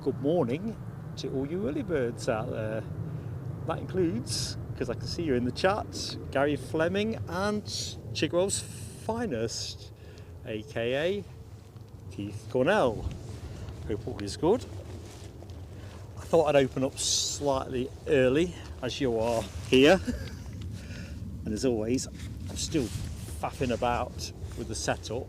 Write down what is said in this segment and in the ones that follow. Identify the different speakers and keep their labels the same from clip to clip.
Speaker 1: good morning to all you early birds out there. That includes, because I can see you in the chat, Gary Fleming and Chigwell's finest, aka Keith Cornell. Hope all is good. I thought I'd open up slightly early as you are here, and as always I'm still faffing about with the setup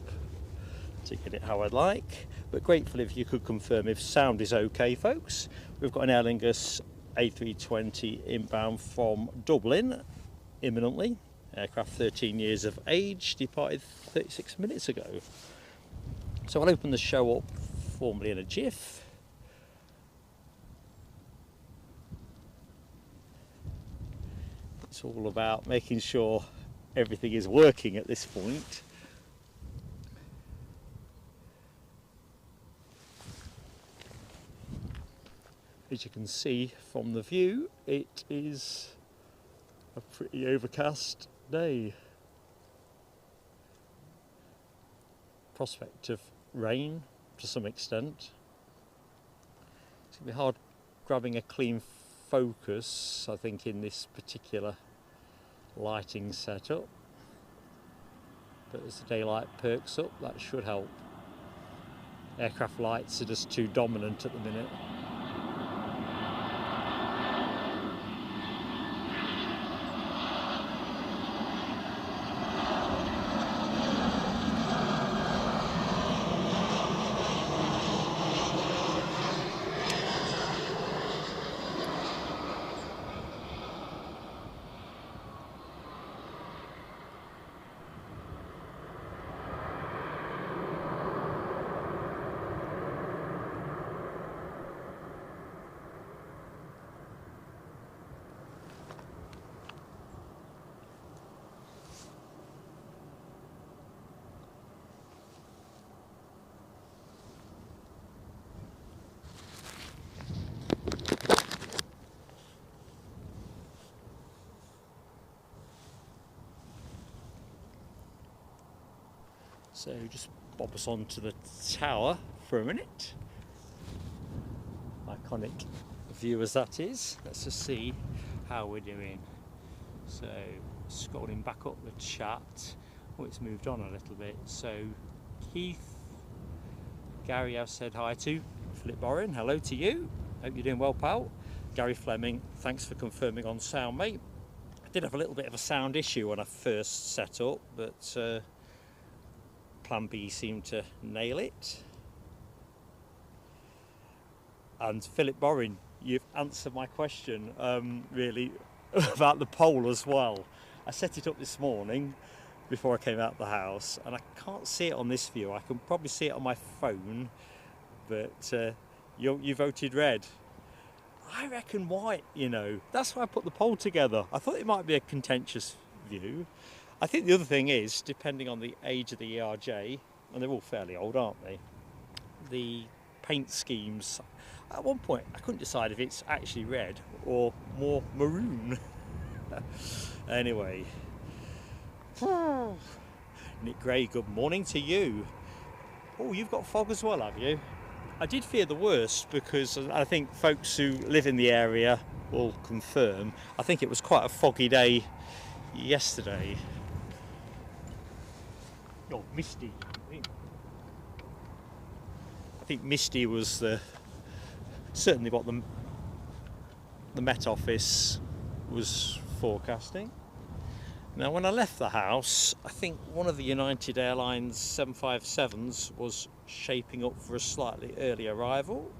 Speaker 1: to get it how I'd like, but grateful if you could confirm if sound is okay, folks. We've got an Aer Lingus A320 inbound from Dublin imminently. Aircraft 13 years of age, departed 36 minutes ago. So I'll open the show up formally in a jiff. It's all about making sure everything is working at this point. As you can see from the view, it is a pretty overcast day. Prospect of rain to some extent. It's going to be hard grabbing a clean focus, I think, in this particular lighting setup. But as the daylight perks up, that should help. Aircraft lights are just too dominant at the minute. So just bob us onto the tower for a minute. Iconic view as that is. Let's just see how we're doing. So scrolling back up the chat. Oh, it's moved on a little bit. So Keith, Gary I've said hi to. Philip Borin, hello to you. Hope you're doing well, pal. Gary Fleming, thanks for confirming on sound, mate. I did have a little bit of a sound issue when I first set up, but Plan B seemed to nail it. And Philip Borin, you've answered my question really about the pole as well. I set it up this morning before I came out of the house, and I can't see it on this view. I can probably see it on my phone, but you voted red. I reckon white, you know. That's why I put the pole together. I thought it might be a contentious view. I think the other thing is, depending on the age of the ERJ, and they're all fairly old, aren't they? The paint schemes, at one point I couldn't decide if it's actually red or more maroon. Anyway. Nick Gray, good morning to you. Oh, you've got fog as well, have you? I did fear the worst because I think folks who live in the area will confirm. I think it was quite a foggy day yesterday. Oh, misty. I think misty was certainly what the Met Office was forecasting. Now, when I left the house, I think one of the United Airlines 757s was shaping up for a slightly early arrival,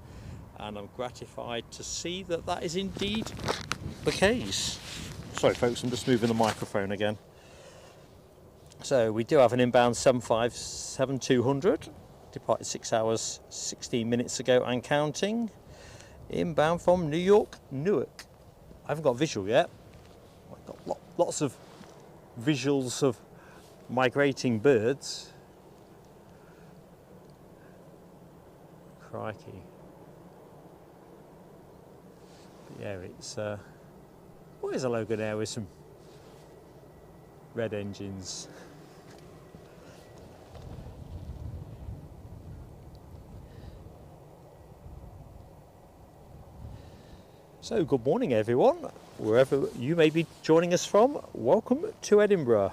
Speaker 1: and I'm gratified to see that that is indeed the case. Sorry folks, I'm just moving the microphone again. So we do have an inbound 757-200, departed 6 hours 16 minutes ago and counting, inbound from New York, Newark. I haven't got a visual yet. I've got lots of visuals of migrating birds. Crikey. But yeah, it's what is a Logan Air with some red engines. So good morning everyone, wherever you may be joining us from, welcome to Edinburgh.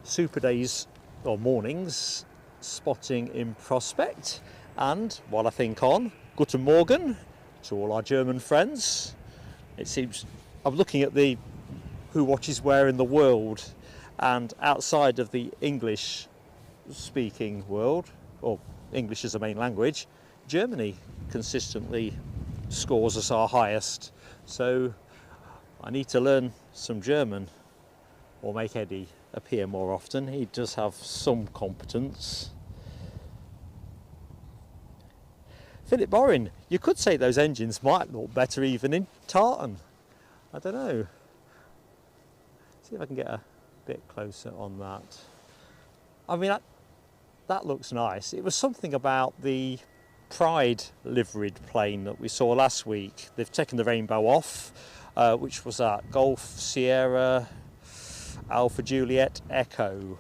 Speaker 1: Super days or mornings spotting in prospect, and while I think on, Guten Morgen to all our German friends. It seems I'm looking at the who watches where in the world, and outside of the English speaking world, or English as a main language, Germany consistently scores us our highest, so I need to learn some German or make Eddie appear more often. He does have some competence. Philip Borin, you could say those engines might look better even in tartan. I don't know. See if I can get a bit closer on that. I mean, that looks nice. It was something about the Pride liveried plane that we saw last week. They've taken the rainbow off, which was at Golf Sierra Alpha Juliet Echo,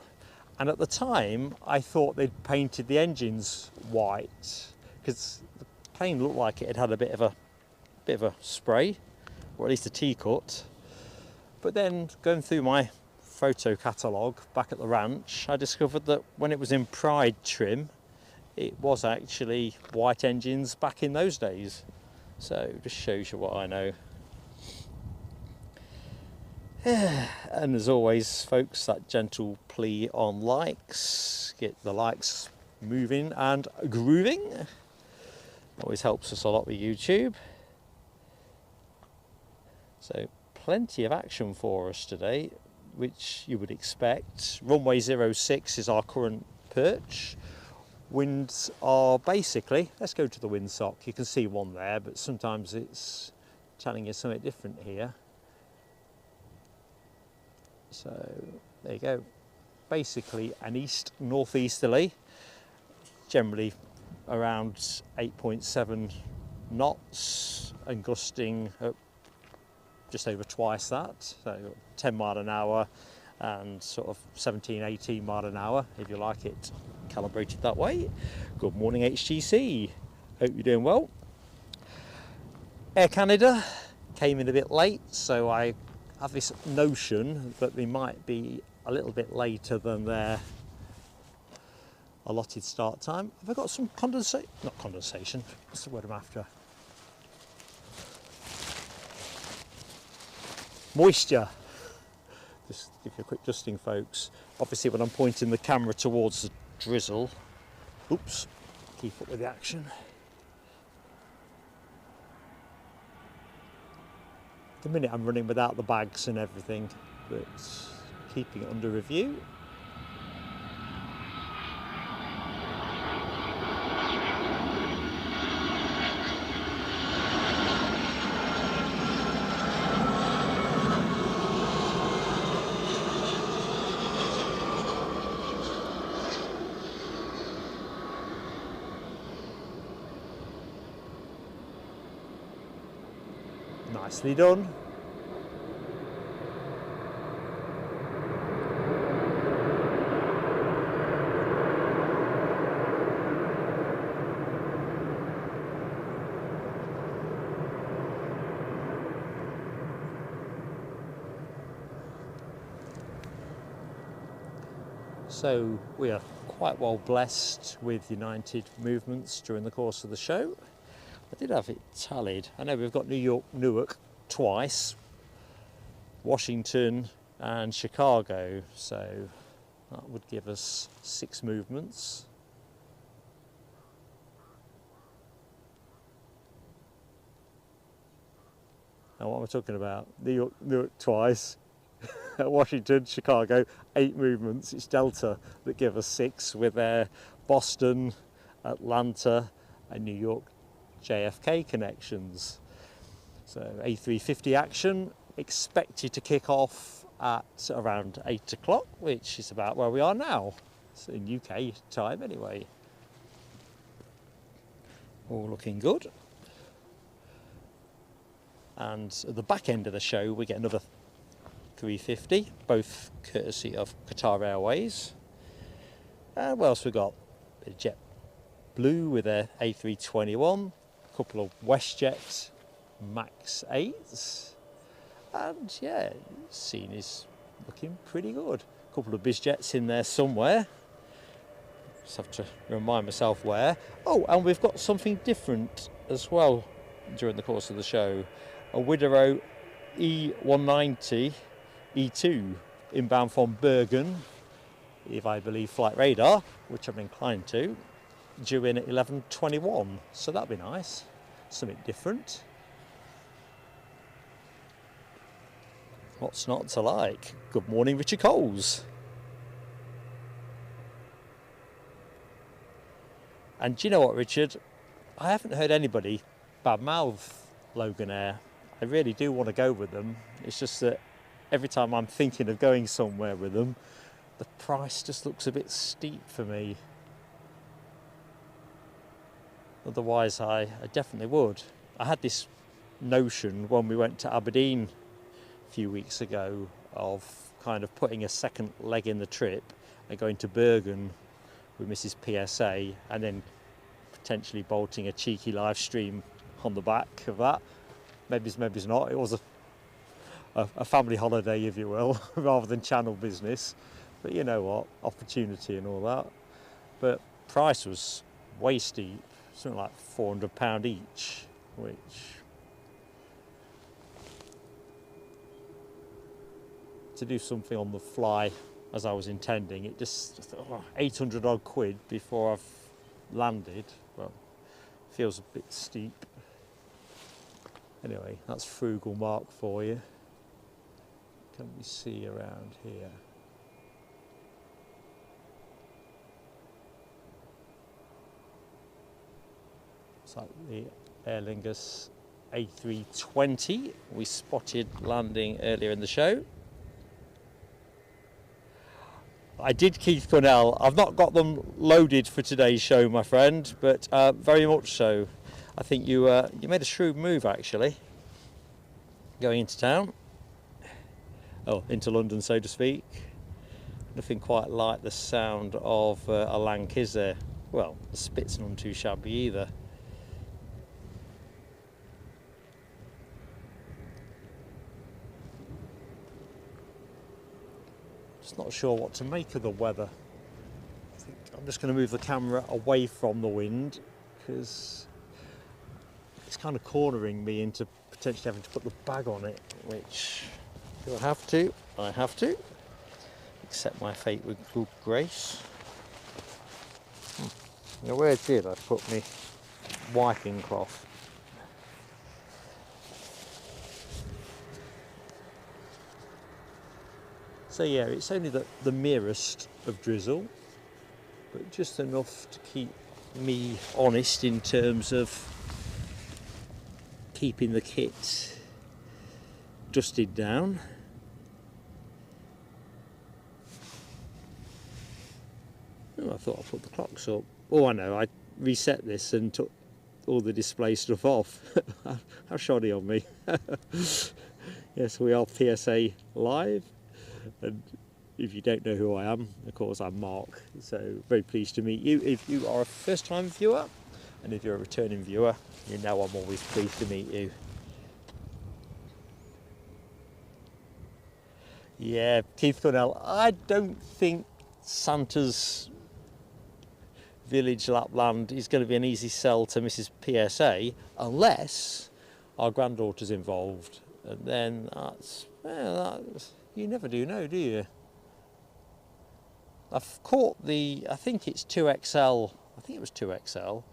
Speaker 1: and at the time I thought they'd painted the engines white because the plane looked like it had a bit of a spray, or at least a T-cut. But then going through my photo catalogue back at the ranch, I discovered that when it was in Pride trim, it was actually white engines back in those days. So it just shows you what I know. And as always, folks, that gentle plea on likes. Get the likes moving and grooving. Always helps us a lot with YouTube. So plenty of action for us today, which you would expect. Runway 06 is our current perch. Winds are basically, let's go to the windsock. You can see one there, but sometimes it's telling you something different here. So there you go. Basically an east-northeasterly, generally around 8.7 knots and gusting at just over twice that, so 10 mile an hour and sort of 17, 18 mile an hour if you like it calibrated that way. Good morning HTC, hope you're doing well. Air Canada came in a bit late, so I have this notion that they might be a little bit later than their allotted start time. Have I got some condensation? Not condensation, what's the word I'm after? Moisture. Just give you a quick dusting, folks. Obviously when I'm pointing the camera towards the drizzle, oops, keep up with the action. At the minute I'm running without the bags and everything, but keeping it under review. Nicely done. So we are quite well blessed with United movements during the course of the show. I did have it tallied. I know we've got New York, Newark twice, Washington and Chicago, so that would give us 6 movements. Now what am I talking about? New York twice, Washington, Chicago, 8 movements. It's Delta that give us 6 with their Boston, Atlanta and New York JFK connections. So A350 action expected to kick off at around 8 o'clock, which is about where we are now. It's in UK time anyway. All looking good. And at the back end of the show we get another 350, both courtesy of Qatar Airways. And what else we got? JetBlue with their A321, a couple of WestJet Max 8s, and yeah, scene is looking pretty good. A couple of BizJets in there somewhere. Just have to remind myself where. Oh, and we've got something different as well during the course of the show. A Widerøe E190 E2 inbound from Bergen, if I believe Flight Radar, which I'm inclined to, due in at 11:21. So that'd be nice. Something different. What's not to like? Good morning, Richard Coles. And do you know what, Richard? I haven't heard anybody badmouth Logan Air. I really do want to go with them. It's just that every time I'm thinking of going somewhere with them, the price just looks a bit steep for me. Otherwise, I definitely would. I had this notion when we went to Aberdeen a few weeks ago of kind of putting a second leg in the trip and going to Bergen with Mrs. PSA, and then potentially bolting a cheeky live stream on the back of that. Maybe not. It was a family holiday, if you will, rather than channel business. But you know what, opportunity and all that. But price was way steep, something like £400 each, which to do something on the fly as I was intending, it just 800 odd quid before I've landed. Well, feels a bit steep. Anyway, that's frugal Mark for you. Can we see around here? It's like the Aer Lingus A320 we spotted landing earlier in the show. I did Keith Cornell. I've not got them loaded for today's show, my friend, but very much so. I think you made a shrewd move, actually, going into town. Oh, into London, so to speak. Nothing quite like the sound of a Lank, is there? Well, the Spit's none too shabby either. Not sure what to make of the weather. I think I'm just going to move the camera away from the wind because it's kind of cornering me into potentially having to put the bag on it, which do I have to? I have to. Accept my fate with good grace. Now where did I put my wiping cloth? So yeah, it's only the merest of drizzle, but just enough to keep me honest in terms of keeping the kit dusted down. Oh, I thought I put the clocks up. Oh, I know, I reset this and took all the display stuff off. How shoddy of me. Yes, we are PSA live. And if you don't know who I am, of course I'm Mark, so very pleased to meet you. If you are a first time viewer, and if you're a returning viewer, you know I'm always pleased to meet you. Yeah, Keith Cornell, I don't think Santa's Village Lapland is going to be an easy sell to Mrs. PSA unless our granddaughter's involved, and then that's you never do know, do you? I've caught I think it's 2XL, I think it was 2XL.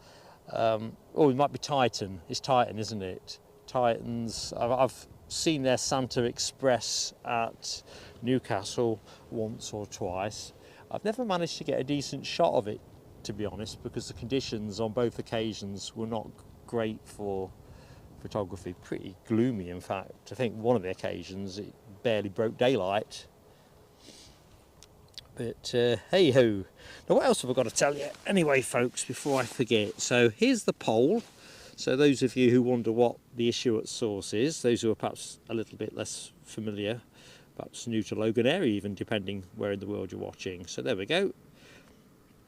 Speaker 1: Oh, it might be Titan. It's Titan, isn't it? Titans, I've seen their Santa Express at Newcastle once or twice. I've never managed to get a decent shot of it, to be honest, because the conditions on both occasions were not great for photography. Pretty gloomy, in fact. I think one of the occasions it barely broke daylight. But hey ho. Now what else have I got to tell you anyway, folks, before I forget? So here's the poll. So those of you who wonder what the issue at source is, those who are perhaps a little bit less familiar, perhaps new to Logan Air even, depending where in the world you're watching. So there we go.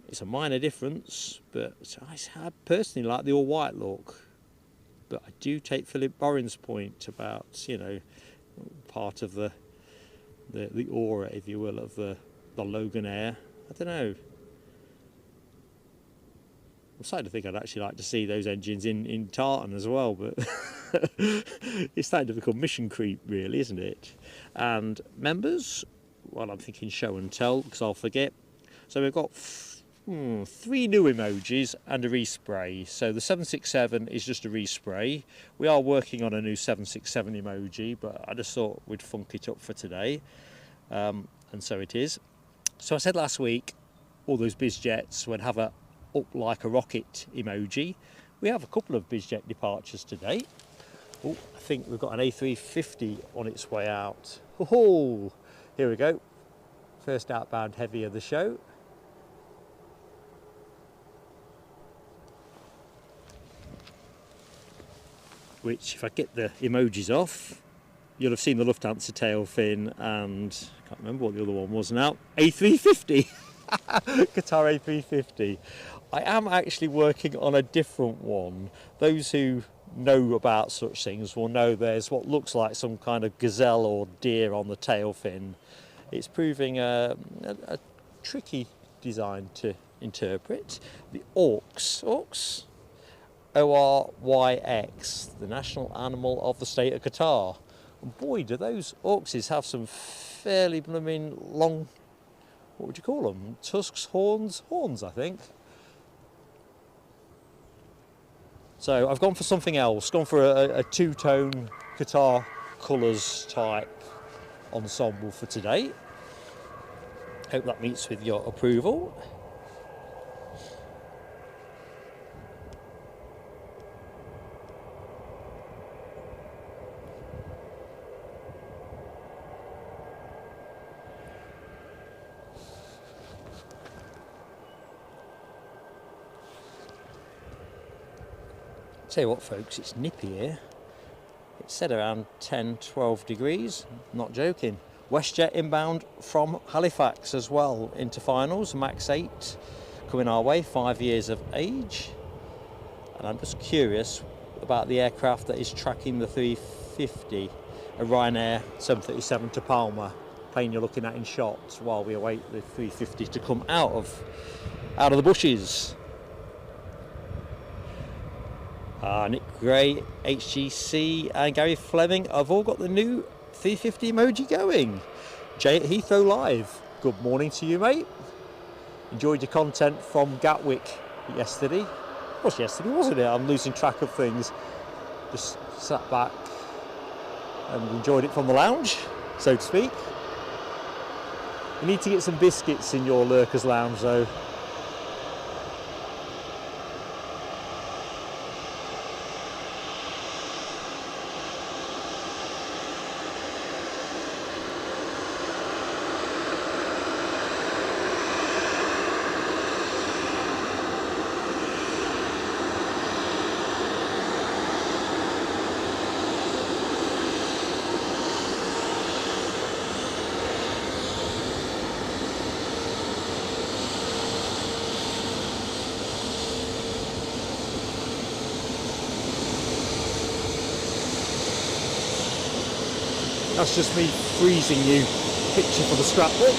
Speaker 1: It's a minor difference, but I personally like the all white look. but I do take Philip Borin's point about, you know, part of the aura, if you will, of the Logan Air. I don't know. I'm starting to think I'd actually like to see those engines in tartan as well, but it's starting to become mission creep, really, isn't it? And members, well, I'm thinking show and tell, because I'll forget. So we've got 3 new emojis and a respray. So the 767 is just a respray. We are working on a new 767 emoji, but I just thought we'd funk it up for today. And so it is. So I said last week, all those biz jets would have a up like a rocket emoji. We have a couple of bizjet departures today. Oh, I think we've got an A350 on its way out. Oh, here we go. First outbound heavy of the show. Which, if I get the emojis off, you'll have seen the Lufthansa tail fin, and I can't remember what the other one was now. A350. Qatar A350. I am actually working on a different one. Those who know about such things will know there's what looks like some kind of gazelle or deer on the tail fin. It's proving a tricky design to interpret. The Orks, ORYX, the national animal of the state of Qatar. And boy, do those Orkses have some fairly blooming long, what would you call them? Tusks, horns, I think. So I've gone for something else, gone for a two-tone Qatar colours type ensemble for today. Hope that meets with your approval. Tell you what folks, it's nippy here. It's said around 10-12 degrees, not joking. WestJet inbound from Halifax as well into finals, max 8 coming our way, 5 years of age. And I'm just curious about the aircraft that is tracking the 350, a Ryanair 737 to Palma, plane you're looking at in shots while we await the 350 to come out of the bushes. Nick Gray, HGC and Gary Fleming have all got the new 350 emoji going. Jay at Heathrow Live, good morning to you, mate. Enjoyed your content from Gatwick yesterday. It was yesterday, wasn't it? I'm losing track of things. Just sat back and enjoyed it from the lounge, so to speak. You need to get some biscuits in your lurkers lounge though. That's just me freezing you picture for the scrapbook.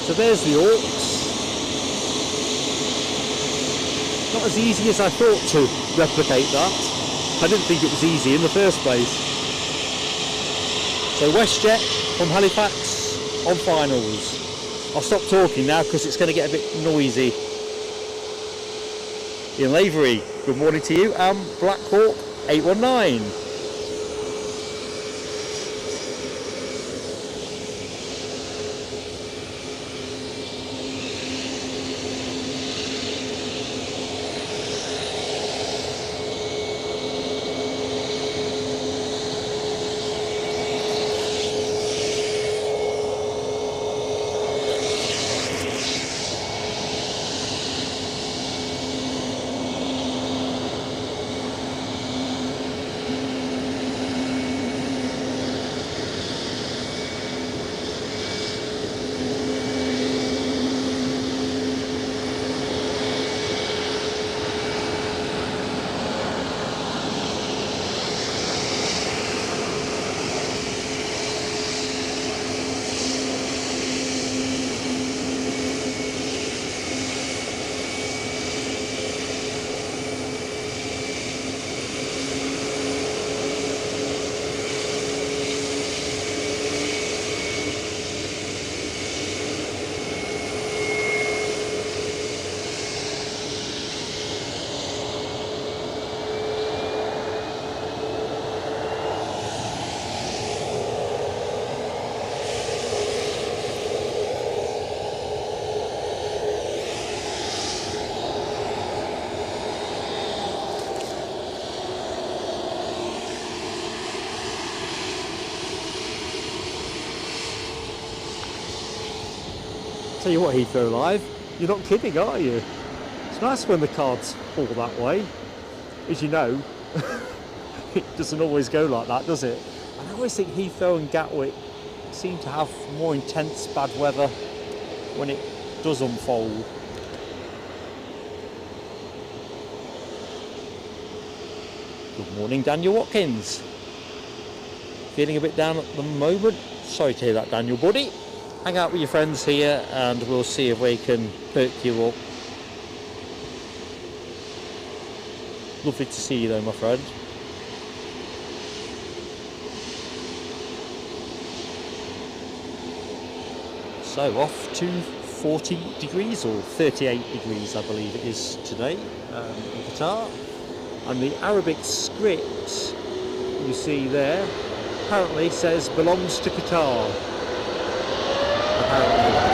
Speaker 1: So there's the Orks. Not as easy as I thought to replicate that. I didn't think it was easy in the first place. So WestJet from Halifax on finals. I'll stop talking now because it's going to get a bit noisy. Ian Lavery, good morning to you. Black Hawk 819. Tell you what, Heathrow Live, you're not kidding, are you? It's nice when the cards fall that way. As you know, it doesn't always go like that, does it? And I always think Heathrow and Gatwick seem to have more intense bad weather when it does unfold. Good morning, Daniel Watkins. Feeling a bit down at the moment? Sorry to hear that, Daniel, buddy. Hang out with your friends here and we'll see if we can perk you up. Lovely to see you though, my friend. So off to 40 degrees or 38 degrees I believe it is today in Qatar. And the Arabic script you see there apparently says belongs to Qatar. Apparently.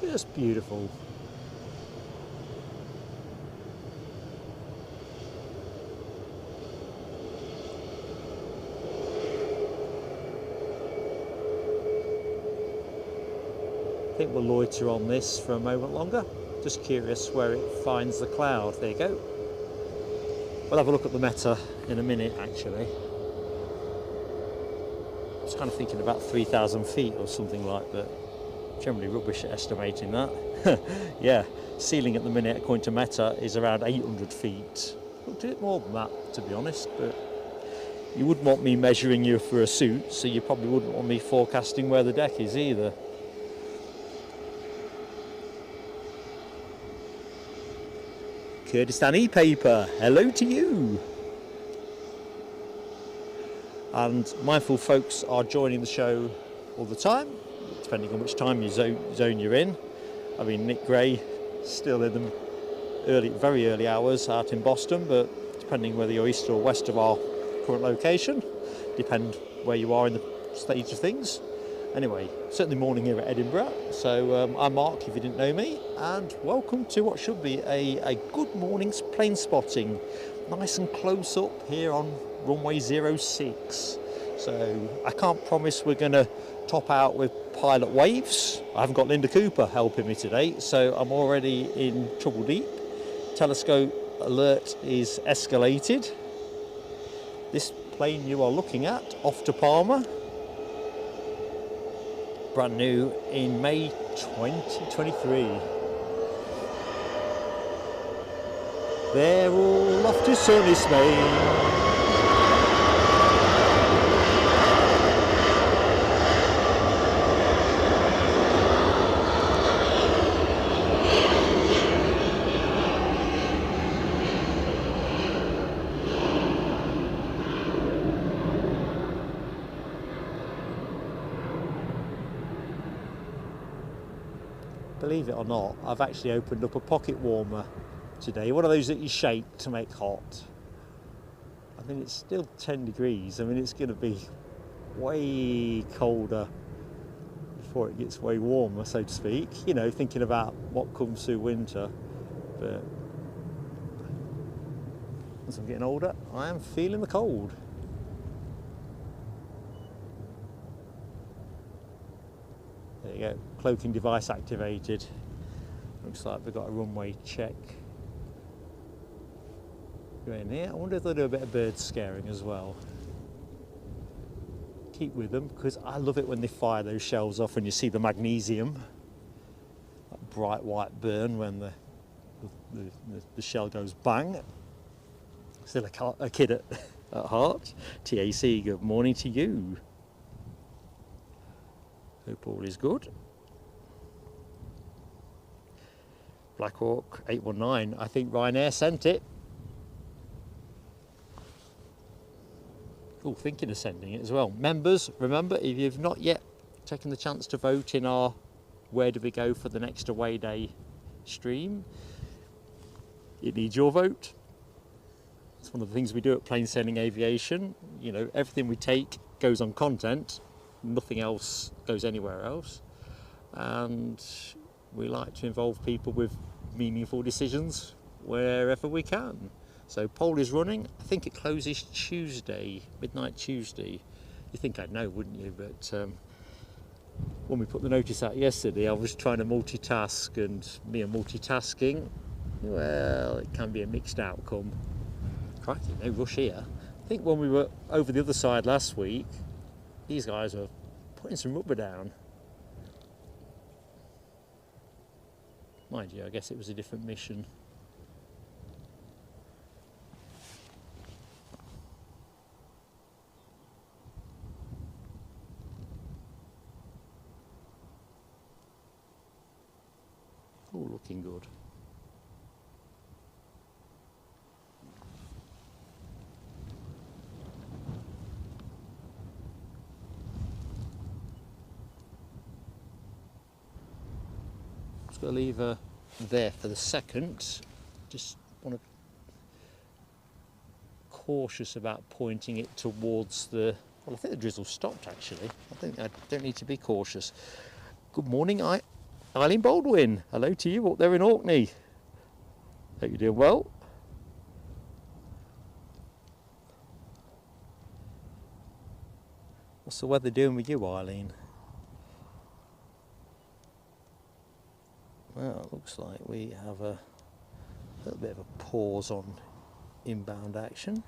Speaker 1: Just beautiful. I think we'll loiter on this for a moment longer. Just curious where it finds the cloud. There you go. We'll have a look at the meta in a minute actually. I was kind of thinking about 3,000 feet or something like that. Generally rubbish at estimating that. Yeah, ceiling at the minute according to Meta is around 800 feet. Looked a bit more than that to be honest, but you wouldn't want me measuring you for a suit, so you probably wouldn't want me forecasting where the deck is either. Kurdistan e-paper, hello to you. And mindful folks are joining the show all the time, depending on which time zone you're in. I mean, Nick Gray still in the very early hours out in Boston, but depending whether you're east or west of our current location, depend where you are in the stage of things. Anyway, certainly morning here at Edinburgh. So I'm Mark, if you didn't know me, and welcome to what should be a good morning's plane spotting. Nice and close up here on runway 06. So I can't promise we're going to top out with pilot waves. I haven't got Linda Cooper helping me today, so I'm already in trouble deep. Telescope alert is escalated. This plane you are looking at, off to Palma, brand new in May 2023. They're all off to sunny Spain. Believe it or not, I've actually opened up a pocket warmer today, one of those that you shake to make hot. I mean, it's still 10 degrees. I mean, it's going to be way colder before it gets way warmer, so to speak. You know, thinking about what comes through winter. But as I'm getting older, I am feeling the cold. There you go, cloaking device activated. Looks like we've got a runway check going here. I wonder if they'll do a bit of bird scaring as well. Keep with them, because I love it when they fire those shells off and you see the magnesium, that bright white burn when the shell goes bang. Still a kid at heart. TAC, good morning to you. Hope all is good. Blackhawk 819, I think Ryanair sent it. Oh, thinking of sending it as well. Members, remember, if you've not yet taken the chance to vote in our Where Do We Go for the Next Away Day stream, it needs your vote. It's one of the things we do at Plain Sailing Aviation. You know, everything we take goes on content, nothing else goes anywhere else. And we like to involve people with meaningful decisions wherever we can. So poll is running. I think it closes Tuesday, midnight Tuesday. You think I'd know, wouldn't you? But when we put the notice out yesterday, I was trying to multitask, and me and multitasking, well, it can be a mixed outcome. Crikey, no rush here. I think when we were over the other side last week, these guys were putting some rubber down. Mind you, I guess it was a different mission. All looking good. Just got to leave her there for the second. Just want to cautious about pointing it towards the. Well, I think the drizzle stopped actually. I think I don't need to be cautious. Good morning, Eileen Baldwin. Hello to you up there in Orkney. Hope you're doing well. What's the weather doing with you, Eileen? Well, it looks like we have a little bit of a pause on inbound action.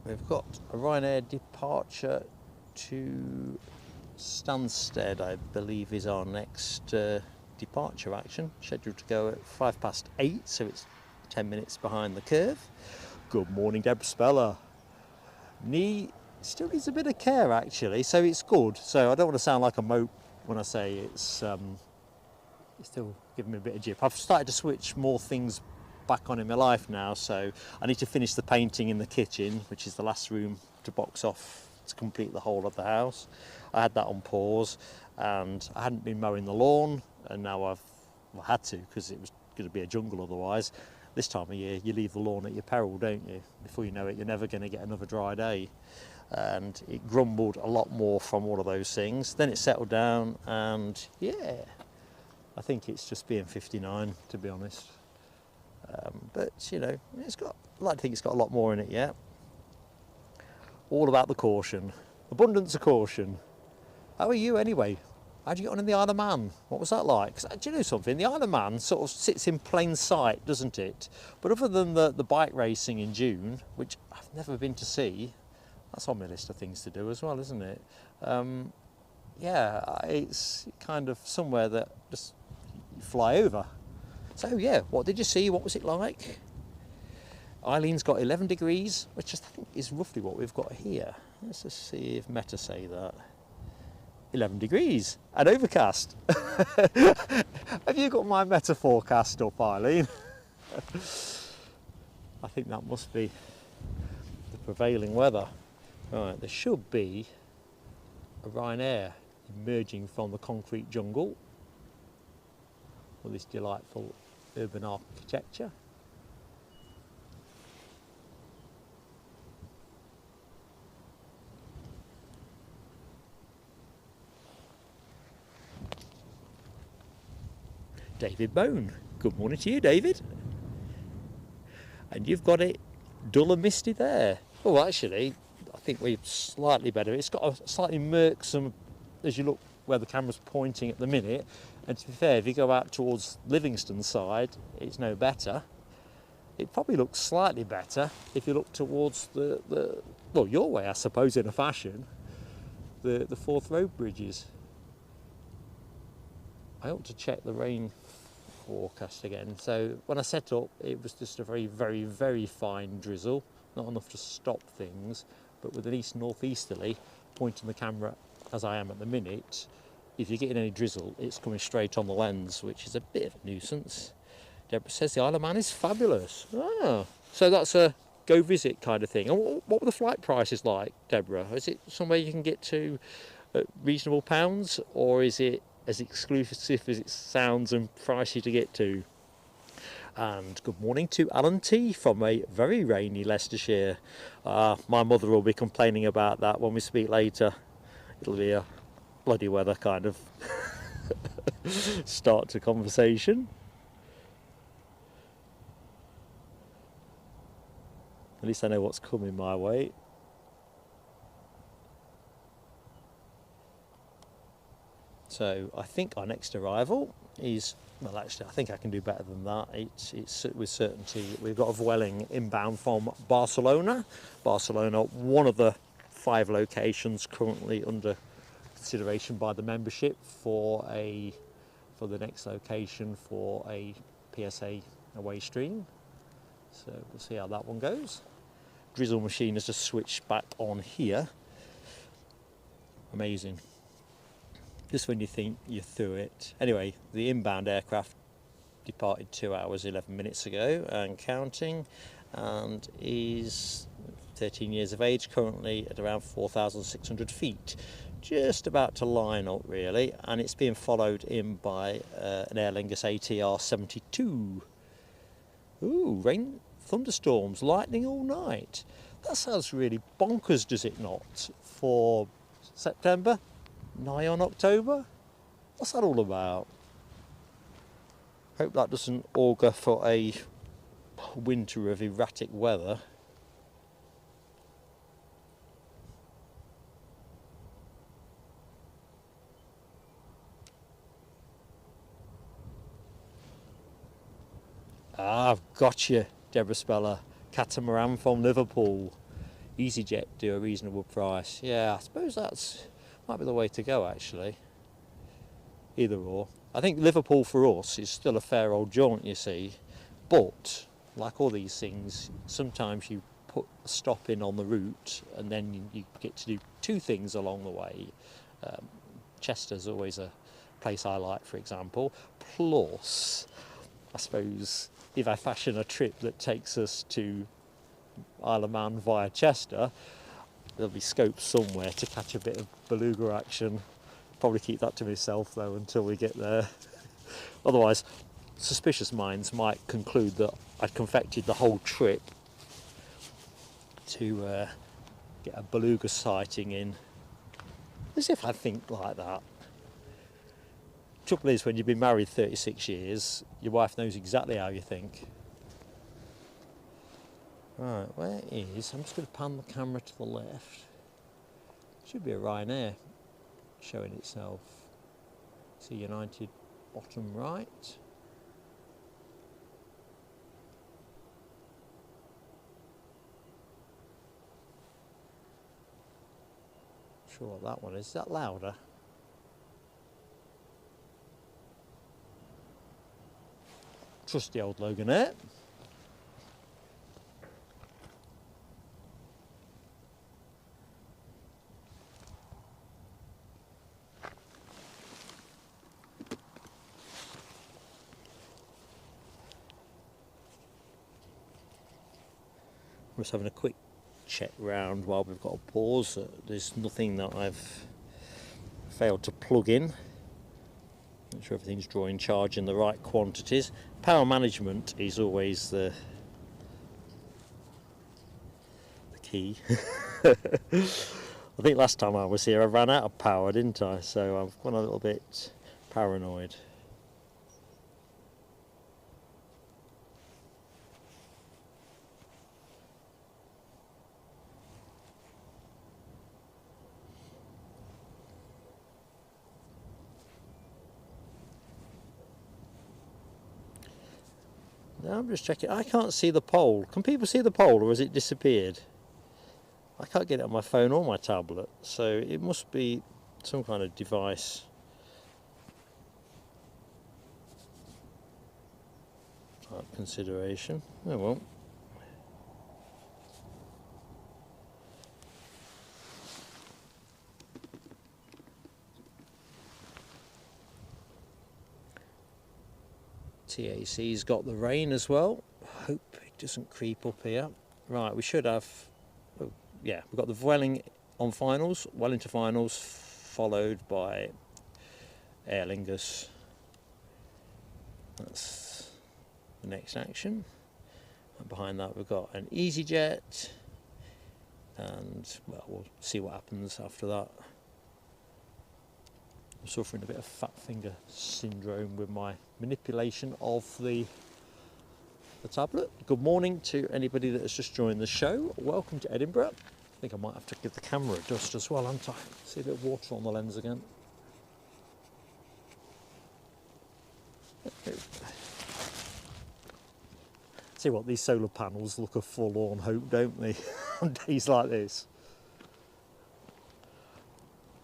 Speaker 1: We've got a Ryanair departure to Stansted, I believe, is our next departure action, scheduled to go at 8:05, so it's 10 minutes behind the curve. Good morning, Deborah Speller. Knee still needs a bit of care actually, so it's good. So I don't want to sound like a mope when I say it's still giving me a bit of jip. I've started to switch more things back on in my life now, so I need to finish the painting in the kitchen, which is the last room to box off to complete the whole of the house. I had that on pause, and I hadn't been mowing the lawn, and now I've had to, because it was going to be a jungle otherwise. This time of year you leave the lawn at your peril, don't you? Before you know it, you're never going to get another dry day. And it grumbled a lot more from all of those things. Then it settled down, and yeah, I think it's just being 59, to be honest. But you know, I'd like to think it's got a lot more in it yet. All about the caution, abundance of caution. How are you anyway? How'd you get on in the Isle of Man? What was that like? 'Cause, do you know something? The Isle of Man sort of sits in plain sight, doesn't it? But other than the bike racing in June, which I've never been to see, that's on my list of things to do as well, isn't it? Yeah, it's kind of somewhere that just you fly over. So yeah, what did you see? What was it like? Eileen's got 11 degrees, which I think is roughly what we've got here. Let's just see if Meta say that. 11 degrees and overcast. Have you got my Meta forecast up, Eileen? I think that must be the prevailing weather. Right, there should be a Ryanair emerging from the concrete jungle with this delightful urban architecture. David Bone. Good morning to you, David. And you've got it dull and misty there. Oh, actually, I think we're slightly better. It's got a slightly murksome, as you look where the camera's pointing at the minute. And to be fair, if you go out towards Livingston side, it's no better. It probably looks slightly better if you look towards well, your way, I suppose, in a fashion, the Forth Road bridges. I ought to check the rain forecast again. So when I set up, it was just a very, very, very fine drizzle, not enough to stop things, but with an east-northeasterly, pointing the camera as I am at the minute, if you're getting any drizzle, it's coming straight on the lens, which is a bit of a nuisance. Deborah says the Isle of Man is fabulous. Ah, so that's a go visit kind of thing. And what were the flight prices like, Deborah? Is it somewhere you can get to at reasonable pounds, or is it as exclusive as it sounds and pricey to get to? And good morning to Alan T from a very rainy Leicestershire. My mother will be complaining about that when we speak later. It'll be a bloody weather kind of start to conversation. At least I know what's coming my way. So I think our next arrival is, well, actually I think I can do better than that. It's with certainty. We've got a Vueling inbound from Barcelona. Barcelona, one of the 5 locations currently under consideration by the membership for the next location for a PSA away stream. So we'll see how that one goes. Drizzle machine has just switched back on here. Amazing. Just when you think you're through it. Anyway, the inbound aircraft departed 2 hours 11 minutes ago and counting, and is 13 years of age, currently at around 4,600 feet. Just about to line up really, and it's being followed in by an Aer Lingus ATR 72. Ooh, rain, thunderstorms, lightning all night. That sounds really bonkers, does it not, for September? Nigh on October? What's that all about? Hope that doesn't augur for a winter of erratic weather. Ah, I've got you, Deborah Speller. Catamaran from Liverpool. EasyJet do a reasonable price. Yeah, I suppose that's might be the way to go actually. Either or. I think Liverpool for us is still a fair old jaunt, you see. But like all these things, sometimes you put a stop in on the route and then you get to do 2 things along the way. Chester's always a place I like, for example. Plus, I suppose if I fashion a trip that takes us to Isle of Man via Chester, there'll be scope somewhere to catch a bit of beluga action. Probably keep that to myself though until we get there. Otherwise, suspicious minds might conclude that I'd confected the whole trip to get a beluga sighting in. As if I think like that. Trouble is, when you've been married 36 years, your wife knows exactly how you think. Right, where is, I'm just going to pan the camera to the left. Should be a Ryanair showing itself. See United bottom right. Not sure what that one is. Is that louder? Trusty old Loganair. We're just having a quick check round while we've got a pause. There's nothing that I've failed to plug in. Make sure everything's drawing charge in the right quantities. Power management is always the key. I think last time I was here I ran out of power, didn't I? So I've gone a little bit paranoid. Now I'm just checking. I can't see the pole. Can people see the pole, or has it disappeared? I can't get it on my phone or my tablet, so it must be some kind of device. Consideration. Oh well. TAC's got the rain as well. Hope it doesn't creep up here. Right, we should have, oh, yeah, we've got the Vueling on finals, well into finals, followed by Aer Lingus. That's the next action. And behind that we've got an EasyJet, and well, we'll see what happens after that. I'm suffering a bit of fat finger syndrome with my manipulation of the tablet. Good morning to anybody that has just joined the show. Welcome to Edinburgh. I think I might have to give the camera a dust as well, haven't I? See a bit of water on the lens again. See what, these solar panels look a forlorn hope, don't they, on days like this?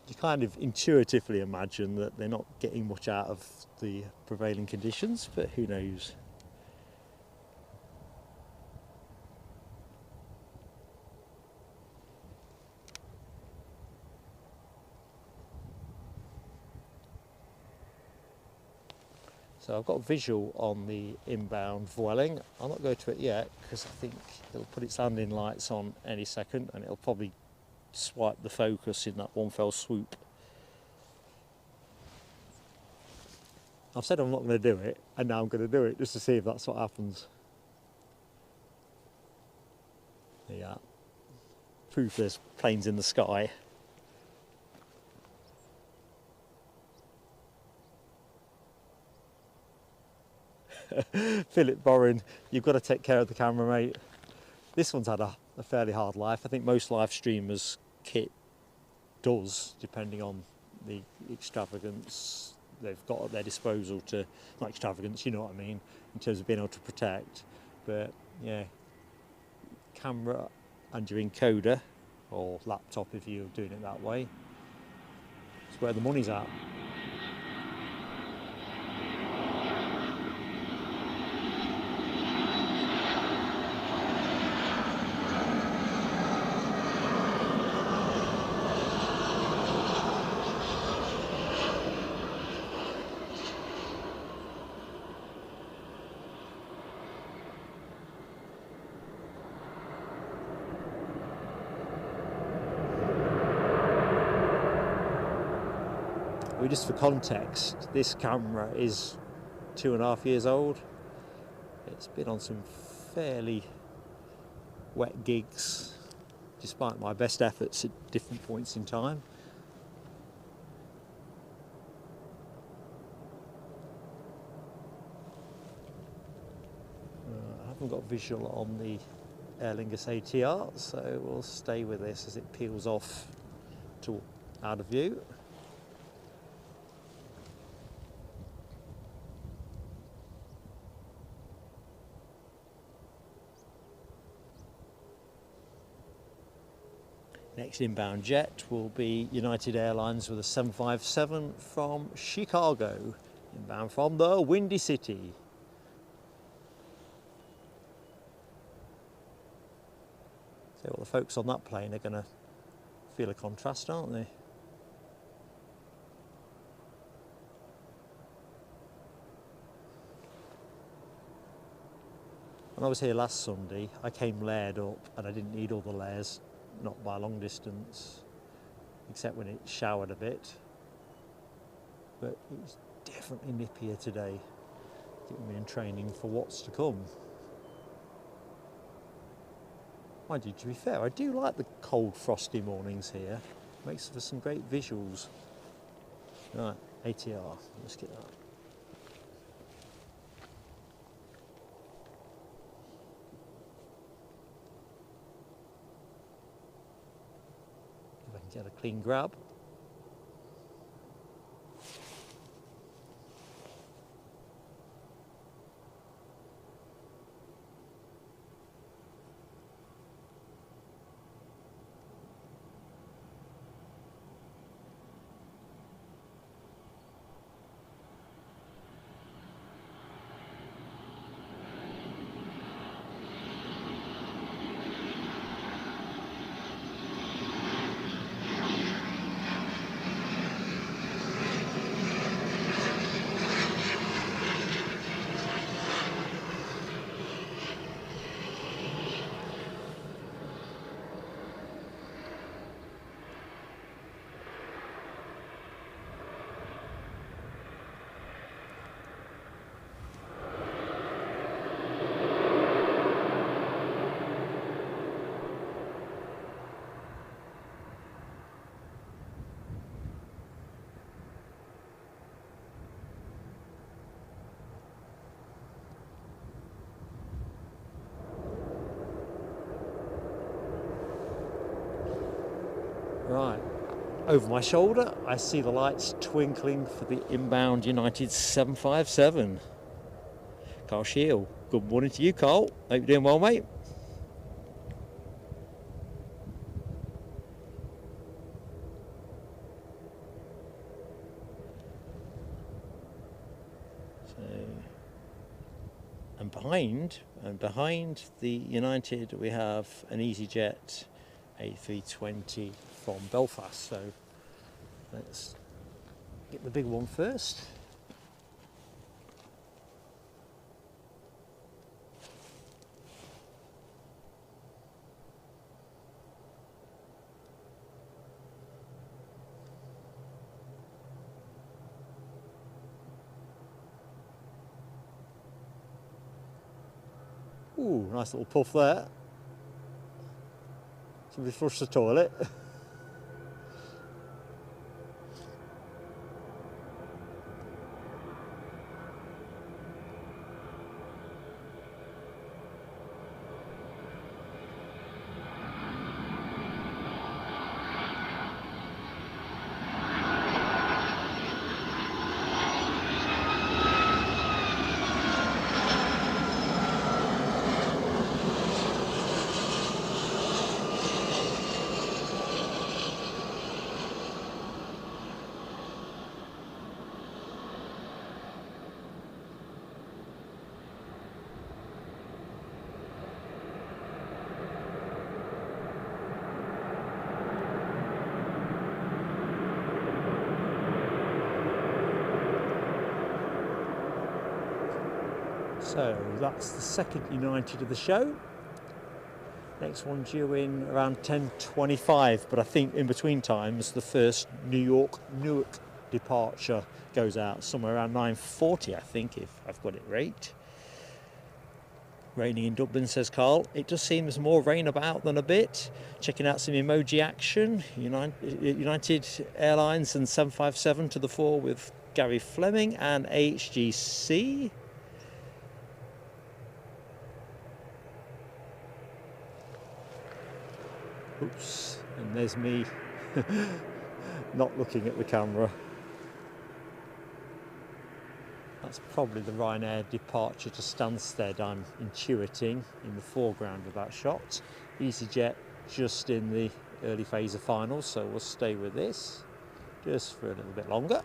Speaker 1: You kind of intuitively imagine that they're not getting much out of the prevailing conditions, but who knows? So I've got visual on the inbound Vueling. I'll not go to it yet because I think it'll put its landing lights on any second and it'll probably swipe the focus in that one fell swoop. I've said I'm not going to do it, and now I'm going to do it just to see if that's what happens. Yeah, proof there's planes in the sky. Philip Borin, you've got to take care of the camera, mate. This one's had a fairly hard life. I think most live streamers' kit does, depending on the extravagance they've got at their disposal to, not extravagance, you know what I mean, in terms of being able to protect. But yeah, camera and your encoder, or laptop if you're doing it that way, it's where the money's at. Just for context, this camera is 2.5 years old. It's been on some fairly wet gigs, despite my best efforts at different points in time. I haven't got visual on the Aer Lingus ATR, so we'll stay with this as it peels off to out of view. Next inbound jet will be United Airlines with a 757 from Chicago, inbound from the Windy City. So well, the folks on that plane are going to feel a contrast, aren't they? When I was here last Sunday, I came layered up and I didn't need all the layers. Not by a long distance, except when it showered a bit. But it was definitely nippier today, getting me in training for what's to come. Mind you, to be fair, I do like the cold, frosty mornings here. Makes for some great visuals. Right, ATR, let's get that. Get a clean grab. Right, over my shoulder I see the lights twinkling for the inbound United 757. Carl Shield, good morning to you, Carl. Hope you're doing well, mate. And behind the United we have an EasyJet A320 from Belfast. So let's get the big one first. Ooh, nice little puff there. Somebody flushed the toilet. So that's the second United of the show. Next one due in around 10:25, but I think in between times the first New York Newark departure goes out somewhere around 9:40, I think, if I've got it right. Raining in Dublin, says Carl. It just seems more rain about than a bit. Checking out some emoji action. United Airlines and 757 to the fore with Gary Fleming and HGC. Oops, and there's me not looking at the camera. That's probably the Ryanair departure to Stansted I'm intuiting in the foreground of that shot. EasyJet just in the early phase of finals, so we'll stay with this just for a little bit longer.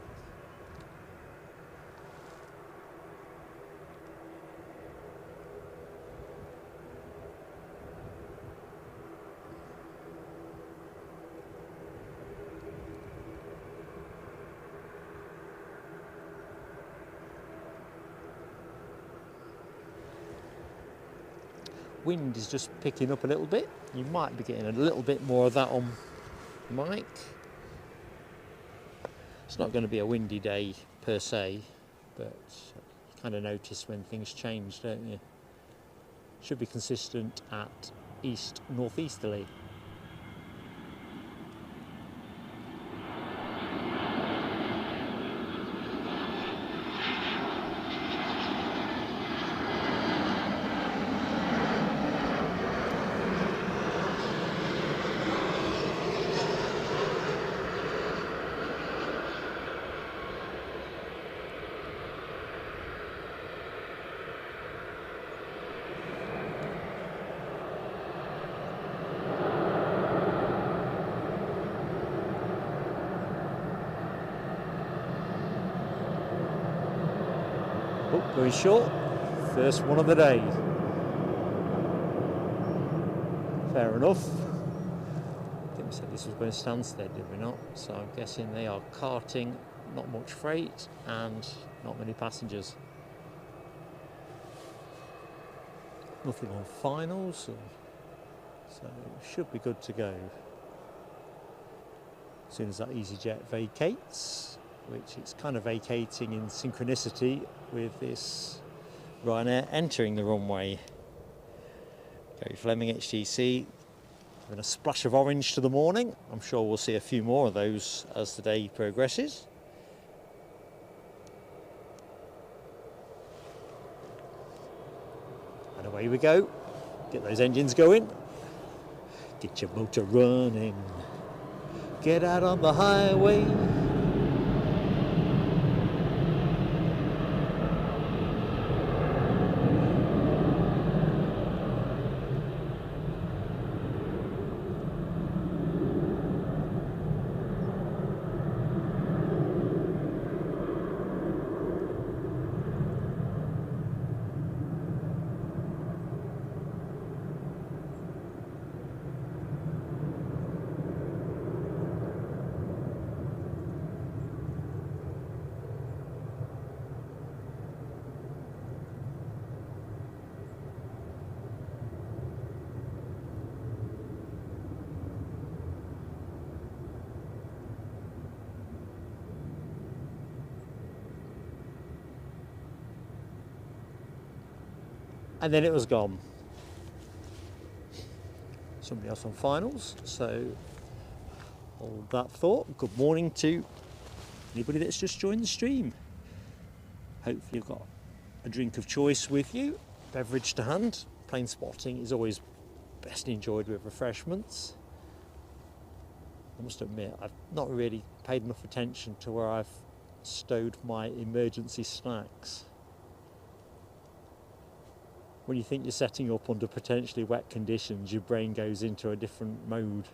Speaker 1: Wind is just picking up a little bit. You might be getting a little bit more of that on mic. It's not going to be a windy day per se, but you kind of notice when things change, don't you? Should be consistent at east northeasterly. Oh, going short. First one of the day. Fair enough. I think we said this was going to Stansted, did we not? So I'm guessing they are carting not much freight and not many passengers. Nothing on finals, so should be good to go. As soon as that EasyJet vacates, which it's kind of vacating in synchronicity with this Ryanair entering the runway. Gary Fleming, HTC, having a splash of orange to the morning. I'm sure we'll see a few more of those as the day progresses. And away we go. Get those engines going. Get your motor running. get out on the highway. And then it was gone. Somebody else on finals, so hold that thought. Good morning to anybody that's just joined the stream. Hopefully you've got a drink of choice with you, beverage to hand. Plane spotting is always best enjoyed with refreshments. I must admit, I've not really paid enough attention to where I've stowed my emergency snacks. When you think you're setting up under potentially wet conditions, your brain goes into a different mode.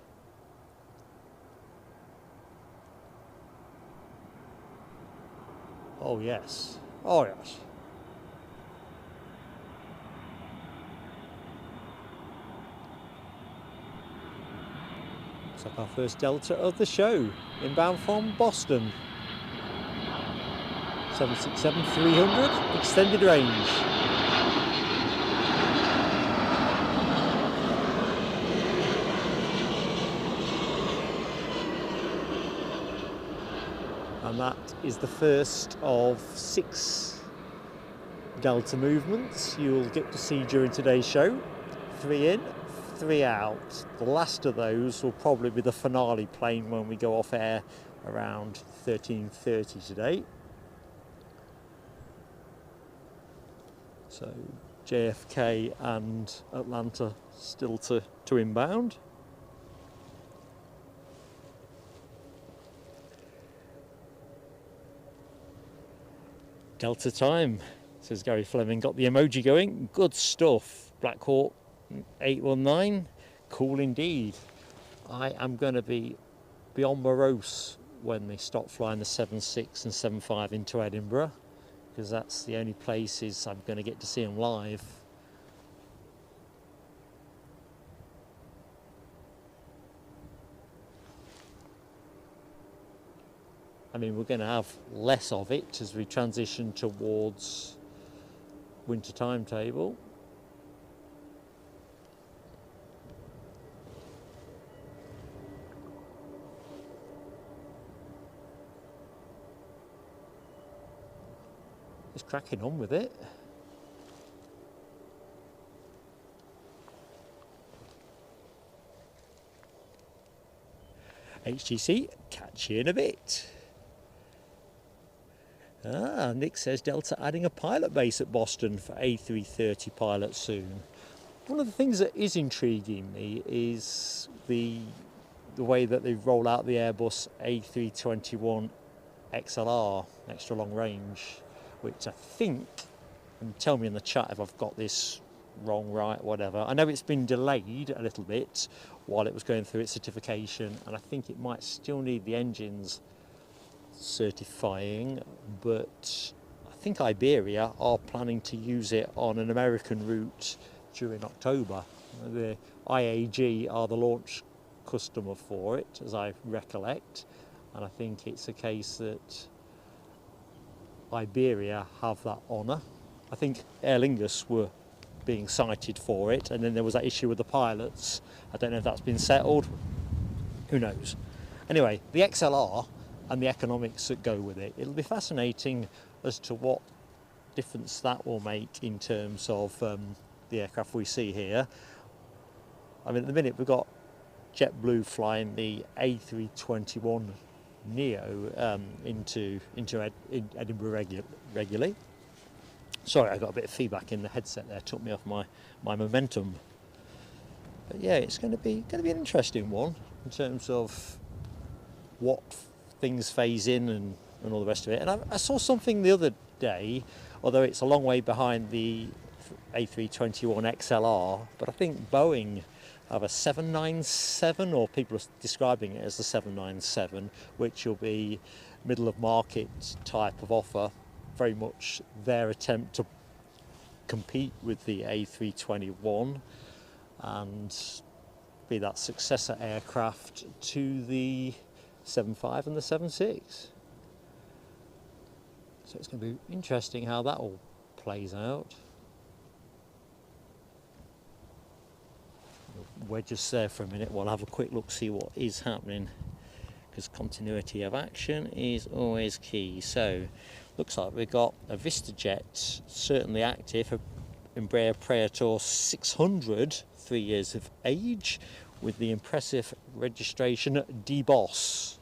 Speaker 1: Oh yes, oh yes. It's like our first Delta of the show, inbound from Boston. 767-300, extended range. And that is the first of 6 Delta movements you'll get to see during today's show. 3 in, 3 out. The last of those will probably be the finale plane when we go off air around 13:30 today. So JFK and Atlanta still to inbound. Delta time, says Gary Fleming. Got the emoji going. Good stuff. Black Hawk 819. Cool indeed. I am going to be beyond morose when they stop flying the 76 and 75 into Edinburgh, because that's the only places I'm going to get to see them live. I mean, we're going to have less of it as we transition towards winter timetable. Just cracking on with it. HTC, catch you in a bit. Nick says Delta adding a pilot base at Boston for A330 pilots soon. One of the things that is intriguing me is the way that they roll out the Airbus A321 XLR, extra long range, which I think, and tell me in the chat if I've got this wrong, right, whatever. I know it's been delayed a little bit while it was going through its certification, and I think it might still need the engines certifying, but I think Iberia are planning to use it on an American route during October. The IAG are the launch customer for it, as I recollect, and I think it's a case that Iberia have that honour. I think Aer Lingus were being cited for it, and then there was that issue with the pilots. I don't know if that's been settled, who knows. Anyway, the XLR and the economics that go with it. It'll be fascinating as to what difference that will make in terms of the aircraft we see here. I mean, at the minute we've got JetBlue flying the A321 Neo into Edinburgh regularly. Sorry, I got a bit of feedback in the headset there, took me off my momentum. But yeah, it's going to be an interesting one in terms of what things phase in and all the rest of it. And I saw something the other day, although it's a long way behind the A321 XLR, but I think Boeing have a 797, or people are describing it as the 797, which will be middle of market type of offer, very much their attempt to compete with the A321 and be that successor aircraft to the 75 and the 76. So it's going to be interesting how that all plays out. We're just there for a minute. We'll have a quick look, see what is happening, because continuity of action is always key. So looks like we've got a VistaJet certainly active, a Embraer Praetor 600, 3 years of age, with the impressive registration DBOS.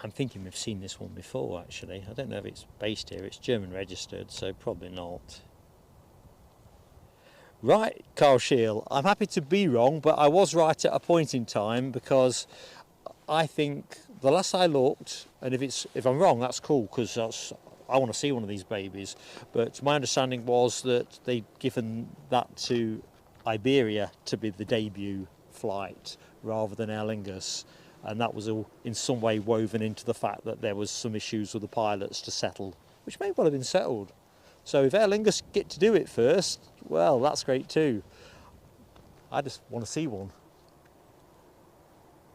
Speaker 1: I'm thinking we've seen this one before, actually. I don't know if it's based here. It's German registered, so probably not. Right, Carl Scheel, I'm happy to be wrong, but I was right at a point in time, because I think the last I looked, and if I'm wrong, that's cool, because I want to see one of these babies, but my understanding was that they'd given that to Iberia to be the debut flight rather than Aer Lingus, and that was all in some way woven into the fact that there was some issues with the pilots to settle, which may well have been settled. So if Aer Lingus get to do it first, well, that's great too. I just want to see one.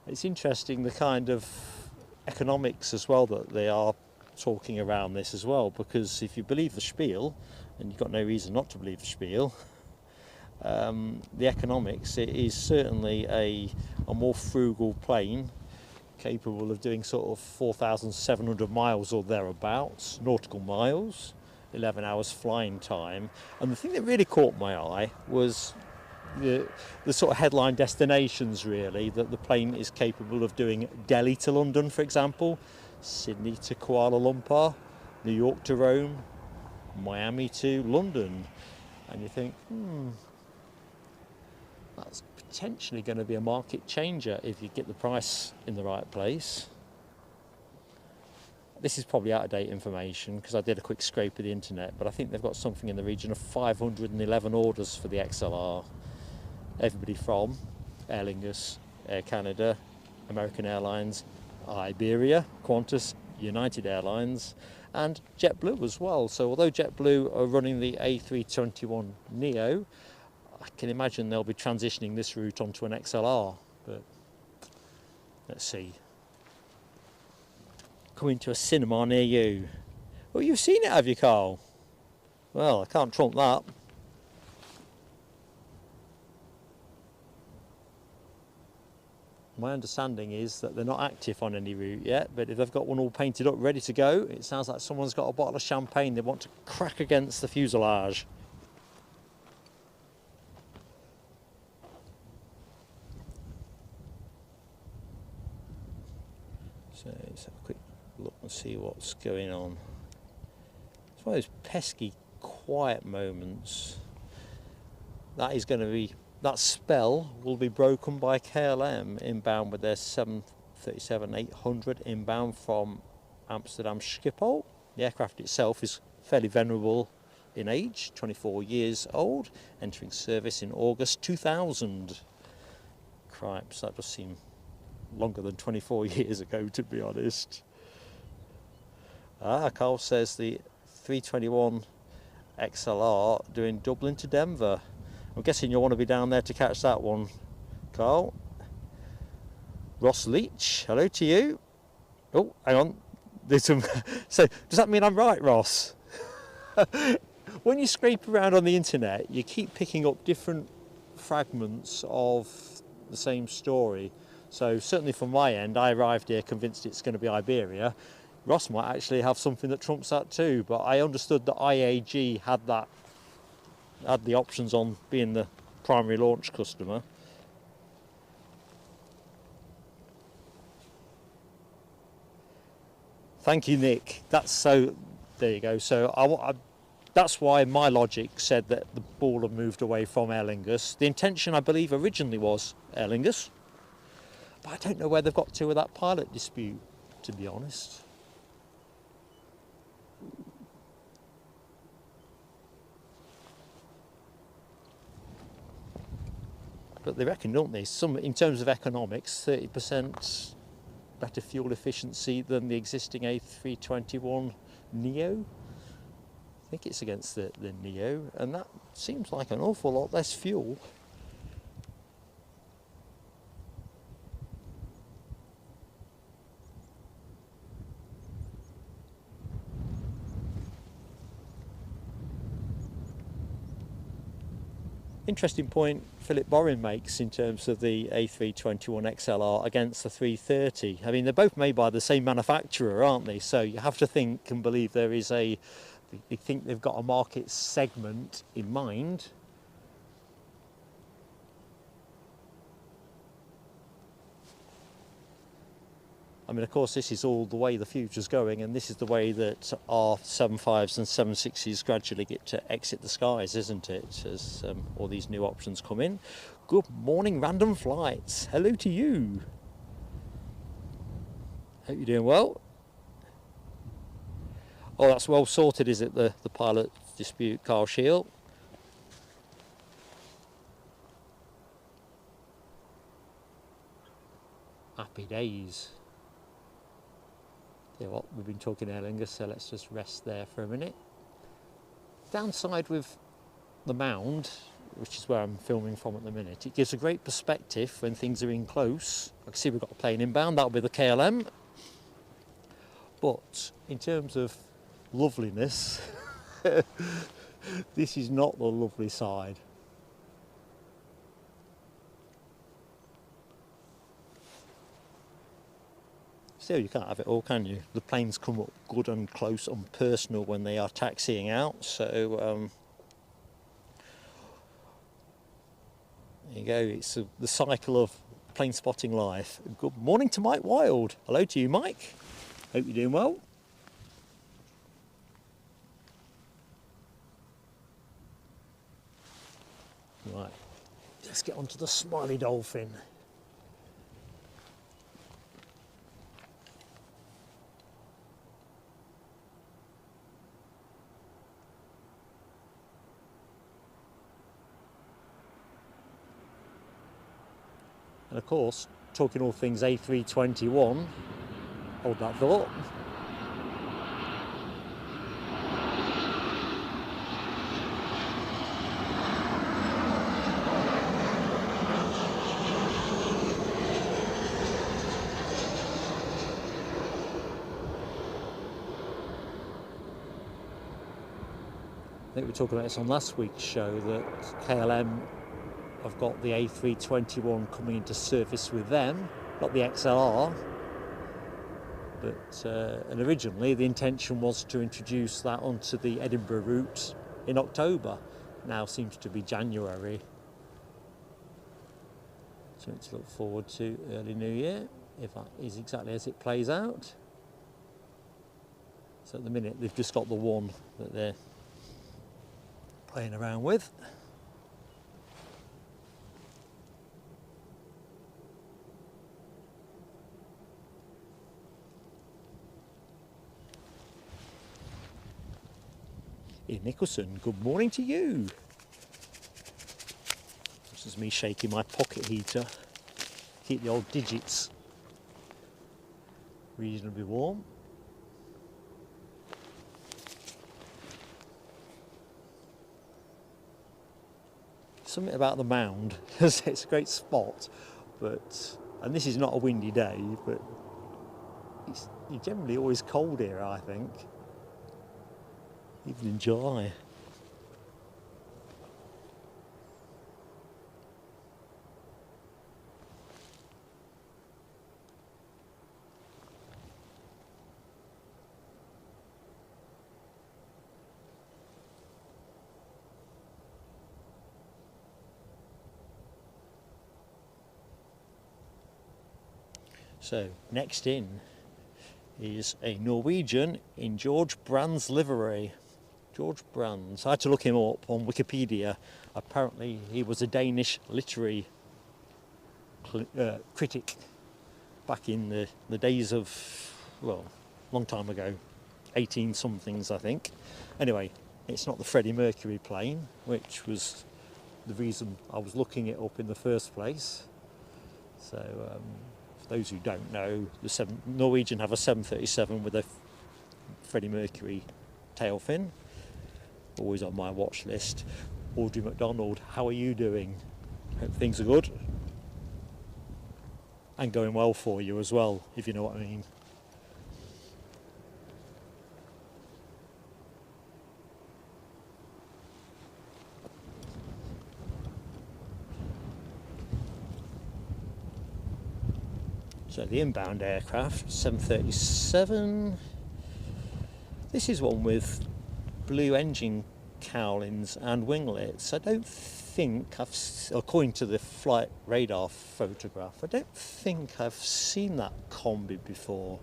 Speaker 1: It's interesting the kind of economics as well that they are talking around this as well, because if you believe the spiel, and you've got no reason not to believe the spiel, the economics, it is certainly a more frugal plane, capable of doing sort of 4,700 miles or thereabouts, nautical miles, 11 hours flying time. And the thing that really caught my eye was the sort of headline destinations, really, that the plane is capable of doing: Delhi to London, for example, Sydney to Kuala Lumpur, New York to Rome, Miami to London. And you think, that's potentially going to be a market changer if you get the price in the right place. This is probably out-of-date information, because I did a quick scrape of the internet, but I think they've got something in the region of 511 orders for the XLR. Everybody from Aer Lingus, Air Canada, American Airlines, Iberia, Qantas, United Airlines, and JetBlue as well. So although JetBlue are running the A321neo, I can imagine they'll be transitioning this route onto an XLR, but let's see. Coming to a cinema near you. Well, you've seen it, have you, Carl? Well, I can't trump that. My understanding is that they're not active on any route yet, but if they've got one all painted up, ready to go, it sounds like someone's got a bottle of champagne they want to crack against the fuselage. So let's have a quick look and see what's going on. It's one of those pesky quiet moments. That is going to be, that spell will be broken by KLM inbound with their 737-800 inbound from Amsterdam Schiphol. The aircraft itself is fairly venerable in age, 24 years old, entering service in August 2000. Cripes, that does seem longer than 24 years ago, to be honest. Carl says the 321 XLR doing Dublin to Denver. I'm guessing you'll want to be down there to catch that one, Carl. Ross Leach, hello to you. Oh, hang on. There's some. So, does that mean I'm right, Ross? When you scrape around on the internet, you keep picking up different fragments of the same story. So certainly from my end, I arrived here convinced it's going to be Iberia. Ross might actually have something that trumps that too, but I understood that IAG had the options on being the primary launch customer. Thank you, Nick. There you go. So that's why my logic said that the ball had moved away from Aer Lingus. The intention, I believe, originally was Aer Lingus. But I don't know where they've got to with that pilot dispute, to be honest. But they reckon, don't they, some in terms of economics, 30% better fuel efficiency than the existing A321 Neo. I think it's against the Neo, and that seems like an awful lot less fuel. Interesting point Philip Boring makes in terms of the A321 XLR against the 330. I mean, they're both made by the same manufacturer, aren't they? So you have to think and believe there is they think they've got a market segment in mind. I mean, of course, this is all the way the future's going, and this is the way that our 75s and 760s gradually get to exit the skies, isn't it? As all these new options come in. Good morning, Random Flights. Hello to you. Hope you're doing well. Oh, that's well sorted, is it? The pilot dispute, Carl Shield. Happy days. Yeah, well, we've been talking Aer Lingus, so let's just rest there for a minute. Downside with the mound, which is where I'm filming from at the minute, it gives a great perspective when things are in close. I can see we've got a plane inbound, that'll be the KLM. But in terms of loveliness, this is not the lovely side. Still, you can't have it all, can you? The planes come up good and close and personal when they are taxiing out, so there you go, it's the cycle of plane spotting life. Good morning to Mike Wild. Hello to you, Mike. Hope you're doing well. Right, let's get on to the Smiley Dolphin. And of course, talking all things A321, hold that thought. I think we were talking about this on last week's show, that KLM have got the A321 coming into service with them, not the XLR, but and originally the intention was to introduce that onto the Edinburgh route in October. Now seems to be January. Something to look forward to early New Year, if that is exactly as it plays out. So at the minute they've just got the one that they're playing around with. Ian Nicholson, good morning to you. This is me shaking my pocket heater, keep the old digits reasonably warm. Something about the mound, it's a great spot, but, and this is not a windy day, but it's generally always cold here, I think. Even in July. So next in is a Norwegian in George Brand's livery. George Brands. I had to look him up on Wikipedia. Apparently he was a Danish literary critic back in the days of, well, long time ago, 18 somethings I think. Anyway, it's not the Freddie Mercury plane, which was the reason I was looking it up in the first place. So for those who don't know, Norwegian have a 737 with a Freddie Mercury tail fin, always on my watch list. Audrey McDonald, how are you doing? Hope things are good and going well for you as well, if you know what I mean. So the inbound aircraft, 737. This is one with blue engine cowlings and winglets. I don't think according to the flight radar photograph, I don't think I've seen that combi before.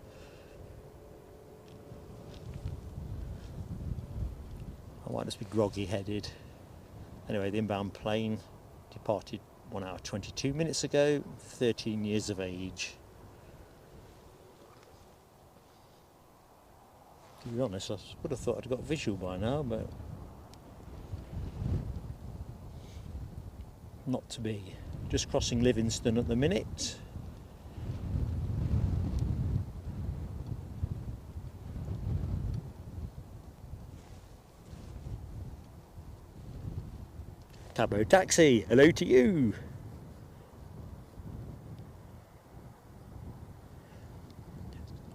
Speaker 1: I might just be groggy headed. Anyway, the inbound plane departed 1 hour 22 minutes ago, 13 years of age. To be honest, I would have thought I'd got visual by now, but not to be. Just crossing Livingston at the minute. Cabo taxi, hello to you.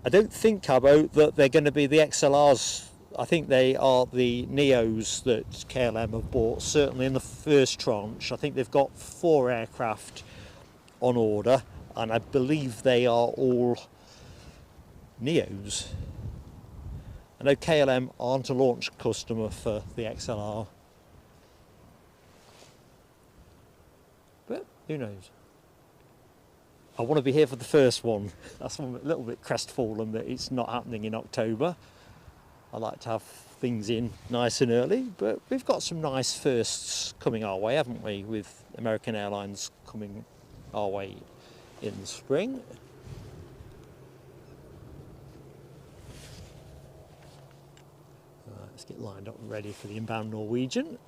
Speaker 1: I don't think, Cabo, that they're going to be the XLRs. I think they are the Neos that KLM have bought, certainly in the first tranche. I think they've got 4 aircraft on order, and I believe they are all Neos. I know KLM aren't a launch customer for the XLR, but who knows? I want to be here for the first one. That's why I'm a little bit crestfallen that it's not happening in October. I like to have things in nice and early, but we've got some nice firsts coming our way, haven't we, with American Airlines coming our way in the spring. Let's get lined up and ready for the inbound Norwegian.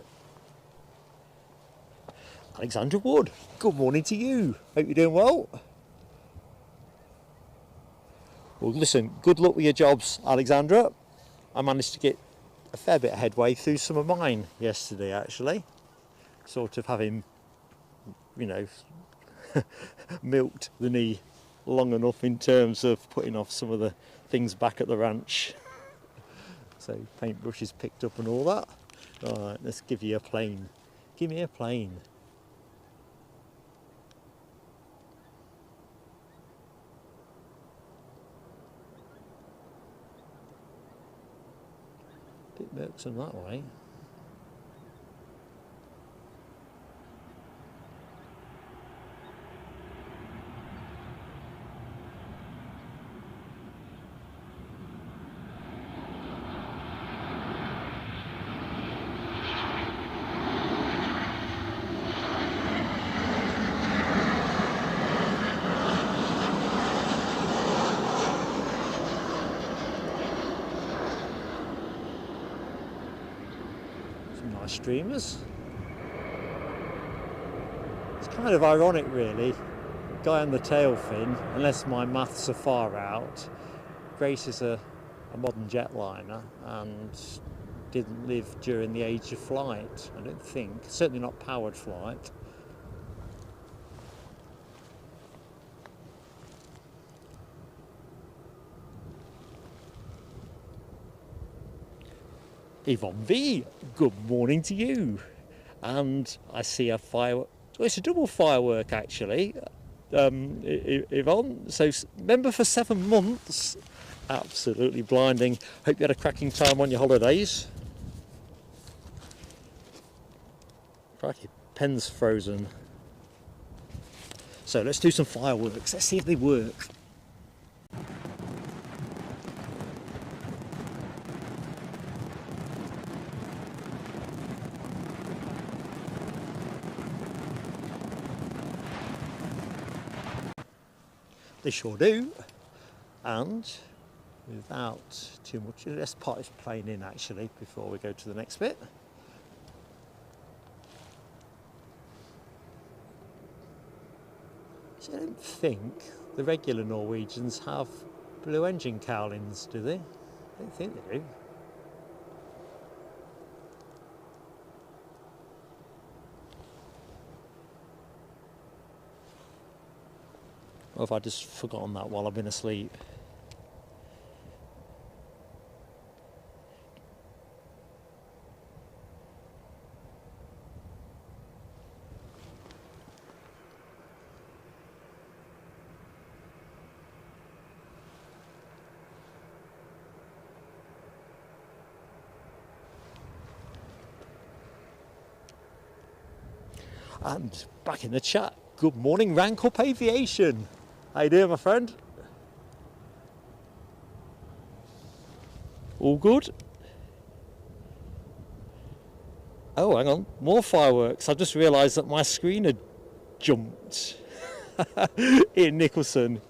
Speaker 1: Alexandra Wood, good morning to you. Hope you're doing well. Well, listen, good luck with your jobs, Alexandra. I managed to get a fair bit of headway through some of mine yesterday, actually. Sort of having, you know, milked the knee long enough in terms of putting off some of the things back at the ranch. So paintbrushes picked up and all that. All right, let's give you a plane. Give me a plane. Bit Merksome that way. Streamers. It's kind of ironic really, guy on the tail fin, unless my maths are far out. Grace is a modern jetliner and didn't live during the age of flight, I don't think, certainly not powered flight. Yvonne V, good morning to you. And I see a firework. Well, it's a double firework actually, Yvonne. So member for 7 months. Absolutely blinding. Hope you had a cracking time on your holidays. Crikey, pen's frozen. So let's do some fireworks. Let's see if they work. They sure do. And without too much, let's part this plane in actually before we go to the next bit. So I don't think the regular Norwegians have blue engine cowlings, do they? I don't think they do. Or have I just forgotten that while I've been asleep? And back in the chat, good morning, Rank Up Aviation. How you doing, my friend? All good? Oh, hang on, more fireworks. I just realised that my screen had jumped. Ian Nicholson,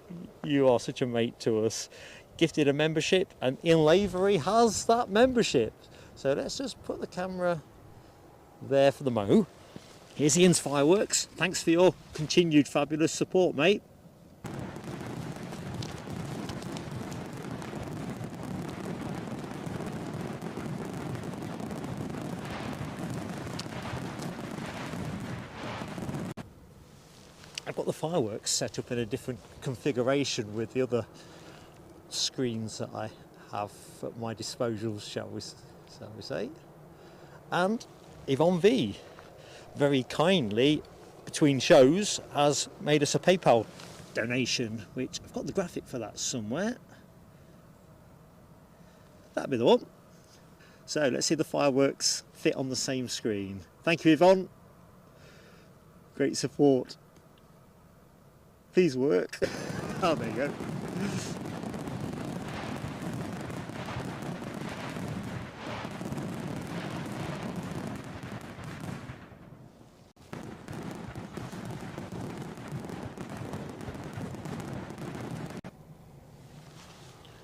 Speaker 1: you are such a mate to us. Gifted a membership, and In Lavery has that membership. So let's just put the camera there for the mo. Here's Ian's fireworks. Thanks for your continued fabulous support, mate. I've got the fireworks set up in a different configuration with the other screens that I have at my disposal, shall we say. And Yvonne V very kindly, between shows, has made us a PayPal donation, which I've got the graphic for that somewhere. That'd be the one. So let's see the fireworks fit on the same screen. Thank you, Yvonne. Great support. Please work. Oh, there you go.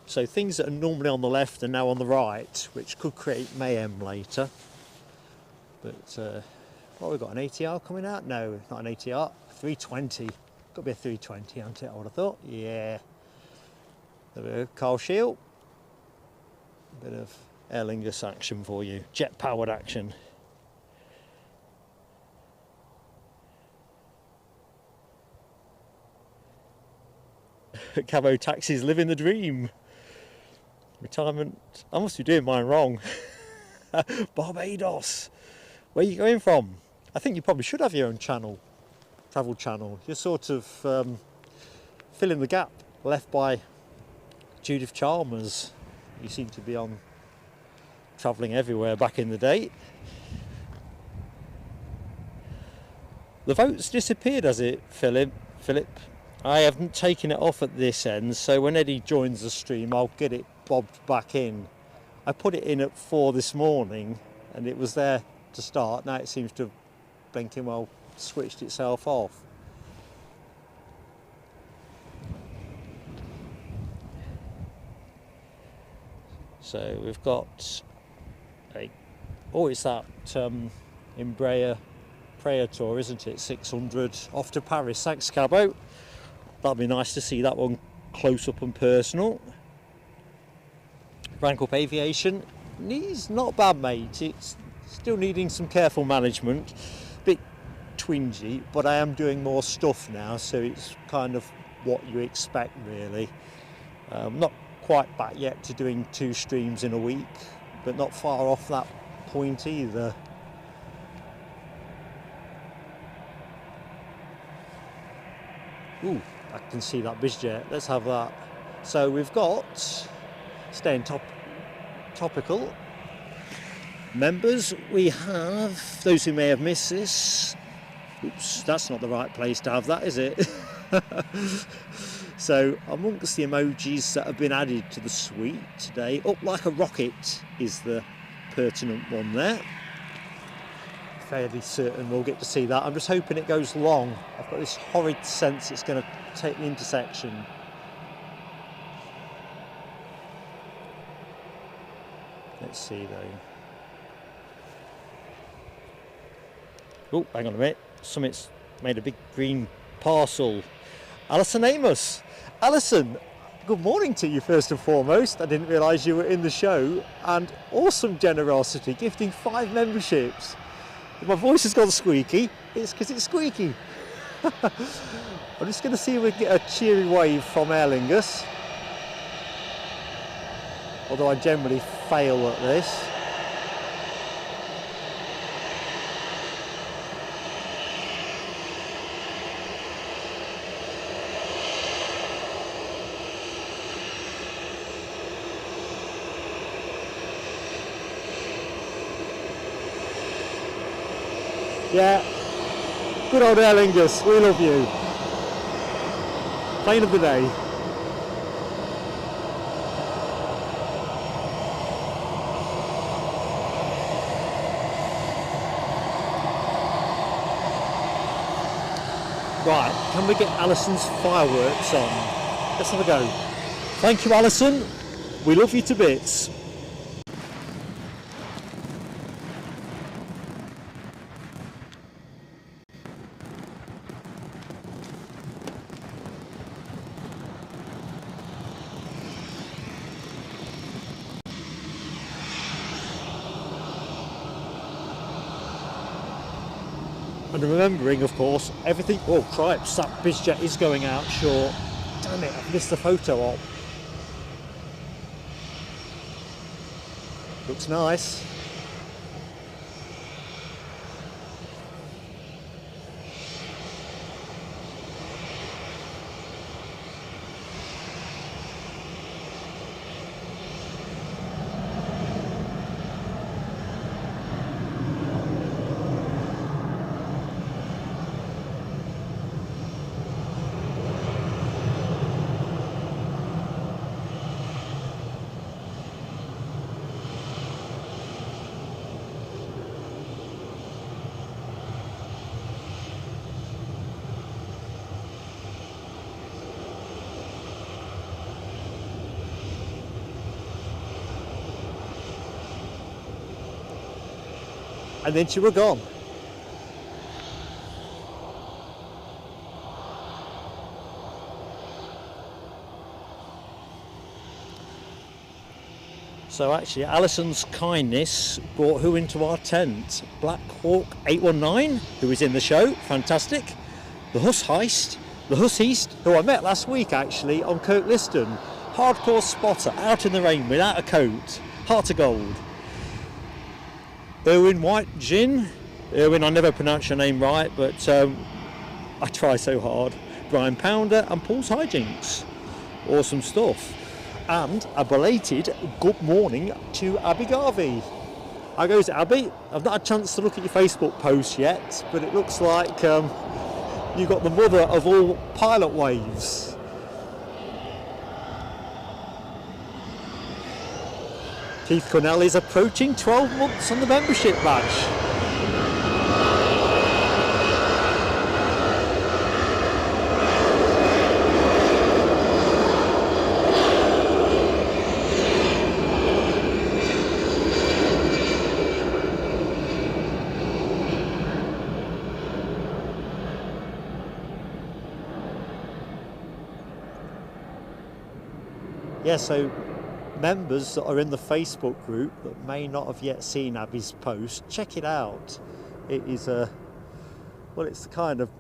Speaker 1: So things that are normally on the left are now on the right, which could create mayhem later. But what, we've got an ATR coming out? No, not an ATR, 320. Got to be a 320, hasn't it, I would have thought. Yeah. There we go, Carl Shield. A bit of Aer Lingus action for you, jet powered action. Cabo taxis living the dream. Retirement, I must be doing mine wrong. Barbados, where are you going from? I think you probably should have your own channel, travel channel. You're sort of filling the gap left by Judith Chalmers. You seem to be on travelling everywhere back in the day. The vote's disappeared, has it, Philip? I haven't taken it off at this end, so when Eddie joins the stream I'll get it bobbed back in. I put it in at 4 this morning and it was there to start. Now it seems to have blinking well switched itself off. So we've got a, oh, it's that Embraer Praetor, isn't it? 600 off to Paris. Thanks, Cabo. That'd be nice to see that one close up and personal. Rank Up Aviation, he's not bad, mate. It's still needing some careful management, bit twingy, but I am doing more stuff now, so it's kind of what you expect, really. Not quite back yet to doing 2 streams in a week, but not far off that point either. Ooh, I can see that BizJet. Let's have that. So we've got, staying topical, members. We have those who may have missed this. Oops, that's not the right place to have that, is it? So amongst the emojis that have been added to the suite today, up like a rocket is the pertinent one there. Fairly certain we'll get to see that. I'm just hoping it goes long. I've got this horrid sense it's going to take the intersection. Let's see though. Oh, hang on a minute. Something's made a big green parcel. Alison Amos. Alison, good morning to you first and foremost. I didn't realise you were in the show, and awesome generosity, gifting 5 memberships. If my voice has gone squeaky, it's because it's squeaky. I'm just going to see if we can get a cheery wave from Aer Lingus. Although I generally fail at this. Yeah, good old Aer Lingus, we love you. Plane of the day. Right, can we get Alison's fireworks on? Let's have a go. Thank you, Alison. We love you to bits. And remembering, of course, everything. Oh, cripes, that BizJet is going out short. Damn it, I've missed the photo op. Looks nice. And then she were gone. So actually, Alison's kindness brought who into our tent? Black Hawk 819, who was in the show, fantastic. The Huss Heist, the Huss East, who I met last week actually on Kirkliston. Hardcore spotter, out in the rain without a coat, heart of gold. Erwin White Gin. Erwin, I never pronounce your name right, but I try so hard. Brian Pounder and Paul's Hijinks. Awesome stuff. And a belated good morning to Abby Garvey. How goes it, Abby? I've not had a chance to look at your Facebook post yet, but it looks like you got the mother of all pilot waves. Keith Cornell is approaching 12 months on the membership badge. Yeah, so members that are in the Facebook group that may not have yet seen Abby's post, check it out. It is well, it's the kind of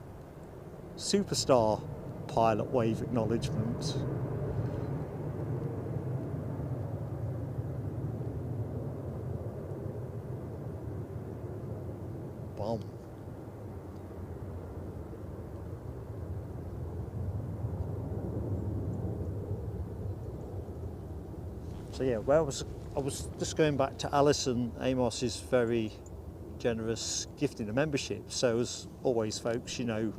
Speaker 1: superstar pilot wave acknowledgement. Bomb. So yeah, I was just going back to Alison Amos's very generous gifting of membership. So as always, folks, you know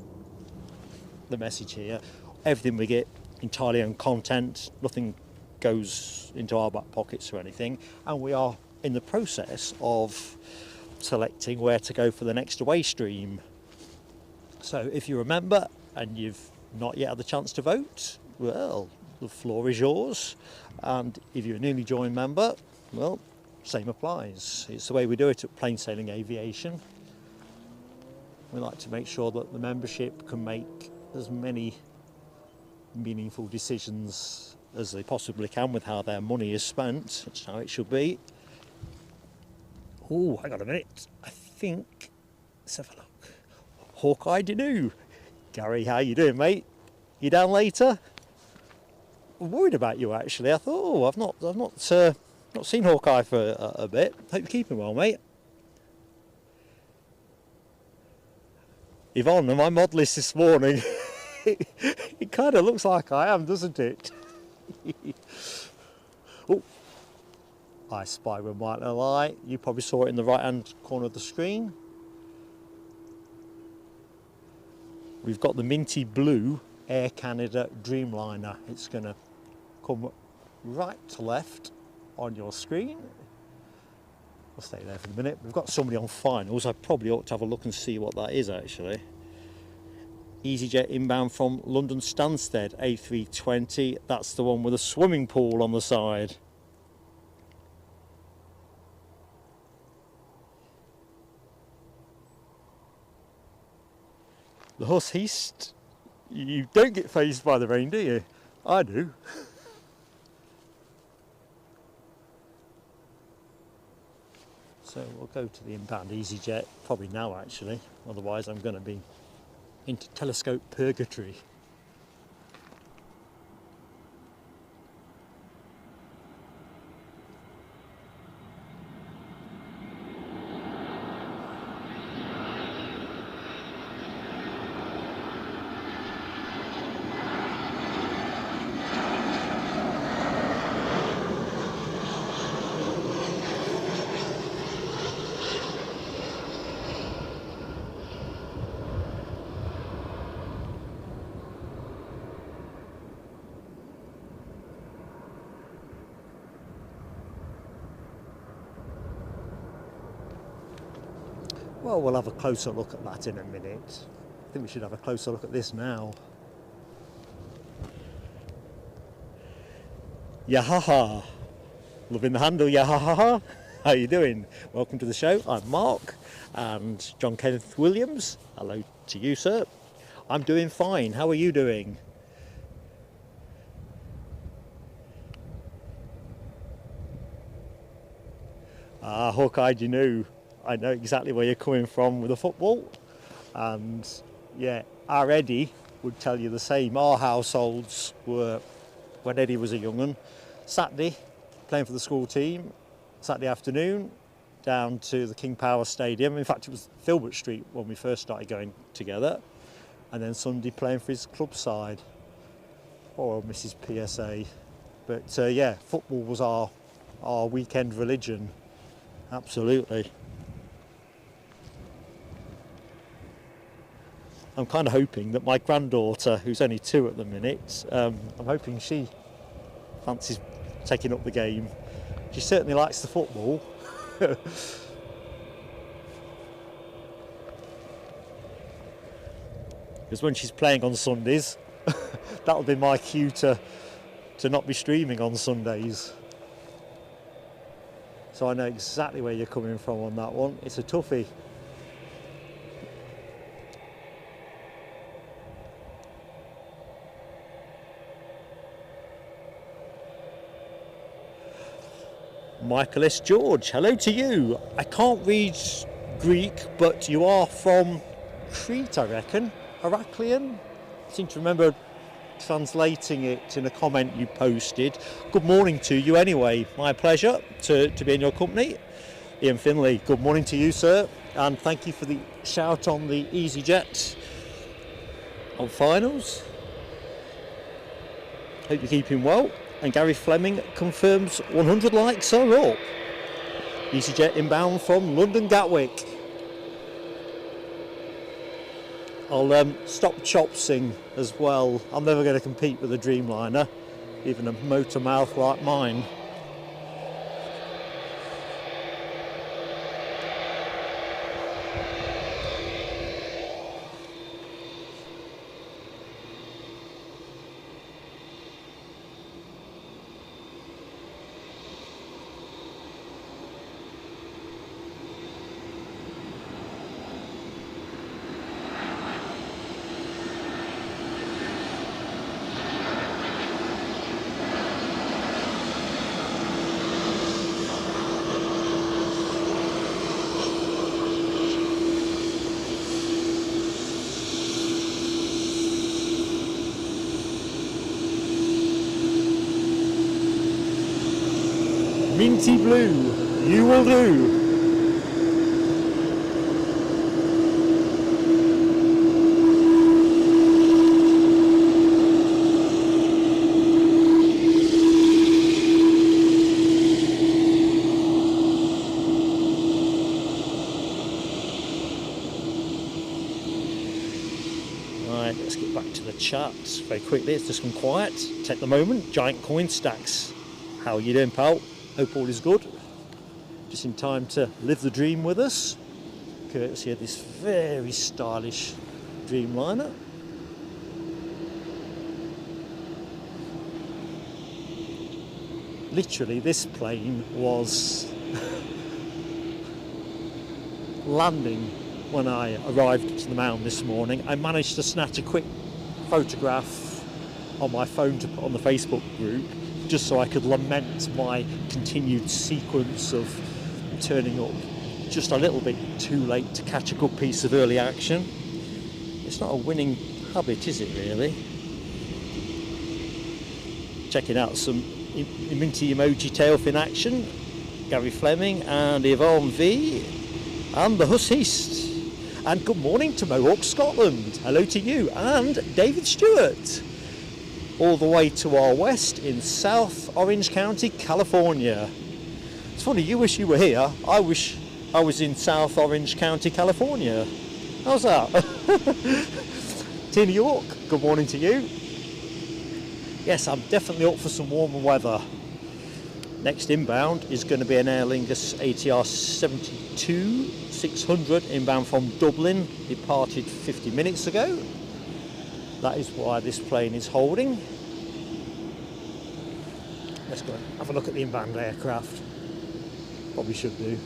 Speaker 1: the message here. Everything we get entirely own content, nothing goes into our back pockets or anything, and we are in the process of selecting where to go for the next away stream. So if you remember and you've not yet had the chance to vote, well, the floor is yours. And if you're a newly joined member, well, same applies. It's the way we do it at Plain Sailing Aviation. We like to make sure that the membership can make as many meaningful decisions as they possibly can with how their money is spent. That's how it should be. Oh, hang on a minute. I think, let's have a look. Hawkeye Dinu. Gary, how you doing, mate? You down later? I'm worried about you actually. I thought, oh, I've not seen Hawkeye for a bit. Hope you're keeping well, mate. Yvonne, on my mod list this morning, it kind of looks like I am, doesn't it? Oh, I spy with white light. You probably saw it in the right hand corner of the screen. We've got the minty blue Air Canada Dreamliner. It's going to come right to left on your screen. I'll stay there for a minute. We've got somebody on finals. I probably ought to have a look and see what that is actually. EasyJet inbound from London Stansted, A320. That's the one with a swimming pool on the side. The Huss East, you don't get fazed by the rain, do you? I do. So we'll go to the inbound EasyJet, probably now actually, otherwise I'm going to be into telescope purgatory. Well, we'll have a closer look at that in a minute. I think we should have a closer look at this now. Yahaha. Loving the handle, yahaha. How you doing? Welcome to the show. I'm Mark and John Kenneth Williams. Hello to you, sir. I'm doing fine. How are you doing? Ah, Hawkeye, you knew. I know exactly where you're coming from with the football, and yeah, our Eddie would tell you the same. Our households were, when Eddie was a young un, Saturday playing for the school team, Saturday afternoon down to the King Power Stadium. In fact, it was Filbert Street when we first started going together, and then Sunday playing for his club side or Mrs. PSA. But yeah, football was our weekend religion, absolutely. I'm kind of hoping that my granddaughter, who's only 2 at the minute, I'm hoping she fancies taking up the game. She certainly likes the football. Because when she's playing on Sundays, that'll be my cue to not be streaming on Sundays. So I know exactly where you're coming from on that one. It's a toughie. Michael S. George, hello to you. I can't read Greek, but you are from Crete, I reckon. Heraclean? I seem to remember translating it in a comment you posted. Good morning to you anyway. My pleasure to be in your company. Ian Finley, good morning to you, sir. And thank you for the shout on the EasyJet on finals. Hope you're keeping well. And Gary Fleming confirms 100 likes are up. EasyJet inbound from London Gatwick. I'll stop chopsing as well. I'm never going to compete with a Dreamliner, even a motor mouth like mine. Minty blue, you will do. Right, let's get back to the charts very quickly. It's just gone quiet. Take the moment. Giant coin stacks. How are you doing, pal? Hope all is good. Just in time to live the dream with us, courtesy of this very stylish Dreamliner. Literally, this plane was landing when I arrived to the mound this morning. I managed to snatch a quick photograph on my phone to put on the Facebook group, just so I could lament my continued sequence of turning up just a little bit too late to catch a good piece of early action. It's not a winning habit, is it really? Checking out some minty emoji tailfin action. Gary Fleming and Yvonne V and the Huss East. And good morning to Mohawk, Scotland. Hello to you. And David Stewart, all the way to our west in South Orange County, California. It's funny, you wish you were here. I wish I was in South Orange County, California. How's that? Tina York, good morning to you. Yes, I'm definitely up for some warmer weather. Next inbound is going to be an Aer Lingus ATR 72-600 inbound from Dublin. Departed 50 minutes ago. That is why this plane is holding. Let's go and have a look at the inbound aircraft. Probably should do.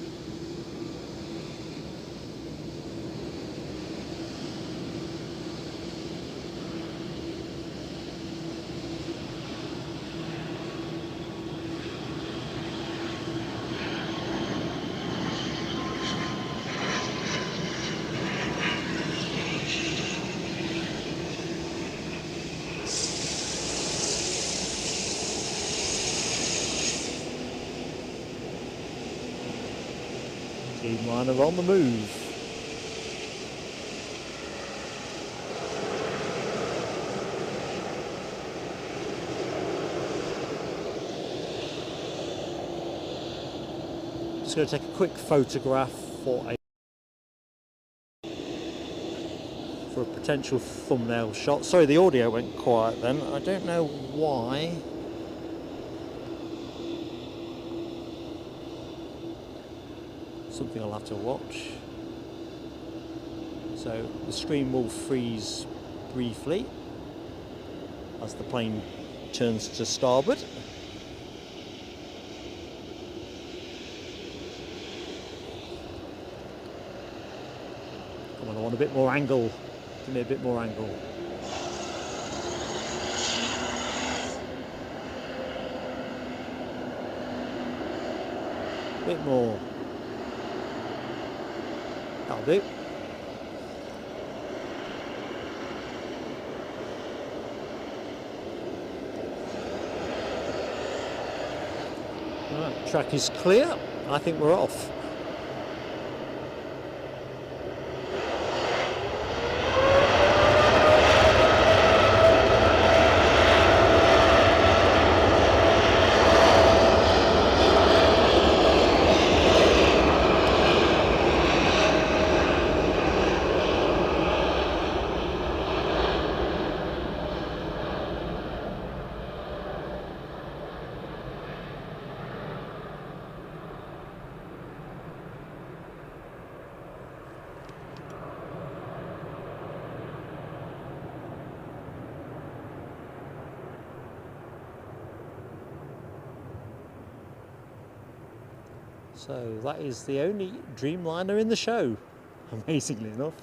Speaker 1: Dreamliner on the move. Just going to take a quick photograph for a potential thumbnail shot. Sorry, the audio went quiet then. I don't know why. Something I'll have to watch. So the screen will freeze briefly as the plane turns to starboard. Come on, I want a bit more angle. Give me a bit more angle. A bit more. That'll do. Right, track is clear. I think we're off. So that is the only Dreamliner in the show, amazingly enough.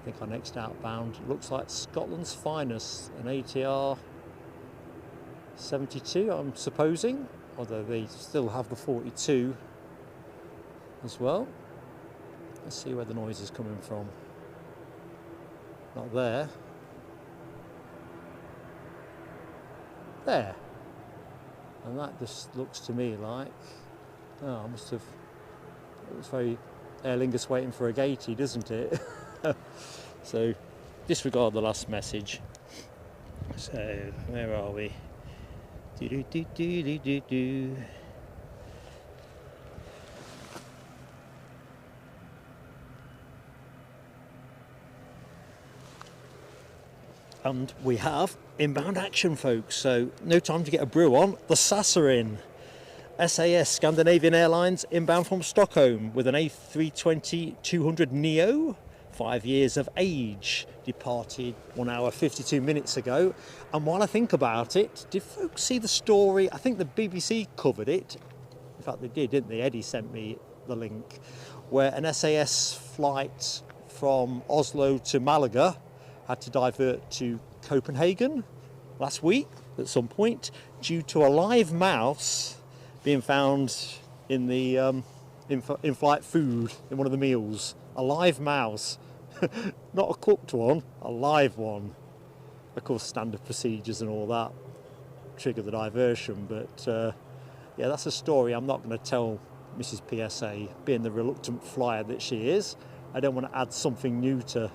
Speaker 1: I think our next outbound looks like Scotland's finest, an ATR 72, I'm supposing, although they still have the 42 as well. Let's see where the noise is coming from. Not there. There. And that just looks to me like, oh, I must have, it was very Aer Lingus waiting for a gatey, doesn't it? So disregard the last message. So where are we? Do do do do do do do. And we have inbound action, folks, so no time to get a brew on. The SAS are in. SAS, Scandinavian Airlines, inbound from Stockholm with an A320-200 Neo, 5 years of age, departed 1 hour 52 minutes ago. And while I think about it, did folks see the story? I think the BBC covered it. In fact, they did, didn't they? Eddie sent me the link, where an SAS flight from Oslo to Malaga had to divert to Copenhagen last week at some point due to a live mouse being found in the in-flight food in one of the meals. A live mouse, not a cooked one, a live one. Of course, standard procedures and all that trigger the diversion, but yeah, that's a story I'm not going to tell Mrs. PSA, being the reluctant flyer that she is. I don't want to add something new to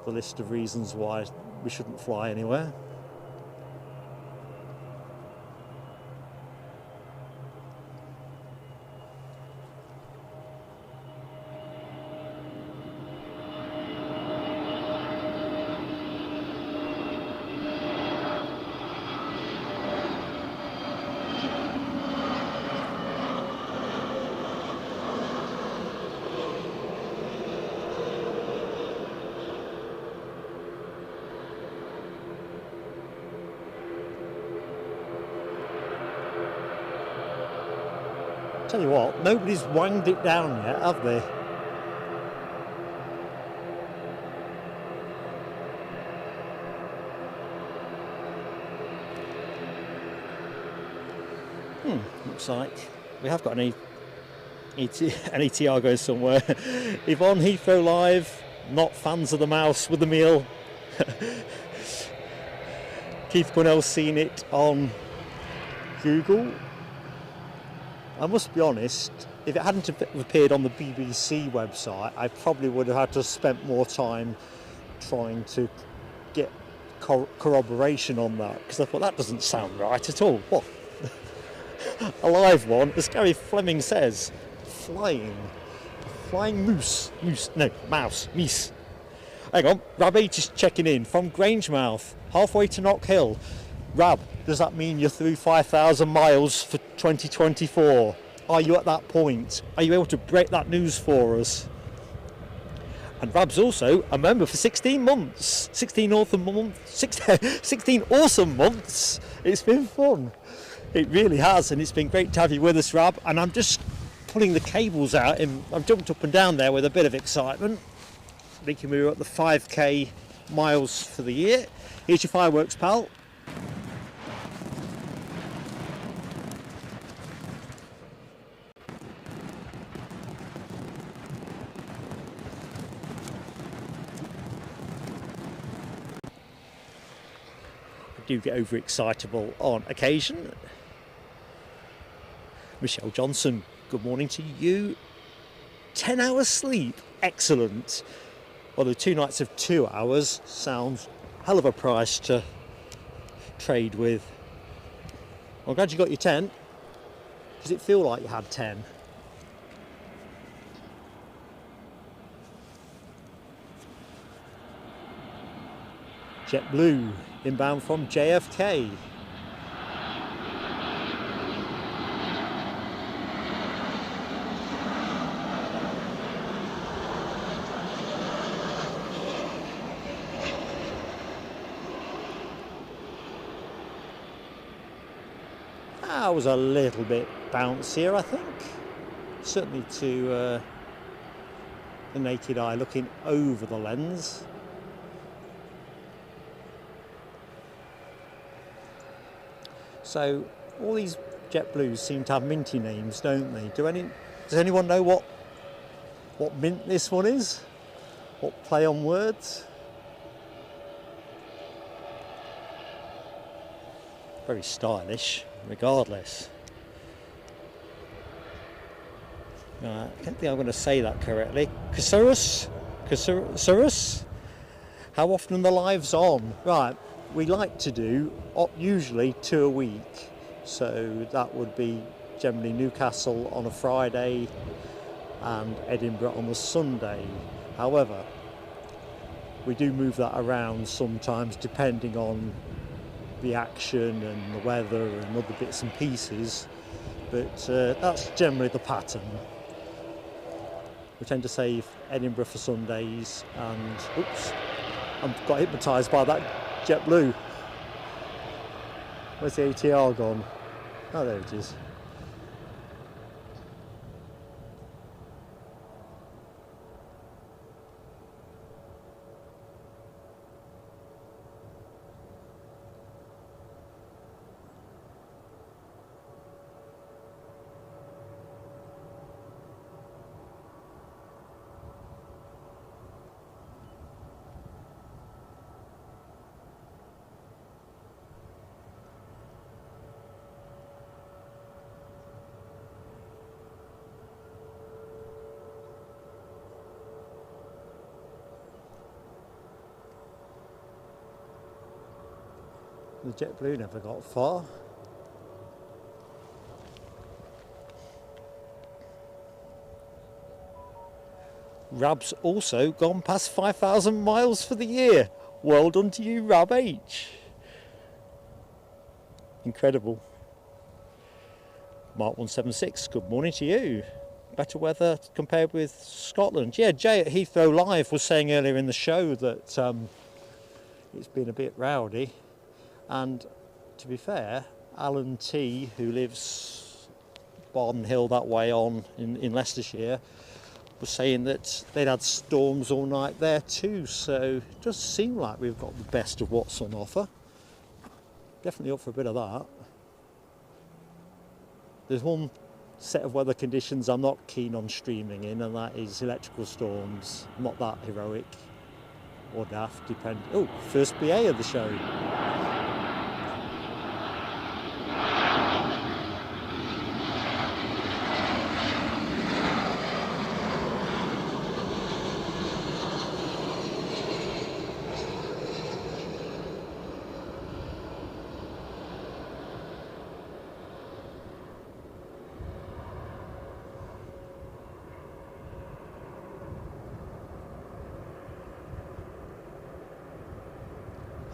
Speaker 1: the list of reasons why we shouldn't fly anywhere. Tell you what, nobody's wanged it down yet, have they? Looks like we have got an ETR going somewhere. Yvonne, Heathrow Live, not fans of the mouse with the meal. Keith Cornell's seen it on Google. I must be honest, if it hadn't appeared on the BBC website, I probably would have had to spend more time trying to get corroboration on that, because I thought that doesn't sound right at all. What? A live one, as Gary Fleming says, flying moose, mouse, meese. Hang on, Rab 8 is checking in from Grangemouth, halfway to Knock Hill. Rab, does that mean you're through 5,000 miles for 2024? Are you at that point? Are you able to break that news for us? And Rab's also a member for 16 months. 16 awesome months. It's been fun. It really has, and it's been great to have you with us, Rab. And I'm just pulling the cables out, and I've jumped up and down there with a bit of excitement, thinking we were at the 5k miles for the year. Here's your fireworks, pal. Do get overexcitable on occasion. Michelle Johnson, good morning to you. 10 hours sleep, excellent. Although 2 nights of 2 hours sounds hell of a price to trade with. Well, I'm glad you got your 10. Does it feel like you had 10? JetBlue, inbound from JFK. That was a little bit bouncier, I think. Certainly to the naked eye looking over the lens. So all these JetBlues seem to have minty names, don't they? Does anyone know what mint this one is? What play on words? Very stylish. regardless. I don't think I'm going to say that correctly. Casurus? How often are the lives on? Right, we like to do usually 2 a week. So that would be generally Newcastle on a Friday and Edinburgh on a Sunday. However, we do move that around sometimes depending on the action and the weather and other bits and pieces. But that's generally the pattern. We tend to save Edinburgh for Sundays, and oops, I got hypnotised by that JetBlue. Where's the ATR gone? Oh, there it is. The JetBlue never got far. Rab's also gone past 5,000 miles for the year. Well done to you, Rab H. Incredible. Mark 176, good morning to you. Better weather compared with Scotland. Yeah, Jay at Heathrow Live was saying earlier in the show that it's been a bit rowdy. And to be fair, Alan T, who lives Barden Hill that way on in Leicestershire, was saying that they'd had storms all night there too, so it does seem like we've got the best of what's on offer. Definitely up for a bit of that. There's one set of weather conditions I'm not keen on streaming in, and that is electrical storms. Not that heroic or daft, depend. Oh, first BA of the show.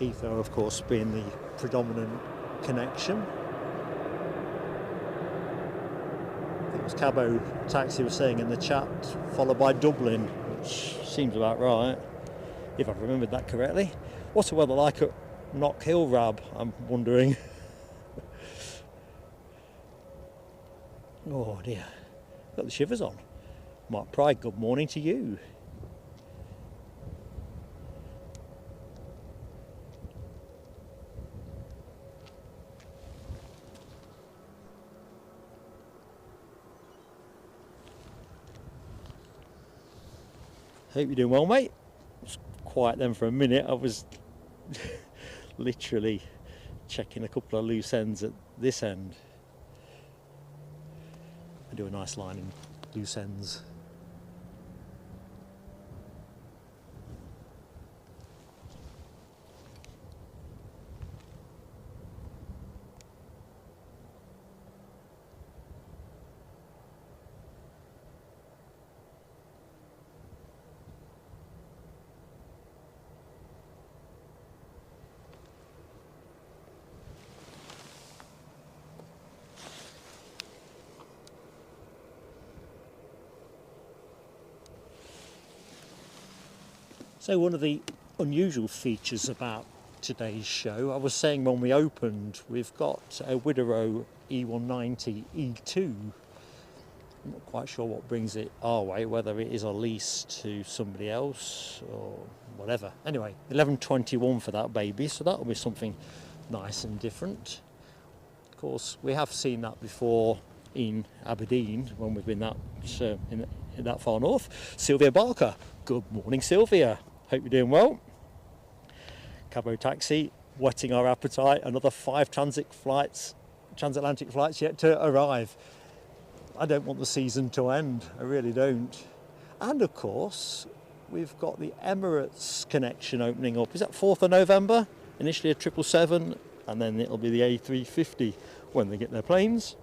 Speaker 1: Heathrow, of course, being the predominant connection. I think it was Cabo Taxi was saying in the chat, followed by Dublin, which seems about right, if I've remembered that correctly. What's the weather like at Knock Hill, Rab? I'm wondering. Oh dear, got the shivers on. Mark Pride, good morning to you. Hope you're doing well, mate. It was quiet then for a minute. I was literally checking a couple of loose ends at this end. I do a nice line in loose ends. So one of the unusual features about today's show, I was saying when we opened, we've got a Widerøe E190 E2. I'm not quite sure what brings it our way, whether it is a lease to somebody else or whatever. Anyway, 1121 for that baby, so that'll be something nice and different. Of course, we have seen that before in Aberdeen when we've been in that far north. Sylvia Barker, good morning, Sylvia. Hope you're doing well. Cabo Taxi, whetting our appetite. Another 5 transit flights transatlantic flights yet to arrive. I don't want the season to end, I really don't. And of course, we've got the Emirates connection opening up. Is that 4th of November? Initially a 777, and then it'll be the A350 when they get their planes.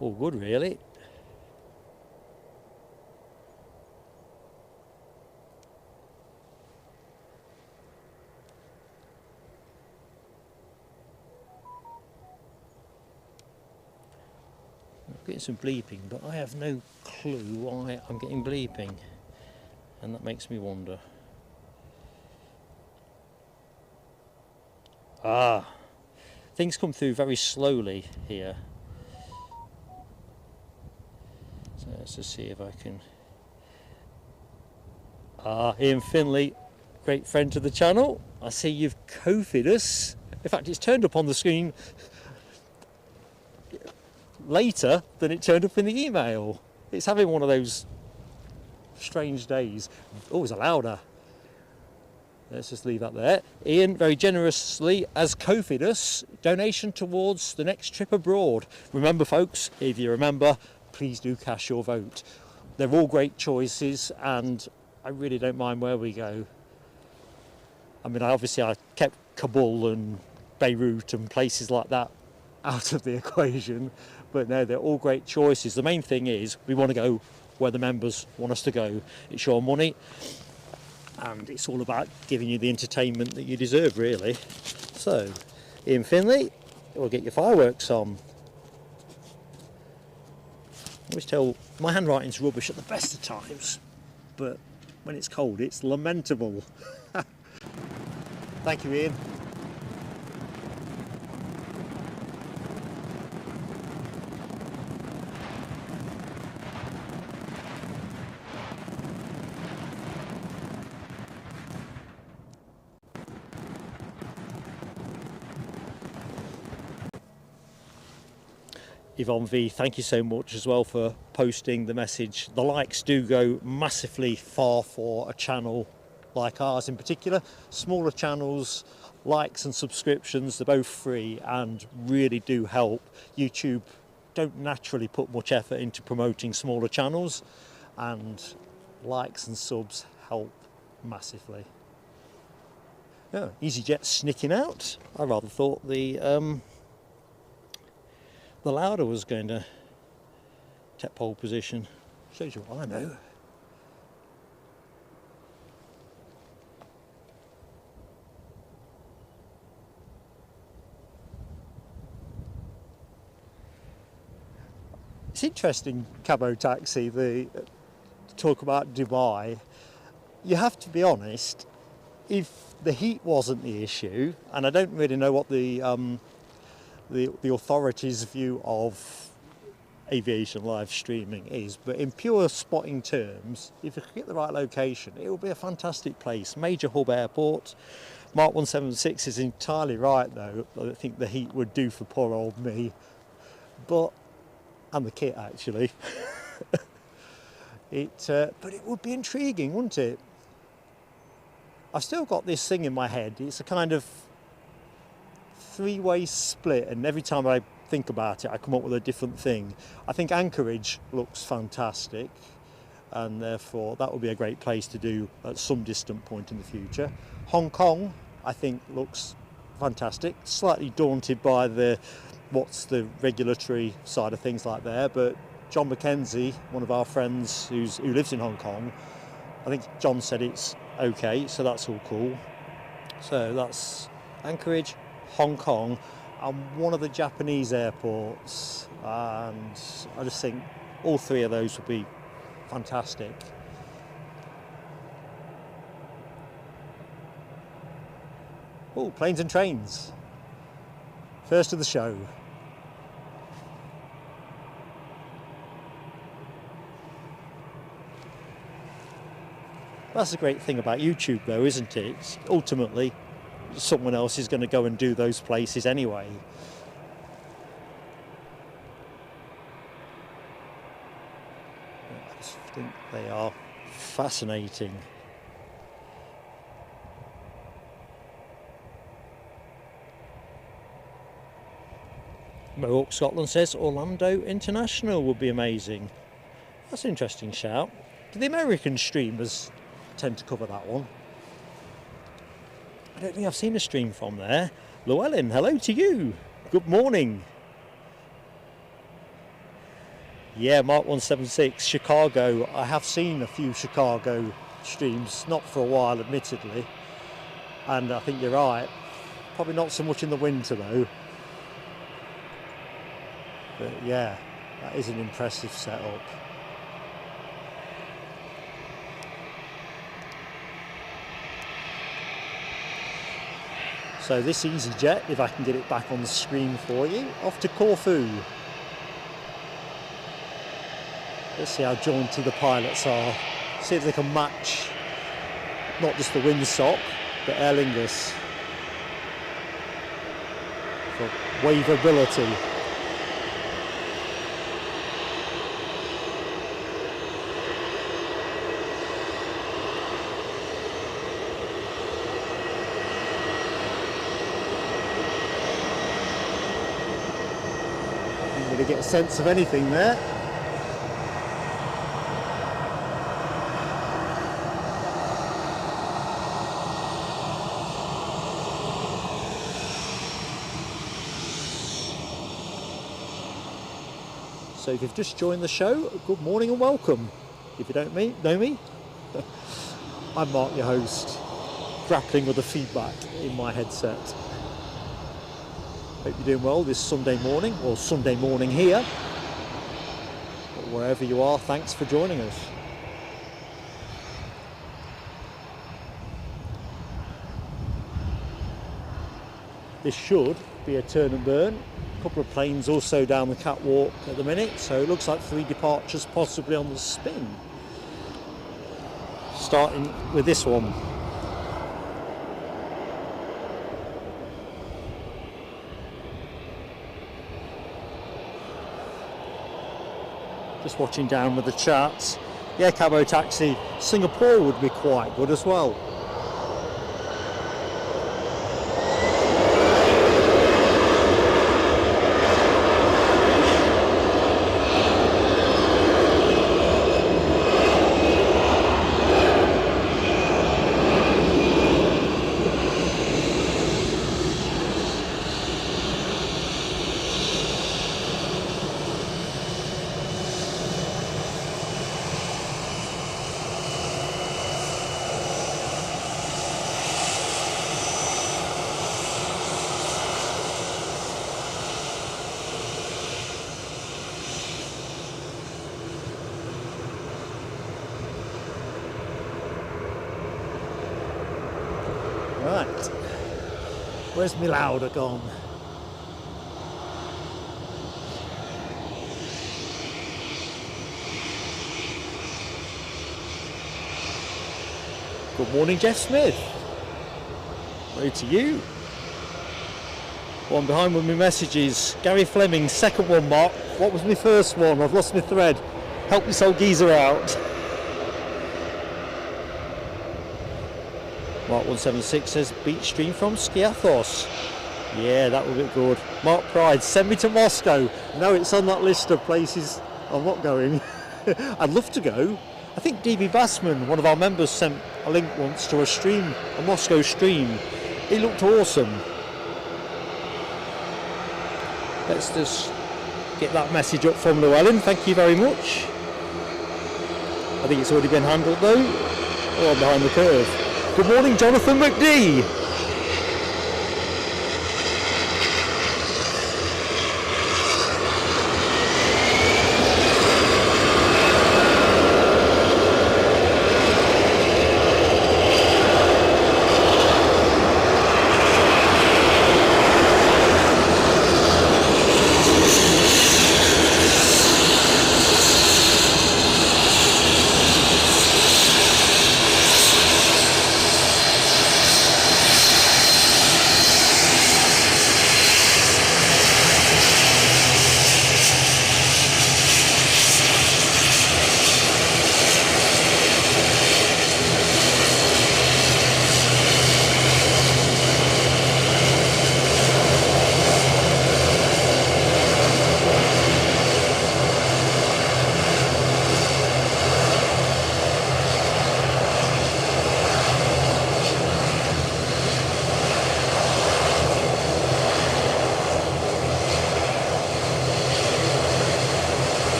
Speaker 1: All good, really. I'm getting some bleeping, but I have no clue why I'm getting bleeping, and that makes me wonder. Things come through very slowly here. So let's just see if I can... Ian Finley, great friend to the channel. I see you've cofied us. In fact, it's turned up on the screen later than it turned up in the email. It's having one of those strange days. Oh, it's a louder. Let's just leave that there. Ian very generously has cofied us donation towards the next trip abroad. Remember folks, if you remember, please do cast your vote. They're all great choices and I really don't mind where we go. I mean, obviously I kept Kabul and Beirut and places like that out of the equation, but no, they're all great choices. The main thing is we want to go where the members want us to go. It's your money and it's all about giving you the entertainment that you deserve, really. So Ian Finley, we'll get your fireworks on. I always tell my handwriting's rubbish at the best of times, but when it's cold it's lamentable. Thank you, Ian. Yvonne V, thank you so much as well for posting the message. The likes do go massively far for a channel like ours in particular. Smaller channels, likes and subscriptions, they're both free and really do help. YouTube don't naturally put much effort into promoting smaller channels, and likes and subs help massively. Yeah, EasyJet snicking out. I rather thought the Lauda was going to take pole position. Shows you what I know. It's interesting, Cabo Taxi, the talk about Dubai. You have to be honest, if the heat wasn't the issue, and I don't really know what the authorities' view of aviation live streaming is, but in pure spotting terms, if you get the right location, it will be a fantastic place. Major hub airport. Mark 176 is entirely right though. I think the heat would do for poor old me, and the kit actually. But it would be intriguing, wouldn't it? I've still got this thing in my head. It's a kind of three-way split, and every time I think about it I come up with a different thing. I think Anchorage looks fantastic, and therefore that would be a great place to do at some distant point in the future. Hong Kong I think looks fantastic, slightly daunted by what's the regulatory side of things like there, but John Mackenzie, one of our friends who lives in Hong Kong, I think John said it's okay, so that's all cool. So that's Anchorage, Hong Kong, and one of the Japanese airports, and I just think all three of those would be fantastic. Oh, planes and trains. First of the show. That's the great thing about YouTube though, isn't it? Ultimately, someone else is going to go and do those places anyway. I just think they are fascinating. Mohawk Scotland says Orlando International would be amazing. That's an interesting shout. Do the American streamers tend to cover that one? I don't think I've seen a stream from there. Llewellyn, hello to you. Good morning. Yeah, Mark 176, Chicago. I have seen a few Chicago streams, not for a while admittedly. And I think you're right. Probably not so much in the winter though. But yeah, that is an impressive setup. So this EasyJet, if I can get it back on the screen for you, off to Corfu. Let's see how jaunty the pilots are. See if they can match not just the windsock, but Aer Lingus for waveability. Didn't really get a sense of anything there. So if you've just joined the show, good morning and welcome. If you don't know me, I'm Mark, your host, grappling with the feedback in my headset. Hope you're doing well this Sunday morning, or Sunday morning here. But wherever you are, thanks for joining us. This should be a turn and burn. A couple of planes also down the catwalk at the minute, so it looks like 3 departures possibly on the spin. Starting with this one. Just watching down with the charts. Yeah, Cabo Taxi, Singapore would be quite good as well. Right, where's my louder gone? Good morning, Jeff Smith. Hello to you. One behind with my messages. Gary Fleming, second one, Mark. What was my first one? I've lost my thread. Help this old geezer out. Mark 176 says beach stream from Skiathos. Yeah, that would be good. Mark Pride, send me to Moscow. No, it's on that list of places I'm not going. I'd love to go. I think DB Bassman, one of our members, sent a link once to a stream, a Moscow stream. It looked awesome. Let's just get that message up from Llewellyn. Thank you very much. I think it's already been handled though. Oh, I'm behind the curve. Good morning, Jonathan McD.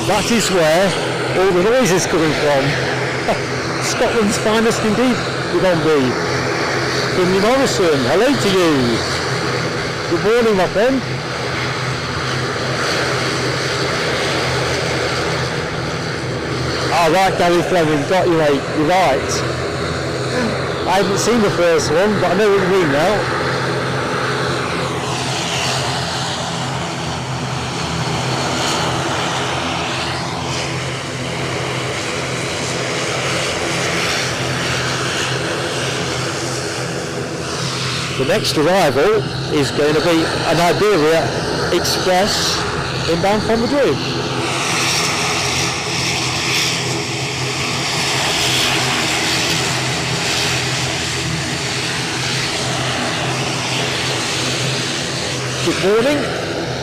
Speaker 1: That is where all the noise is coming from. Scotland's finest indeed, with on me. Finley Morrison, hello to you. Good morning, my friend. Oh, right, Gary Fleming, got you, mate, you're right. I haven't seen the first one, but I know what you mean now. The next arrival is going to be an Iberia Express inbound from Madrid. Good morning,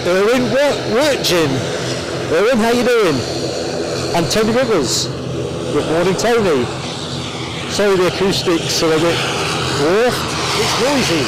Speaker 1: Erwin Wirtgen. Erwin, how you doing? And Tony Rivers. Good morning, Tony. Sorry the acoustics are a bit dwarfed. It's noisy.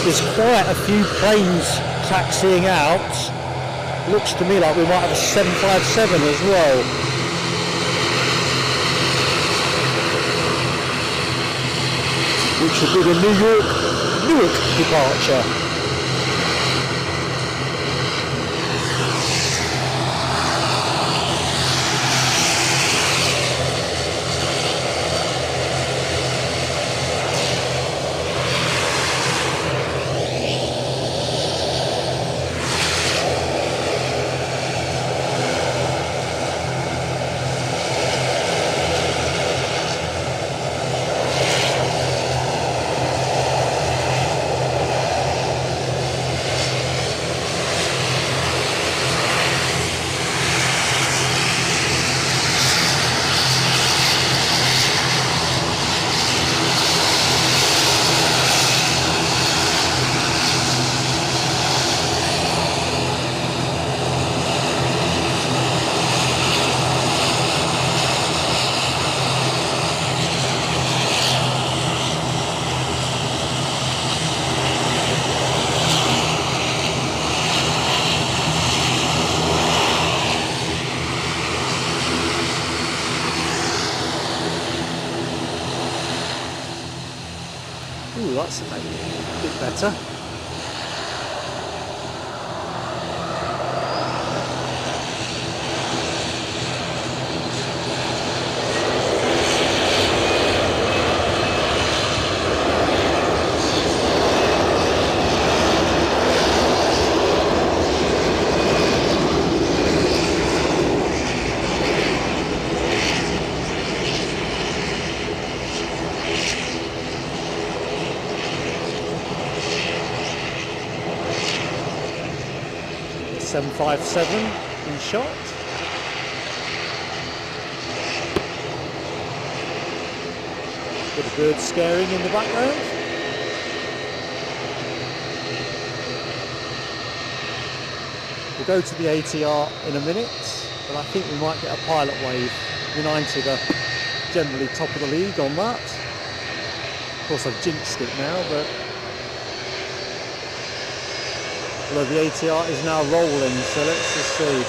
Speaker 1: There's quite a few planes taxiing out. Looks to me like we might have a 757 as well. Which would be the Newark departure. Ooh, that's a bit better. The 757 in shot. Bit of bird scaring in the background. We'll go to the ATR in a minute, but I think we might get a pilot wave. United are generally top of the league on that. Of course I've jinxed it now, but although the ATR is now rolling, so let's just see.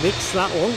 Speaker 1: mix that one.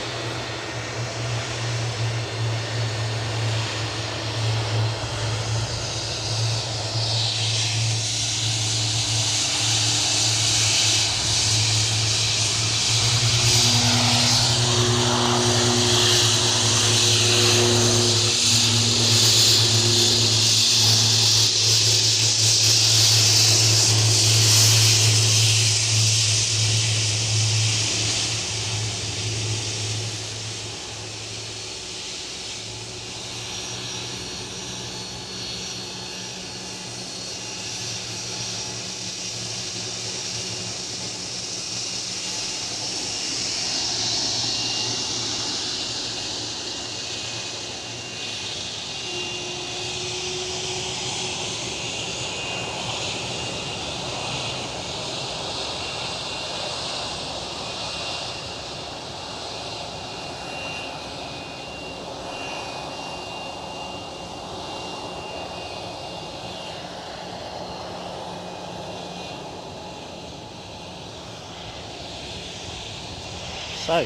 Speaker 1: So,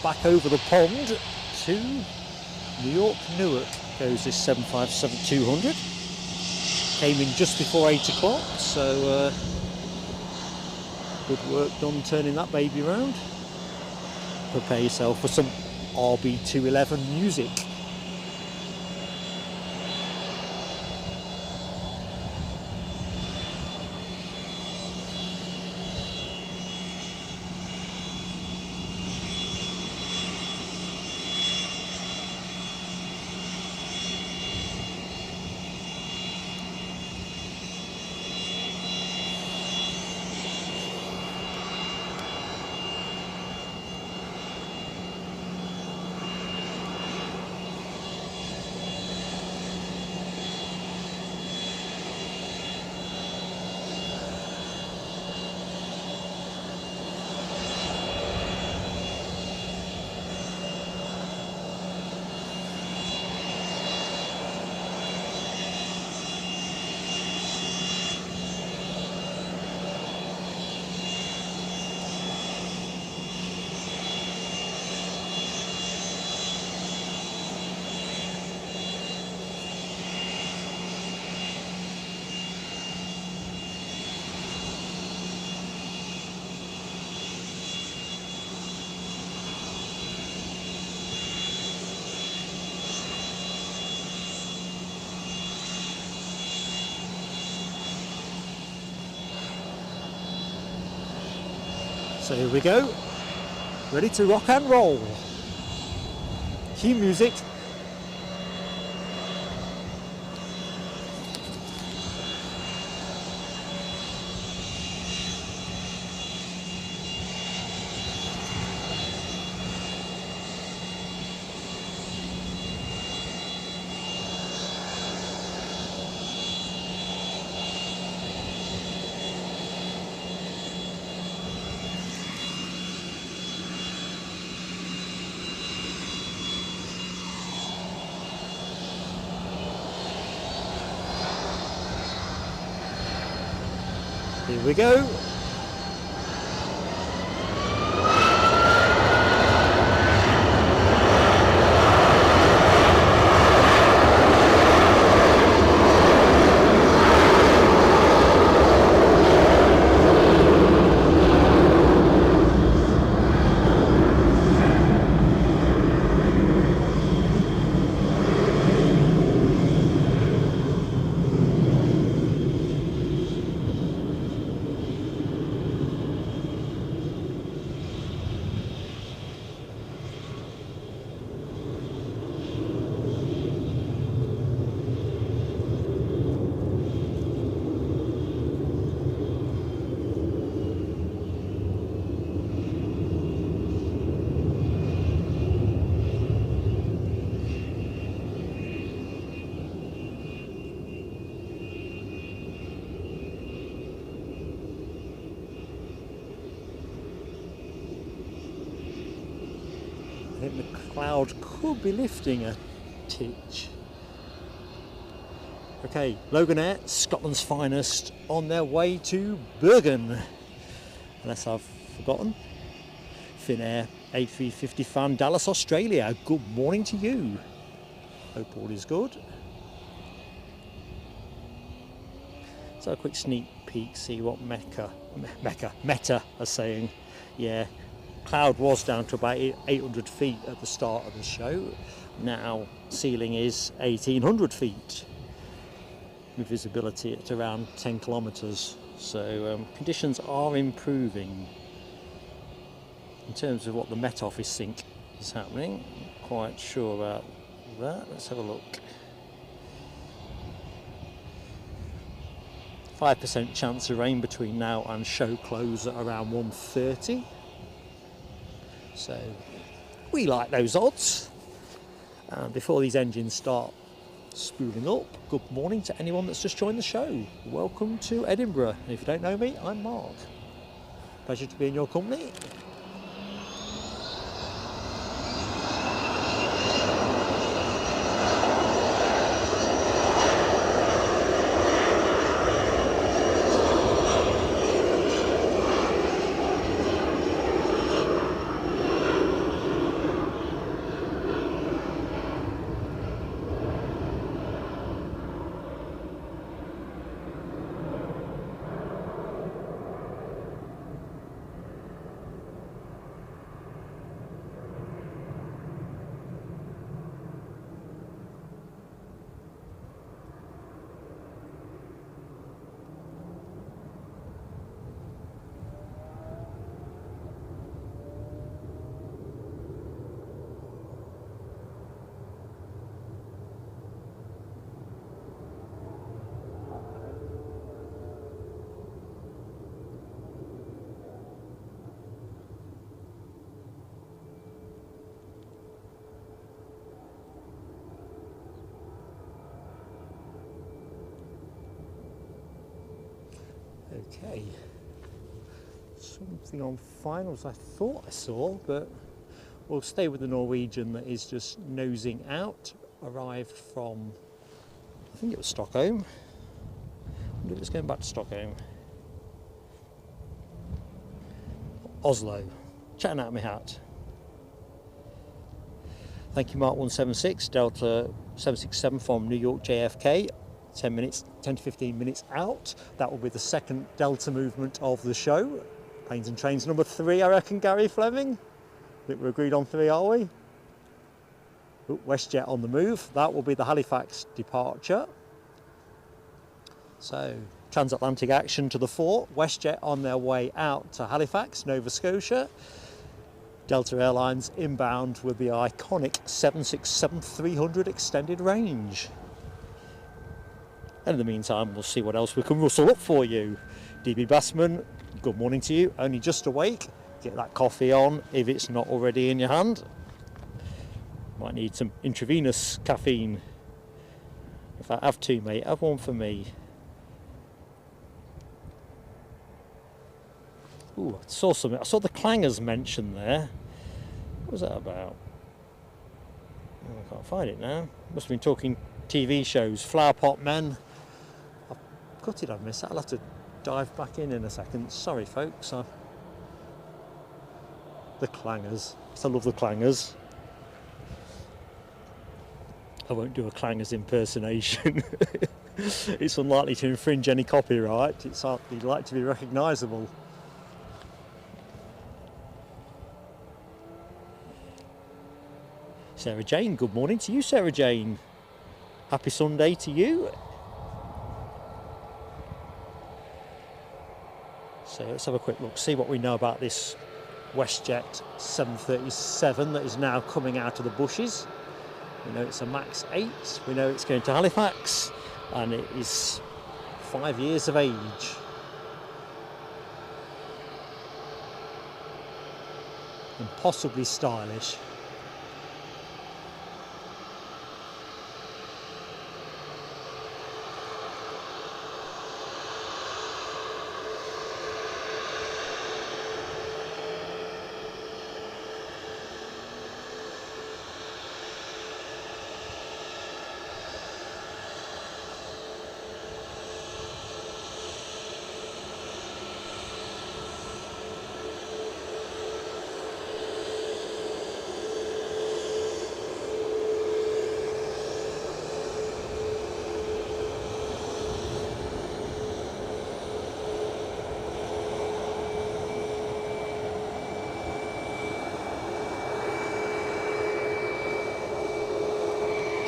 Speaker 1: back over the pond to New York, Newark goes this 757-200. Came in just before 8 o'clock, so good work done turning that baby around. Prepare yourself for some RB211 music. So here we go, ready to rock and roll. Cue music. Here we go. I think the cloud could be lifting a titch. Okay, Logan Air, Scotland's finest, on their way to Bergen. Unless I've forgotten. Finnair, A350 fan, Dallas, Australia. Good morning to you. Hope all is good. So a quick sneak peek, see what Meta are saying. Yeah, cloud was down to about 800 feet at the start of the show. Now ceiling is 1800 feet with visibility at around 10 kilometers. So conditions are improving. In terms of what the Met Office think is happening, I'm not quite sure about that. Let's have a look. 5% chance of rain between now and show close at around 1:30. So we like those odds. And before these engines start spooling up, good morning to anyone that's just joined the show. Welcome to Edinburgh. And if you don't know me, I'm Mark. Pleasure to be in your company. Okay, something on finals I thought I saw, but we'll stay with the Norwegian that is just nosing out. Arrived from, I think it was Stockholm. I wonder if it's going back to Stockholm. Oslo, chatting out of my hat. Thank you, Mark 176, Delta 767 from New York JFK. 10 to 15 minutes out. That will be the second Delta movement of the show. Planes and trains number 3, I reckon, Gary Fleming. I think we're agreed on 3, are we? Ooh, WestJet on the move. That will be the Halifax departure. So, transatlantic action to the fore. WestJet on their way out to Halifax, Nova Scotia. Delta Airlines inbound with the iconic 767-300 extended range. And in the meantime, we'll see what else we can rustle up for you. DB Bassman, good morning to you. Only just awake. Get that coffee on if it's not already in your hand. Might need some intravenous caffeine. If I have two, mate, have one for me. Ooh, I saw something. I saw the clangers mentioned there. What was that about? Oh, I can't find it now. Must have been talking TV shows. Flower Pot Men. Gutted I've missed that. I'll have to dive back in a second. Sorry folks. The clangers. I love the clangers. I won't do a clangers impersonation. It's unlikely to infringe any copyright. It's hardly like to be recognisable. Sarah Jane, good morning to you, Sarah Jane. Happy Sunday to you. So let's have a quick look, see what we know about this WestJet 737 that is now coming out of the bushes. We know it's a MAX 8, we know it's going to Halifax, and it is 5 years of age. And possibly stylish.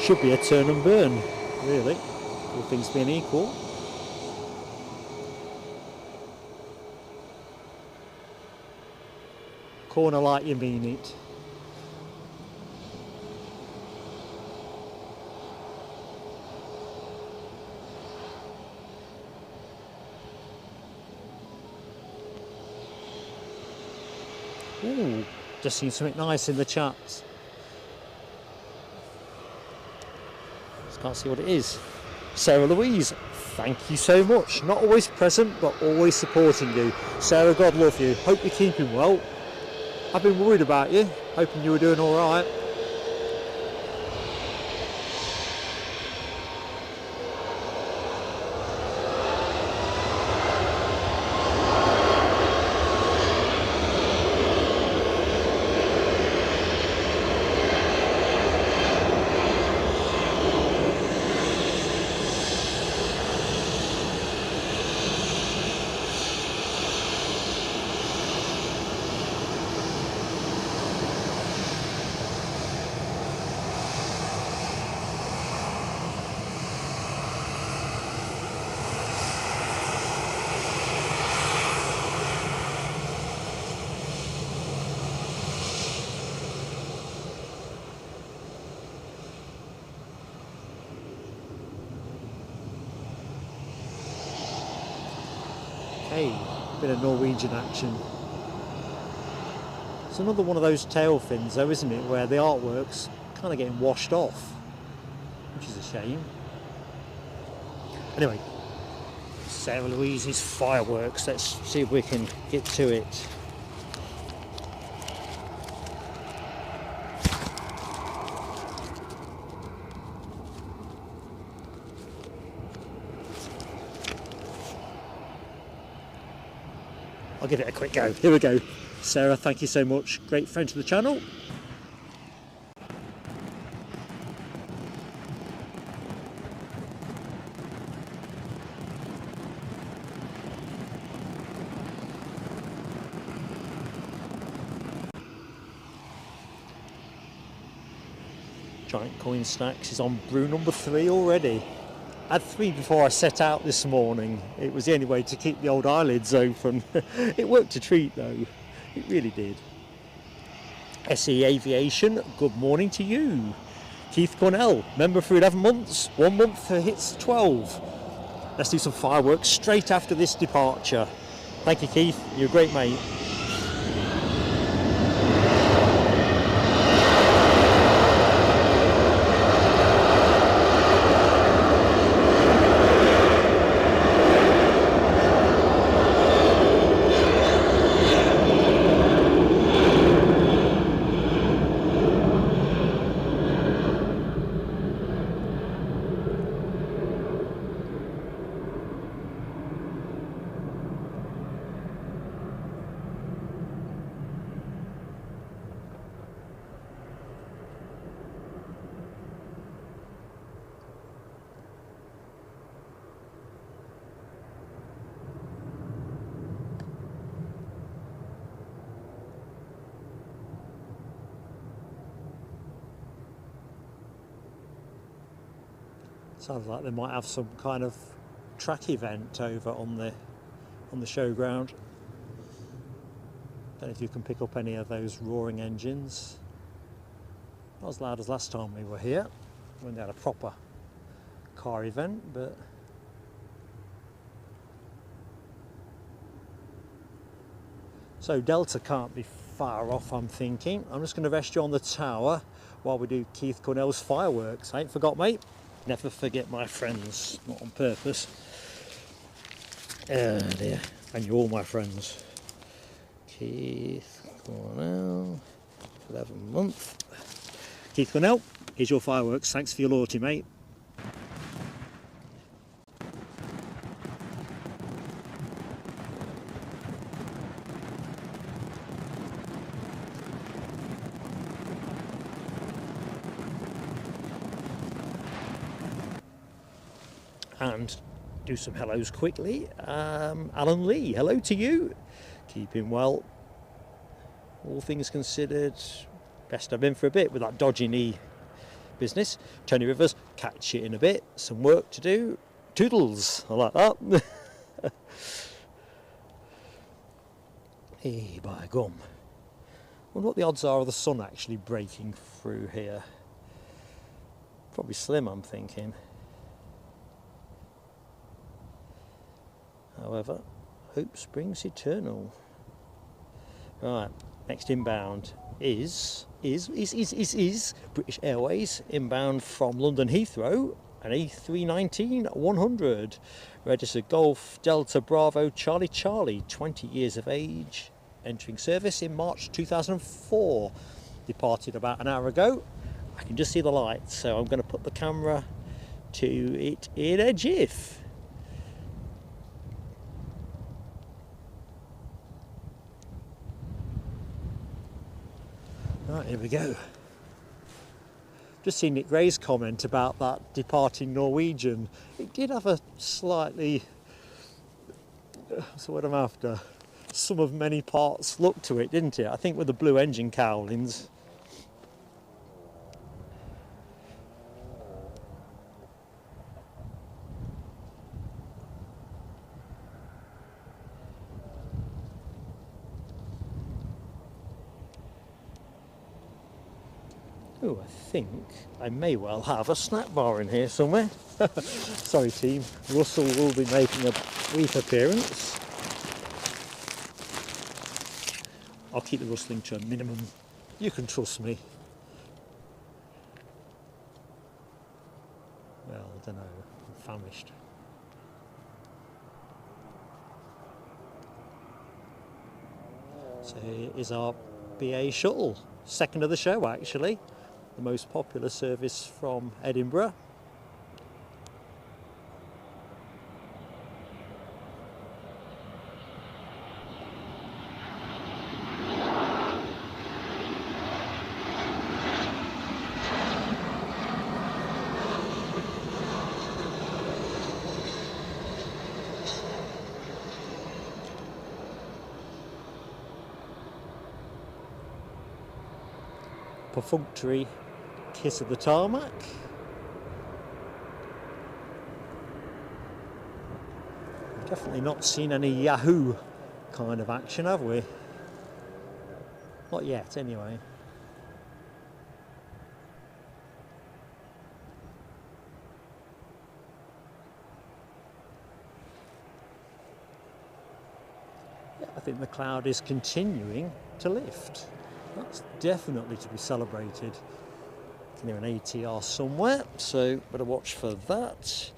Speaker 1: Should be a turn and burn, really, all things being equal. Corner like you mean it. Ooh, just seen something nice in the chat. Just can't see what it is. Sarah Louise, thank you so much. Not always present, but always supporting you. Sarah, God love you. Hope you're keeping well. I've been worried about you, hoping you were doing all right. Hey, bit of Norwegian action. It's another one of those tail fins though, isn't it, where the artwork's kind of getting washed off, which is a shame. Anyway, Sarah Louise's fireworks, let's see if we can get to it. I'll give it a quick go. Here we go. Sarah, thank you so much. Great friend to the channel. Giant coin stacks is on brew number 3 already. I had 3 before I set out this morning. It was the only way to keep the old eyelids open. It worked a treat though, it really did. SE Aviation, good morning to you. Keith Cornell, member for 11 months, 1 month hits 12. Let's do some fireworks straight after this departure. Thank you, Keith, you're a great mate. Sounds like they might have some kind of track event over on the showground. Don't know if you can pick up any of those roaring engines. Not as loud as last time we were here when they had a proper car event, but so Delta can't be far off, I'm thinking. I'm just going to rest you on the tower while we do Keith Cornell's fireworks. I ain't forgot, mate. Never forget my friends, not on purpose. Oh dear, and you're all my friends. Keith Cornell, 11 month. Keith Cornell, here's your fireworks. Thanks for your loyalty, mate. And do some hellos quickly. Alan Lee, hello to you. Keeping well. All things considered, best I've been for a bit with that dodgy knee business. Tony Rivers, catch you in a bit. Some work to do. Toodles. I like that. Hey, by gum. Wonder what the odds are of the sun actually breaking through here. Probably slim, I'm thinking. However, hope springs eternal. Right, next inbound is British Airways inbound from London Heathrow, an A319-100, registered Golf Delta Bravo Charlie Charlie, 20 years of age, entering service in March 2004. Departed about an hour ago. I can just see the lights, so I'm going to put the camera to it in a jiff. Right, here we go. Just seen Nick Gray's comment about that departing Norwegian. It did have a slightly, what's the word I'm after, some of many parts look to it, didn't it? I think with the blue engine cowlings. Oh, I think I may well have a snack bar in here somewhere. Sorry team, Russell will be making a brief appearance. I'll keep the rustling to a minimum. You can trust me. Well, I don't know, I'm famished. So here is our BA shuttle, second of the show actually. The most popular service from Edinburgh. Perfunctory kiss of the tarmac. Definitely not seen any Yahoo kind of action, have we? Not yet, anyway. Yeah, I think the cloud is continuing to lift. That's definitely to be celebrated. Can hear an ATR somewhere, so better watch for that.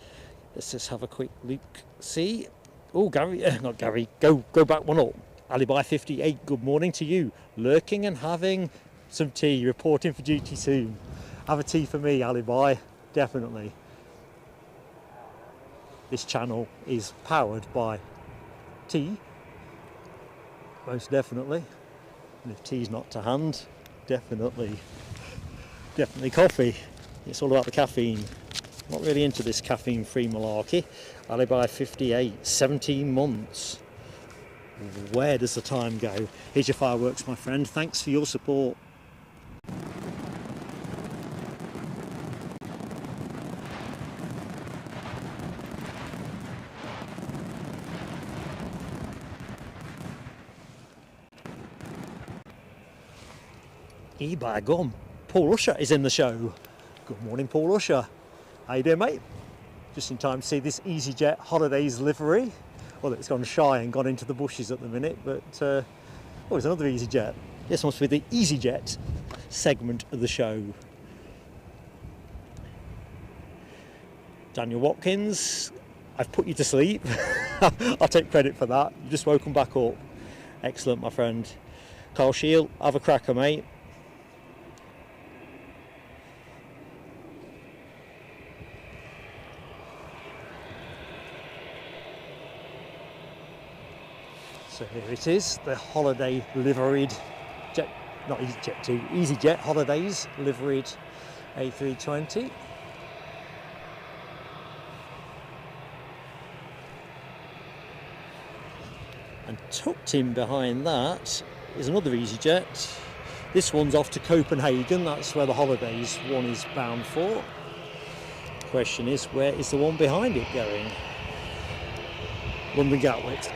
Speaker 1: Let's just have a quick look. See, oh Gary, not Gary. Go back one up. Alibi 58. Good morning to you. Lurking and having some tea. Reporting for duty soon. Have a tea for me, Alibi. Definitely. This channel is powered by tea. Most definitely. And if tea's not to hand, definitely coffee. It's all about the caffeine. Not really into this caffeine-free malarkey. Alibi 58, 17 months. Where does the time go? Here's your fireworks, my friend. Thanks for your support. By gum, Paul Usher is in the show. Good morning, Paul Usher. How you doing, mate? Just in time to see this EasyJet Holidays livery. Well, it's gone shy and gone into the bushes at the minute, but oh, there's another EasyJet. This must be the EasyJet segment of the show. Daniel Watkins, I've put you to sleep. I'll take credit for that. You've just woken back up. Excellent, my friend. Carl Shield, have a cracker, mate. So here it is, the holiday liveried jet, not EasyJet 2, EasyJet Holidays liveried A320. And tucked in behind that is another EasyJet, This one's off to Copenhagen, that's where the holidays one is bound for. Question is, where is the one behind it going? London Gatwick.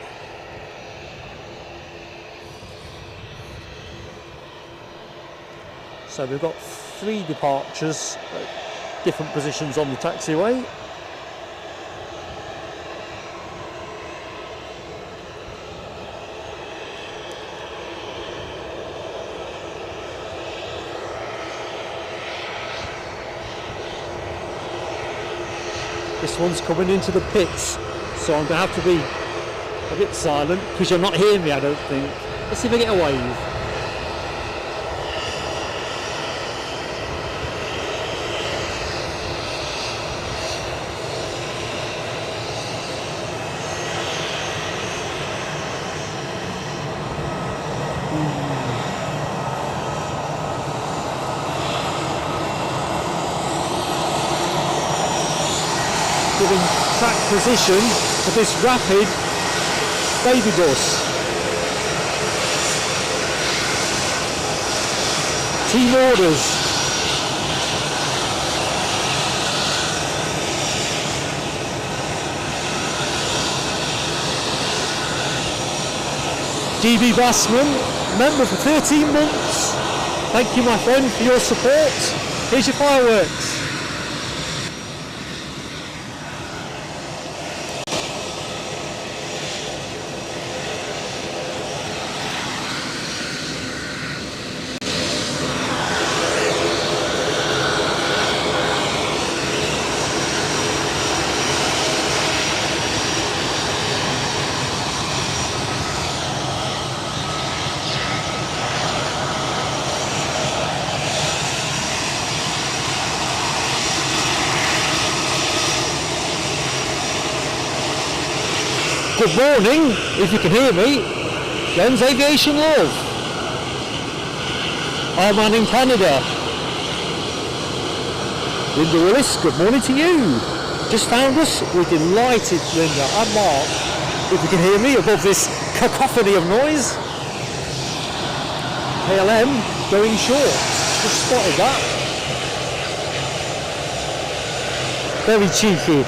Speaker 1: So we've got 3 departures at different positions on the taxiway. This one's coming into the pits, so I'm going to have to be a bit silent because you're not hearing me, I don't think. Let's see if I get a wave. Giving track position to this rapid baby bus. Team orders. DB Bassman, member for 13 months. Thank you, my friend, for your support. Here's your fireworks. Good morning, if you can hear me. Glenn's Aviation Love. Our man in Canada. Linda Willis, good morning to you. Just found us. We're delighted, Linda and Mark, if you can hear me above this cacophony of noise. KLM going short. Just spotted that. Very cheeky.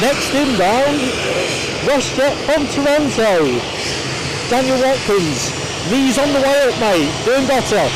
Speaker 1: Next inbound, WestJet from Toronto. Daniel Watkins, knees on the way up, mate, doing better.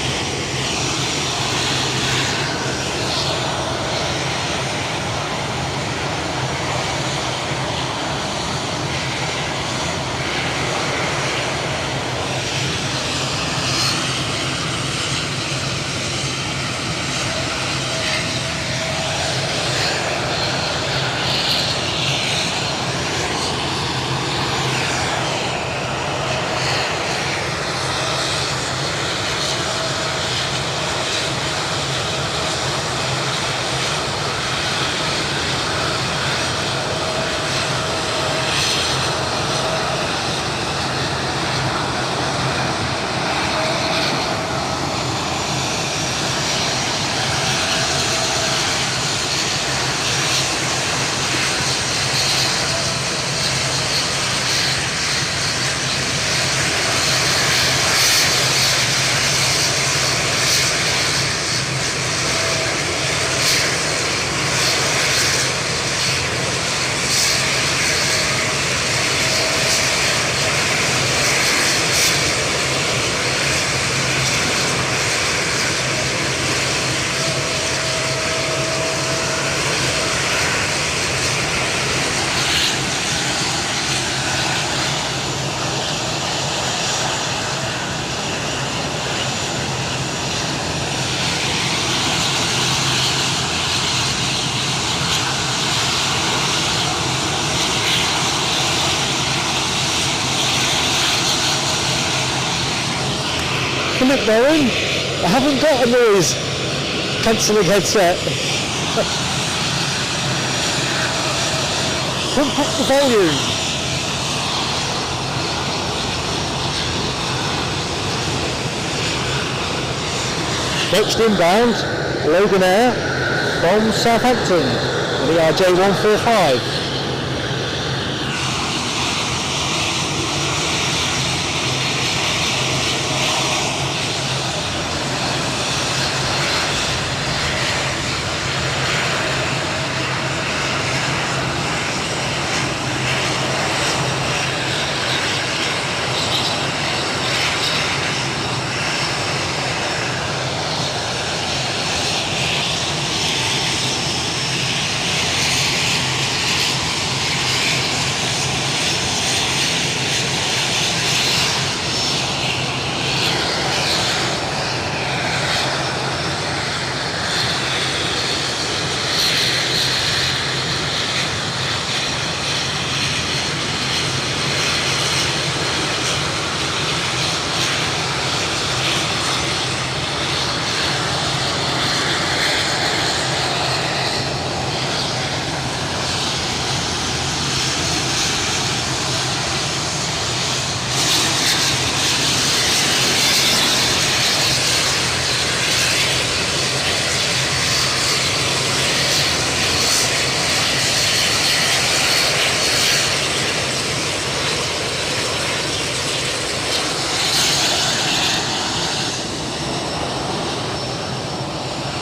Speaker 1: Commit Boeing. I haven't got a noise cancelling headset. Pump up the volume. Next inbound, Logan Air from Southampton, the RJ145.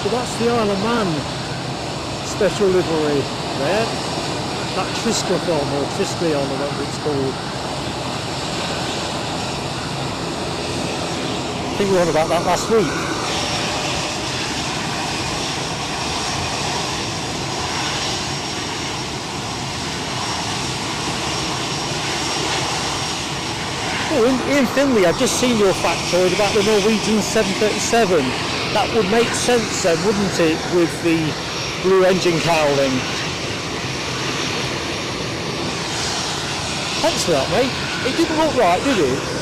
Speaker 1: So that's the Isle of Man special livery there. That Triskathon or Triskleon or whatever it's called. I think we were on about that last week. Oh, in Finley, I've just seen your factoid about the Norwegian 737. That would make sense then, wouldn't it, with the blue engine cowling? Thanks for that, mate. It didn't look right, did it?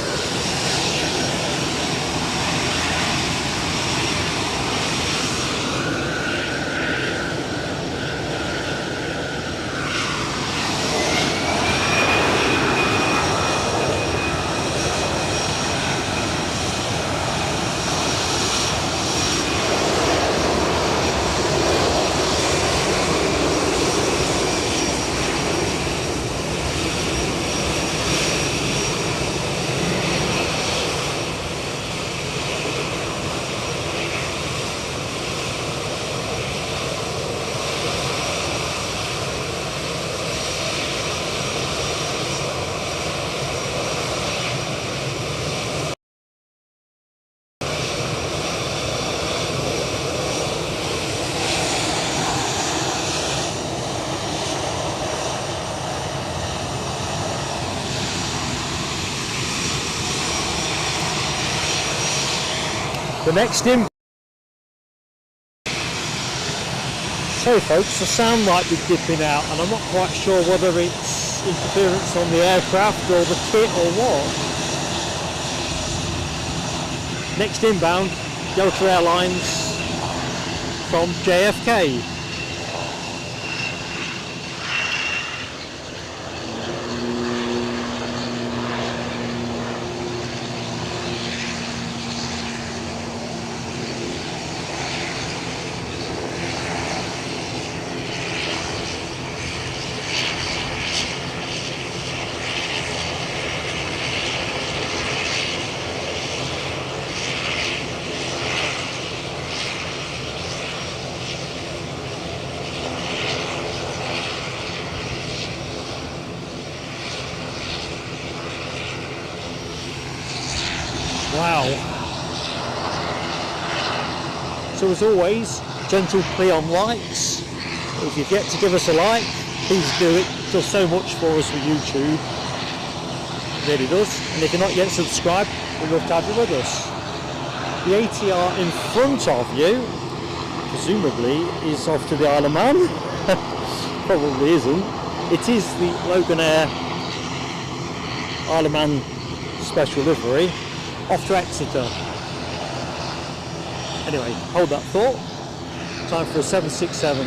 Speaker 1: The next in. Sorry folks, the sound might be dipping out and I'm not quite sure whether it's interference on the aircraft or the kit or what. Next inbound, Delta Airlines from JFK. Wow. So as always, gentle plea on likes. If you've yet to give us a like, please do it. It does so much for us with YouTube. It really does. And if you're not yet subscribed, we'd love to have you with us. The ATR in front of you, presumably, is off to the Isle of Man. Probably isn't. It is the Logan Air Isle of Man special livery. Off to Exeter. Anyway, hold that thought. Time for a 767.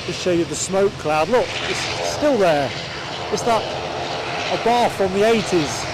Speaker 1: Just show you the smoke cloud. Look, it's still there. It's that a bar from the 80s.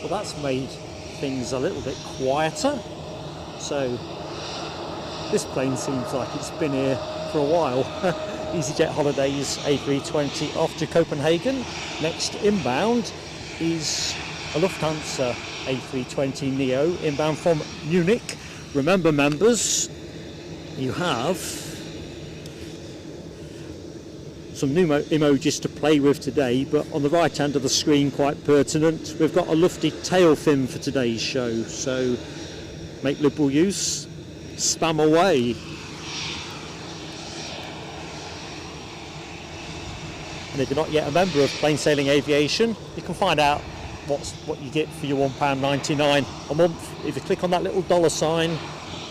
Speaker 1: Well, that's made things a little bit quieter. So this plane seems like it's been here for a while. EasyJet Holidays A320 off to Copenhagen. Next inbound is a Lufthansa A320neo inbound from Munich. Remember, members, you have some new emojis to play with today, but on the right hand of the screen, quite pertinent, we've got a lufty tail fin for today's show, so make liberal use, spam away. And if you're not yet a member of Plain Sailing Aviation, you can find out what you get for your £1.99 a month if you click on that little dollar sign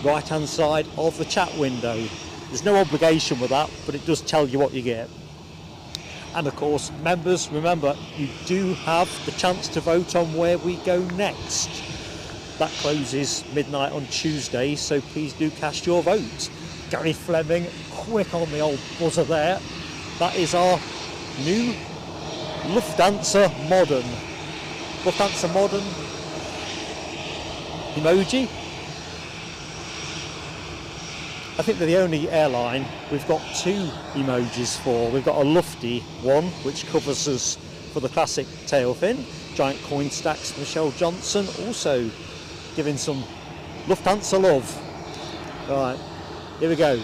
Speaker 1: right hand side of the chat window. There's no obligation with that, but it does tell you what you get. And of course, members, remember, you do have the chance to vote on where we go next. That closes midnight on Tuesday, so please do cast your vote. Gary Fleming, quick on the old buzzer there. That is our new Lufthansa Modern. Lufthansa Modern emoji. I think they're the only airline we've got two emojis for. We've got a lufty one, which covers us for the classic tail fin. Giant coin stacks, Michelle Johnson, also giving some Lufthansa love. Right, here we go.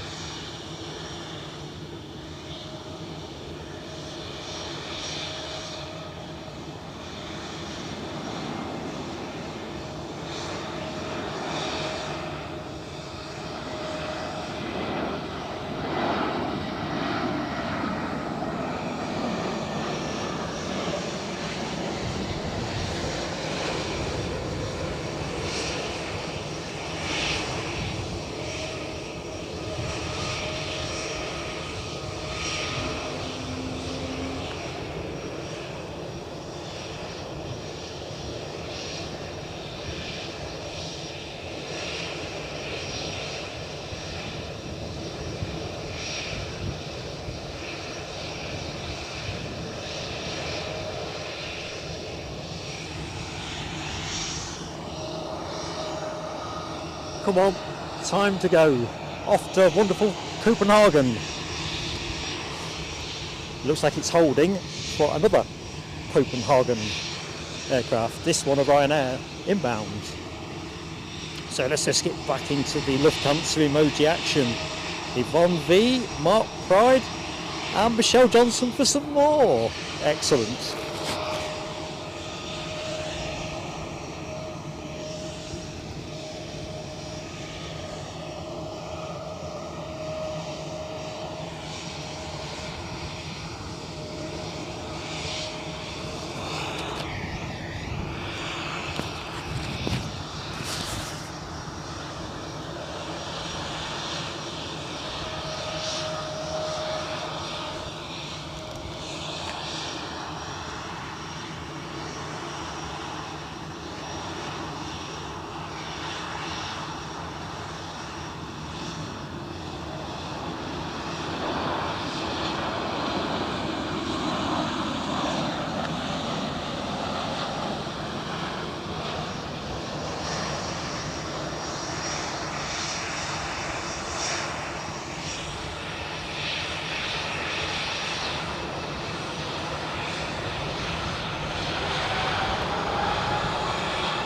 Speaker 1: Come on, time to go. Off to wonderful Copenhagen. Looks like it's holding for another Copenhagen aircraft. This one a Ryanair inbound. So let's just get back into the Lufthansa emoji action. Yvonne V, Mark Pride, and Michelle Johnson for some more. Excellent.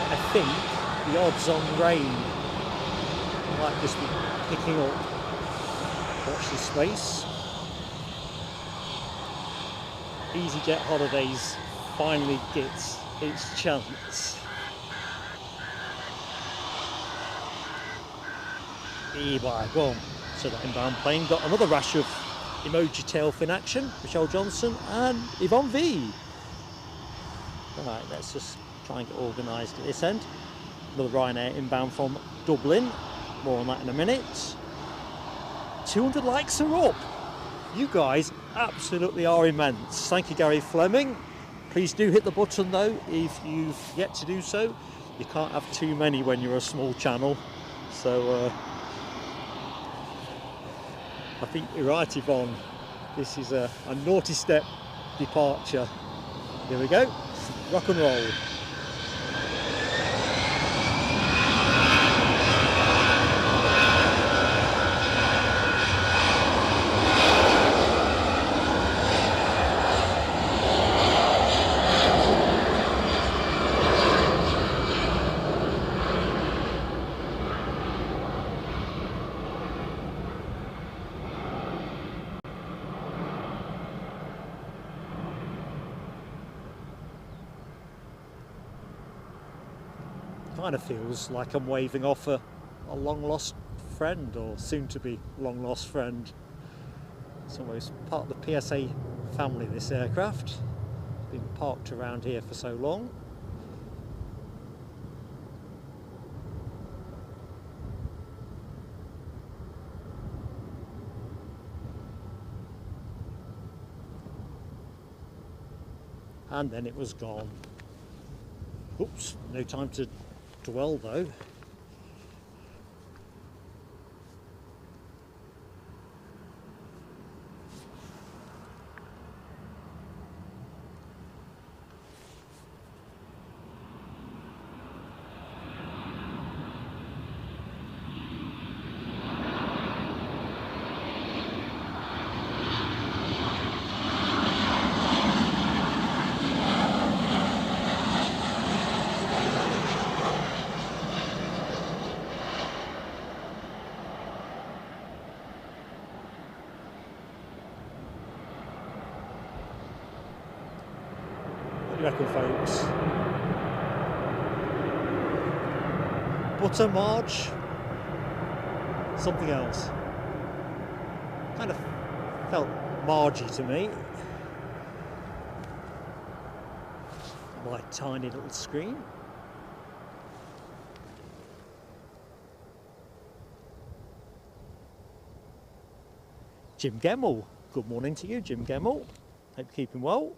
Speaker 1: I think the odds on rain might just be picking up. Watch this space. EasyJet Holidays finally gets its chance. Boom. So that inbound plane got another rash of emoji tail fin action. Michelle Johnson and Yvonne V. Right, let's just try and get organised at this end. Another Ryanair inbound from Dublin. More on that in a minute. 200 likes are up. You guys absolutely are immense. Thank you, Gary Fleming. Please do hit the button though if you've yet to do so. You can't have too many when you're a small channel. So I think you're right, Yvonne. This is a naughty step departure. Here we go. Rock and roll. Kind of feels like I'm waving off a long lost friend, or soon to be long lost friend. It's almost part of the PSA family, this aircraft. It's been parked around here for so long. And then it was gone. Oops, no time to dwell though. Reckon, folks. Butter Marge, something else. Kind of felt Margie to me. My tiny little screen. Jim Gemmell. Good morning to you, Jim Gemmell. Hope you're keeping well.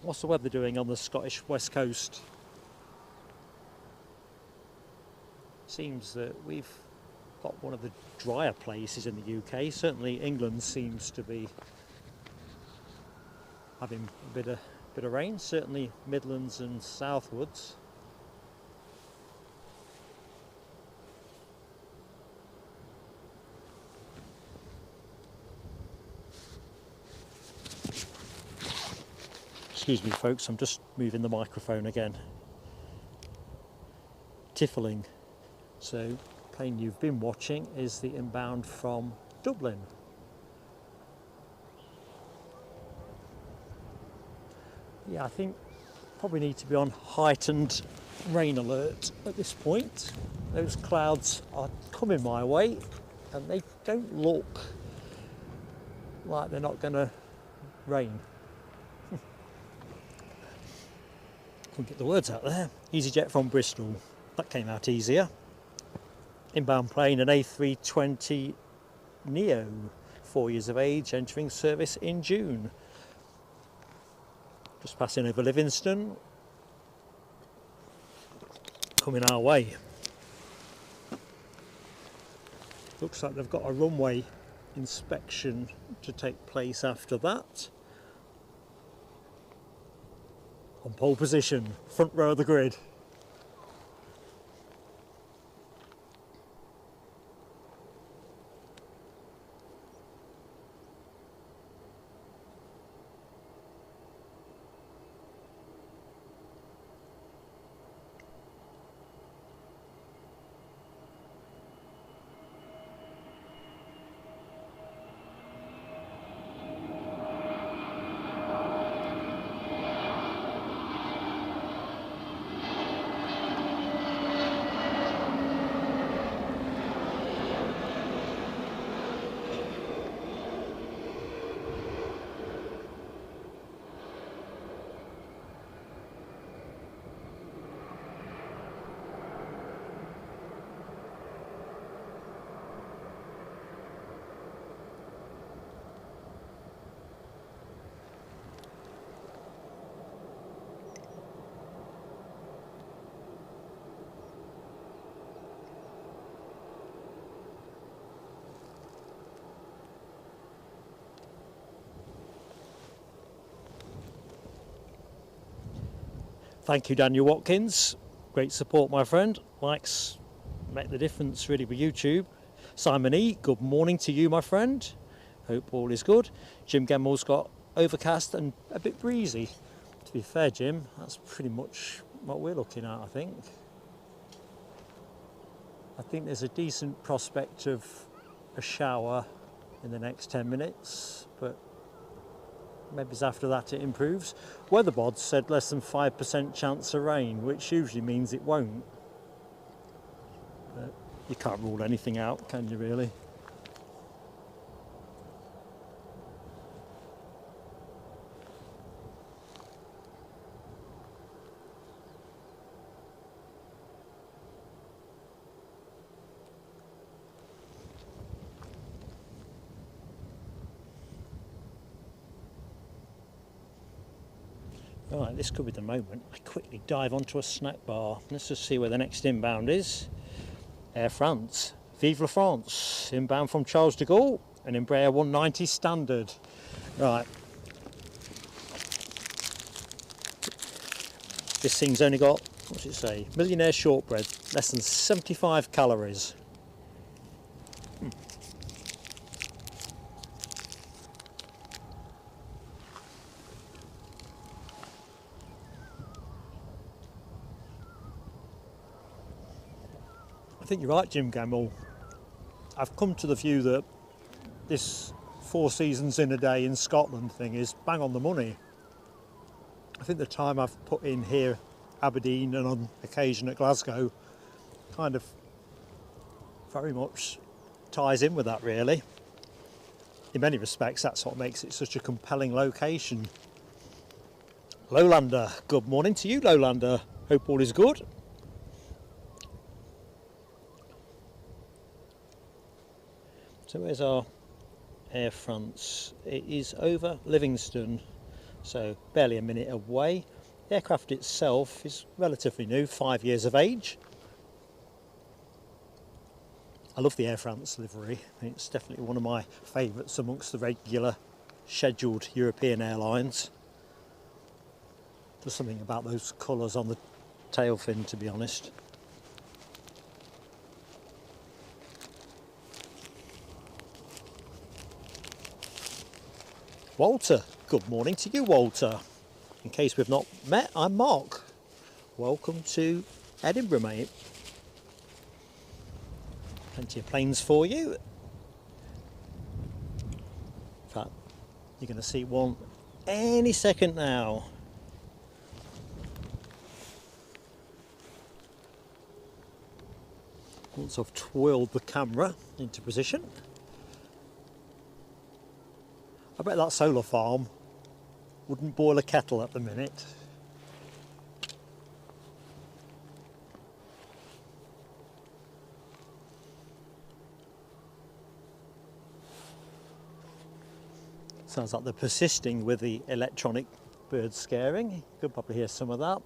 Speaker 1: What's the weather doing on the Scottish west coast? Seems that we've got one of the drier places in the UK. Certainly England seems to be having a bit of rain. Certainly Midlands and southwards. Excuse me folks, I'm just moving the microphone again. Tiffling. So, plane you've been watching is the inbound from Dublin. Yeah, I think probably need to be on heightened rain alert at this point. Those clouds are coming my way and they don't look like they're not going to rain. Couldn't get the words out there. EasyJet from Bristol. That came out easier. Inbound plane, an A320 Neo, 4 years of age, entering service in June. Just passing over Livingston. Coming our way. Looks like they've got a runway inspection to take place after that. On pole position, front row of the grid. Thank you, Daniel Watkins. Great support, my friend. Likes make the difference really with YouTube. Simon E, good morning to you, my friend. Hope all is good. Jim Gemmell's got overcast and a bit breezy. To be fair, Jim, that's pretty much what we're looking at, I think. I think there's a decent prospect of a shower in the next 10 minutes, but maybe after that it improves. Weatherbods said less than 5% chance of rain, which usually means it won't. But you can't rule anything out, can you really? Right, this could be the moment I quickly dive onto a snack bar. Let's just see where the next inbound is. Air France. Vive la France. Inbound from Charles de Gaulle, an Embraer 190 standard. Right. This thing's only got, what's it say? Millionaire shortbread, less than 75 calories. I think you're right, Jim Gemmell. I've come to the view that this 4 seasons in a day in Scotland thing is bang on the money. I think the time I've put in here, Aberdeen, and on occasion at Glasgow, kind of very much ties in with that, really. In many respects, that's what makes it such a compelling location. Lowlander, good morning to you, Lowlander. Hope all is good. So where's our Air France? It is over Livingston, so barely a minute away. The aircraft itself is relatively new, 5 years of age. I love the Air France livery. It's definitely one of my favourites amongst the regular scheduled European airlines. There's something about those colours on the tail fin, to be honest. Walter, good morning to you, Walter. In case we've not met, I'm Mark. Welcome to Edinburgh, mate. Plenty of planes for you. In fact, you're going to see one any second now. Once I've twirled the camera into position. I bet that solar farm wouldn't boil a kettle at the minute. Sounds like they're persisting with the electronic bird scaring. You could probably hear some of that.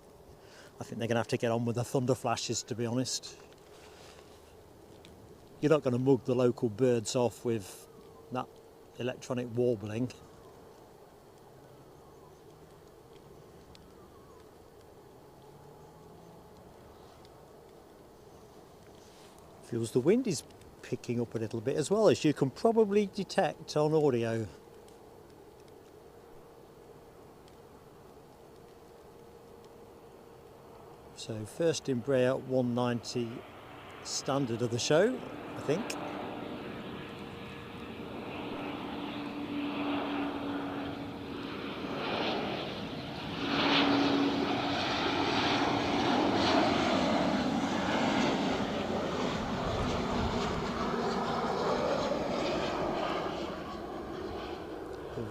Speaker 1: I think they're going to have to get on with the thunder flashes, to be honest. You're not going to mug the local birds off with that electronic warbling. Feels the wind is picking up a little bit as well, as you can probably detect on audio. So first Embraer 190 standard of the show, I think.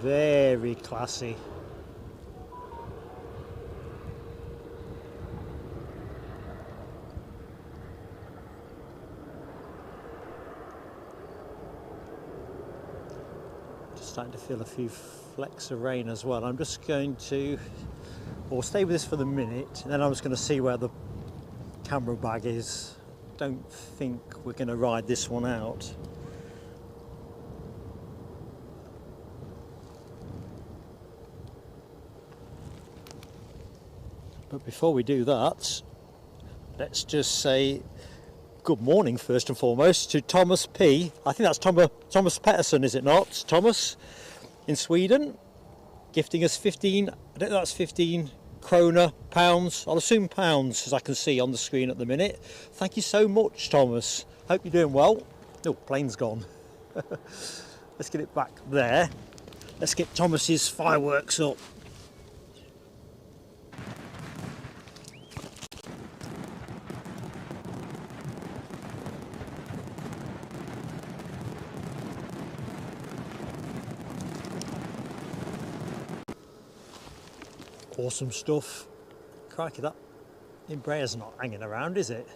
Speaker 1: Very classy. Starting to feel a few flecks of rain as well. I'm just going to, or stay with this for the minute, and then I'm just going to see where the camera bag is. Don't think we're going to ride this one out. But before we do that, let's just say good morning first and foremost to Thomas P. I think that's Thomas Pettersson, is it not? Thomas in Sweden, gifting us 15, I don't know, that's 15 krona, pounds. I'll assume pounds, as I can see on the screen at the minute. Thank you so much, Thomas. Hope you're doing well. Oh, plane's gone. Let's get it back there. Let's get Thomas's fireworks up. Awesome stuff. Crikey, that Embraer's not hanging around, is it?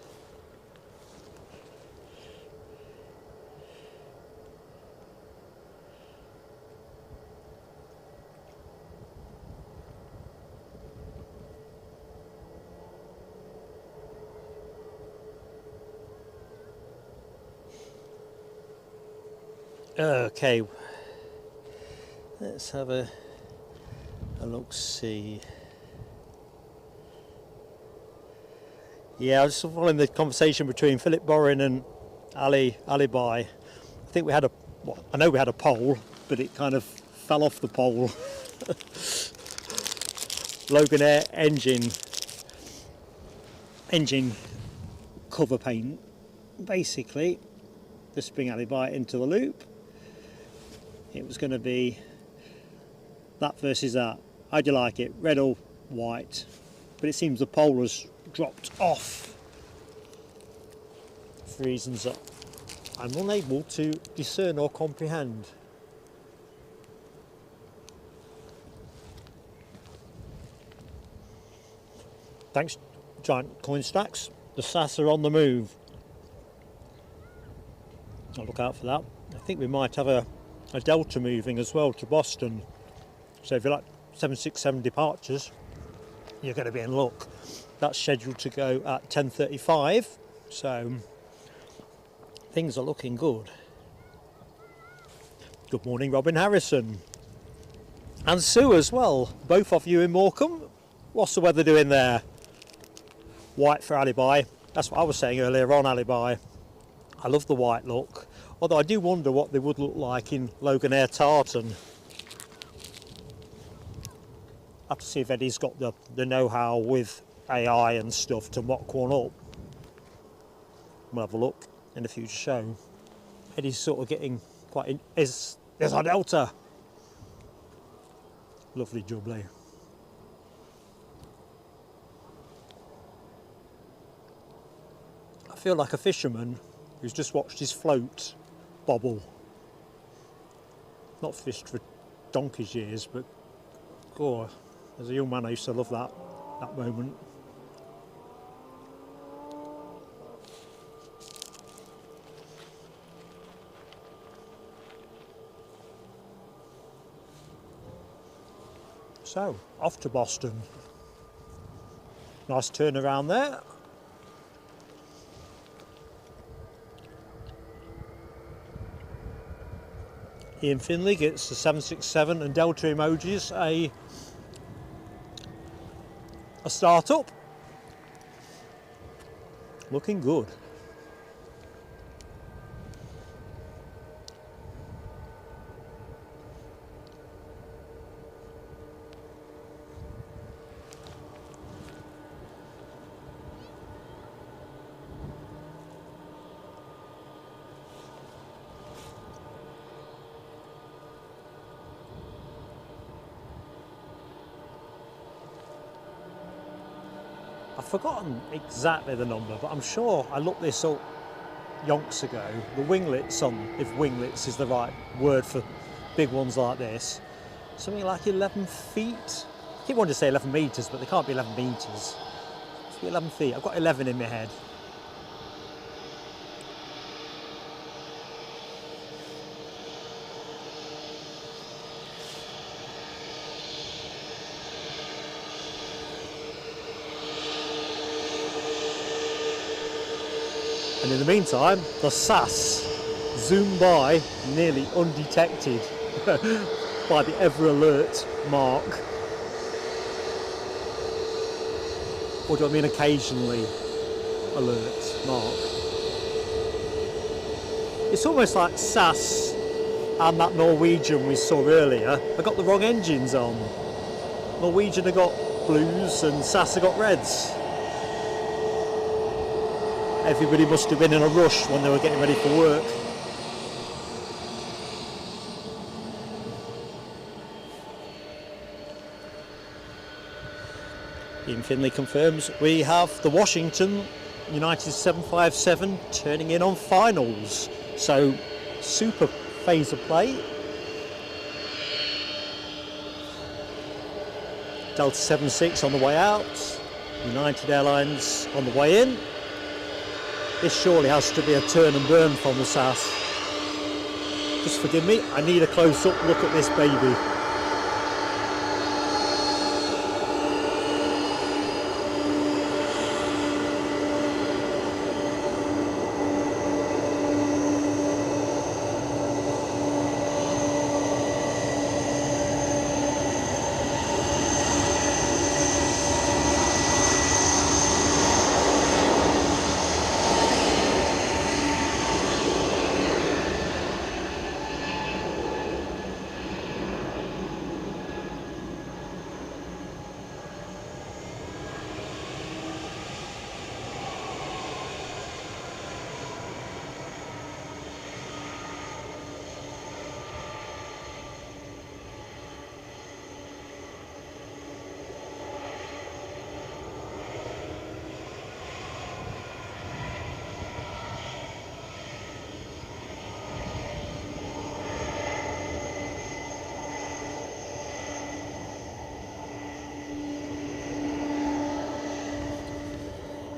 Speaker 1: Okay, let's have a look-see. Yeah, I was just following the conversation between Philip Borin and Ali Bai. I think we had I know we had a poll, but it kind of fell off the pole. Logan Air engine cover paint, basically. Just bring Ali Bai into the loop. It was going to be that versus that. How'd you like it? Red or white? But it seems the poll has dropped off for reasons that I'm unable to discern or comprehend. Thanks, giant coin stacks. The SAS are on the move. I'll look out for that. I think we might have a Delta moving as well to Boston. So if you like 767 departures, you're going to be in luck. That's scheduled to go at 10:35, so things are looking good. Good morning, Robin Harrison. And Sue as well, both of you in Morecambe. What's the weather doing there? White for Ali Bai. That's what I was saying earlier on, Ali Bai. I love the white look, although I do wonder what they would look like in Logan Air tartan. have to see if Eddie's got the know-how with AI and stuff to mock one up. We'll have a look in a future show. Eddie's sort of getting quite in. There's our Delta. Lovely jubbly. I feel like a fisherman who's just watched his float bobble. Not fished for donkey's years, but God, as a young man I used to love that moment. So, off to Boston. Nice turnaround there. Ian Finley gets the 767 and Delta emojis a start-up. Looking good. I've forgotten exactly the number, but I'm sure I looked this up yonks ago. The winglets on, if winglets is the right word for big ones like this, something like 11 feet. I keep wanting to say 11 metres, but they can't be 11 metres. It's 11 feet. I've got 11 in my head. And in the meantime, the SAS zoomed by nearly undetected by the ever alert mark. Or do I mean occasionally alert mark? It's almost like SAS and that Norwegian we saw earlier. I got the wrong engines on. Norwegian have got blues and SAS have got reds. Everybody must have been in a rush when they were getting ready for work. Ian Finley confirms we have the Washington United 757 turning in on finals. So super phase of play. Delta 76 on the way out. United Airlines on the way in. This surely has to be a turn and burn from the SAS. Just forgive me, I need a close-up look at this baby.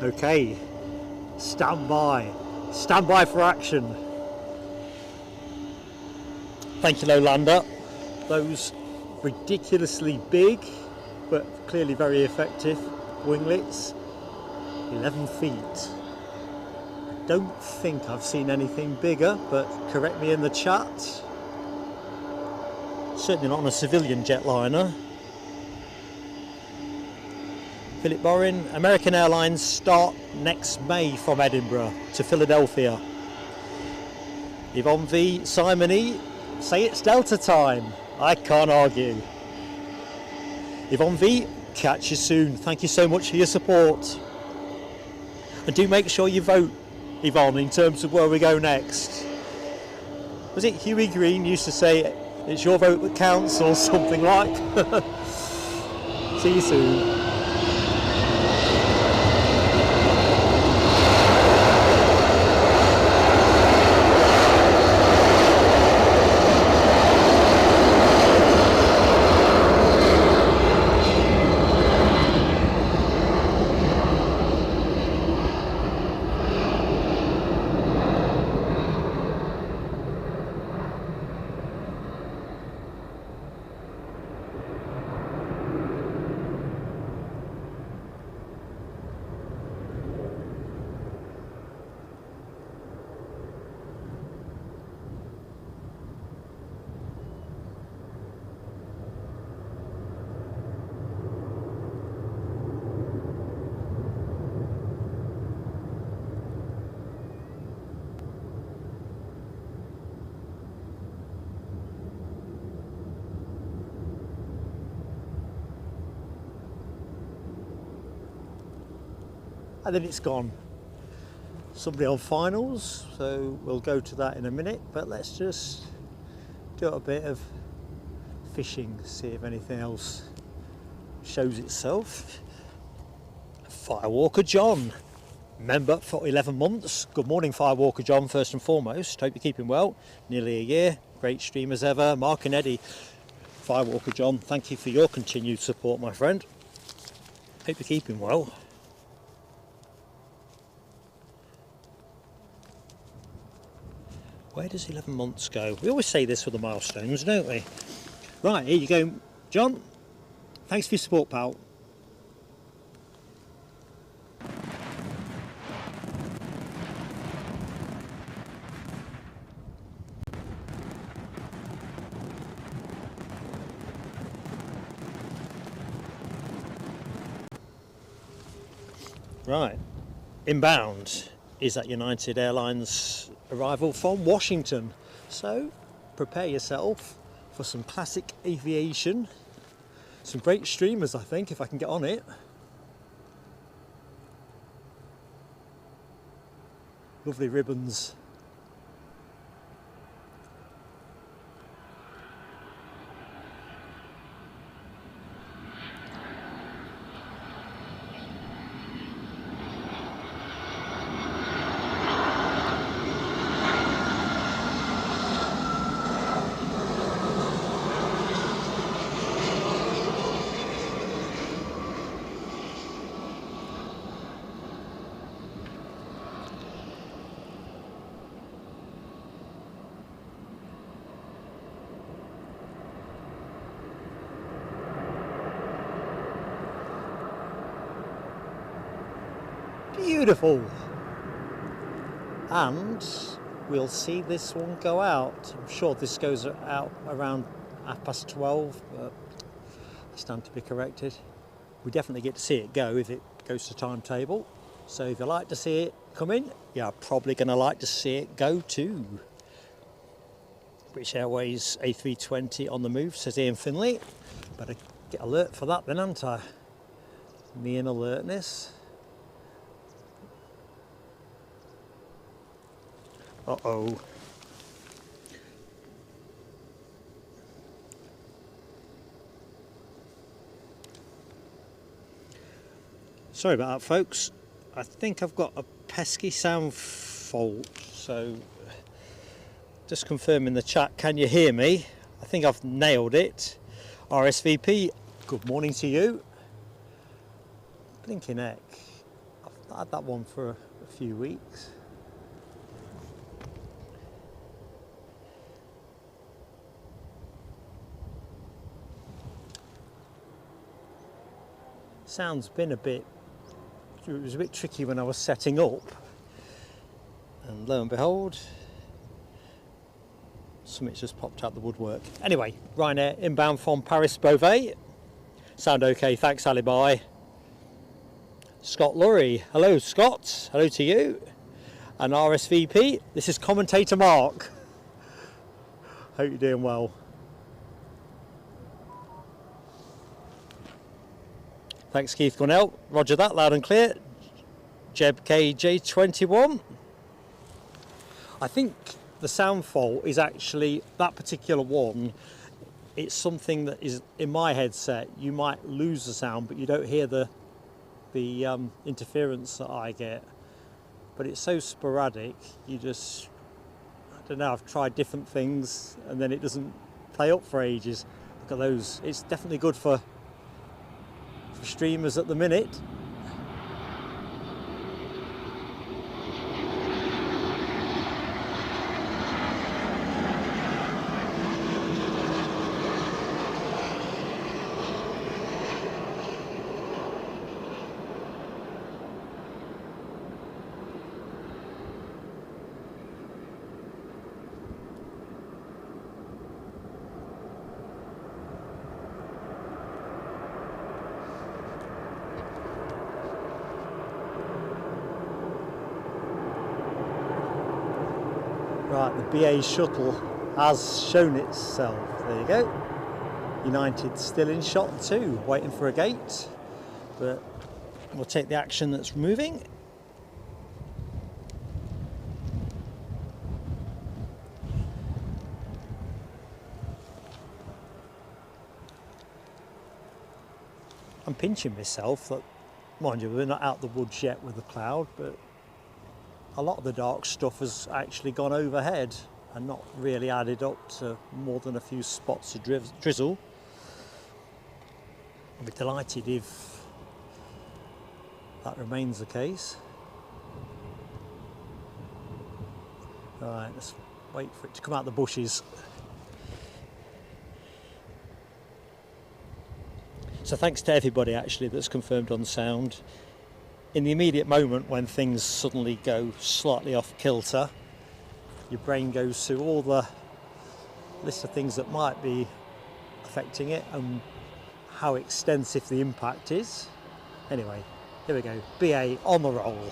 Speaker 1: Okay, stand by for action. Thank you, Lowlander. Those ridiculously big, but clearly very effective winglets, 11 feet. I don't think I've seen anything bigger, but correct me in the chat. Certainly not on a civilian jetliner. Philip Borin, American Airlines start next May from Edinburgh to Philadelphia. Yvonne V, Simon E, say it's Delta time. I can't argue. Yvonne V, catch you soon. Thank you so much for your support. And do make sure you vote, Yvonne, in terms of where we go next. Was it Huey Green used to say, it's your vote that counts, or something like? See you soon. And then it's gone. Somebody on finals, so we'll go to that in a minute, but let's just do a bit of fishing, see if anything else shows itself. Firewalker John, member for 11 months. Good morning, Firewalker John, first and foremost. Hope you're keeping well. Nearly a year. Great stream as ever. Mark and Eddie. Firewalker John, thank you for your continued support, my friend. Hope you're keeping well. Where does 11 months go? We always say this for the milestones, don't we? Right, here you go, John. Thanks for your support, pal. Right, inbound is that United Airlines arrival from Washington, so prepare yourself for some classic aviation, some great streamers, I think, if I can get on it. Lovely ribbons. Beautiful, and we'll see this one go out. I'm sure this goes out around 12:30, but I stand to be corrected. We definitely get to see it go if it goes to timetable, so if you like to see it come in, you're probably going to like to see it go too. British Airways A320 on the move, says Ian Finley. Better get alert for that then, aren't I? Me in alertness. Uh-oh. Sorry about that, folks. I think I've got a pesky sound fault, so just confirming the chat. Can you hear me? I think I've nailed it. RSVP, good morning to you. Blinking heck. I've had that one for a few weeks. Sound's been it was a bit tricky when I was setting up, and lo and behold, something's just popped out the woodwork. Anyway, Ryanair inbound from Paris Beauvais. Sound okay, thanks Ali Bye. Scott Lurie, hello Scott, hello to you. And RSVP, this is commentator Mark. Hope you're doing well. Thanks, Keith Cornell. Roger that, loud and clear. Jeb KJ21. I think the sound fault is actually that particular one. It's something that is in my headset. You might lose the sound, but you don't hear the interference that I get. But it's so sporadic. You just, I don't know. I've tried different things, and then it doesn't play up for ages. Look at those. It's definitely good for streamers at the minute. Right, the BA shuttle has shown itself. There you go. United still in shot too, waiting for a gate. But we'll take the action that's moving. I'm pinching myself. That, mind you, we're not out the woods yet with the cloud, but a lot of the dark stuff has actually gone overhead and not really added up to more than a few spots of drizzle. I'll be delighted if that remains the case. Right, let's wait for it to come out the bushes. So thanks to everybody actually that's confirmed on sound. In the immediate moment when things suddenly go slightly off kilter, your brain goes through all the list of things that might be affecting it and how extensive the impact is. Anyway, here we go, BA on the roll.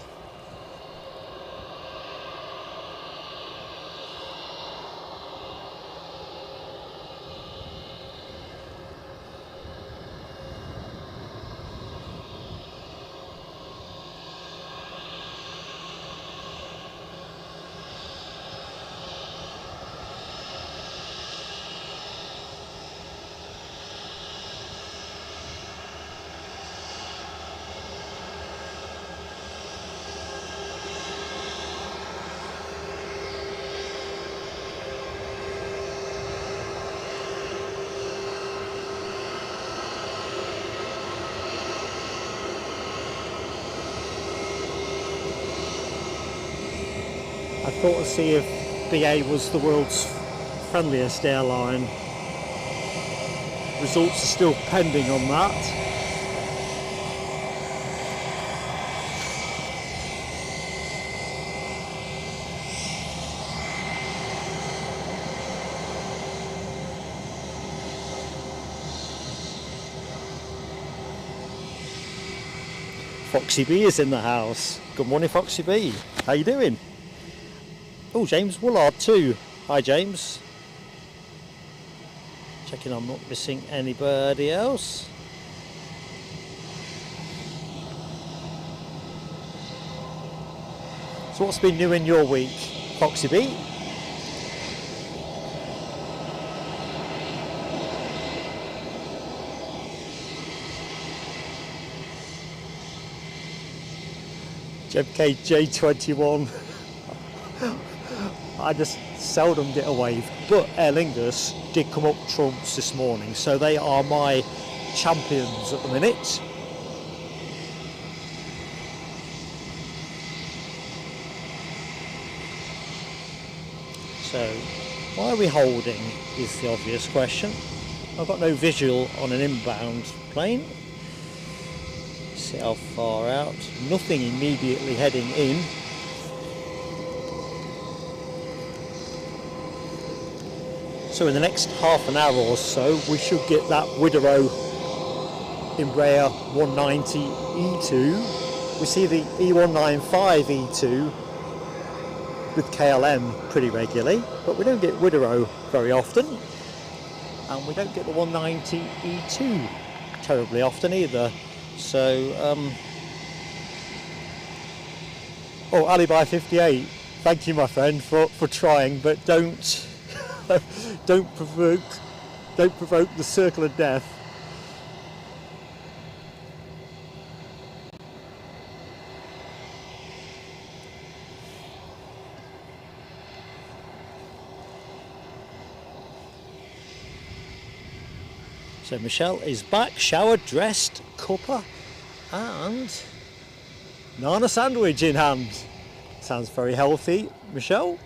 Speaker 1: I thought to see if BA was the world's friendliest airline. Results are still pending on that. Foxy B is in the house. Good morning, Foxy B. How you doing? Oh, James Woolard too. Hi, James. Checking I'm not missing anybody else. So what's been new in your week, Foxy B? JebKJ21. I just seldom get a wave, but Aer Lingus did come up trumps this morning, so they are my champions at the minute. So, why are we holding is the obvious question. I've got no visual on an inbound plane. See how far out. Nothing immediately heading in. So in the next half an hour or so, we should get that Widerøe Embraer 190 E2. We see the E195 E2 with KLM pretty regularly, but we don't get Widerøe very often, and we don't get the 190 E2 terribly often either. So, oh, Alibi 58. Thank you, my friend, for trying, but don't don't provoke the circle of death. So Michelle is back, showered, dressed, cuppa, and banana sandwich in hand. Sounds very healthy, Michelle.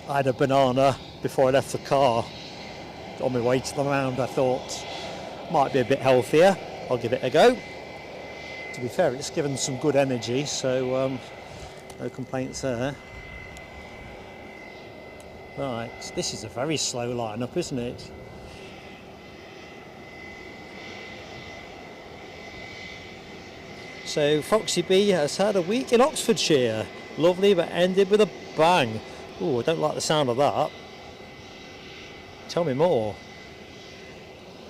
Speaker 1: I had a banana before I left the car. On my way to the lounge, I thought might be a bit healthier. I'll give it a go. To be fair, it's given some good energy, so no complaints there. Right, this is a very slow lineup, isn't it? So Foxy B has had a week in Oxfordshire. Lovely, but ended with a bang. Oh, I don't like the sound of that. Tell me more.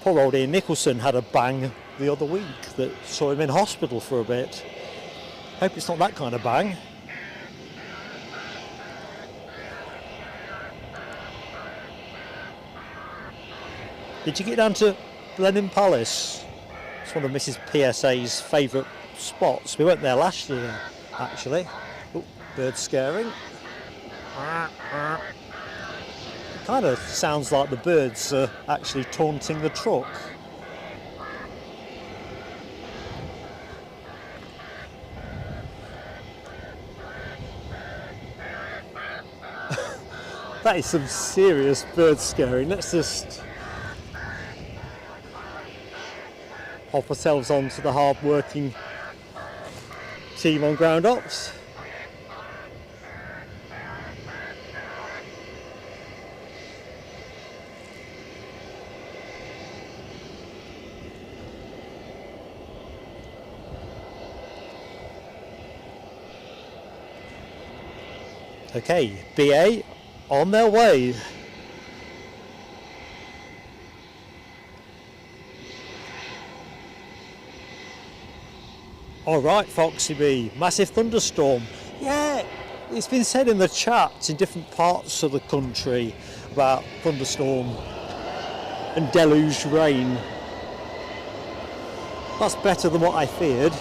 Speaker 1: Poor old Ian Nicholson had a bang the other week that saw him in hospital for a bit. Hope it's not that kind of bang. Did you get down to Blenheim Palace? It's one of Mrs. PSA's favourite spots. We went there last year, actually. Oh, bird scaring. It kind of sounds like the birds are actually taunting the truck. That is some serious bird scaring. Let's just hop ourselves onto the hard-working team on ground ops. Okay, BA on their way. All right, Foxy B, massive thunderstorm. Yeah, it's been said in the chat in different parts of the country about thunderstorm and deluge rain. That's better than what I feared.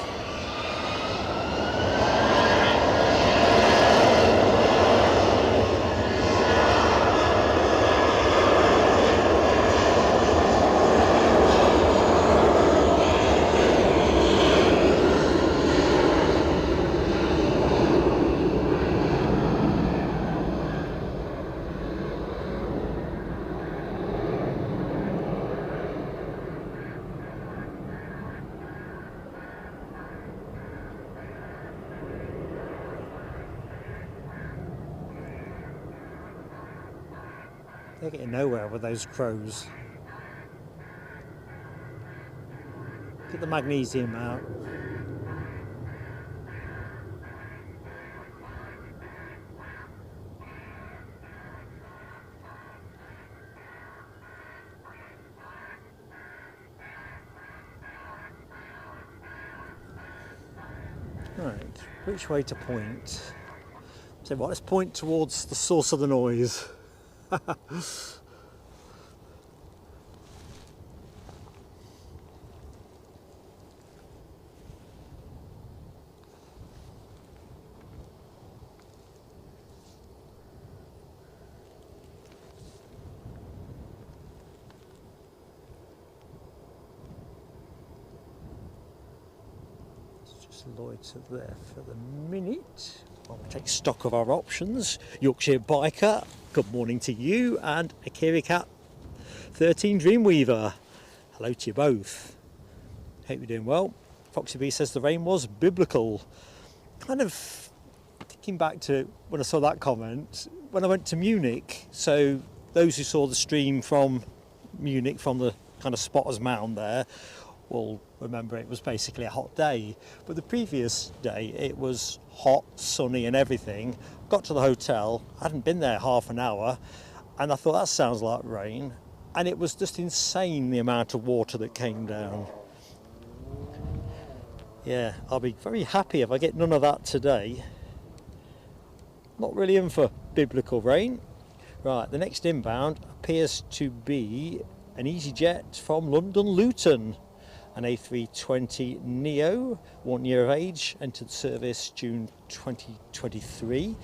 Speaker 1: They're getting nowhere with those crows. Get the magnesium out. Right, which way to point? So what, let's point towards the source of the noise. Just loiter there for the minute. I'll take stock of our options. Yorkshire Biker, good morning to you, and Akira Cat 13 Dreamweaver. Hello to you both. Hope you're doing well. Foxy B says the rain was biblical. Kind of thinking back to when I saw that comment, when I went to Munich. So those who saw the stream from Munich, from the kind of Spotter's Mound there, will remember it was basically a hot day. But the previous day it was hot, sunny and everything. Got to the hotel, hadn't been there half an hour, and I thought that sounds like rain. and it was just insane the amount of water that came down. Yeah, I'll be very happy if I get none of that today. Not really in for biblical rain. Right, the next inbound appears to be an EasyJet from London Luton, an A320 Neo, 1 year of age, entered service June 2023.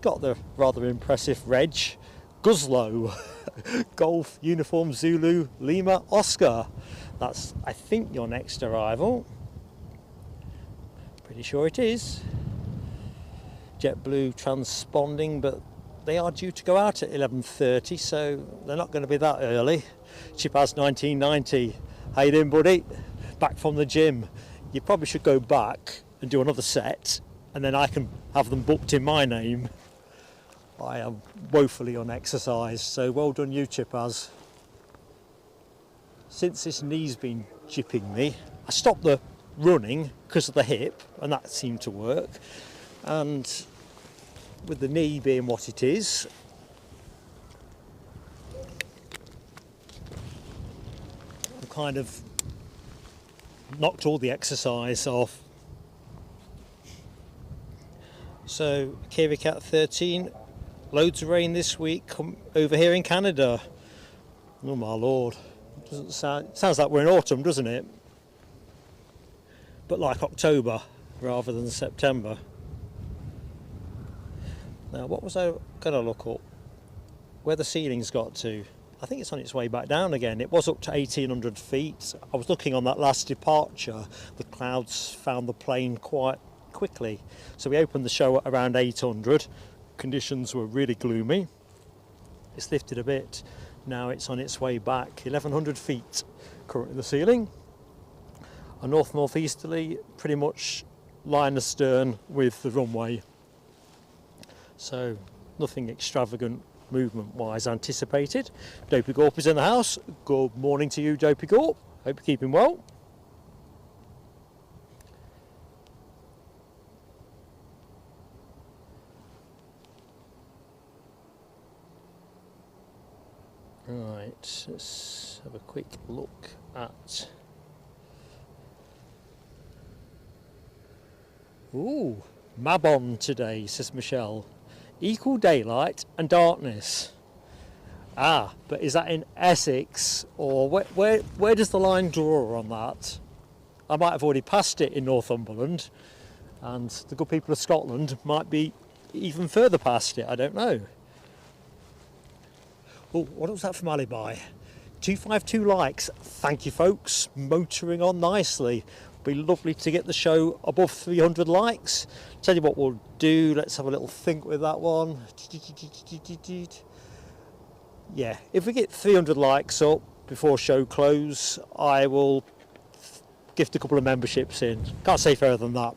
Speaker 1: Got the rather impressive reg, Guzlo, Golf Uniform Zulu Lima Oscar. That's, I think, your next arrival. Pretty sure it is. JetBlue transponding, but they are due to go out at 11:30, so they're not going to be that early. Chipaz 1990, how you doing, buddy? Back from the gym. You probably should go back and do another set, and then I can have them booked in my name. I am woefully unexercised, so well done you, Chipaz. Since this knee's been jipping me, I stopped the running because of the hip, and that seemed to work. And with the knee being what it is, I've kind of knocked all the exercise off. So Kiwi Cat 13, loads of rain this week over here in Canada. Oh my lord, sounds like we're in autumn, doesn't it? But like October rather than September. Now, what was I going to look up? Where the ceiling's got to. I think it's on its way back down again. It was up to 1,800 feet. I was looking on that last departure. The clouds found the plane quite quickly. So we opened the show at around 800. Conditions were really gloomy. It's lifted a bit. Now it's on its way back. 1,100 feet currently the ceiling. A north-northeasterly, pretty much line astern with the runway. So nothing extravagant movement-wise anticipated. Dopey Gorp is in the house. Good morning to you, Dopey Gorp. Hope you're keeping well. Right, let's have a quick look at... Ooh, Mabon today, says Michelle. Equal daylight and darkness. Ah, but is that in Essex, or where does the line draw on that? I might have already passed it in Northumberland, and the good people of Scotland might be even further past it, I don't know. Oh, what was that from Alibi? 252 likes, thank you folks, motoring on nicely. Be lovely to get the show above 300 likes. Tell you what we'll do, let's have a little think with that one. Yeah, if we get 300 likes up before show close, I will gift a couple of memberships in. Can't say further than that.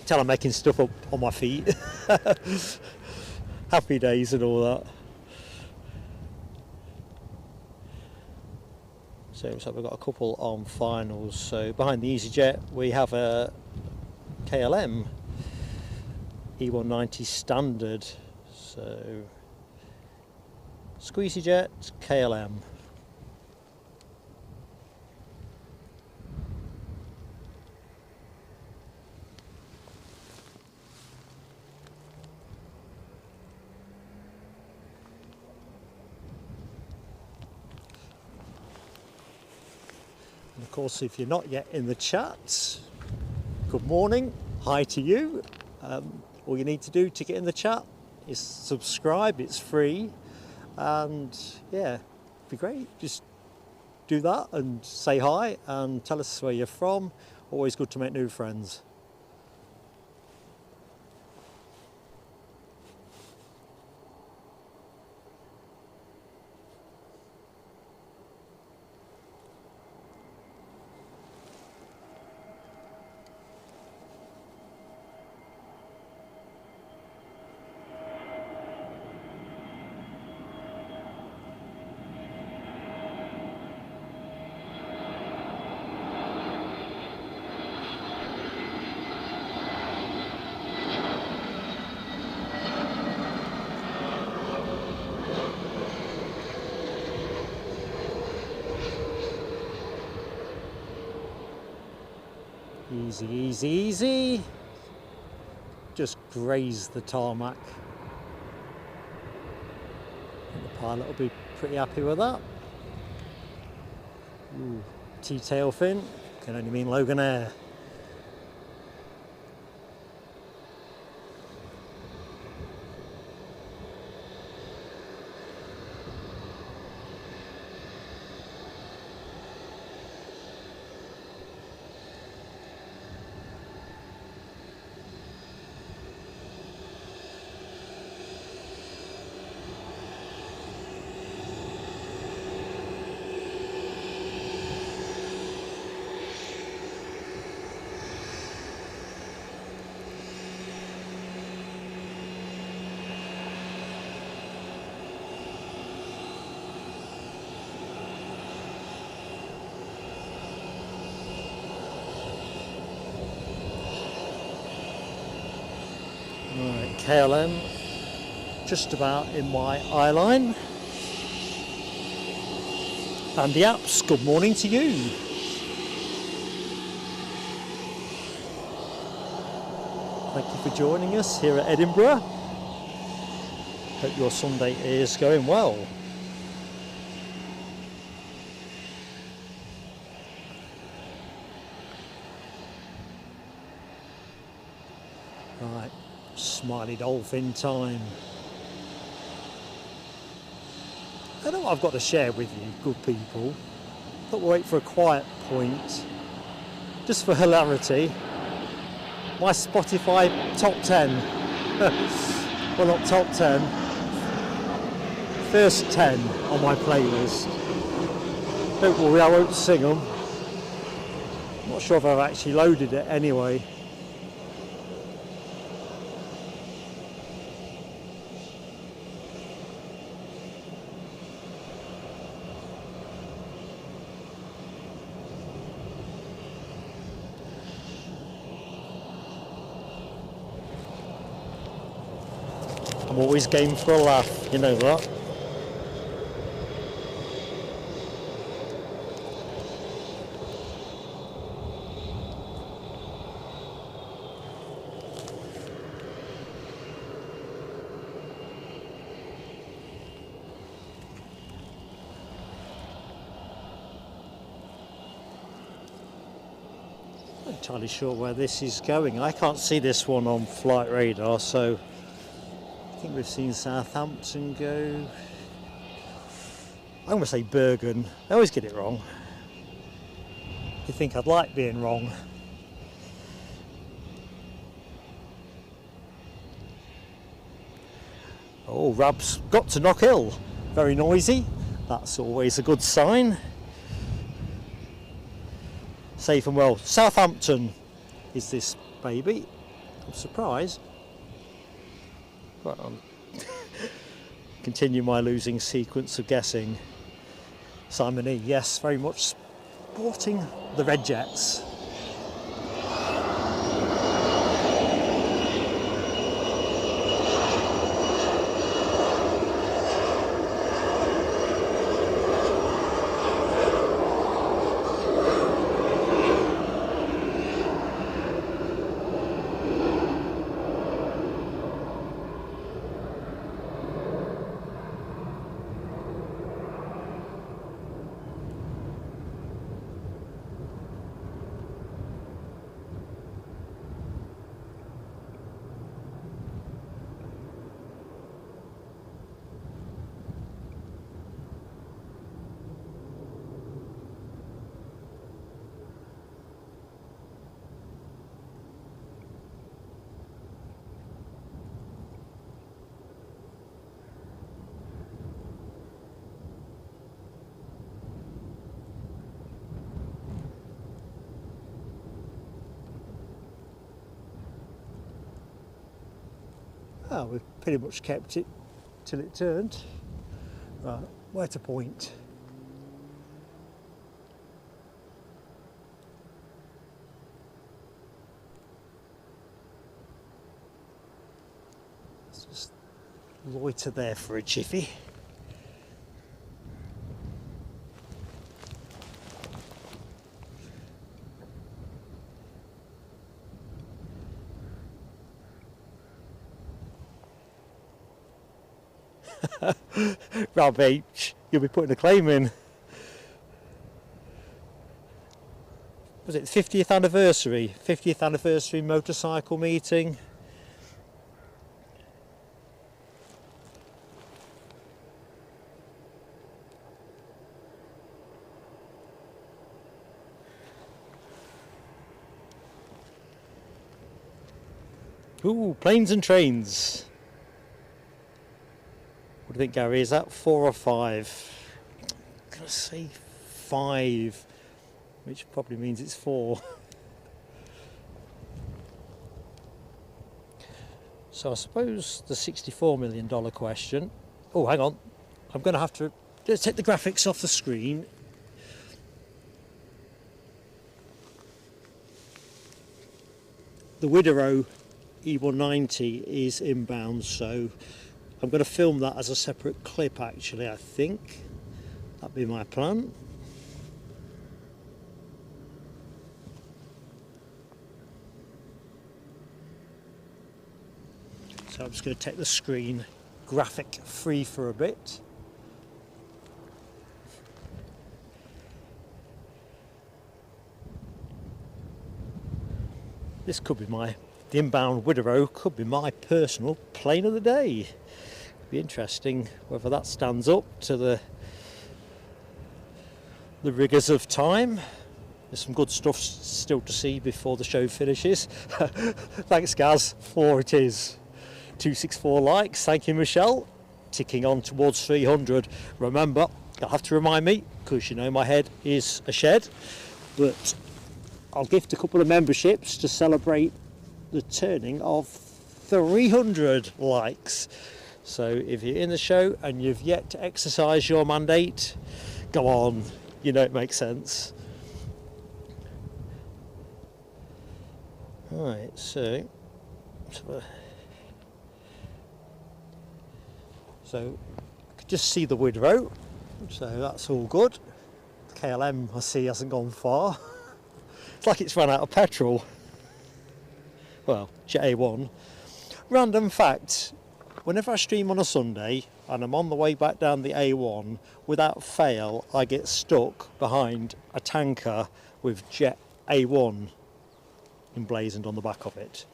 Speaker 1: Tell I'm making stuff up on my feet. Happy days and all that. So we've got a couple on finals. So behind the EasyJet we have a KLM E190 standard. So Squeezy Jet, KLM. And of course, if you're not yet in the chat, good morning, hi to you. All you need to do to get in the chat is subscribe, it's free. And yeah, it'd be great. Just do that and say hi and tell us where you're from. Always good to make new friends. Easy, easy, easy. Just graze the tarmac. And the pilot will be pretty happy with that. Ooh, T-tail fin, can only mean Logan Air. Right, KLM, just about in my eye line. And the apps, good morning to you. Thank you for joining us here at Edinburgh. Hope your Sunday is going well. Right. Smiley dolphin time. I know what I've got to share with you, good people. Thought we'll wait for a quiet point, just for hilarity. My Spotify top 10. Well, not top 10. First 10 on my playlist. Don't worry, I won't sing them. Not sure if I've actually loaded it anyway. I'm always game for a laugh, you know that. Not entirely sure where this is going. I can't see this one on flight radar, so I think we've seen Southampton go. I'm going to say Bergen. I always get it wrong. You think I'd like being wrong. Oh, Rab's got to Knock Hill. Very noisy. That's always a good sign. Safe and well. Southampton is this baby. I'm surprised. But continue my losing sequence of guessing. Simon E, yes, very much sporting the Red Jets. Oh, we've pretty much kept it till it turned. Right, where to point? Let's just loiter there for a jiffy. Round Beach, you'll be putting a claim in. Was it 50th anniversary? 50th anniversary motorcycle meeting. Ooh, planes and trains. What do you think, Gary? Is that 4 or 5? I'm going to say 5, which probably means it's 4. So I suppose the $64 million question. Oh, hang on. I'm going to have to just take the graphics off the screen. The Widerøe E190 is inbound, so I'm going to film that as a separate clip actually, I think. That'd be my plan. So I'm just going to take the screen graphic free for a bit. This could be the inbound Widerøe could be my personal plane of the day. Be interesting whether that stands up to the rigours of time. There's some good stuff still to see before the show finishes. Thanks, Gaz. 4 it is. 264 likes. Thank you, Michelle. Ticking on towards 300. Remember, you'll have to remind me because you know my head is a shed. But I'll gift a couple of memberships to celebrate the turning of 300 likes. So if you're in the show and you've yet to exercise your mandate, go on, you know it makes sense. Right, so I could just see the Widerøe, so that's all good. The KLM I see hasn't gone far. It's like it's run out of petrol. Well, Jet A1. Random fact, whenever I stream on a Sunday and I'm on the way back down the A1, without fail I get stuck behind a tanker with Jet A1 emblazoned on the back of it.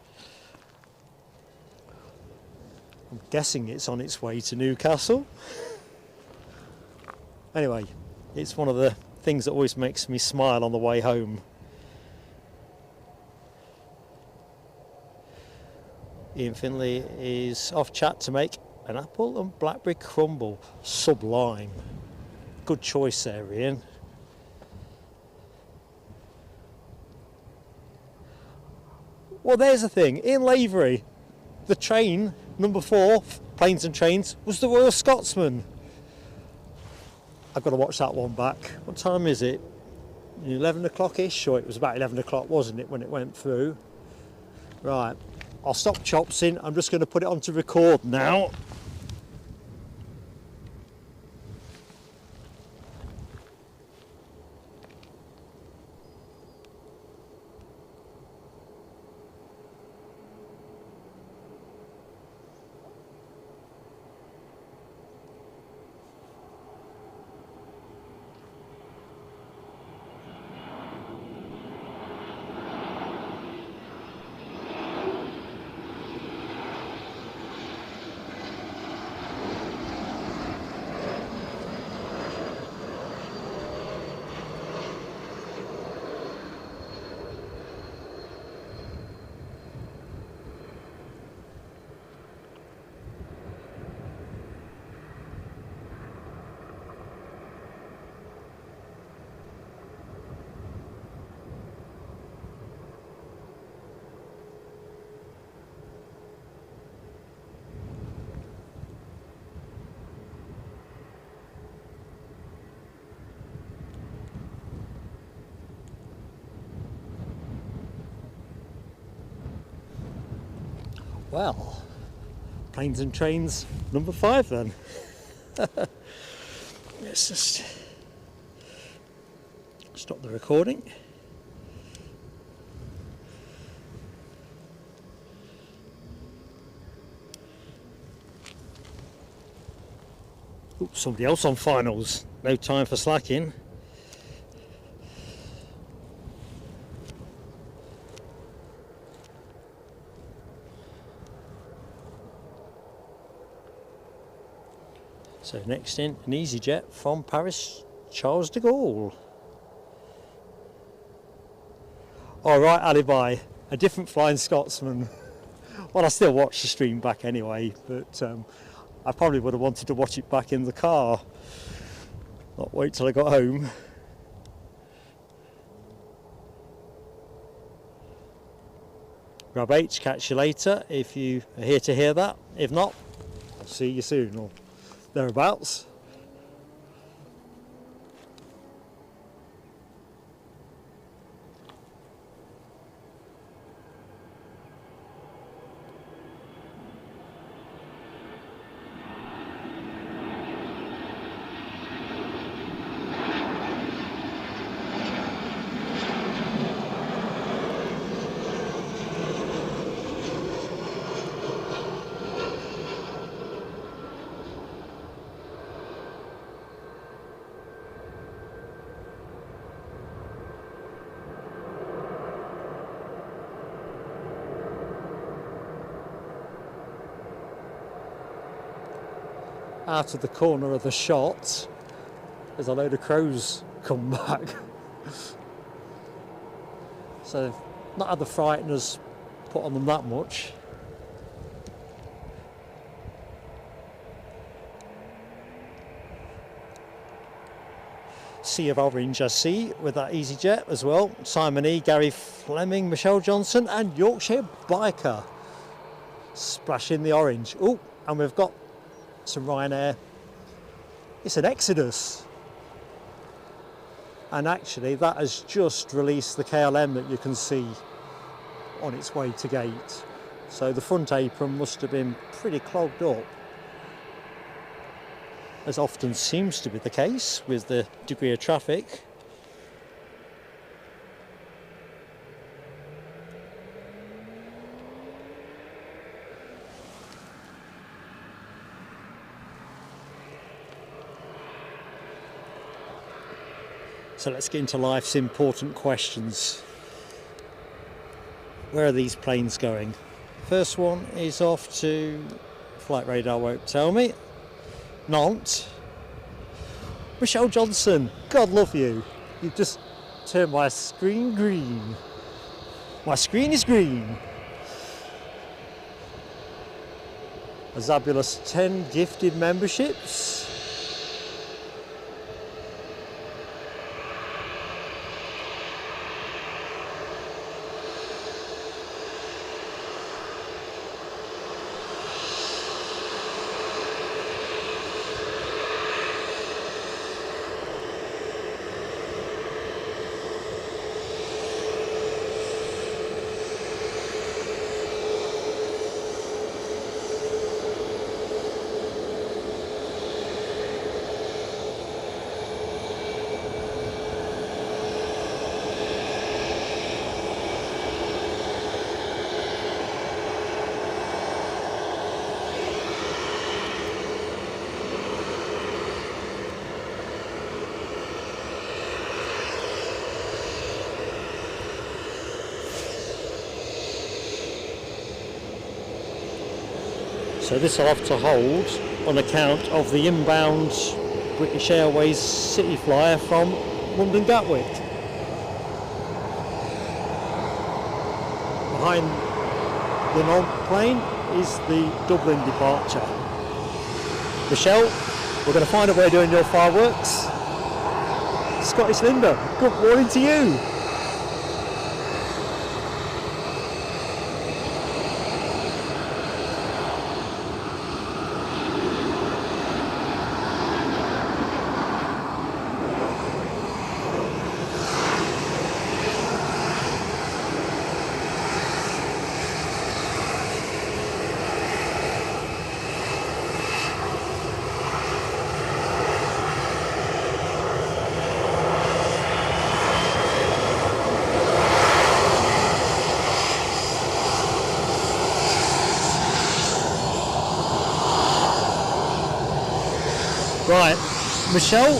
Speaker 1: I'm guessing it's on its way to Newcastle. Anyway, it's one of the things that always makes me smile on the way home. Ian Finley is off chat to make an apple and blackberry crumble. Sublime. Good choice there, Ian. Well, there's the thing. In Lavery, the train, number 4, Planes and Trains, was the Royal Scotsman. I've got to watch that one back. What time is it? 11 o'clock-ish? Or it was about 11 o'clock, wasn't it, when it went through? Right. I'll stop chopsing. I'm just going to put it onto record now. Well, Planes and Trains number 5 then. Let's just stop the recording. Ooh, somebody else on finals. No time for slacking. So next in, an EasyJet from Paris, Charles de Gaulle. All right, Alibi, a different Flying Scotsman. Well, I still watch the stream back anyway, but I probably would have wanted to watch it back in the car, not wait till I got home. Grab H, catch you later if you are here to hear that. If not, I'll see you soon or thereabouts. Out of the corner of the shot, there's a load of crows come back. So, not had the frighteners put on them that much. Sea of orange I see with that EasyJet as well. Simon E, Gary Fleming, Michelle Johnson and Yorkshire Biker splashing the orange. Oh, and we've got some Ryanair. It's an Exodus, and actually that has just released the KLM that you can see on its way to gate, so the front apron must have been pretty clogged up, as often seems to be the case with the degree of traffic. So let's get into life's important questions. Where are these planes going? First one is off to, flight radar won't tell me, Nantes. Michelle Johnson, God love you. You've just turned my screen green. My screen is green. A Zabulous 10 gifted memberships. So this will have to hold on account of the inbound British Airways city flyer from London Gatwick. Behind the non-plane is the Dublin departure. Michelle, we're going to find a way of doing your fireworks. Scottish Linda, good morning to you. Right, Michelle,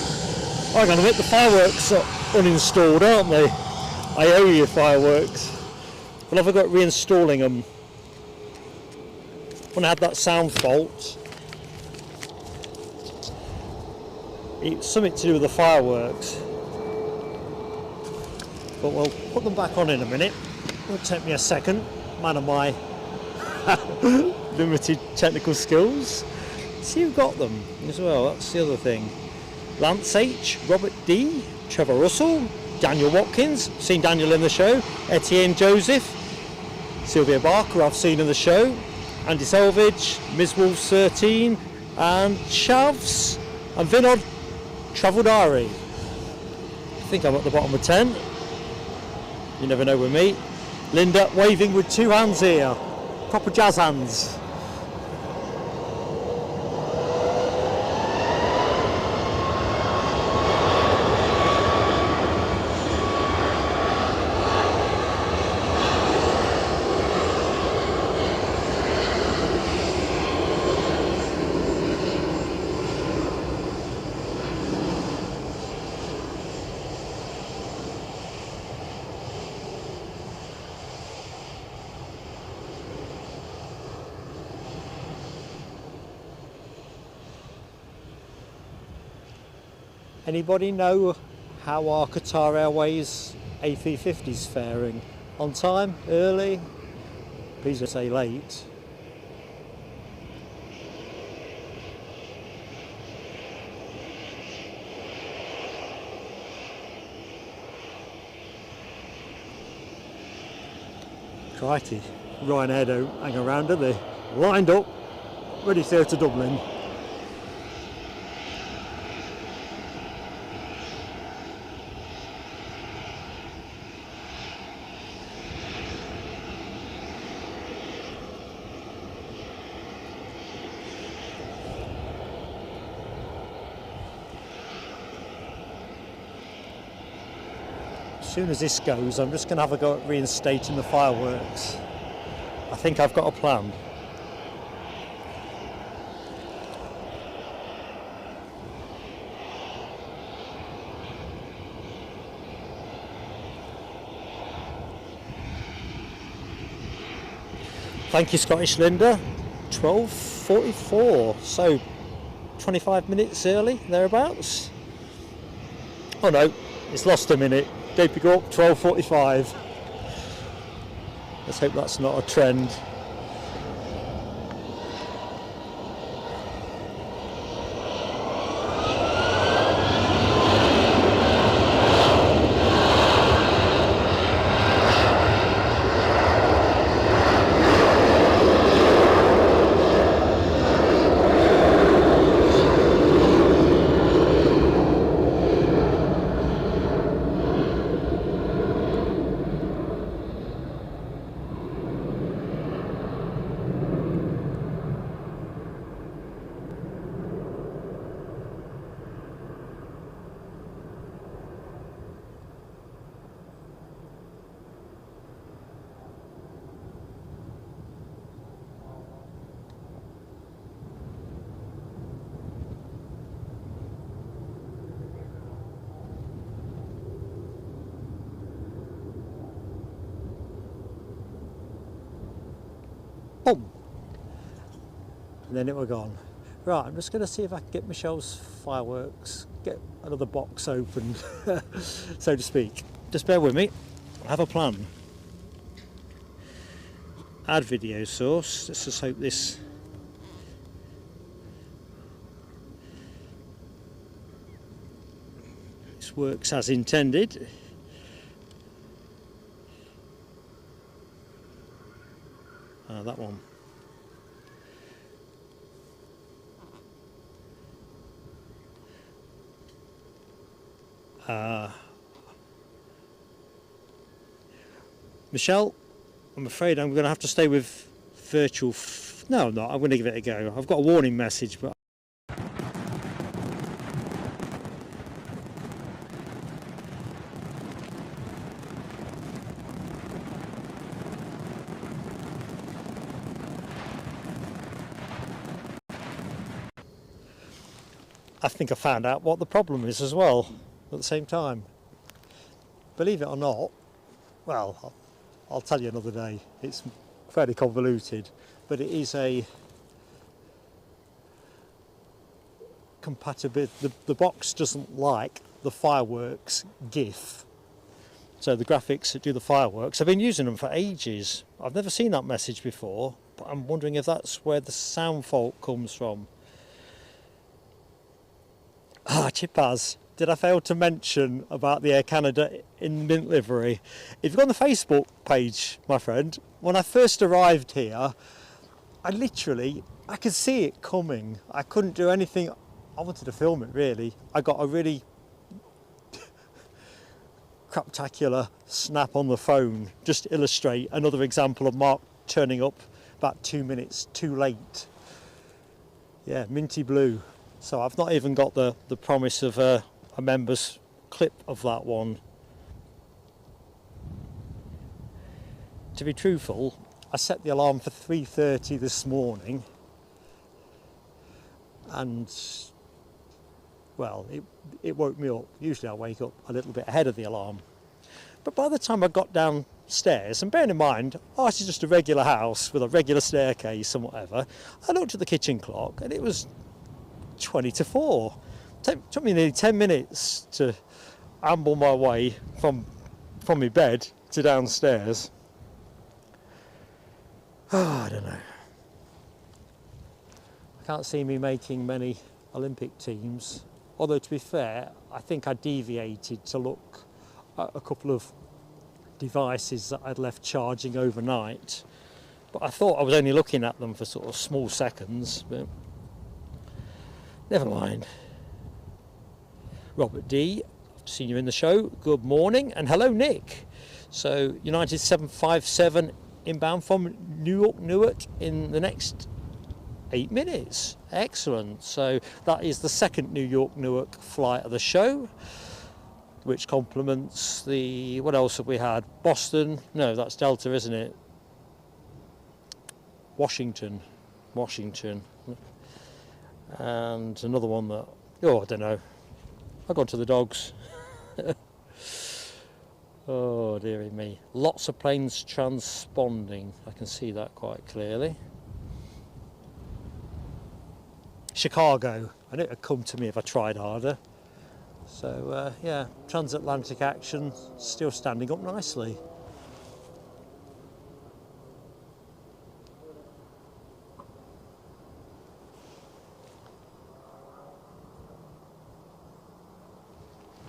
Speaker 1: hang on a minute, the fireworks are uninstalled, aren't they? I owe you fireworks. Well, have I got reinstalling them? When I had that sound fault, it's something to do with the fireworks. But we'll put them back on in a minute. It'll take me a second. Man of my limited technical skills. See who got them as well, that's the other thing. Lance H, Robert D, Trevor Russell, Daniel Watkins, seen Daniel in the show, Etienne Joseph, Sylvia Barker I've seen in the show, Andy Selvage, Ms Wolf 13, and Chavs, and Vinod Travel Diary. I think I'm at the bottom of 10. You never know with me. Linda waving with 2 hands here, proper jazz hands. Anybody know how our Qatar Airways A350 is faring? On time? Early? Please don't say late. Crikey, Ryanair don't hang around, do they? Lined up, ready to go to Dublin. As soon as this goes, I'm just going to have a go at reinstating the fireworks. I think I've got a plan. Thank you, Scottish Linda. 12:44, so 25 minutes early, thereabouts. Oh no, it's lost a minute. Day pick up, 12:45. Let's hope that's not a trend. Boom! And then it were gone. Right, I'm just going to see if I can get Michelle's fireworks, get another box opened, so to speak. Just bear with me, I have a plan. Add video source, let's just hope this works as intended. That one. Michelle, I'm afraid I'm going to have to stay with virtual. No, I'm not. I'm going to give it a go. I've got a warning message, but. I think I found out what the problem is as well at the same time. Believe it or not, well, I'll tell you another day. It's fairly convoluted, but it is a compatibility. The box doesn't like the fireworks GIF. So the graphics that do the fireworks, I've been using them for ages. I've never seen that message before, but I'm wondering if that's where the sound fault comes from. Chipaz, did I fail to mention about the Air Canada in mint livery? If you go on the Facebook page, my friend, when I first arrived here, I could see it coming. I couldn't do anything. I wanted to film it really. I got a really craptacular snap on the phone just to illustrate another example of Mark turning up about 2 minutes too late. Yeah, minty blue. So I've not even got the promise of a member's clip of that one. To be truthful, I set the alarm for 3:30 this morning, and well, it woke me up. Usually I wake up a little bit ahead of the alarm. But by the time I got downstairs, and bearing in mind, this is just a regular house with a regular staircase and whatever, I looked at the kitchen clock and it was 20 to 4. Took me nearly 10 minutes to amble my way from my bed to downstairs. I don't know. I can't see me making many Olympic teams. Although, to be fair, I think I deviated to look at a couple of devices that I'd left charging overnight. But I thought I was only looking at them for sort of small seconds, but never mind. Robert D, I've seen you in the show. Good morning, and hello, Nick. So, United 757 inbound from Newark in the next 8 minutes. Excellent. So that is the second New York Newark flight of the show, which complements the, what else have we had? Boston, no, that's Delta, isn't it? Washington, and another one that, I don't know, I've gone to the dogs. Oh dearie me, lots of planes transponding, I can see that quite clearly. Chicago, I knew it would come to me if I tried harder. So yeah, transatlantic action still standing up nicely.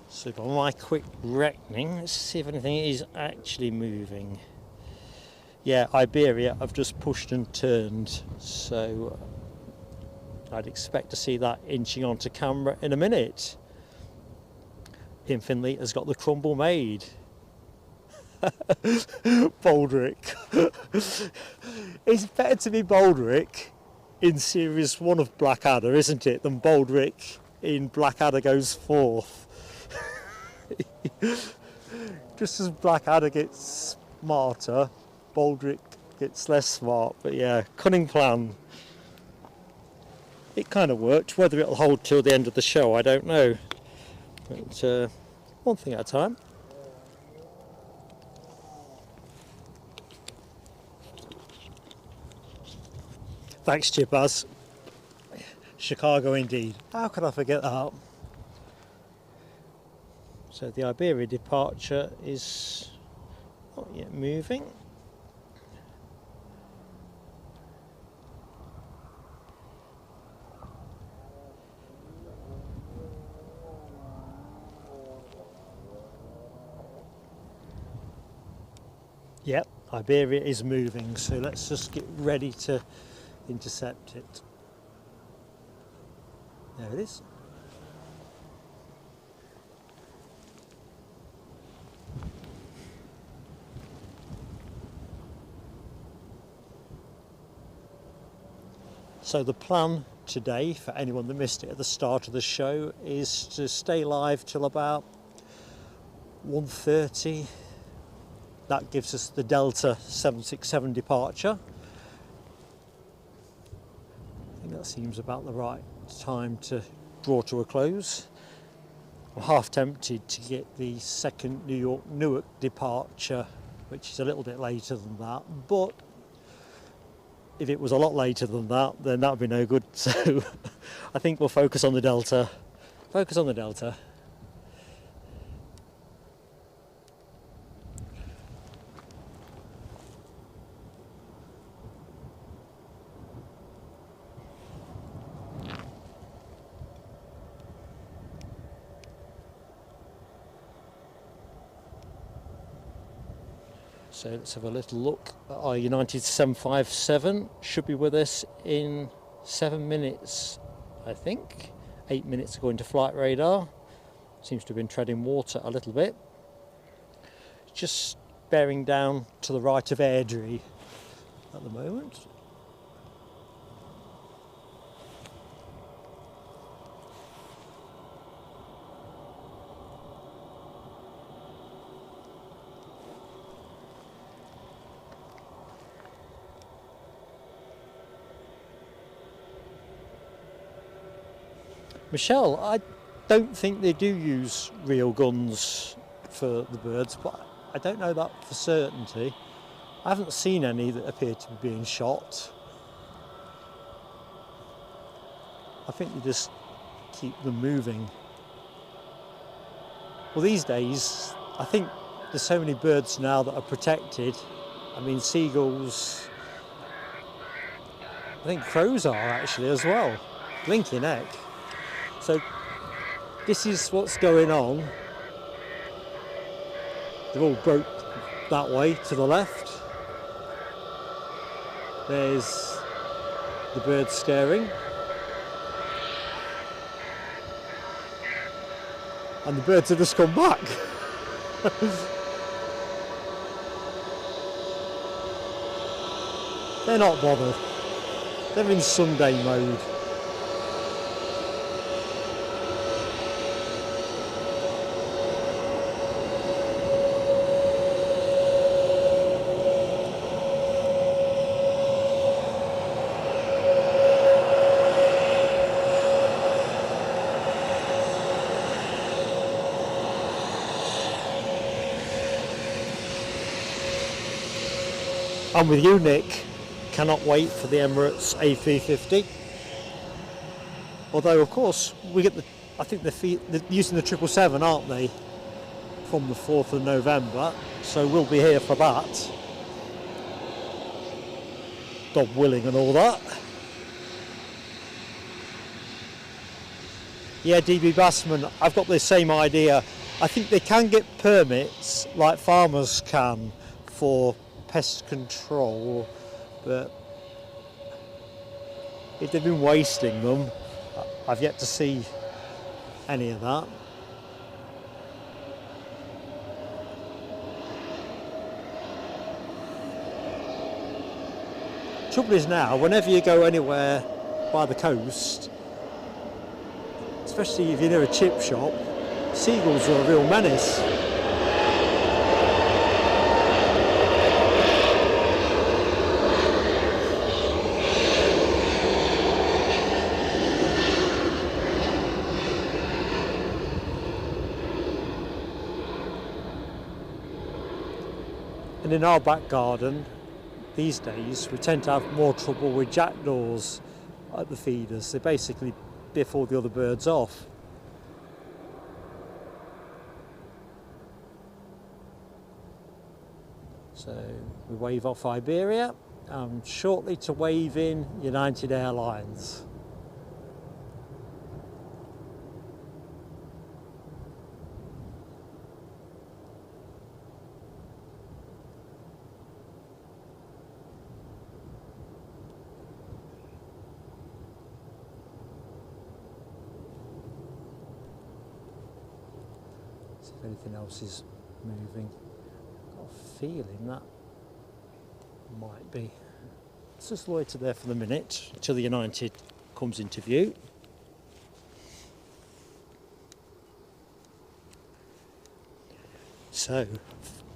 Speaker 1: So by my quick reckoning, let's see if anything is actually moving. Yeah, Iberia have just pushed and turned, so I'd expect to see that inching onto camera in a minute. Infinitely has got the crumble made. Baldrick. It's better to be Baldrick in Series 1 of Blackadder, isn't it, than Baldrick in Blackadder Goes Forth. Just as Blackadder gets smarter, Baldrick gets less smart, but yeah, cunning plan. It kind of worked. Whether it'll hold till the end of the show, I don't know. But one thing at a time. Thanks, Chipaz. Chicago indeed. How could I forget that? So the Iberia departure is not yet moving. Yep, Iberia is moving, so let's just get ready to intercept it. There it is. So the plan today, for anyone that missed it at the start of the show, is to stay live till about 1:30. That gives us the Delta 767 departure. I think that seems about the right time to draw to a close. I'm half tempted to get the second New York Newark departure, which is a little bit later than that, but if it was a lot later than that, then that would be no good. So I think we'll focus on the Delta. Focus on the Delta. So let's have a little look at our United 757. Should be with us in 7 minutes, I think. 8 minutes according to flight radar. Seems to have been treading water a little bit. Just bearing down to the right of Airdrie at the moment. Michelle, I don't think they do use real guns for the birds, but I don't know that for certainty. I haven't seen any that appear to be being shot. I think they just keep them moving. Well, these days, I think there's so many birds now that are protected. I mean, seagulls, I think crows are actually as well. Blinking heck. So this is what's going on. They've all broke that way to the left. There's the birds staring. And the birds have just come back. They're not bothered. They're in Sunday mode. I'm with you, Nick. Cannot wait for the Emirates A350. Although, of course, we get I think they're using the 777, aren't they? From the 4th of November. So we'll be here for that. God willing and all that. Yeah, DB Bassman, I've got the same idea. I think they can get permits like farmers can for pest control, but if they've been wasting them, I've yet to see any of that. Trouble is now, whenever you go anywhere by the coast, especially if you're near a chip shop, seagulls are a real menace. And in our back garden, these days, we tend to have more trouble with jackdaws at the feeders. They basically biff all the other birds off. So we wave off Iberia, and shortly to wave in United Airlines. If anything else is moving, I've got a feeling that might be. Let's just loiter there for the minute until the United comes into view. So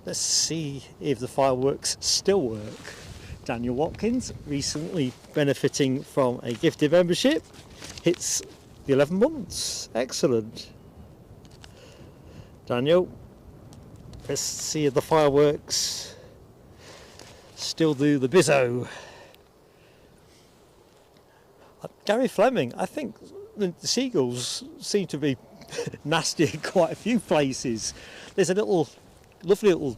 Speaker 1: let's see if the fireworks still work. Daniel Watkins, recently benefiting from a gifted membership, hits the 11 months. Excellent. Daniel, let's see if the fireworks still do the bizzo. Gary Fleming, I think the seagulls seem to be nasty in quite a few places. There's a lovely little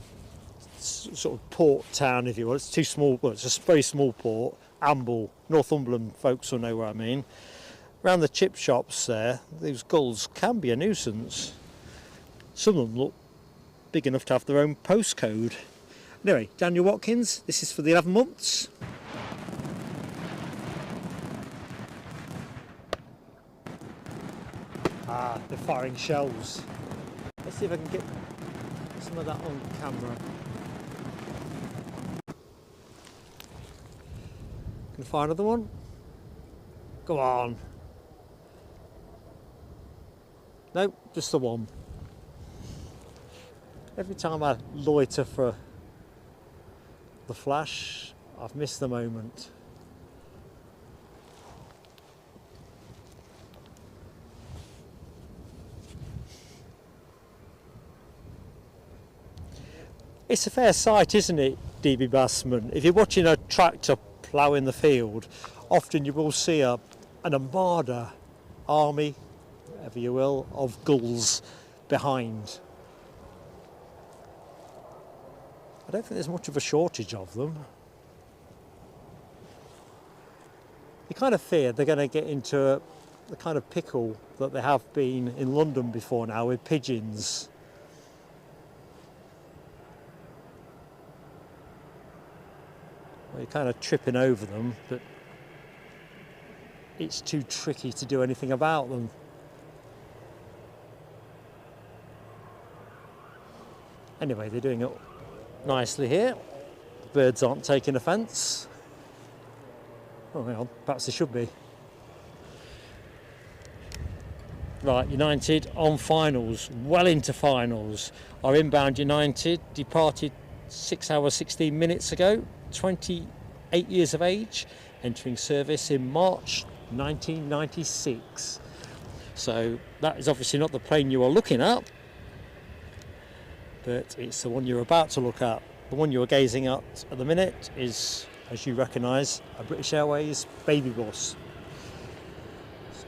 Speaker 1: sort of port town, if you will. It's too small, well, it's a very small port. Amble, Northumberland folks will know what I mean. Around the chip shops there, these gulls can be a nuisance. Some of them look big enough to have their own postcode. Anyway, Daniel Watkins, this is for the 11 months. Ah, they're firing shells. Let's see if I can get some of that on camera. Can I fire another one? Go on. Nope, just the one. Every time I loiter for the flash, I've missed the moment. It's a fair sight, isn't it, DB Bassman? If you're watching a tractor ploughing the field, often you will see an armada, army, whatever you will, of gulls behind. I don't think there's much of a shortage of them. You kind of fear they're going to get into the kind of pickle that they have been in London before now with pigeons. You're kind of tripping over them, but it's too tricky to do anything about them. Anyway, they're doing it nicely here. The birds aren't taking offence. Oh, hang on, perhaps they should be. Right, United on finals, well into finals. Our inbound United departed 6 hours 16 minutes ago, 28 years of age, entering service in March 1996. So that is obviously not the plane you are looking at, but it's the one you're about to look at. The one you're gazing at the minute is, as you recognise, a British Airways baby bus. So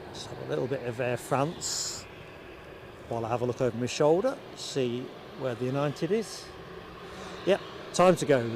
Speaker 1: let's have a little bit of Air France while I have a look over my shoulder, see where the United is. Yep, time to go.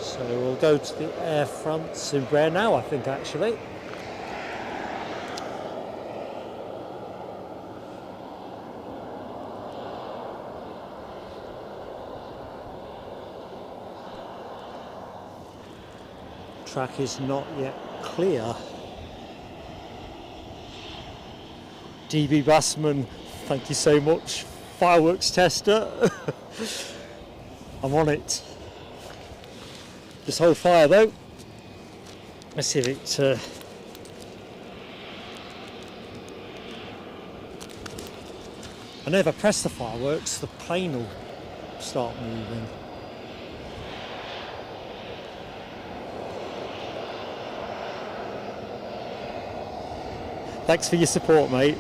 Speaker 1: So we'll go to the Air France in Bray now, I think, actually. Track is not yet clear. DB Bassman, thank you so much. Fireworks tester. I'm on it. Just hold fire though. Let's see if it I know if I press the fireworks, the plane will start moving. Thanks for your support, mate.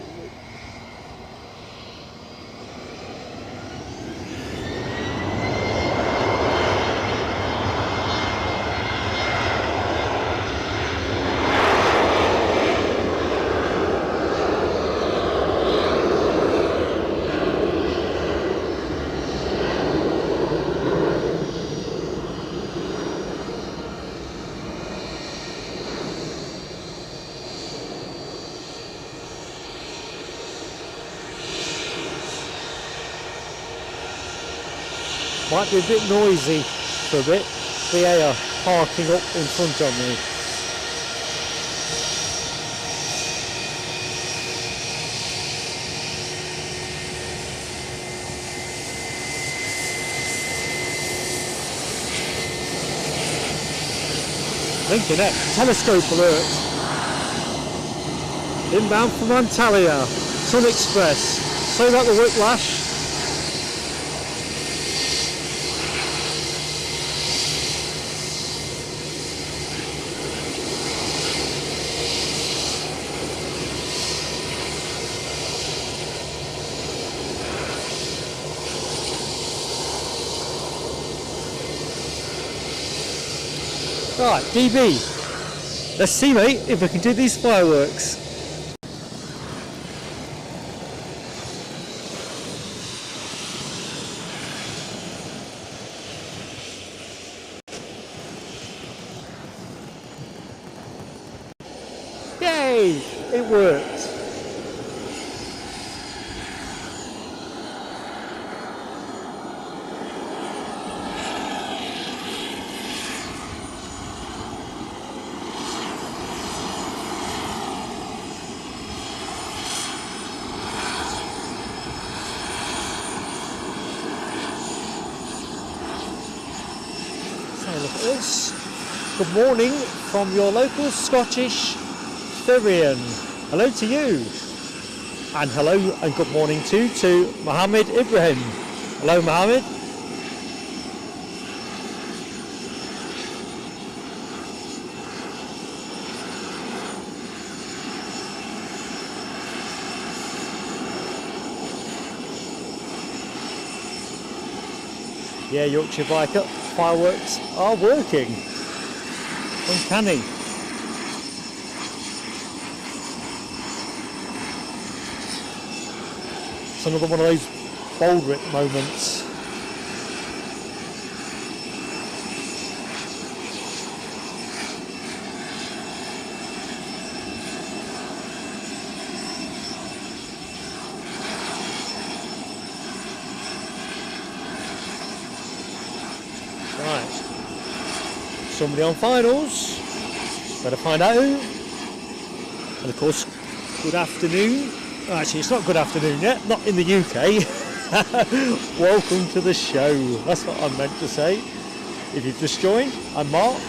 Speaker 1: Might be a bit noisy for a bit. The air parking up in front of me. Blinking heck, telescope alert. Inbound from Antalya, Sun Express. Sorry about the whiplash. Right, DB, let's see mate if we can do these fireworks. Yay, it worked. Look at this. Good morning from your local Scottish Ferrian. Hello to you. And hello and good morning too to Mohammed Ibrahim. Hello Mohammed. Yeah, Yorkshire Biker fireworks are working. Uncanny. It's another one of those Baldrick moments. Somebody on finals, better find out who. And of course, good afternoon. Actually, it's not good afternoon yet, not in the UK. Welcome to the show, that's what I meant to say. If you've just joined, I'm Mark.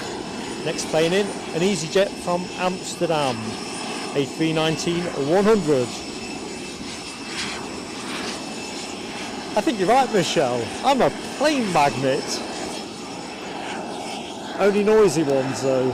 Speaker 1: Next plane in, an EasyJet from Amsterdam, A319-100. I think you're right, Michelle, I'm a plane magnet. Only noisy ones though.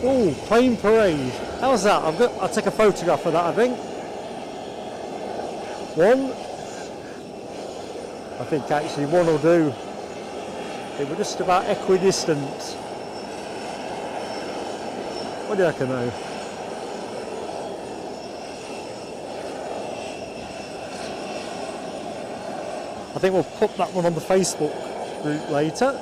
Speaker 1: Oh, plane parade. How's that? I'll take a photograph of that, I think. one. I think actually one will do. They were just about equidistant. What do you reckon though? I think we'll put that one on the Facebook group later.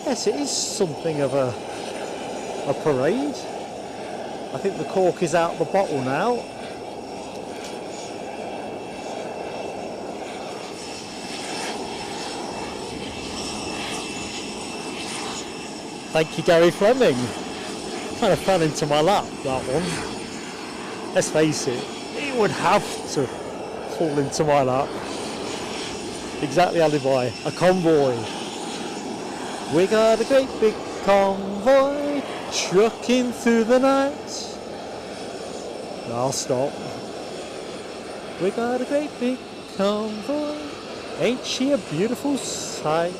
Speaker 1: Yes, it is something of a parade. I think the cork is out the bottle now. Thank you, Gary Fleming. Kind of fell into my lap, that one. Let's face it, it would have to fall into my lap. Exactly, alibi. A convoy. We got a great big convoy trucking through the night. I'll stop. We got a great big convoy. Ain't she a beautiful sight?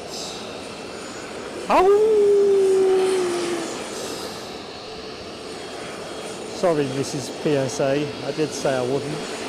Speaker 1: Oh! Sorry, Mrs. PSA. I did say I wouldn't.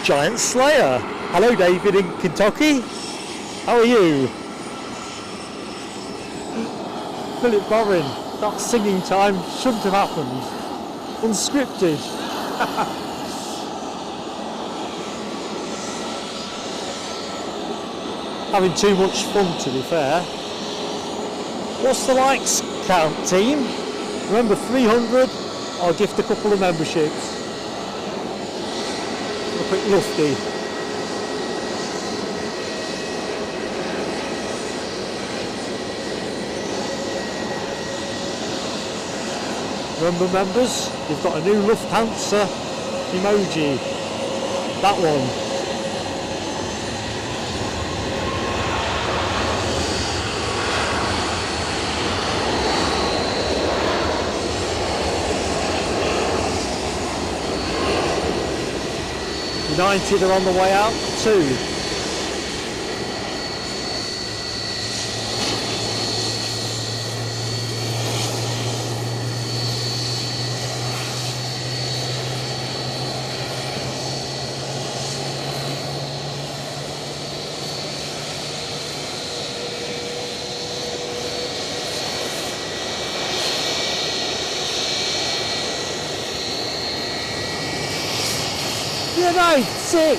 Speaker 1: Giant Slayer. Hello, David in Kentucky. How are you? Philip Borin. That singing time shouldn't have happened. Unscripted. Having too much fun, to be fair. What's the likes count, team? Remember, 300. I'll gift a couple of memberships. A quick lufty. Remember, members, you've got a new Lufthansa emoji. That one. United are on the way out too. United!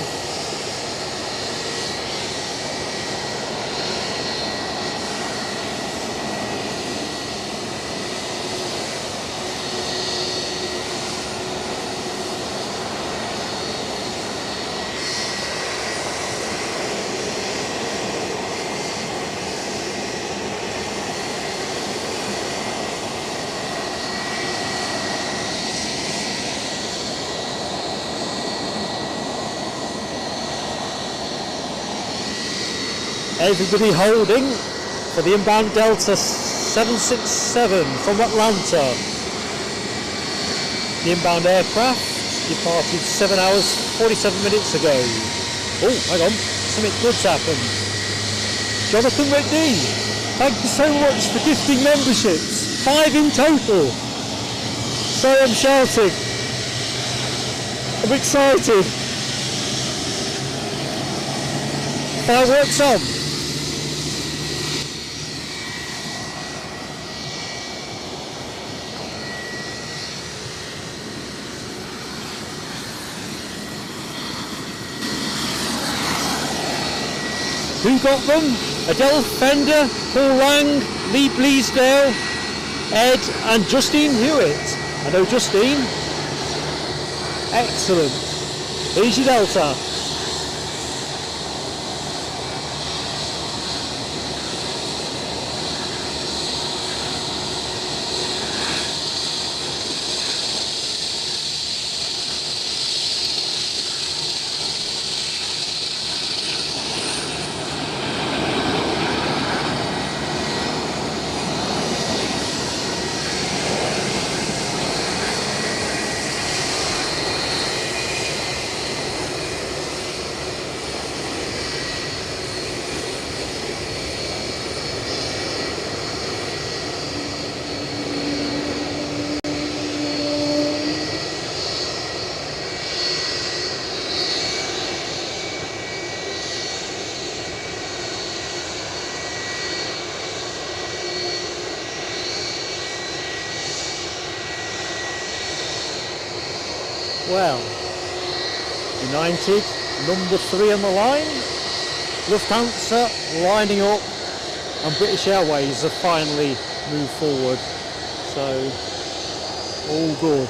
Speaker 1: Everybody holding for the inbound Delta 767 from Atlanta. The inbound aircraft departed 7 hours 47 minutes ago. Oh, hang on, something good's happened. Jonathan Whitney, thank you so much for gifting memberships. 5 in total. Sorry, I'm shouting. I'm excited. Fireworks on. Who got them? Adele Fender, Paul Lang, Lee Bleasdale, Ed and Justine Hewitt. I know Justine. Excellent. Here's your Delta. Well, United, number 3 on the line, Lufthansa lining up, and British Airways have finally moved forward, so all good.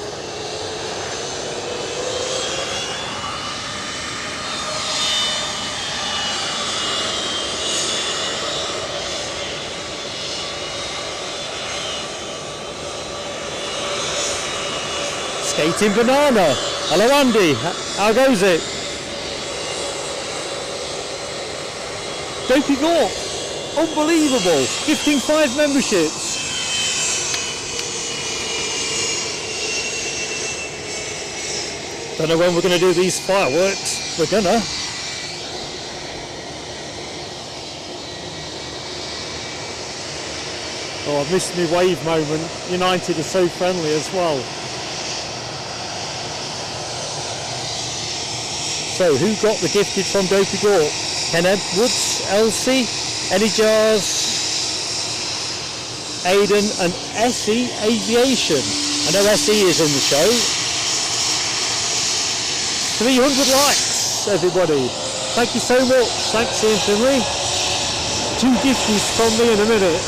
Speaker 1: Skating Banana. Hello Andy, how goes it? Dopey Gorp, unbelievable, gifting 5 memberships. Don't know when we're going to do these fireworks, we're gonna. Oh, I missed my wave moment. United are so friendly as well. So, who got the gifted from Dopey Gorp? Ken Edwards, Elsie, Eddie Jars, Aidan and Essie Aviation. I know Essie is in the show. 300 likes, everybody. Thank you so much. Thanks, Ian Finley. 2 gifties from me in a minute.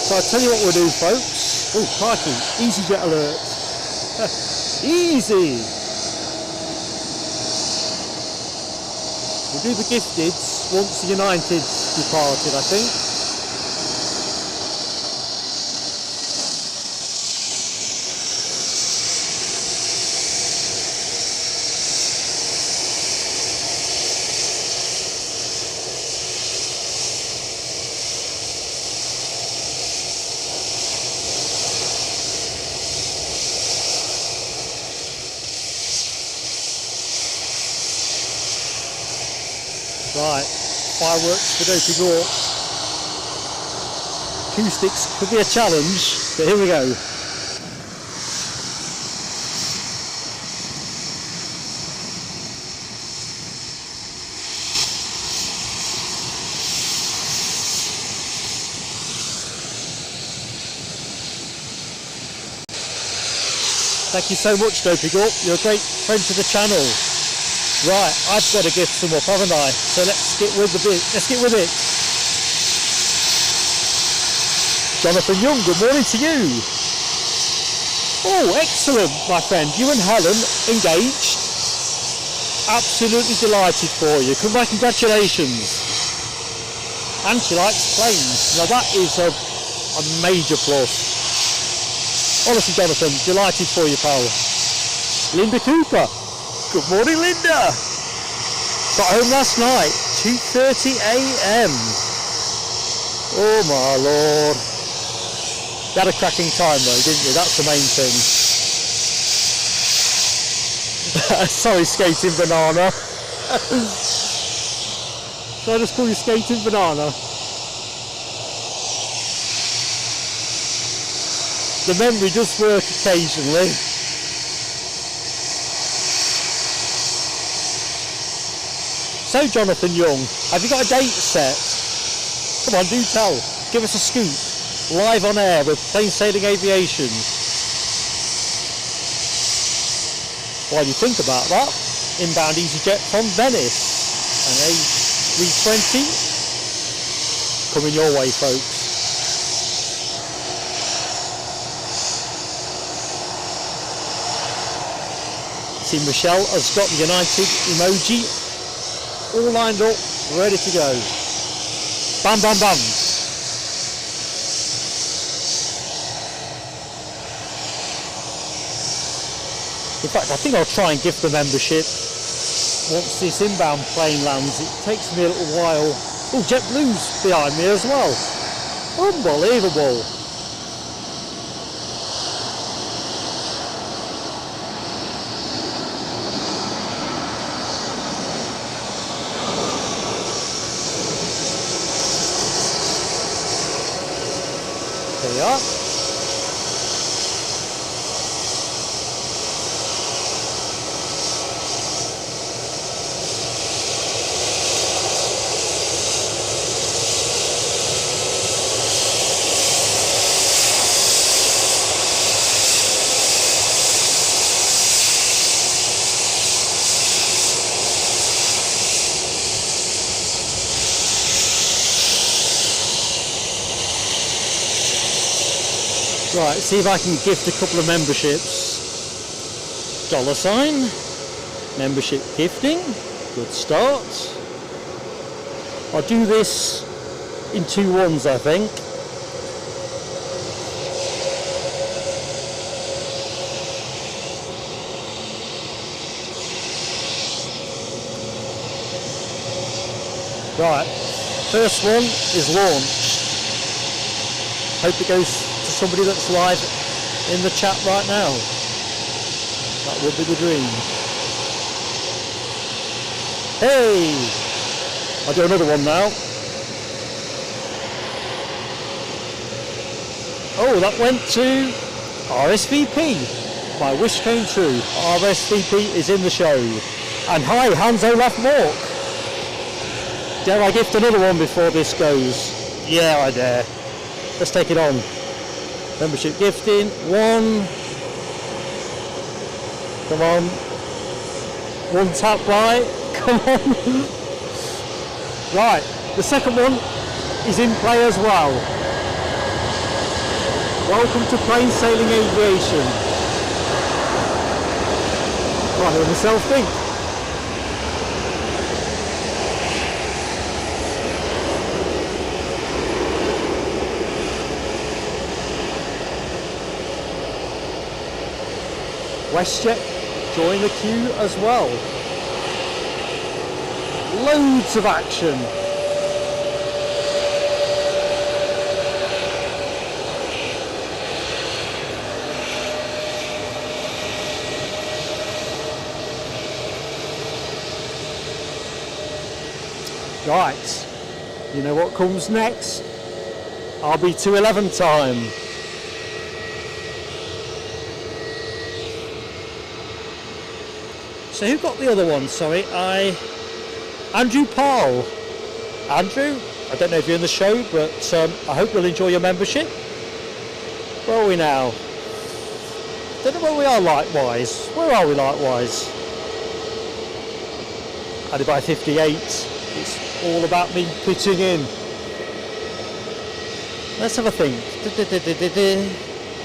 Speaker 1: So I'll tell you what we'll do, folks. Oh, crikey, EasyJet alert. Easy. We'll do the gifteds once the United's departed, I think. Right, fireworks for Dopey Gorp. Acoustics could be a challenge, but here we go. Thank you so much, Dopey Gorp. You're a great friend to the channel. Right, I've got to gift some up, haven't I? So let's get with it. Jonathan Young, good morning to you. Oh, excellent, my friend. You and Helen engaged. Absolutely delighted for you. My congratulations. And she likes planes. Now that is a major plus. Honestly, Jonathan, delighted for you, pal. Linda Cooper. Good morning, Linda. Got home last night, 2:30 a.m. Oh my lord. You had a cracking time though, didn't you? That's the main thing. Sorry, skating banana. Shall I just call you skating banana? The memory does work occasionally. So Jonathan Young, have you got a date set? Come on, do tell. Give us a scoop. Live on air with Plain Sailing Aviation. While you think about that, inbound EasyJet from Venice. An A320 coming your way, folks. See, Michelle has got the United emoji all lined up, ready to go. Bam, bam, bam. In fact, I think I'll try and gift the membership once this inbound plane lands. It takes me a little while. Oh, JetBlue's behind me as well. Unbelievable. There we are. Right, see if I can gift a couple of memberships. $, membership gifting, good start. I'll do this in 2 ones, I think. Right, first one is launched. Hope it goes to somebody that's live in the chat right now. That would be the dream. Hey! I'll do another one now. Oh, that went to RSVP. My wish came true. RSVP is in the show. And hi, Hans Olaf Mork. Dare I gift another one before this goes? Yeah, I dare. Let's take it on. Membership gifting. 1. Come on. 1 tap right. Come on. Right. The second one is in play as well. Welcome to Plain Sailing Aviation. Can't hear myself think. WestJet join the queue as well. Loads of action. Right, you know what comes next? RB211 time. So who got the other one? Sorry, Andrew Paul. Andrew, I don't know if you're in the show, but I hope you'll enjoy your membership. Where are we now? Don't know where we are likewise. Where are we likewise? Added by 58. It's all about me pitching in. Let's have a think.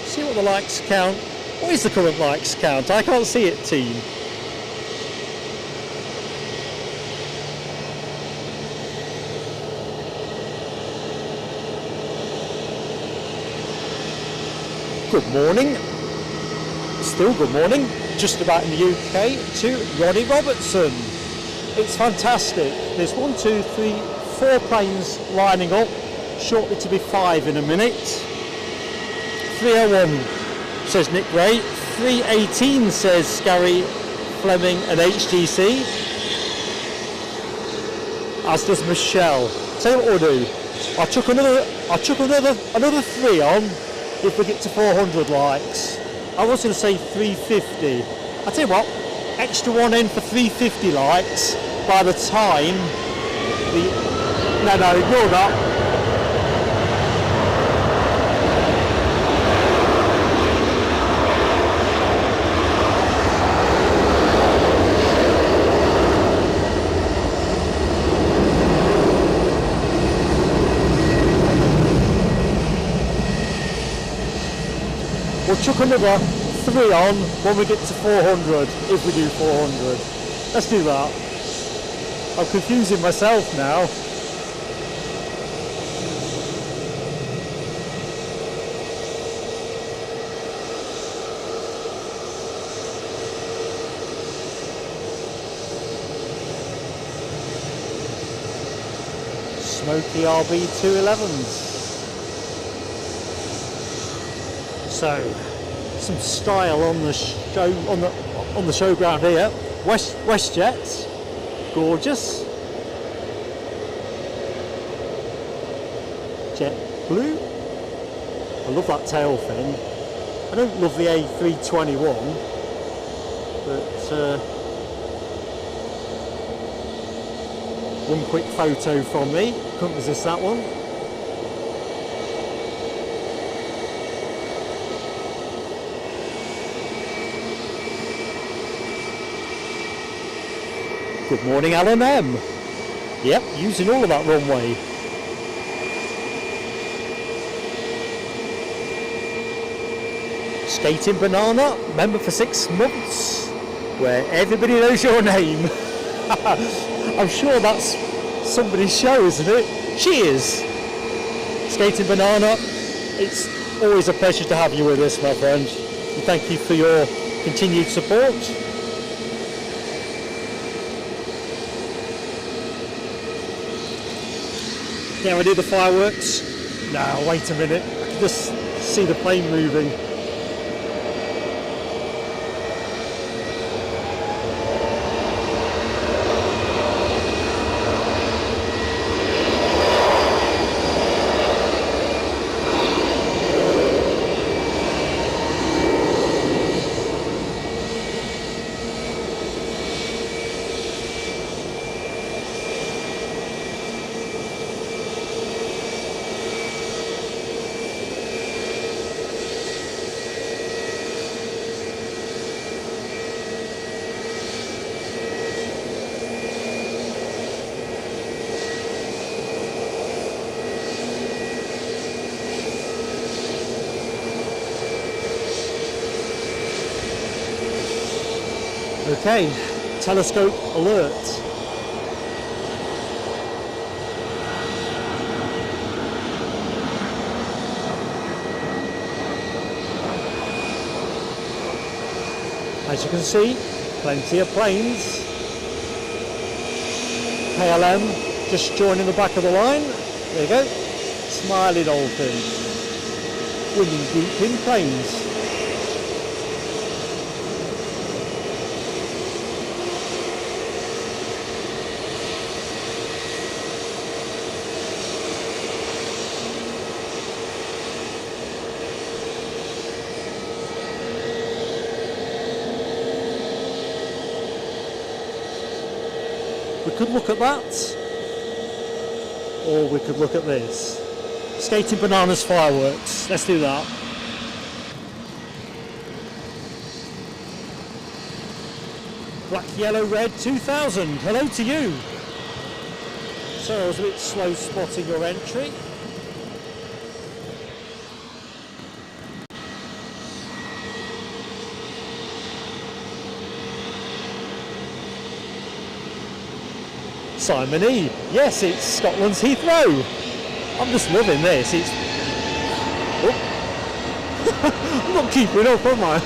Speaker 1: See what the likes count. What is the current likes count? I can't see it, team. Good morning, still good morning, just about in the UK, to Ronnie Robertson. It's fantastic. There's 1, 2, 3, 4 planes lining up, shortly to be 5 in a minute. 301 says Nick Gray. 318 says Gary Fleming and HGC. As does Michelle. Tell you what we'll do. I'll chuck another 3 on if we get to 400 likes. I was going to say 350. I'll tell you what, extra one in for 350 likes by the time no, ignore that. We'll chuck another 3 on when we get to 400, if we do 400. Let's do that. I'm confusing myself now. Smoky RB211s. So, some style on the show on the showground here. WestJet, gorgeous. JetBlue. I love that tail fin. I don't love the A321, but one quick photo from me. Couldn't resist that one. Good morning, LMM. Yep, using all of that runway. Skating Banana, member for 6 months, where everybody knows your name. I'm sure that's somebody's show, isn't it? Cheers! Skating Banana, it's always a pleasure to have you with us, my friend. And thank you for your continued support. Can I do the fireworks? No, wait a minute. I can just see the plane moving. Okay, telescope alert. As you can see, plenty of planes. KLM just joining the back of the line. There you go. Smiley Dolphin. Winning deep in planes. We could look at that, or we could look at this. Skating Bananas fireworks. Let's do that. Black, yellow, red 2000. Hello to you. Sorry, I was a bit slow spotting your entry. Simon E. Yes, it's Scotland's Heathrow. I'm just loving this. It's. Oh. I'm not keeping up, am I?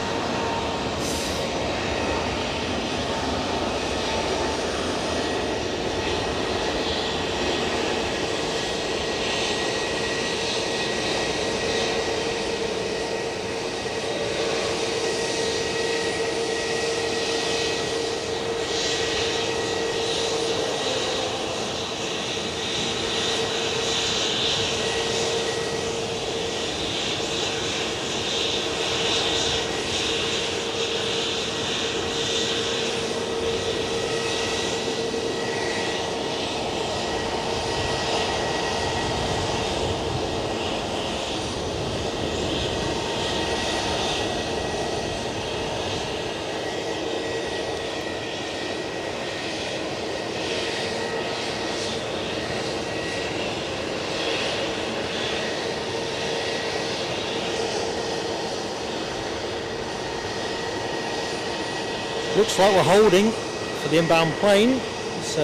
Speaker 1: looks like we're holding for the inbound plane. So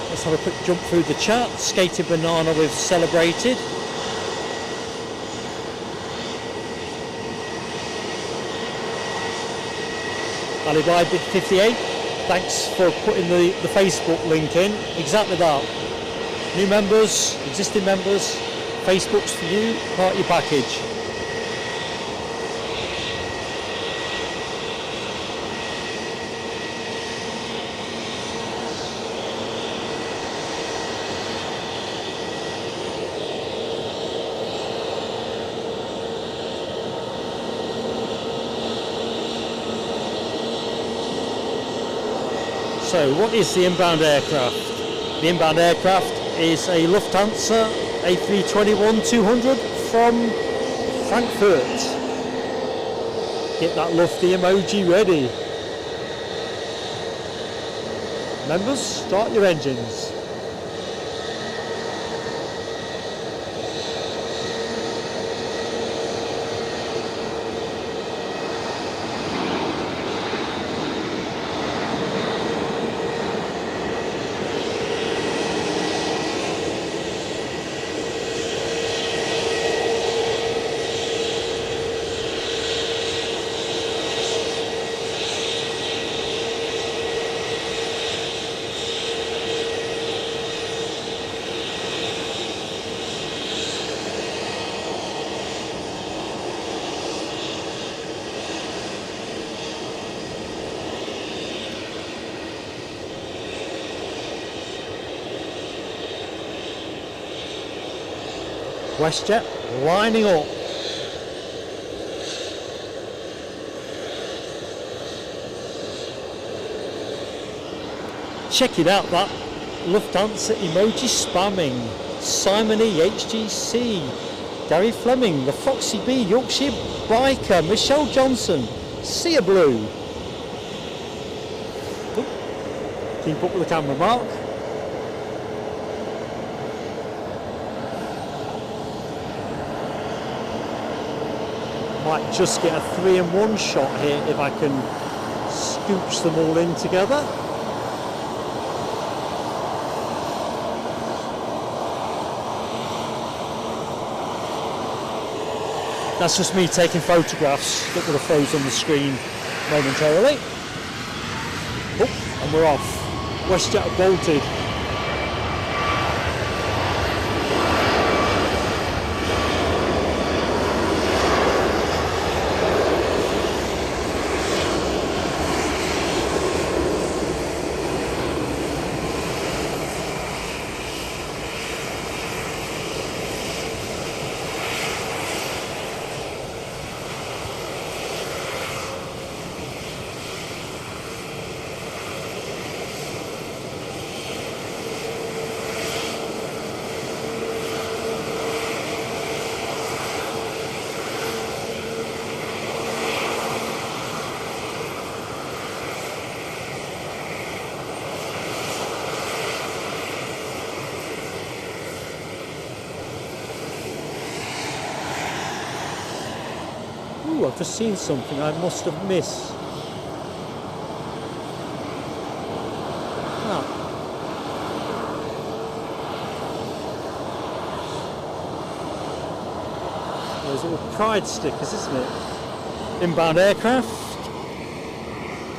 Speaker 1: let's have a quick jump through the chart. Skated banana we've celebrated. Alibi 58, thanks for putting the Facebook link in. Exactly that. New members, existing members, Facebook's for you, part of your package. So what is the inbound aircraft? The inbound aircraft is a Lufthansa A321-200 from Frankfurt. Get that lofty emoji ready. Members, start your engines. WestJet lining up. Check it out, that Lufthansa emoji spamming. Simon E, HGC, Gary Fleming, the Foxy B, Yorkshire Biker, Michelle Johnson, Sea Blue. Ooh. Keep up with the camera, Mark. Might just get a 3-in-1 shot here if I can scooch them all in together. That's just me taking photographs that would have frozen on the screen momentarily. Oh, and we're off. WestJet bolted. Ooh, I've just seen something I must have missed. Ah. Those little pride stickers, isn't it? Inbound aircraft.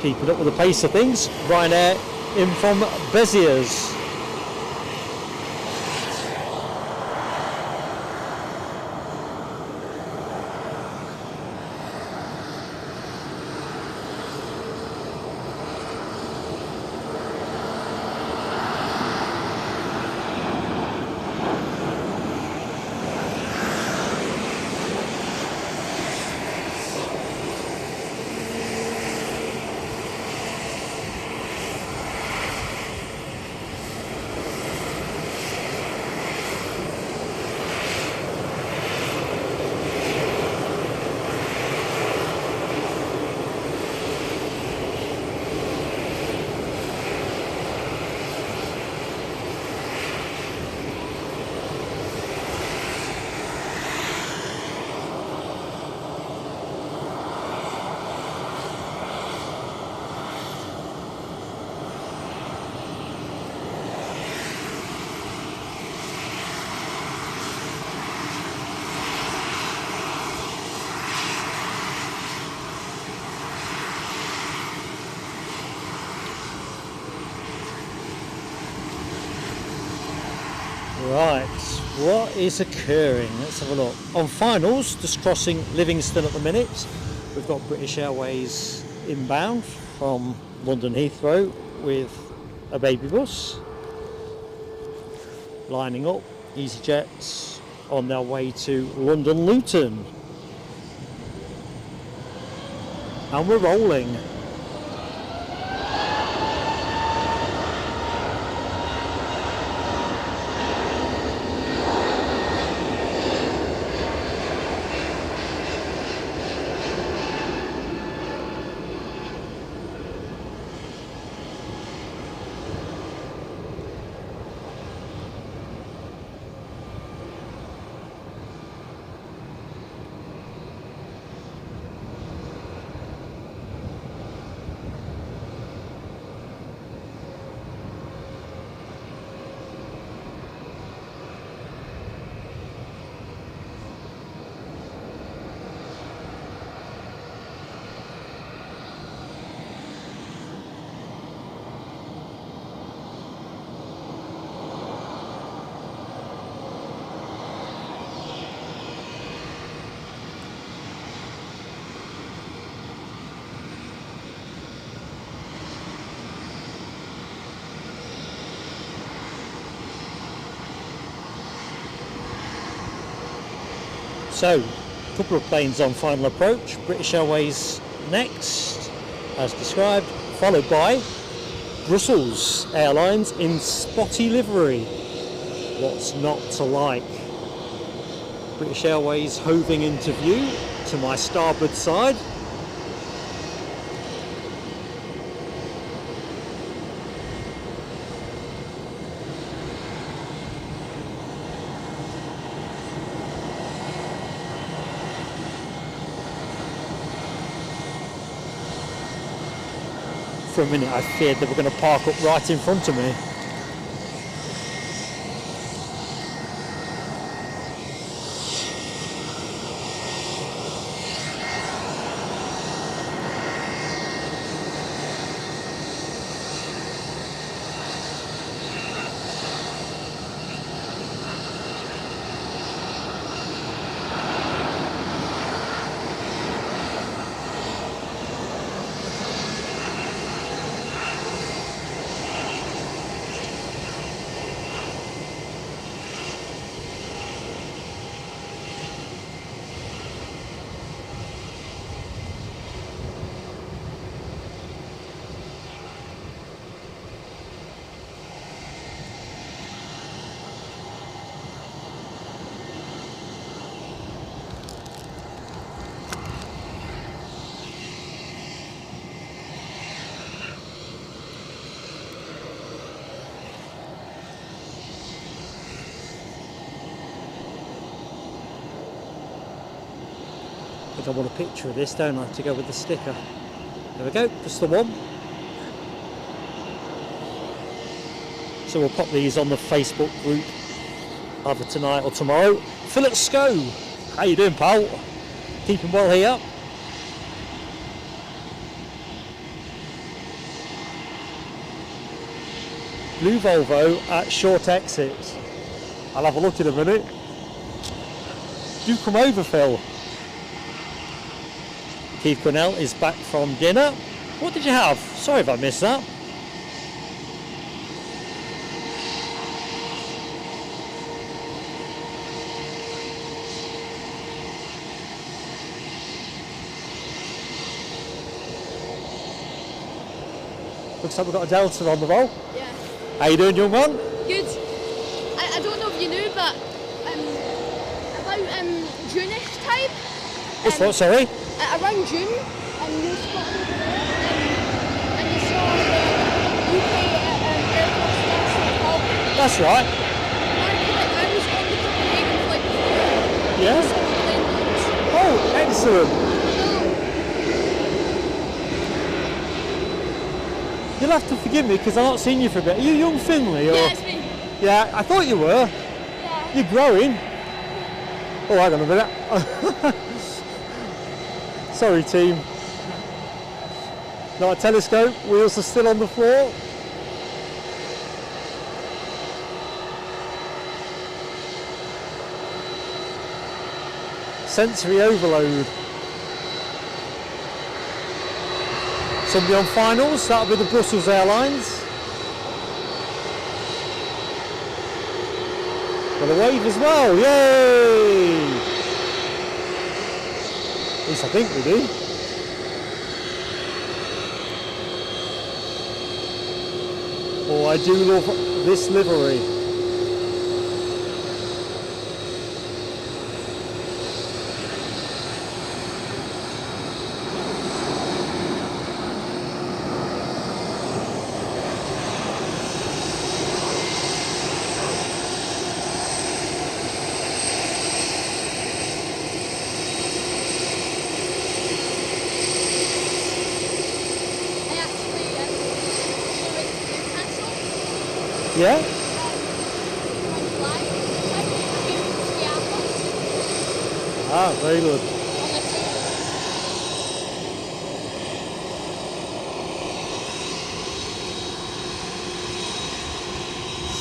Speaker 1: Keeping up with the pace of things. Ryanair in from Béziers. Right, what is occurring? Let's have a look. On finals, just crossing Livingston at the minute. We've got British Airways inbound from London Heathrow with a baby bus. Lining up, EasyJet on their way to London Luton. And we're rolling. So, a couple of planes on final approach. British Airways next, as described, followed by Brussels Airlines in spotty livery. What's not to like? British Airways hoving into view to my starboard side. For a minute I feared they were going to park up right in front of me. I want a picture of this, don't I, to go with the sticker. There we go, just the one. So we'll pop these on the Facebook group either tonight or tomorrow. Philip Scoe, how you doing, pal? Keeping well here? Blue Volvo at short exit. I'll have a look in a minute. Do come over, Phil. Keith Cornell is back from dinner. What did you have? Sorry if I missed that. Looks like we've got a Delta on the roll.
Speaker 2: Yeah.
Speaker 1: How you doing, young man?
Speaker 2: Good. I don't know if you knew, but about June-ish time.
Speaker 1: What's what, sorry?
Speaker 2: Around June, you were spotted over there, and you saw the UK Airport Takeoff.
Speaker 1: That's right.
Speaker 2: I was on the Copenhagen flight before.
Speaker 1: Yeah.
Speaker 2: So the plane lands.
Speaker 1: Oh, excellent. You'll have to forgive me because I've not seen you for a bit. Are you young Finley? Or?
Speaker 2: Yeah, it's me.
Speaker 1: Yeah, I thought you were.
Speaker 2: Yeah.
Speaker 1: You're growing. Oh, hang on a minute. Sorry, team. Not a telescope. Wheels are still on the floor. sensory overload. Somebody on finals, that'll be the Brussels Airlines. With a wave as well, yay! At least I think we do. Oh, I do love this livery. Yeah? Ah, very good.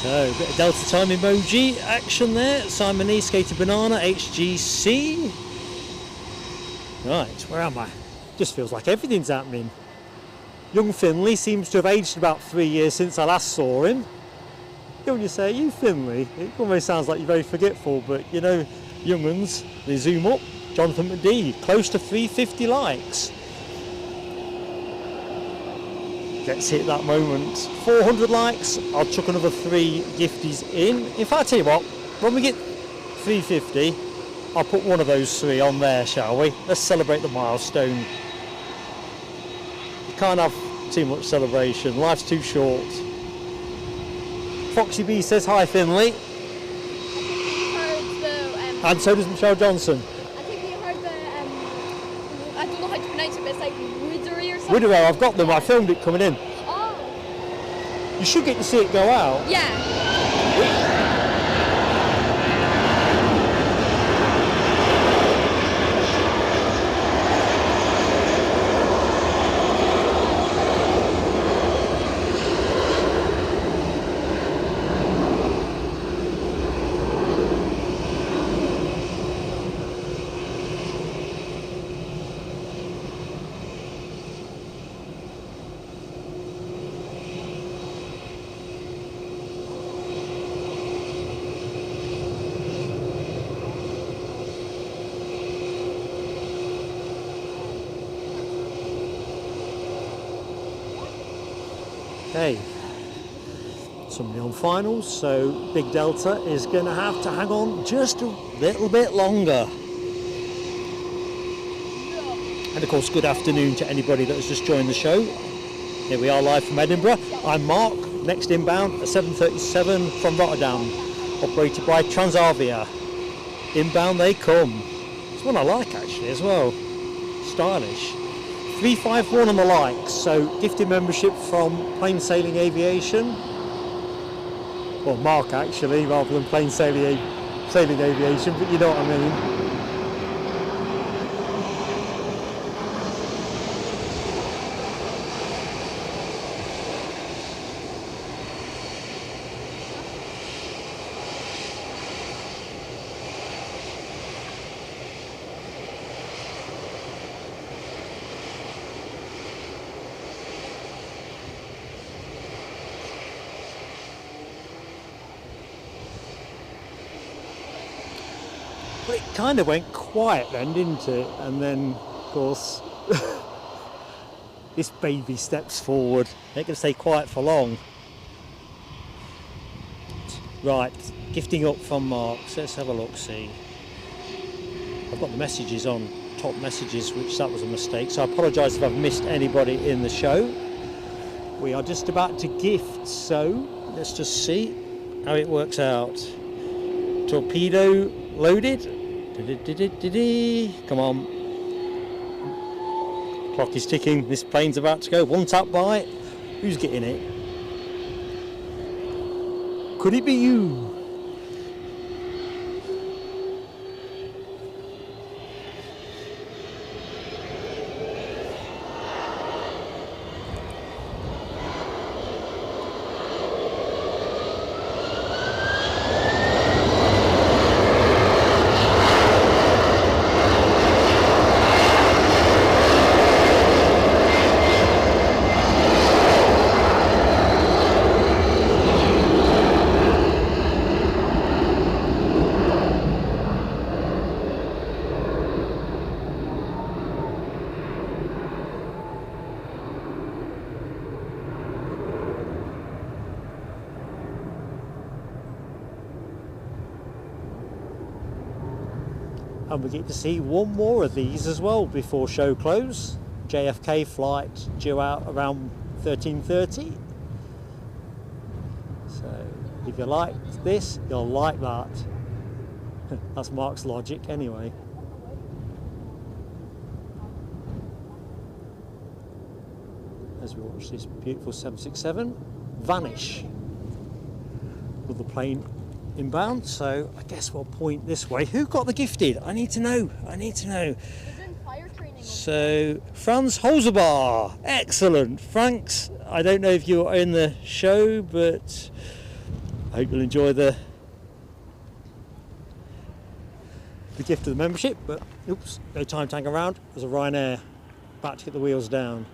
Speaker 1: So, a bit of Delta time emoji action there. Simon E, Skater Banana, HGC. Right, where am I? Just feels like everything's happening. Young Finley seems to have aged about 3 years since I last saw him. When you say, you Finley, it almost sounds like you're very forgetful, but you know, young ones, they zoom up. Jonathan McD, close to 350 likes. Let's hit that moment. 400 likes, I'll chuck another 3 gifties in. In fact, I tell you what, when we get 350, I'll put one of those 3 on there, shall we? Let's celebrate the milestone. You can't have too much celebration, life's too short. Foxy B says hi, Finley. And so does Michelle Johnson.
Speaker 2: I think you heard the, I don't know how to pronounce it, but it's like Widery or something.
Speaker 1: Widery, I've got them, I filmed it coming in.
Speaker 2: Oh.
Speaker 1: You should get to see it go out.
Speaker 2: Yeah.
Speaker 1: Okay, somebody on finals, so Big Delta is going to have to hang on just a little bit longer. And of course, good afternoon to anybody that has just joined the show. Here we are live from Edinburgh. I'm Mark, next inbound, a 737 from Rotterdam, operated by Transavia. Inbound they come. It's one I like actually as well, stylish. 351 on the likes, so gifted membership from Plain Sailing Aviation. Well, Mark actually, rather than Plain Sailing Aviation, but you know what I mean. Well, it kind of went quiet then, didn't it? And then, of course, this baby steps forward. It ain't going to stay quiet for long. Right, gifting up from Mark. So let's have a look, see. I've got the messages on, top messages, which that was a mistake. So I apologise if I've missed anybody in the show. We are just about to gift, so let's just see how it works out. Torpedo loaded. Come on. Clock is ticking. This plane's about to go. One tap by. Who's getting it? Could it be you? And we get to see one more of these as well before show close. JFK flight due out around 13:30. So if you like this, you'll like that. That's Mark's logic anyway. As we watch this beautiful 767 vanish with the plane inbound, so I guess we'll point this way. Who got the gifted? I need to know.
Speaker 2: We're doing fire training.
Speaker 1: So Franz Holzerbar, excellent. Franks, I don't know if you're in the show, but I hope you'll enjoy the gift of the membership. But oops, no time to hang around. There's a Ryanair back to get the wheels down.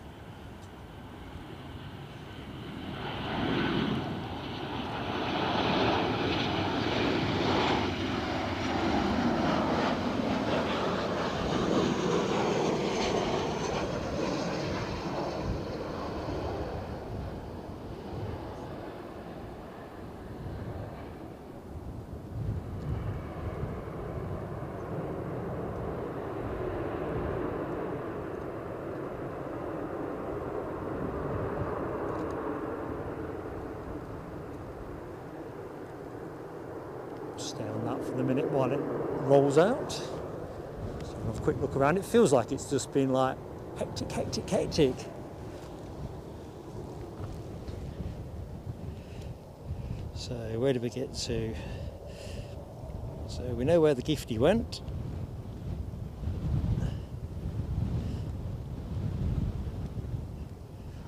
Speaker 1: Stay on that for the minute while it rolls out. So have a quick look around. It feels like it's just been like hectic, hectic, hectic. So where did we get to? So we know where the giftie went.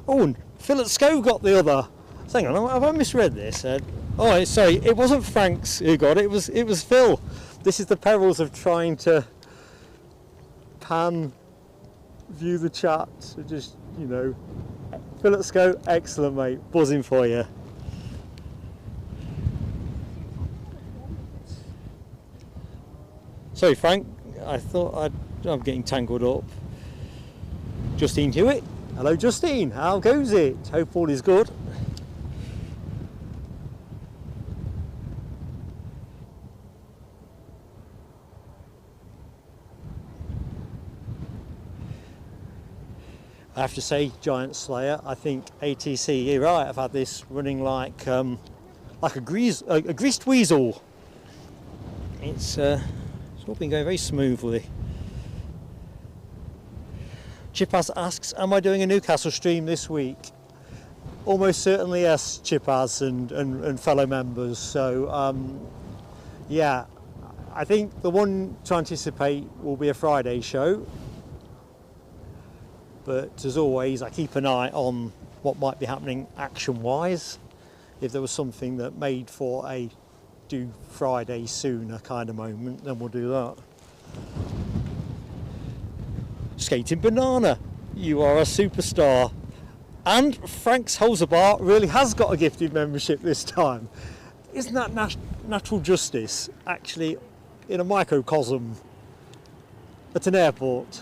Speaker 1: Oh, and Phil at Sco got the other. Hang on, have I misread this? Oh, sorry, it wasn't Franks who got it. It was Phil. This is the perils of trying to view the chat. So just, you know, Phil at Sco, excellent mate, buzzing for you. Sorry Frank, I thought I'm getting tangled up. Justine Hewitt. Hello Justine, how goes it? Hope all is good. I have to say, Giant Slayer, I think ATC, you're right, I've had this running like a greased weasel. It's all been going very smoothly. Chipaz asks, am I doing a Newcastle stream this week? Almost certainly yes, Chipaz and fellow members. So yeah, I think the one to anticipate will be a Friday show. But as always, I keep an eye on what might be happening action-wise. If there was something that made for a do Friday sooner kind of moment, then we'll do that. Skating Banana, you are a superstar. And Frank's Holzerbar really has got a gifted membership this time. Isn't that natural justice, actually, in a microcosm at an airport?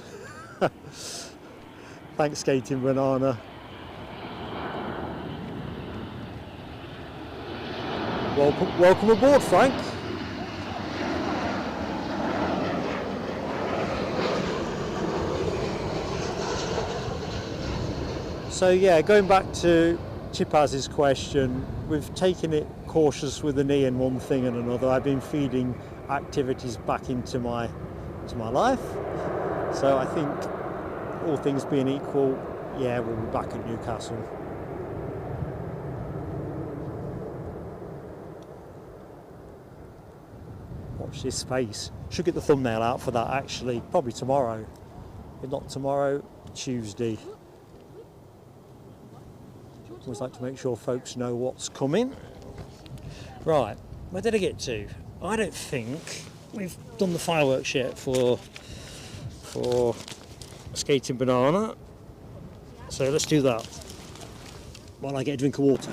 Speaker 1: Thanks, Skating Banana. Welcome aboard, Frank. So yeah, going back to Chipaz's question, we've taken it cautious with the knee and one thing and another. I've been feeding activities back into my life. So I think all things being equal, yeah, we'll be back at Newcastle. Watch this space. Should get the thumbnail out for that actually, probably tomorrow. If not tomorrow, Tuesday. Always like to make sure folks know what's coming. Right, where did I get to? I don't think we've done the fireworks yet for Skating Banana. So let's do that while I get a drink of water.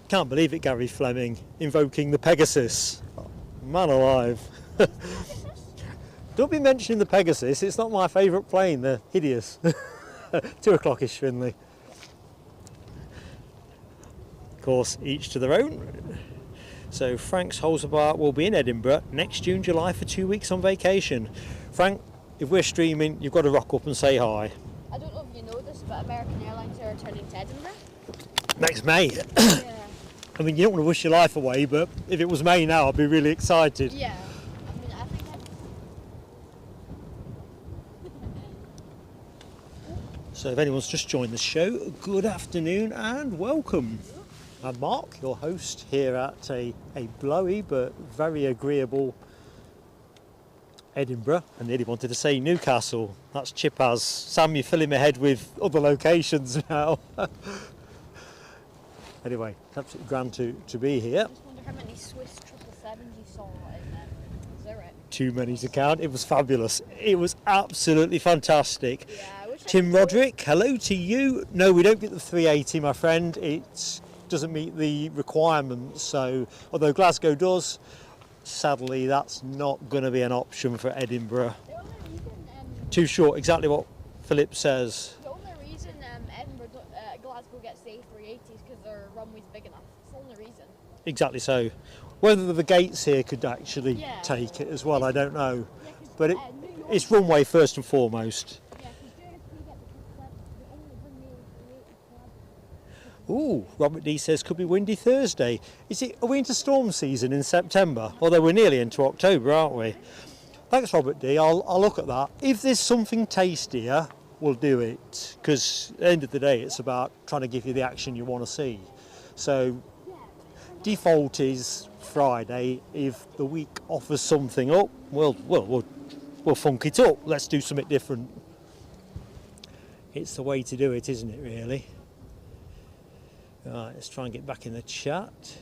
Speaker 1: Can't believe it, Gary Fleming, invoking the Pegasus. Man alive. Don't be mentioning the Pegasus, it's not my favourite plane, they're hideous. 2 o'clock-ish, Finley. Of course, each to their own. So Frank's Holzerbar will be in Edinburgh next June, July for 2 weeks on vacation. Frank, if we're streaming, you've got to rock up and say hi.
Speaker 2: I don't know if you know this, but American Airlines are returning to Edinburgh.
Speaker 1: Next May.
Speaker 2: Yeah.
Speaker 1: I mean, you don't want to wish your life away, but if it was May now, I'd be really excited.
Speaker 2: Yeah. I mean, I think
Speaker 1: So if anyone's just joined the show, good afternoon and welcome. I'm Mark, your host here at a blowy but very agreeable Edinburgh. I nearly wanted to say Newcastle. That's Chipaz. Sam, you're filling my head with other locations now. Anyway, absolutely grand to be here.
Speaker 2: I just wonder how many Swiss 777s you saw in Zurich.
Speaker 1: Too many to count. It was fabulous. It was absolutely fantastic.
Speaker 2: Yeah, I wish
Speaker 1: Tim Roderick, hello to you. No, we don't get the 380, my friend. It doesn't meet the requirements. So, although Glasgow does, sadly, that's not going to be an option for Edinburgh.
Speaker 2: The only reason,
Speaker 1: Too short, exactly what Philip says.
Speaker 2: the only reason Glasgow gets the A380 is because their runway's big enough. It's the only reason.
Speaker 1: Exactly so. Whether the gates here could actually
Speaker 2: Yeah.
Speaker 1: take it as well, I don't know.
Speaker 2: Yeah, 'cause,
Speaker 1: But
Speaker 2: New York,
Speaker 1: it's runway first and foremost.
Speaker 2: yeah, 'cause JFK get the 777, they only bring the A380 club.
Speaker 1: Ooh, Robert D says could be windy Thursday. Are we into storm season in September? Although we're nearly into October, aren't we? Thanks, Robert D. I'll look at that. If there's something tastier, we'll do it. Because at the end of the day, it's about trying to give you the action you want to see. So default is Friday. If the week offers something up, we'll funk it up. Let's do something different. It's the way to do it, isn't it, really? Right, let's try and get back in the chat.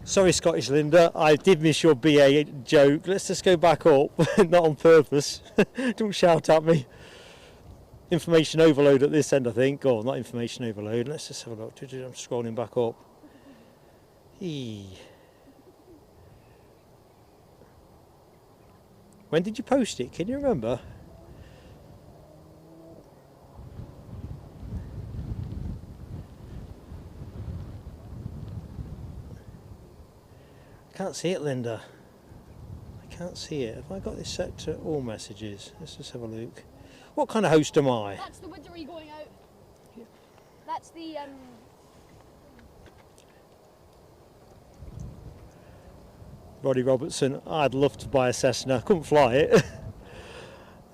Speaker 1: Sorry, Scottish Linda, I did miss your BA joke. Let's just go back up, not on purpose. Don't shout at me. Information overload at this end, I think. Oh, not information overload. Let's just have a look. I'm scrolling back up. When did you post it? Can you remember? I can't see it, Linda. I can't see it. Have I got this set to all messages? Let's just have a look. What kind of host am I?
Speaker 2: That's the window you're going out. That's the
Speaker 1: Roddy Robertson, I'd love to buy a Cessna, couldn't fly it.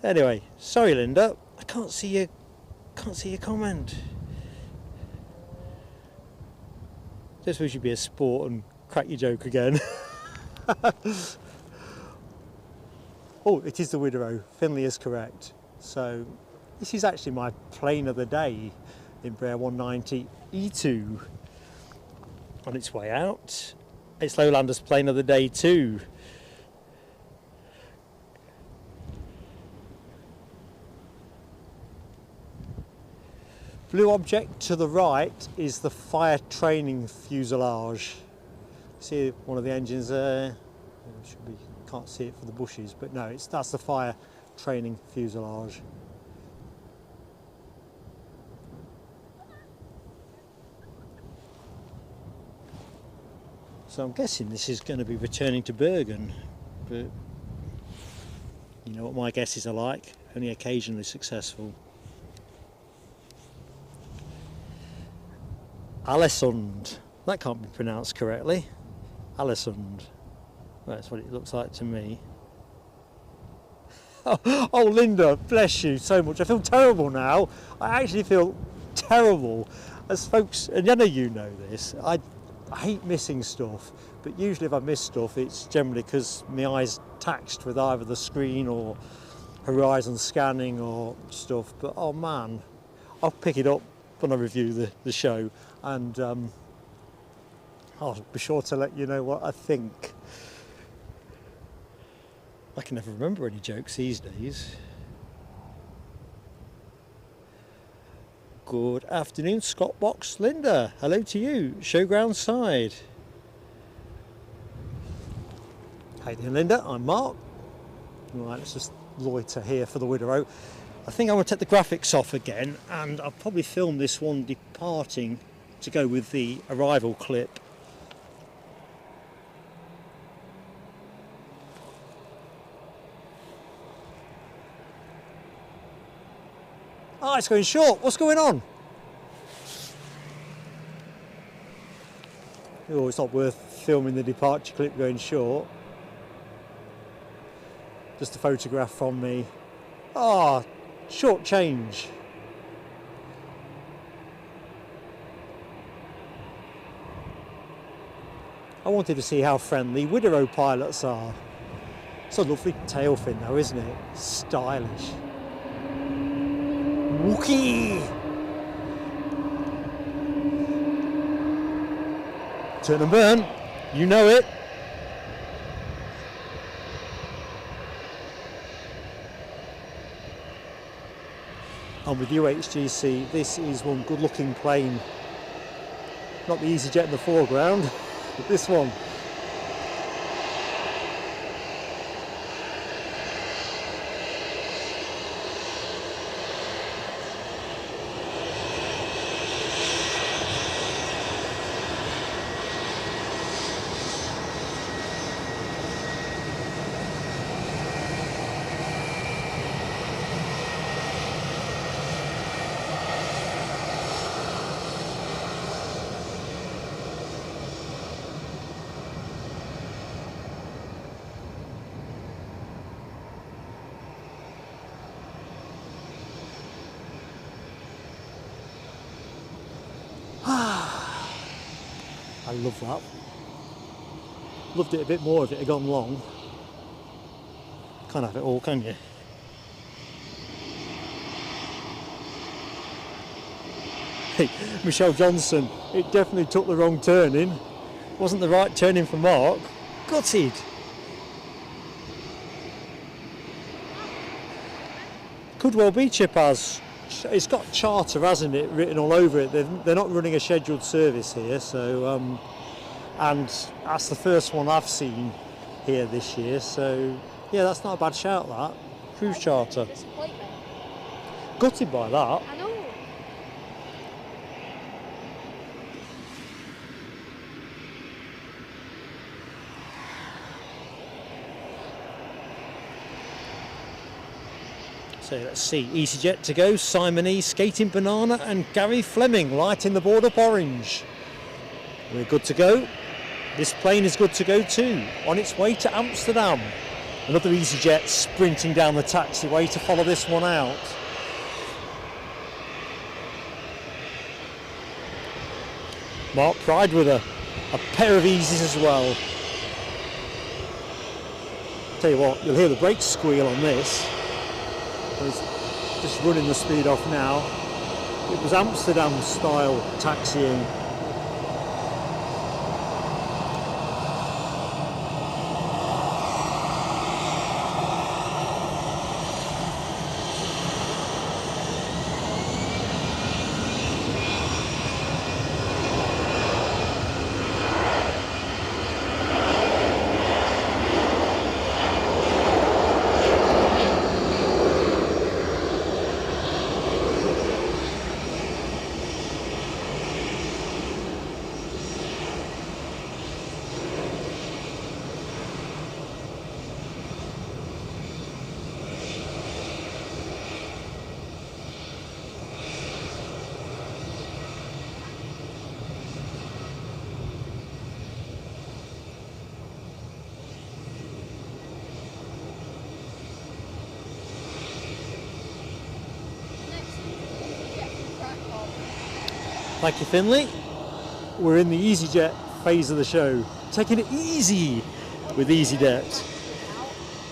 Speaker 1: Anyway, sorry Linda, I can't see your comment. Just suppose you'd be a sport and crack your joke again. Oh, it is the Widow. Finley is correct. So this is actually my plane of the day, Embraer 190 E2 on its way out. It's Lowlander's plane of the day too. Blue object to the right is the fire training fuselage. See one of the engines there? Can't see it for the bushes, but no, that's the fire training fuselage. So I'm guessing this is going to be returning to Bergen, but you know what my guesses are like, only occasionally successful. Alessund, that can't be pronounced correctly. Alessund, that's what it looks like to me. Oh Linda, bless you so much. I feel terrible now. I actually feel terrible. As folks, and I know you know this, I hate missing stuff, but usually if I miss stuff it's generally because my eye's taxed with either the screen or horizon scanning or stuff, but oh man, I'll pick it up when I review the show, and I'll be sure to let you know what I think. I can never remember any jokes these days. Good afternoon, Scott Box. Linda, hello to you. Showground side. How you doing, Linda? I'm Mark. Right, let's just loiter here for the Widow. I think I'm going to take the graphics off again, and I'll probably film this one departing to go with the arrival clip. Ah, it's going short. What's going on? Oh, it's not worth filming the departure clip going short. Just a photograph from me. Ah, short change. I wanted to see how friendly Widow pilots are. It's a lovely tail fin though, isn't it? Stylish. Wookie! Turn and burn, you know it. And with UHGC, this is one good looking plane. Not the EasyJet in the foreground, but this one. I love that. Loved it a bit more if it had gone long. Can't have it all, can you? Hey, Michelle Johnson, it definitely took the wrong turning. Wasn't the right turning for Mark. Gutted. Could well be Chipaz. It's got charter, hasn't it, written all over it. They're not running a scheduled service here, so and that's the first one I've seen here this year. So yeah, that's not a bad shout. That cruise charter.
Speaker 2: Disappointment.
Speaker 1: Gutted by that.
Speaker 2: I know.
Speaker 1: So let's see, EasyJet to go, Simon E, Skating Banana and Gary Fleming lighting the board up orange. We're good to go. This plane is good to go too, on its way to Amsterdam. Another EasyJet sprinting down the taxiway to follow this one out. Mark Pride with a pair of Easies as well. Tell you what, you'll hear the brakes squeal on this. It's just running the speed off now. It was Amsterdam style taxiing. Thank you, Finley. We're in the EasyJet phase of the show, taking it easy with EasyJet.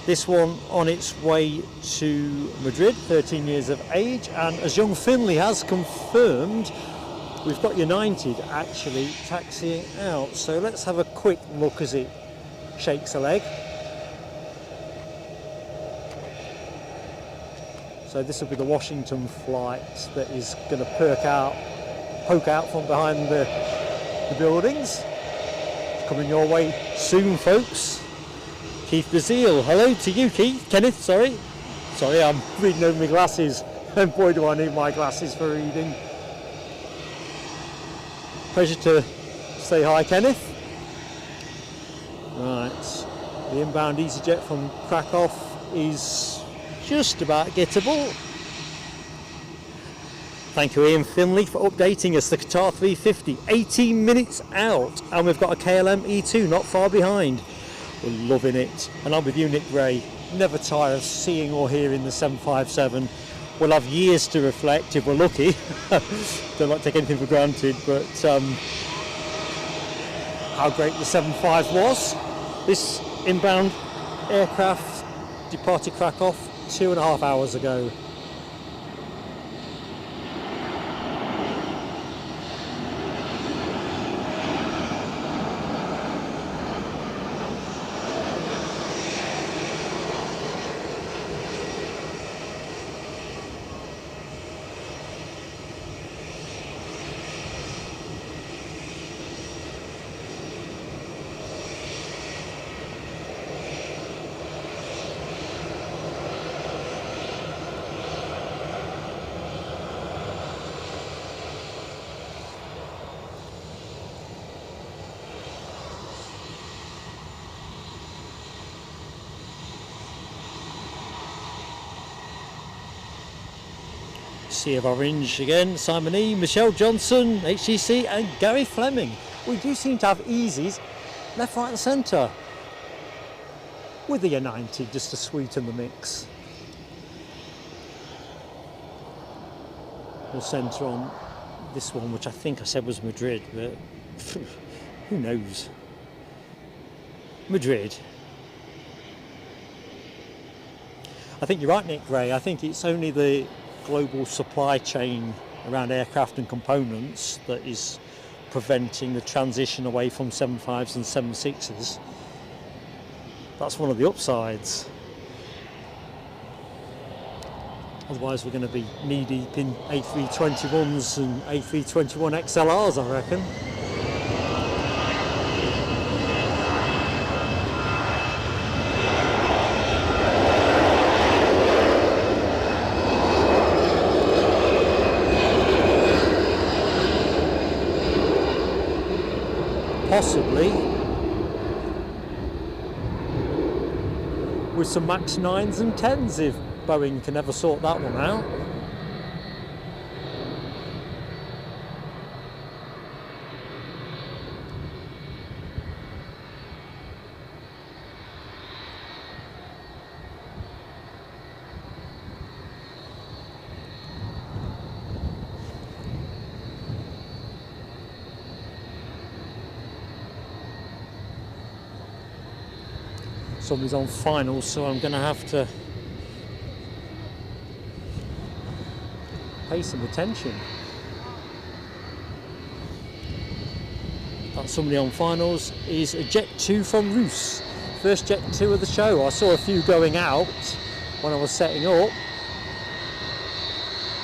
Speaker 1: This one on its way to Madrid, 13 years of age, and as young Finley has confirmed, we've got United actually taxiing out. So let's have a quick look as it shakes a leg. So this will be the Washington flight that is going to poke out from behind the buildings. It's coming your way soon, folks. Keith Bazile, hello to you, Keith. Kenneth, sorry, I'm reading over my glasses, and boy do I need my glasses for reading. Pleasure to say hi, Kenneth. Right, the inbound EasyJet from Krakow is just about gettable. Thank you, Ian Finley, for updating us. The Qatar 350, 18 minutes out, and we've got a KLM E2 not far behind. We're loving it. And I'm with you, Nick Gray. Never tire of seeing or hearing the 757. We'll have years to reflect if we're lucky. Don't like to take anything for granted, but how great the 75 was. This inbound aircraft departed Krakow 2.5 hours ago. Sea of Orange again, Simon E, Michelle Johnson, HTC and Gary Fleming. We do seem to have easies left, right and centre. With the A90 just to sweeten the mix. We'll centre on this one, which I think I said was Madrid, but who knows? Madrid. I think you're right, Nick Gray. I think it's only the global supply chain around aircraft and components that is preventing the transition away from 75s and 76s. That's one of the upsides. Otherwise we're going to be knee deep in A321s and A321 XLRs, I reckon. Possibly with some MAX 9s and 10s if Boeing can ever sort that one out. Somebody's on finals, so I'm going to have to pay some attention. That somebody on finals is a Jet 2 from Rus. First Jet 2 of the show. I saw a few going out when I was setting up.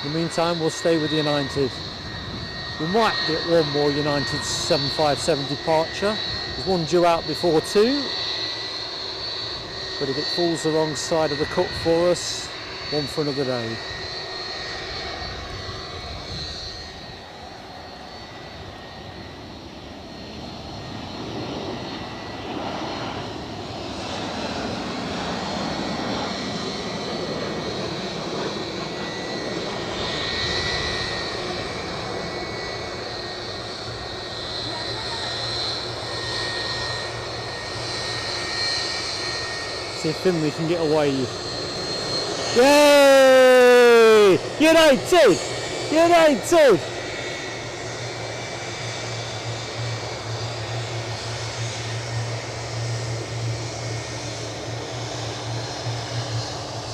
Speaker 1: In the meantime, we'll stay with the United. We might get one more United 757 departure. There's one due out before 2. But if it falls the wrong side of the cut for us, one for another day. See if Finley can get away. Yay! United! United!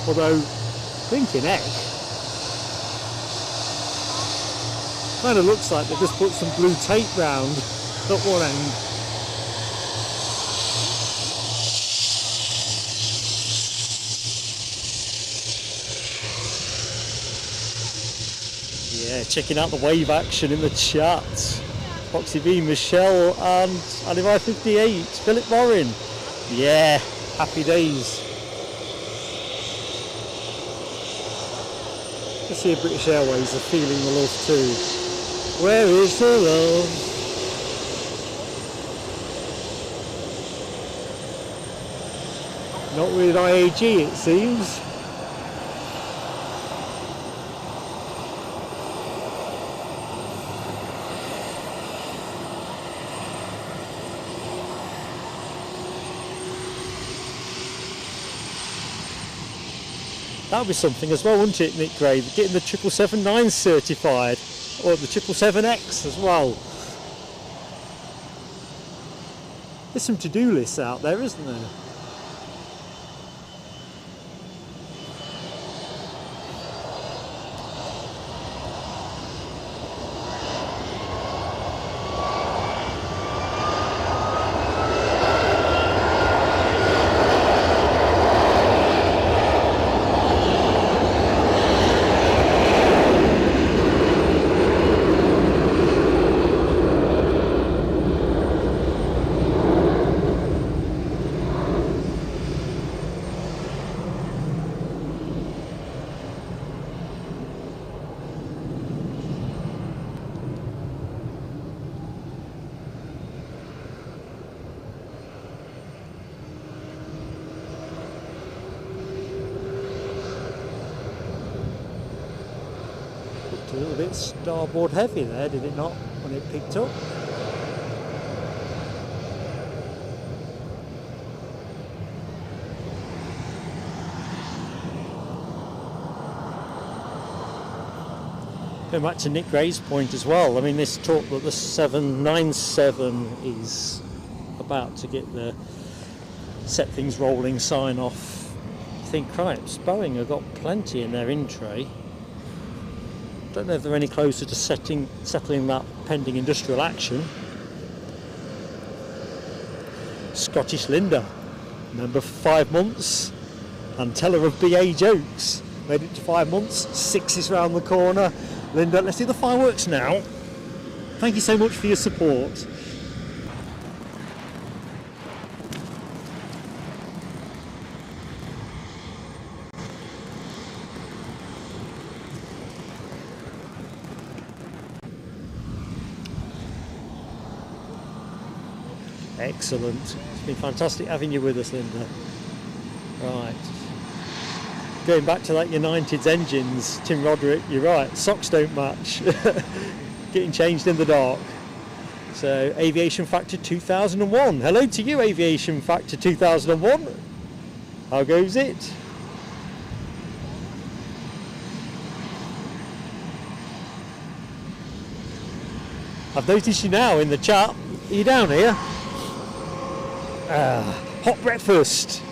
Speaker 1: Although, thinking heck, kind of looks like they've just put some blue tape round at one end. Yeah, checking out the wave action in the chat. Foxy V, Michelle and Alibi 58, Philip Morin. Yeah, Happy days. Let's see if British Airways are feeling the love too. Where is the love? Not with IAG, it seems. That would be something as well, wouldn't it, Nick Gray? Getting the 777-9 certified, or the 777X as well. There's some to-do lists out there, isn't there? A little bit starboard heavy there, did it not, when it picked up? Going back to Nick Gray's point as well, I mean, this talk that the 797 is about to get the set things rolling sign off. I think, cripes, Boeing have got plenty in their in tray. Don't know if they're any closer to settling that pending industrial action. Scottish Linda, member for 5 months and teller of BA jokes. Made it to 5 months, 6 is round the corner. Linda, let's do the fireworks now. Thank you so much for your support. Excellent. It's been fantastic having you with us, Linda. Right. Going back to that United's engines, Tim Roderick, you're right, socks don't match. Getting changed in the dark. So, Aviation Factor 2001. Hello to you, Aviation Factor 2001. How goes it? I've noticed you now in the chat. Are you down here? Hot breakfast.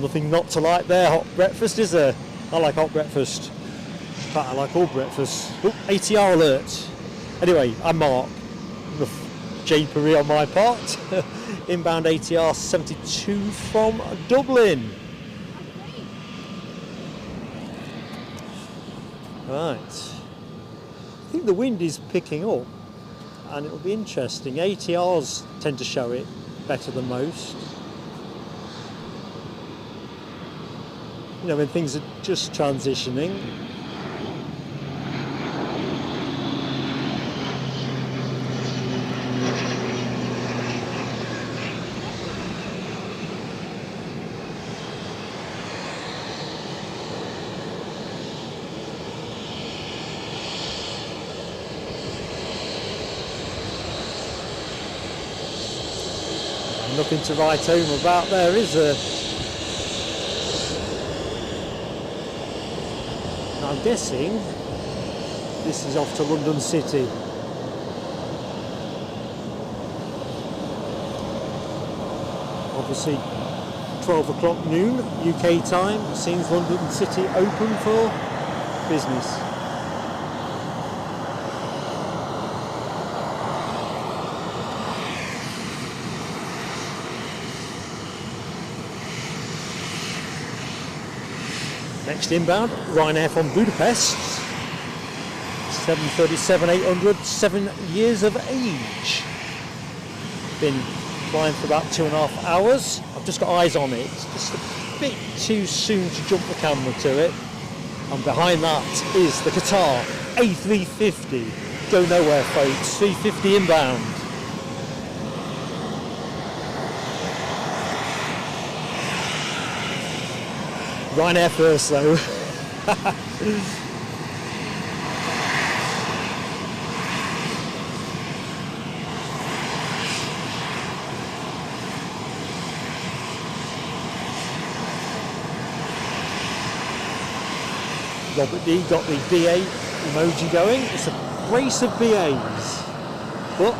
Speaker 1: Nothing not to like there. Hot breakfast, is there? I like hot breakfast. In fact, I like all breakfast. Oh, ATR alert. Anyway, I'm Mark. Enough japery on my part. Inbound ATR 72 from Dublin. Right. I think the wind is picking up and it'll be interesting. ATRs tend to show it better than most. You know, when things are just transitioning. Nothing to write home about there, is there? I'm guessing this is off to London City. Obviously 12 o'clock noon UK time seems London City open for business. Next inbound, Ryanair from Budapest, 737-800, 7 years of age. Been flying for about 2.5 hours. I've just got eyes on it. It's just a bit too soon to jump the camera to it. And behind that is the Qatar A350. Go nowhere, folks. 350 inbound. Ryanair first, though. Robert D got the BA emoji going. It's a brace of BAs, but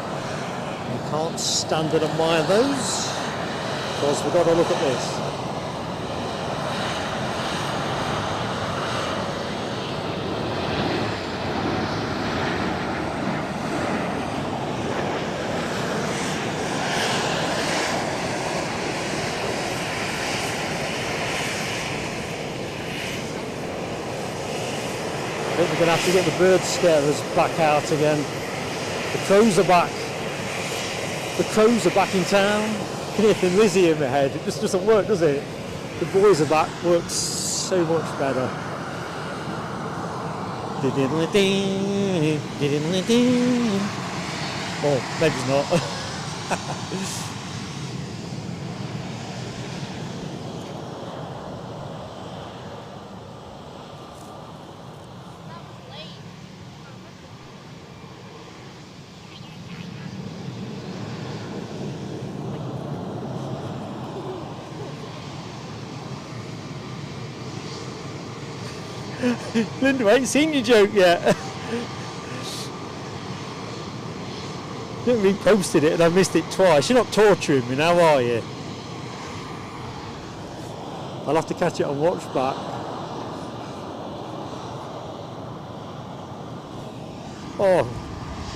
Speaker 1: you can't stand and admire those, because we've got to look at this. I think we're going to have to get the bird scarers back out again. The crows are back. The crows are back in town. I can hear Thin Lizzy in my head. It just doesn't work, does it? The boys are back. Works so much better. Oh, maybe it's not. Linda, I ain't seen your joke yet. You reposted it and I missed it twice. You're not torturing me now, are you? I'll have to catch it on watch back. Oh,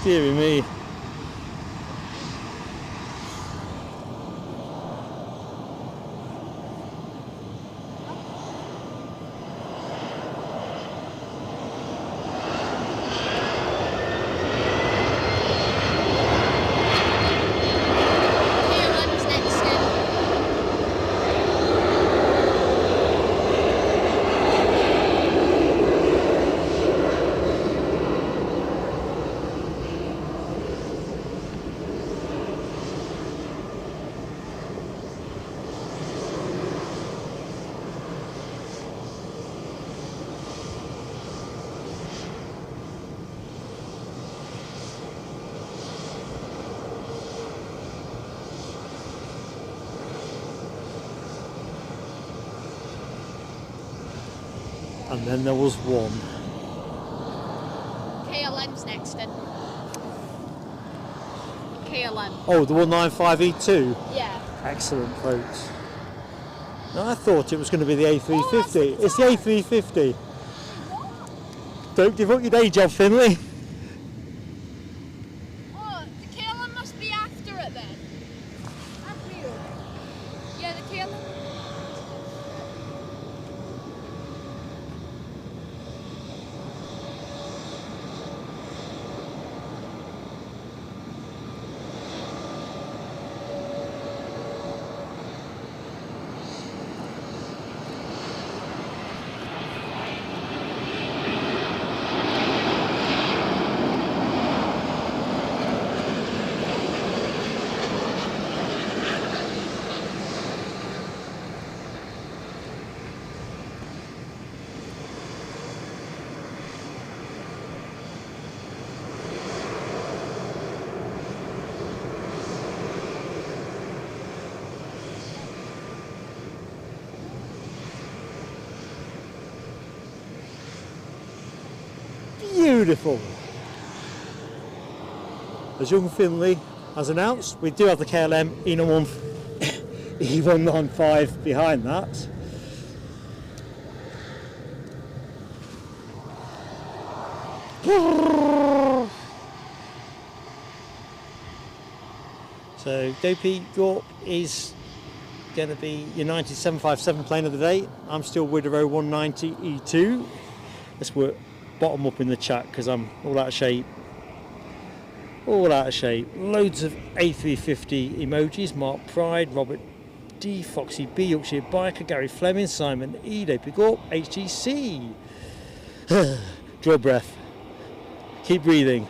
Speaker 1: dearie me. And then there was one.
Speaker 2: KLM's next then. KLM.
Speaker 1: Oh, the 195E2?
Speaker 2: Yeah.
Speaker 1: Excellent, folks. No, I thought it was going to be the A350.
Speaker 2: Oh,
Speaker 1: it's the A350. Don't give up your day job, Finley.
Speaker 2: Oh, the KLM must be after it then. After you. Yeah, the KLM.
Speaker 1: Beautiful. As young Finley has announced, we do have the KLM E195 behind that. So Dopey Gorp is going to be your 757 plane of the day. I'm still with the 190 E2. Let's work bottom up in the chat because I'm all out of shape. all out of shape. Loads of A350 emojis. Mark Pride, Robert D, Foxy B, Yorkshire Biker, Gary Fleming, Simon E, David Gorp, HTC. Draw breath. Keep breathing.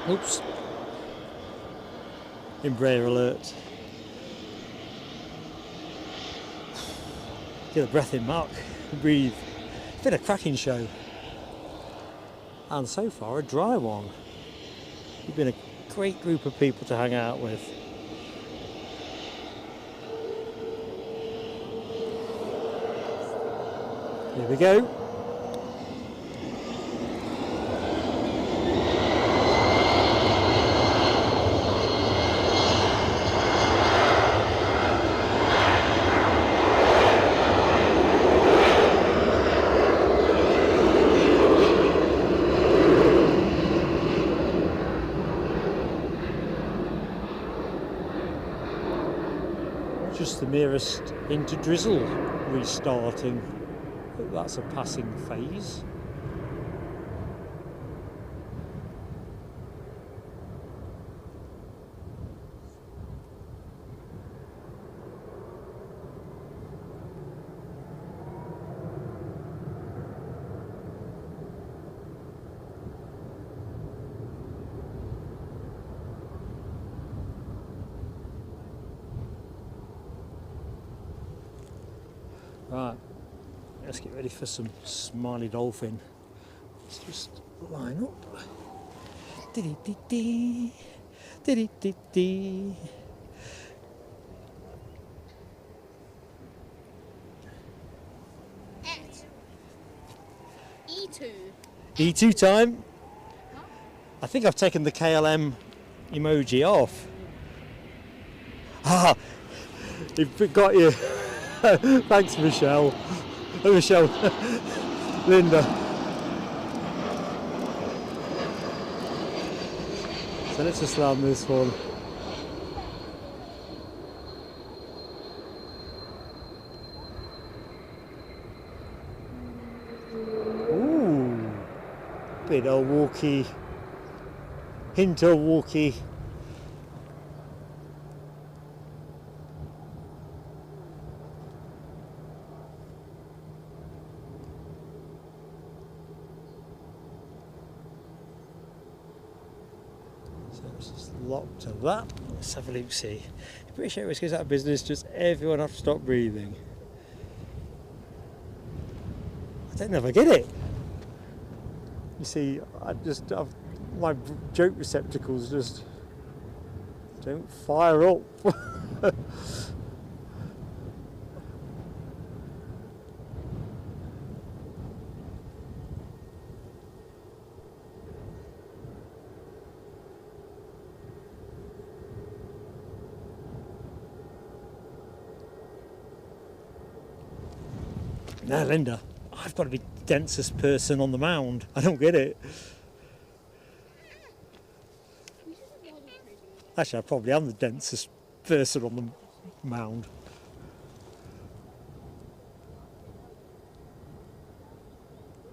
Speaker 1: Oops. Embraer alert. Get a breath in, Mark. Breathe. It's been a cracking show. And so far a dry one. You've been a great group of people to hang out with. Here we go. Just the merest into drizzle restarting. That's a passing phase. Right. Let's get ready for some smiley dolphin. Let's just line up. Dee-dee-dee-dee. Dee-dee-dee-dee.
Speaker 2: E2.
Speaker 1: E2 time. I think I've taken the KLM emoji off. Ah, it got you. Thanks, Michelle. Michelle, Linda. So let's just land this one. Ooh, bit of walkie, hint of walkie. Locked to that. Let's have a look, see. British Airways goes out of business, just everyone have to stop breathing. I don't ever get it. You see, my joke receptacles just don't fire up. Now, Linda, I've got to be the densest person on the mound. I don't get it. Actually, I probably am the densest person on the mound.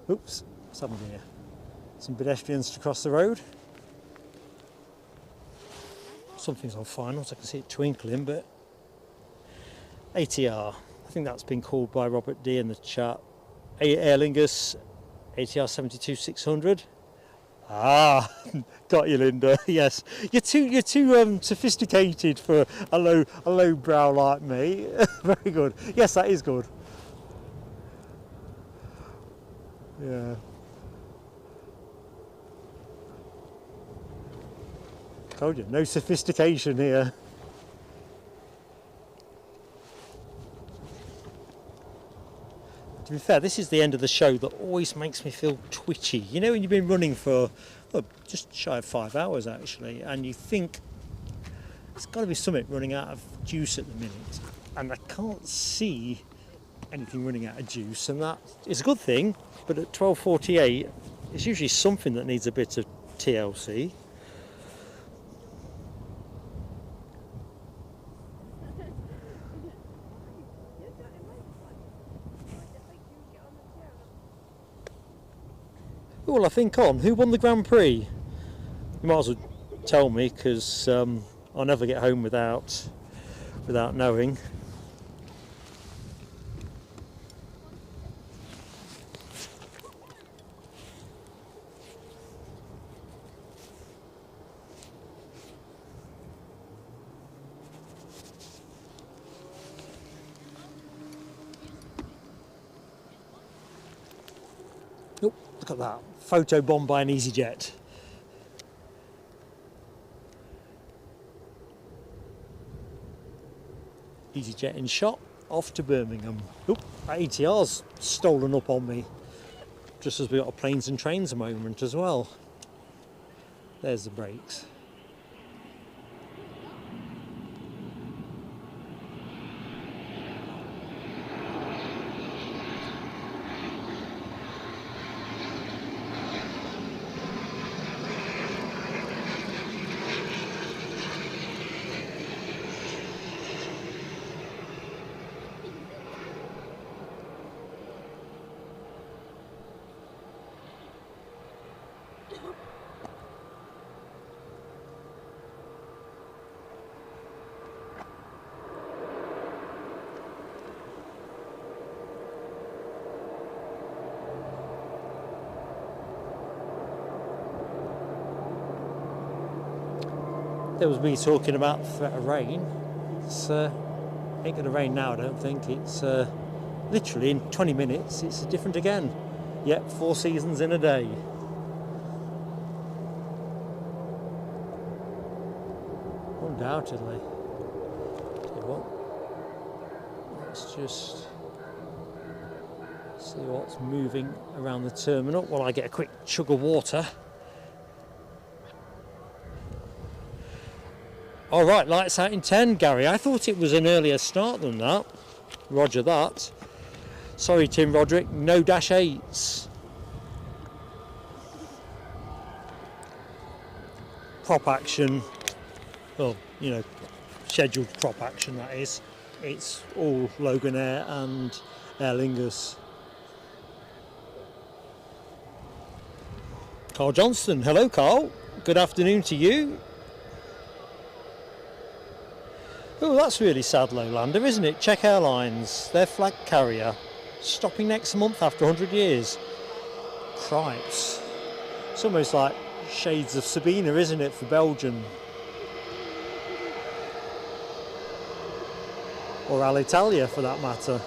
Speaker 1: Oops, what's happened here? Some pedestrians to cross the road. Something's on finals, I can see it twinkling, but ATR. I think that's been called by Robert D in the chat. Aer Lingus ATR 72600. Ah, got you, Linda. Yes, you're too sophisticated for a low brow like me. Very good. Yes, that is good. Yeah. Told you, no sophistication here. To be fair, this is the end of the show that always makes me feel twitchy. You know when you've been running for just shy of 5 hours actually, and you think there's got to be something running out of juice at the minute, and I can't see anything running out of juice, and that is a good thing, but at 12:48 it's usually something that needs a bit of TLC. Well, I think on. Who won the Grand Prix? You might as well tell me, because I'll never get home without knowing. Oh, look at that. Photo bomb by an EasyJet. EasyJet in shot, off to Birmingham. Oop, that ATR's stolen up on me. Just as we got a planes and trains moment as well. There's the brakes. There was me talking about the threat of rain. It's ain't going to rain now, I don't think. It's literally in 20 minutes, it's different again. Yep, 4 seasons in a day. Undoubtedly. Tell you what, let's just see what's moving around the terminal while I get a quick chug of water. All right, lights out in 10, Gary. I thought it was an earlier start than that. Roger that. Sorry, Tim Roderick, no dash 8s. Prop action, well, you know, scheduled prop action, that is. It's all Logan Air and Aer Lingus. Carl Johnston, hello Carl. Good afternoon to you. Oh, that's really sad, Lowlander, isn't it? Czech Airlines, their flag carrier, stopping next month after 100 years. Cripes. It's almost like shades of Sabina, isn't it, for Belgium? Or Alitalia, for that matter.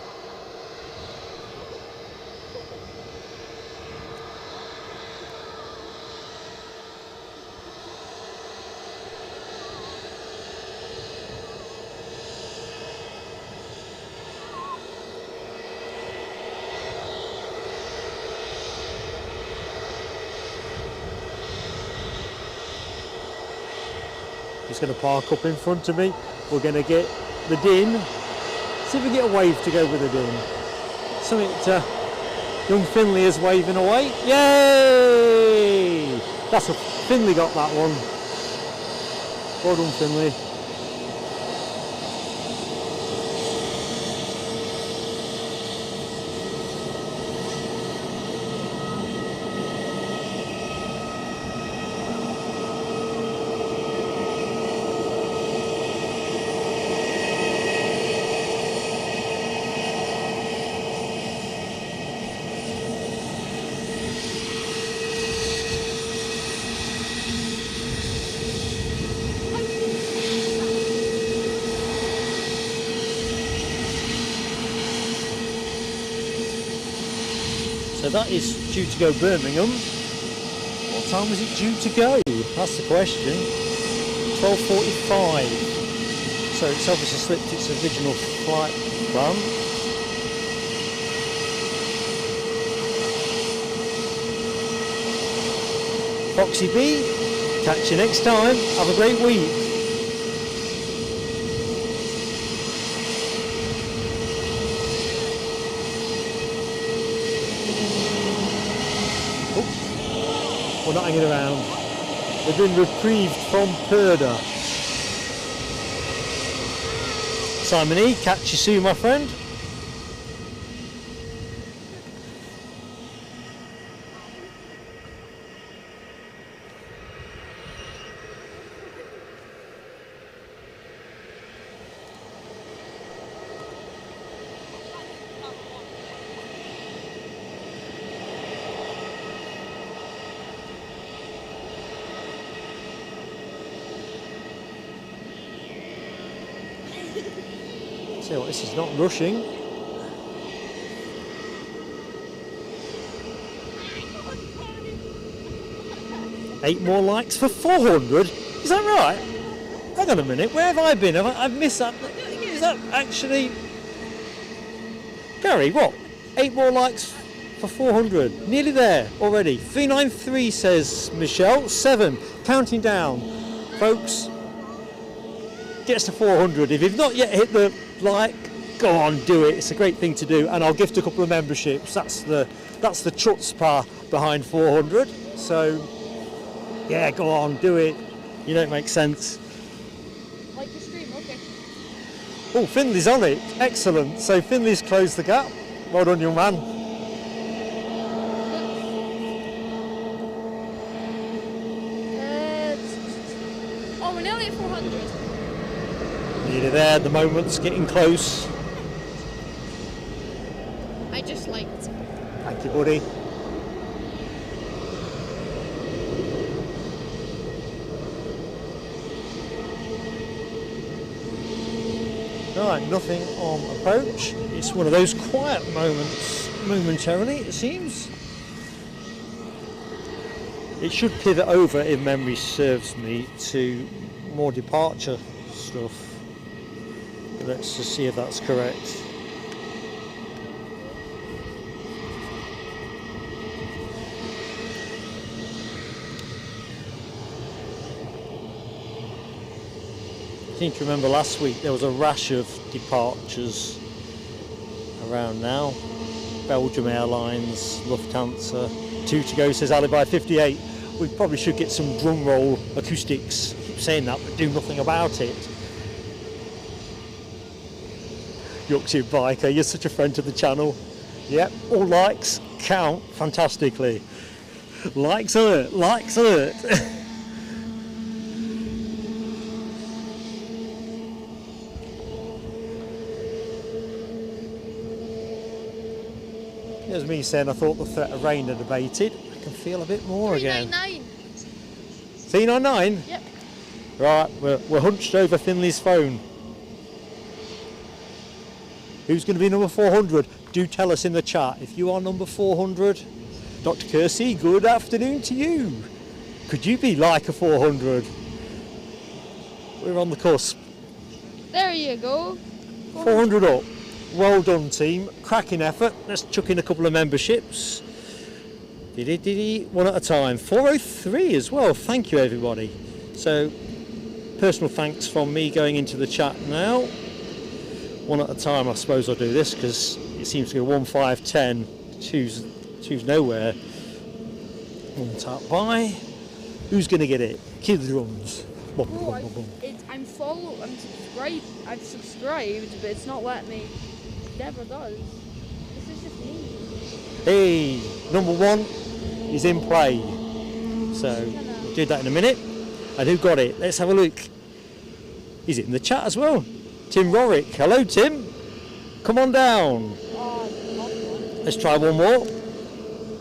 Speaker 1: He's going to park up in front of me. We're going to get the din. See if we get a wave to go with the din. Something young Finley is waving away. Yay! That's a Finley got that one. Well done, Finley. So that is due to go Birmingham. What time was it due to go? That's the question. 12:45. So it's obviously slipped its original flight plan. Foxy B, catch you next time. Have a great week. We're not hanging around. They've been reprieved from Perda. Simon E, catch you soon, my friend. So this is not rushing. Eight more likes for 400. Is that right? Hang on a minute. Where have I been? I've missed that. Is that actually Gary? What? 8 more likes for 400. Nearly there already. 393 says Michelle. 7. Counting down, folks. Gets to 400. If you've not yet hit the like, go on, do it. It's a great thing to do, and I'll gift a couple of memberships. That's the chutzpah behind 400. So yeah, go on, do it. You know it makes sense.
Speaker 2: Like the stream, okay.
Speaker 1: Oh, Finley's on it. Excellent. So Finley's closed the gap. Well done, young man.
Speaker 2: Oh, we're nearly at 400.
Speaker 1: Nearly there. The moment's getting close.
Speaker 2: I just liked.
Speaker 1: Thank you, buddy. Right, nothing on approach. It's one of those quiet moments momentarily, it seems. It should pivot over, if memory serves me, to more departure stuff. Let's just see if that's correct. I seem to remember last week there was a rash of departures around now. Belgium Airlines, Lufthansa, 2 to go, says Alibi 58. We probably should get some drum roll acoustics. I keep saying that, but do nothing about it. Yorkshire Biker, you're such a friend to the channel. Yep, all likes count fantastically. Likes alert, likes alert. There's me saying I thought the threat of rain had abated. I can feel a bit more again.
Speaker 2: 399.
Speaker 1: 399?
Speaker 2: Yep.
Speaker 1: Right, we're hunched over Finley's phone. Who's going to be number 400? Do tell us in the chat. If you are number 400, Dr. Kersey, good afternoon to you. Could you be like a 400? We're on the cusp.
Speaker 2: There you go.
Speaker 1: 400 up. Well done, team. Cracking effort. Let's chuck in a couple of memberships. One at a time. 403 as well. Thank you, everybody. So, personal thanks from me going into the chat now. One at a time, I suppose I'll do this because it seems to go 1, 5, 10. Choose nowhere. One tap by. Who's going to get it? Cue the drums. Boom, boom, boom, boom.
Speaker 2: I'm subscribed. I've subscribed, but it's not letting me. Deborah does. This is just me.
Speaker 1: Hey, number 1 is in play. So, we'll do that in a minute. And who got it? Let's have a look. Is it in the chat as well? Tim Rorick. Hello, Tim. Come on down. Let's try one more.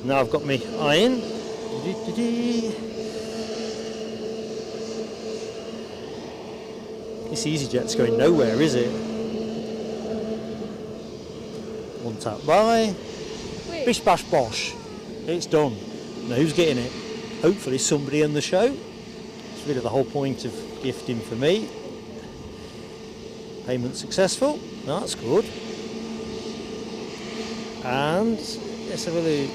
Speaker 1: Now I've got me eye in. This EasyJet's going nowhere, is it? One tap by.
Speaker 2: Wait.
Speaker 1: Bish bash bosh. It's done. Now who's getting it? Hopefully somebody in the show. It's really the whole point of gifting for me. Payment successful. No, that's good. And let's have a look.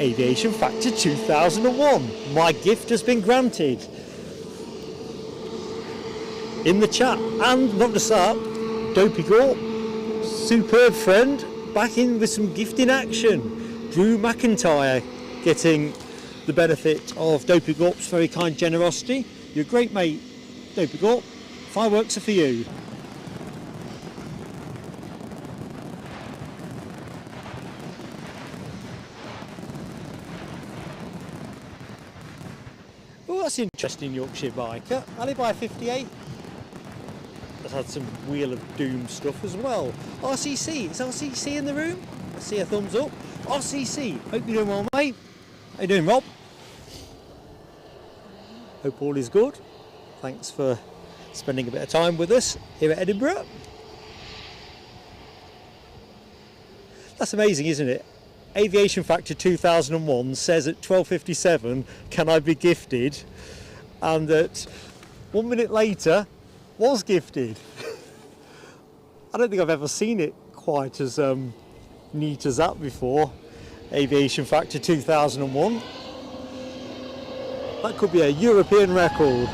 Speaker 1: Aviation Factor 2001. My gift has been granted. In the chat. And not just that, Dopey Gorp, superb friend, back in with some gifting action. Drew McIntyre getting the benefit of Dopey Gorp's very kind generosity. You're a great mate, Dopey Gorp. Fireworks are for you. Oh, that's interesting, Yorkshire Biker. Alibi 58 has had some Wheel of Doom stuff as well. RCC, is RCC in the room? I see a thumbs up. RCC, hope you're doing well, mate. How you doing, Rob? Hope all is good. Thanks for spending a bit of time with us here at Edinburgh. That's amazing, isn't it? Aviation Factor 2001 says at 12:57, can I be gifted? And that 1 minute later, was gifted. I don't think I've ever seen it quite as neat as that before. Aviation Factor 2001. That could be a European record.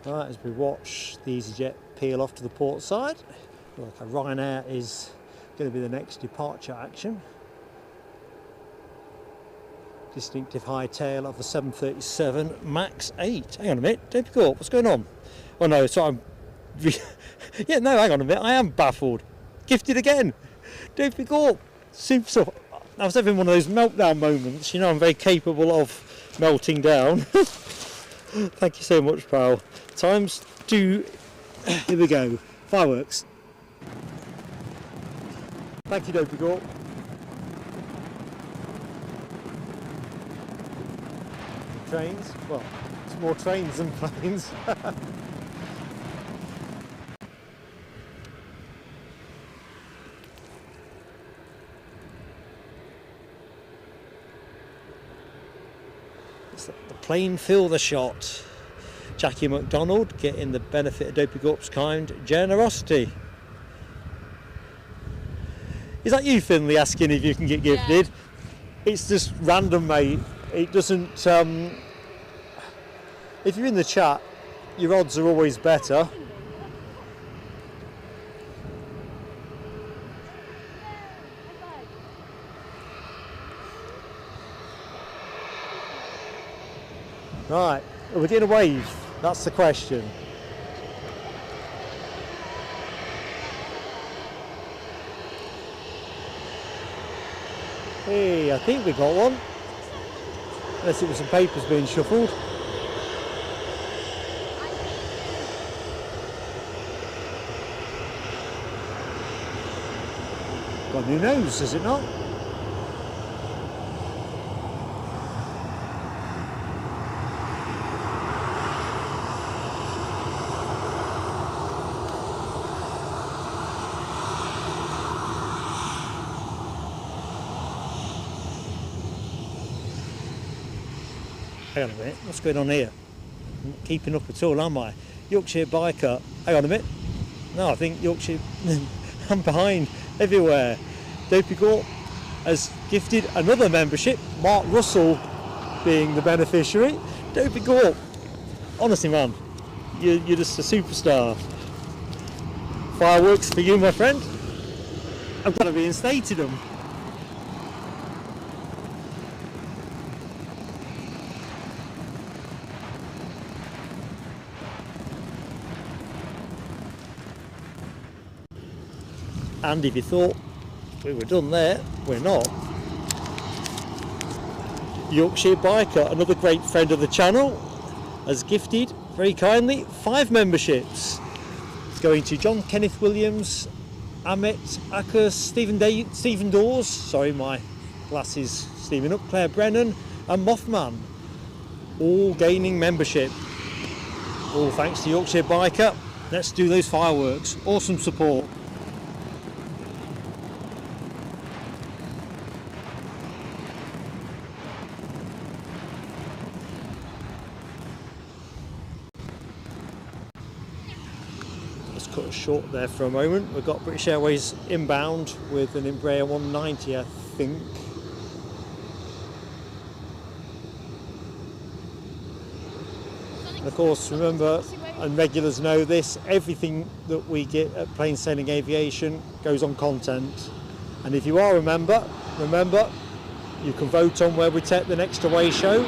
Speaker 1: Right, as we watch the EasyJet peel off to the port side, like a Ryanair is going to be the next departure action. Distinctive high tail of the 737 MAX 8. Hang on a minute, don't be caught. What's going on? Oh no, so I'm... yeah, no, hang on a minute, I am baffled. Gifted again. Don't be caught. Super stuff. I was having one of those meltdown moments. You know, I'm very capable of melting down. Thank you so much, pal. Times two. Here we go. Fireworks. Thank you, Dopey Gorp. Trains. Well, it's more trains than planes. The plane fill the shot. Jackie McDonald getting the benefit of Dopey Gorp's kind generosity. Is that you, Finley, asking if you can get gifted? Yeah. It's just random, mate. It doesn't... if you're in the chat, your odds are always better. Right, are we getting a wave? That's the question. Hey, I think we got one. Unless it was some papers being shuffled. Got a new nose, is it not? Hang on a minute, what's going on here? I'm not keeping up at all, am I? Yorkshire biker. Hang on a minute. No, I think Yorkshire... I'm behind everywhere. Dopey Gorp has gifted another membership, Mark Russell being the beneficiary. Dopey Gorp, honestly man, you're just a superstar. Fireworks for you, my friend. I'm going to reinstated them. And if you thought we were done there, we're not. Yorkshire Biker, another great friend of the channel, has gifted very kindly 5 memberships. It's going to John Kenneth Williams, Amit Acker, Stephen Dawes, sorry my glasses steaming up, Claire Brennan and Mothman, all gaining membership. All thanks to Yorkshire Biker. Let's do those fireworks. Awesome support. Cut it short there for a moment. We've got British Airways inbound with an Embraer 190, I think. And of course, remember, and regulars know this, everything that we get at Plain Sailing Aviation goes on content. And if you are a member, remember, you can vote on where we take the next away show.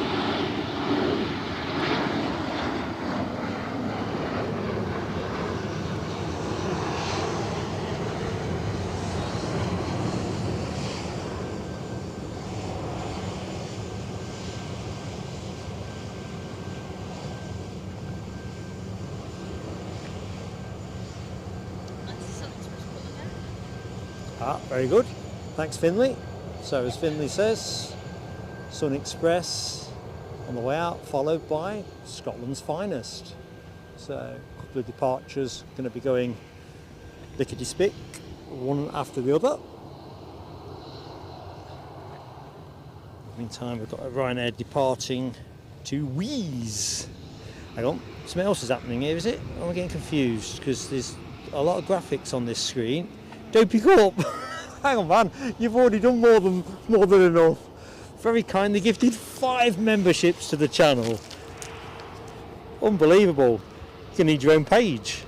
Speaker 1: Very good. Thanks, Finley. So as Finley says, Sun Express on the way out, followed by Scotland's finest. So a couple of departures going to be going lickety-spick, one after the other. Meantime, we've got a Ryanair departing to Wheeze. Hang on, something else is happening here, is it? I'm getting confused because there's a lot of graphics on this screen. Don't pick up. Hang on, man, you've already done more than enough. Very kindly gifted 5 memberships to the channel. Unbelievable. You need your own page.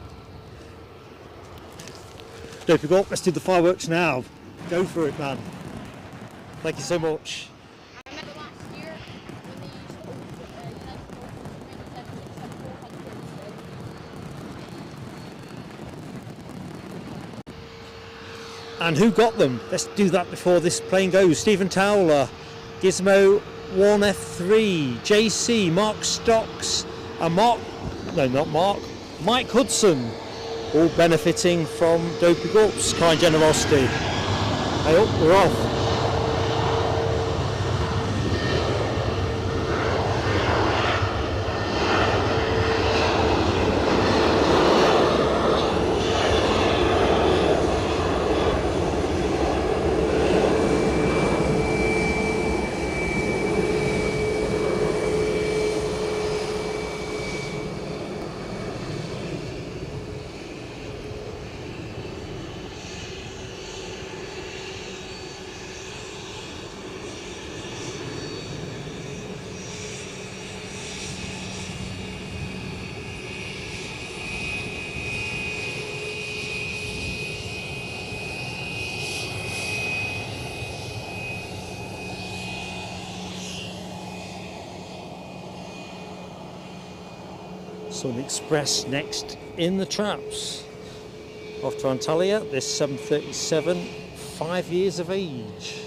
Speaker 1: Don't pick up, let's do the fireworks now. Go for it, man. Thank you so much.
Speaker 2: I remember last year when they used to
Speaker 1: And who got them? Let's do that before this plane goes. Stephen Towler, Gizmo 1F3, JC, Mark Stocks, and Mike Hudson, all benefiting from Dopey Gulp's kind generosity. Hey up, we're off. Sun Express next in the traps. Off to Antalya, this 737, 5 years of age.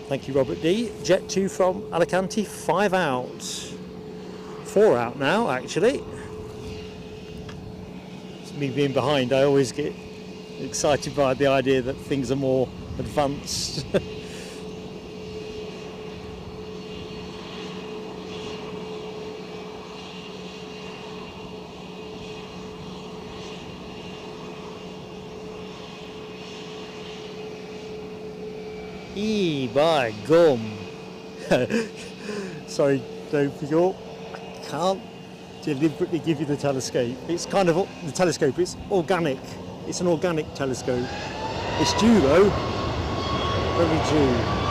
Speaker 1: Thank you, Robert D. Jet 2 from Alicante, 5 out. 4 out now, actually. Me being behind, I always get excited by the idea that things are more advanced. By gum. Sorry, don't forget. Can't deliberately give you the telescope. It's kind of the telescope. It's organic. It's an organic telescope. It's due though. Very due.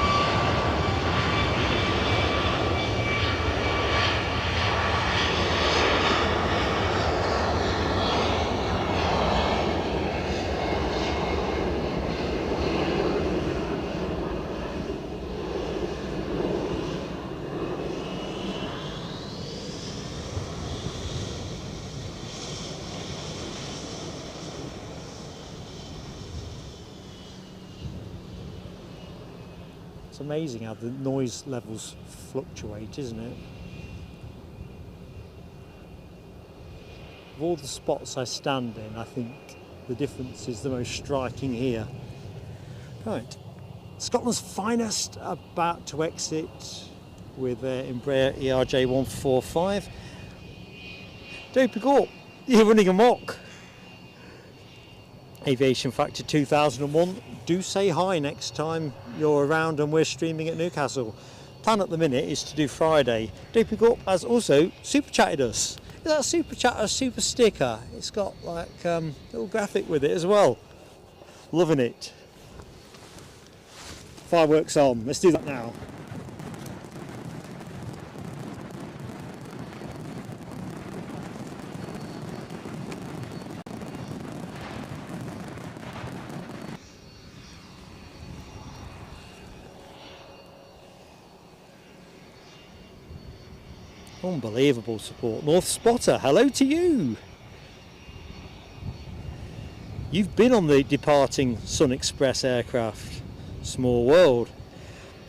Speaker 1: It's amazing how the noise levels fluctuate, isn't it? Of all the spots I stand in, I think the difference is the most striking here. Right, Scotland's finest about to exit with Embraer ERJ 145. Don't pick up, you're running amok. Aviation Factor 2001, do say hi next time you're around and we're streaming at Newcastle. Plan at the minute is to do Friday. Do pick up has also super chatted us. Is that a super chat or a super sticker? It's got like a little graphic with it as well. Loving it. fireworks on. Let's do that now. Unbelievable support. North Spotter, hello to you. You've been on the departing Sun Express aircraft. Small world.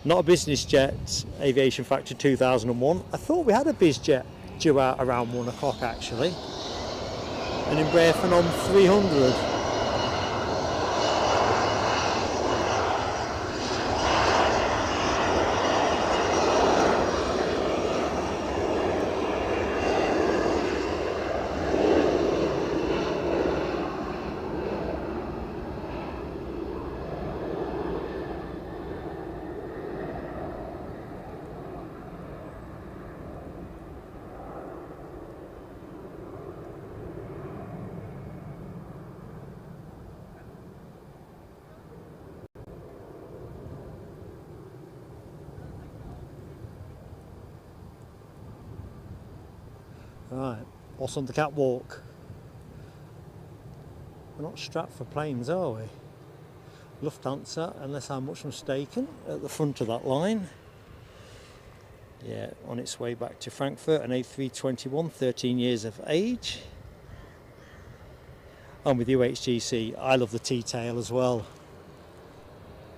Speaker 1: Not a business jet, Aviation Factor 2001. I thought we had a biz jet due out around 1 o'clock actually. An Embraer Phenom 300. Right, what's on the catwalk? We're not strapped for planes, are we? Lufthansa, unless I'm much mistaken, at the front of that line. Yeah, on its way back to Frankfurt, an A321, 13 years of age. I'm with you, HGC. I love the T-tail as well.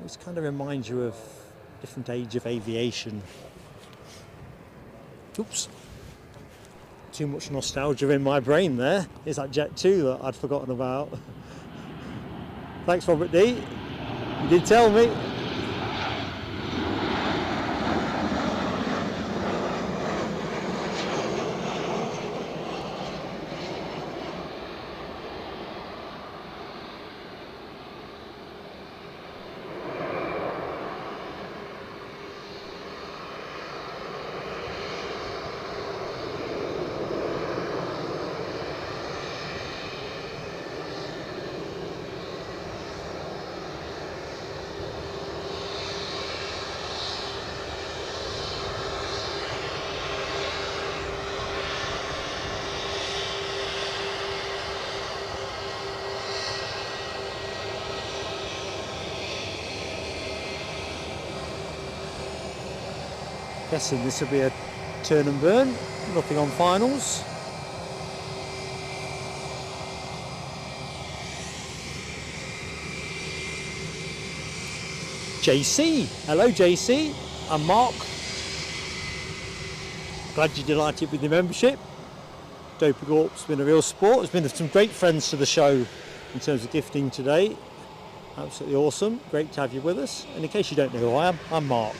Speaker 1: It kind of reminds you of a different age of aviation. Oops. Too much nostalgia in my brain there. Is that Jet 2 that I'd forgotten about? Thanks, Robert D. You did tell me. Guessing this will be a turn and burn, nothing on finals. JC, hello JC, I'm Mark. Glad you're delighted with your membership. Dopey Gorp's been a real sport. There's been some great friends to the show in terms of gifting today. Absolutely awesome, great to have you with us. And in case you don't know who I am, I'm Mark.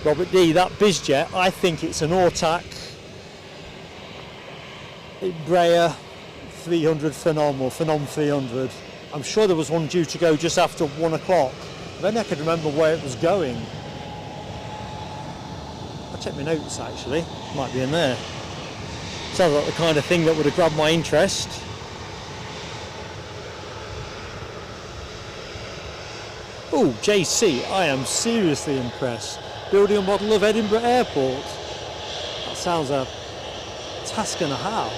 Speaker 1: Robert D, that bizjet, I think it's an Ortac Embraer 300 Phenom or Phenom 300. I'm sure there was one due to go just after 1 o'clock. Then I could remember where it was going. I'll check my notes actually, might be in there. Sounds like the kind of thing that would have grabbed my interest. Oh, JC, I am seriously impressed. Building a model of Edinburgh Airport. That sounds a task and a half.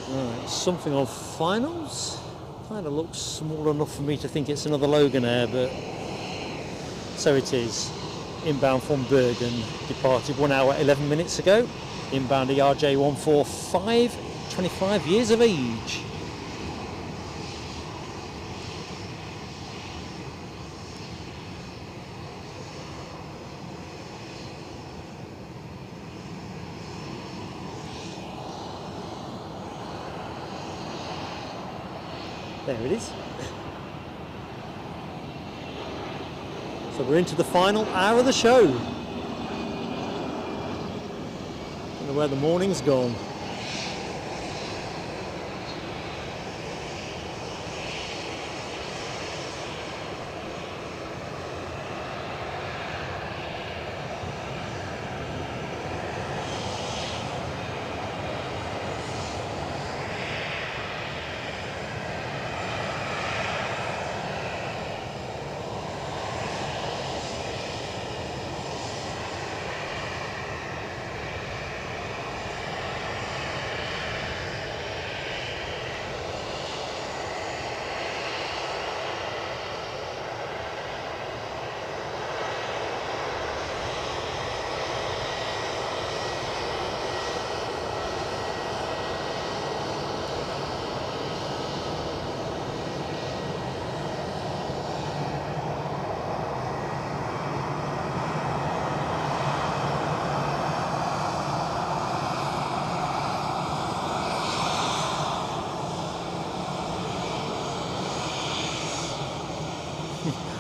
Speaker 1: Right, something of finals. Kind of looks small enough for me to think it's another Logan Air, but So it is. Inbound from Bergen, departed 1 hour 11 minutes ago. Inbound ERJ 145, 25 years of age. There it is. So we're into the final hour of the show. Don't know where the morning's gone.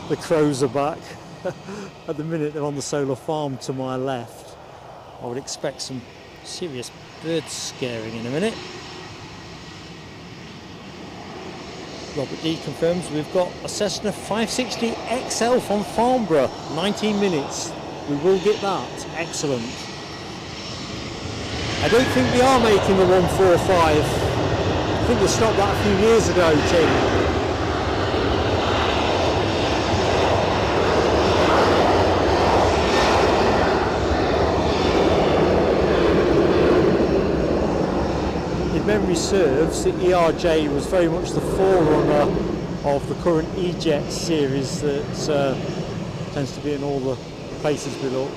Speaker 1: The crows are back. At the minute they're on the solar farm to my left. I would expect some serious bird scaring in a minute. Robert D confirms we've got a Cessna 560 XL from Farnborough, 19 minutes. We will get that. Excellent. I don't think we are making the 145. I think we stopped that a few years ago, Tim. Memory serves, the ERJ was very much the forerunner of the current E-Jet series that tends to be in all the places we look.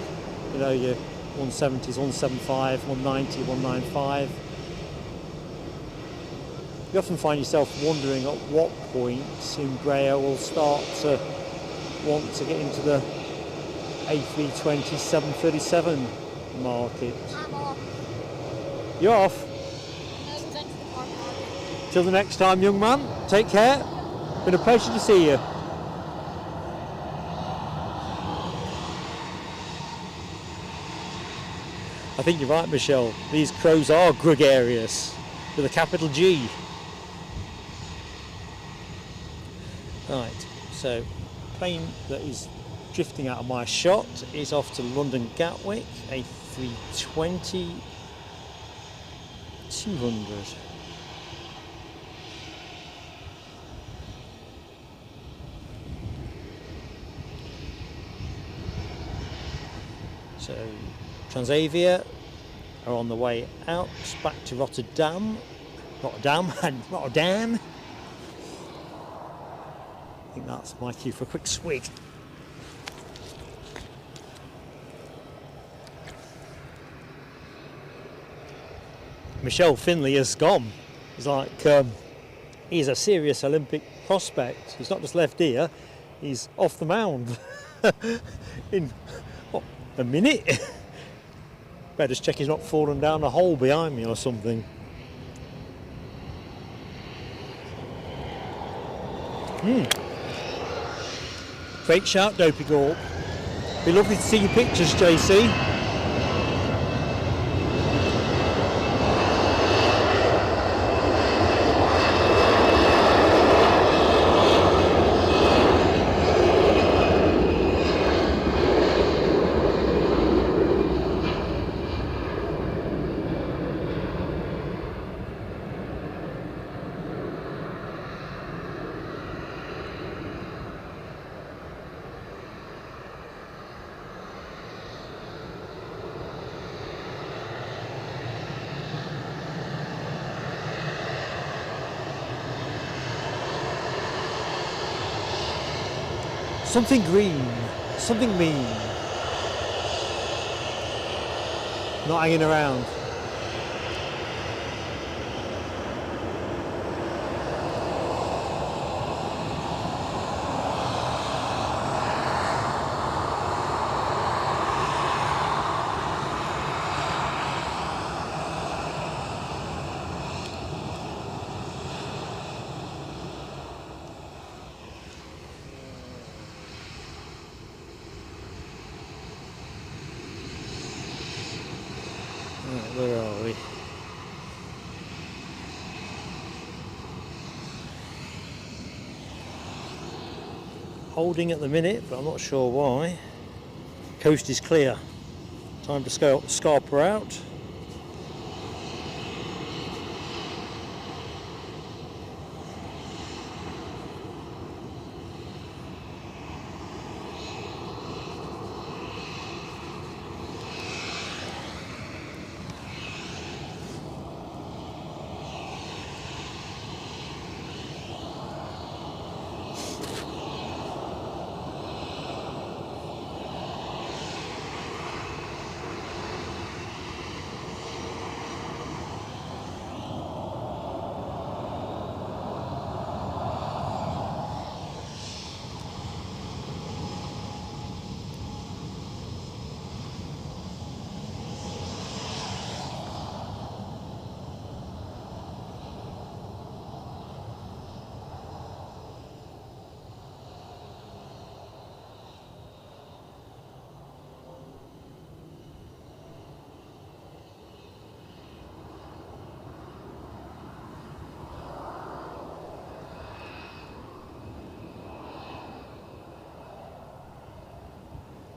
Speaker 1: You know, your 170s, 175, 190, 195. You often find yourself wondering at what point Embraer will start to want to get into the A320, 737 market.
Speaker 2: I'm off.
Speaker 1: You're off? Till the next time, young man, take care. Been a pleasure to see you. I think you're right, Michelle. These crows are gregarious, with a capital G. Right, so plane that is drifting out of my shot is off to London Gatwick, A320 200. So Transavia are on the way out back to Rotterdam. Rotterdam. I think that's my cue for a quick swig. Michelle Finley has gone. He's like, he's a serious Olympic prospect. He's not just left here, he's off the mound in a minute. Better just check he's not fallen down a hole behind me or something. Great shout, Dopey Gorp. Be lovely to see your pictures, JC. Something green. Something mean. Not hanging around. Right, where are we? Holding at the minute, but I'm not sure why. Coast is clear. Time to scarp her out.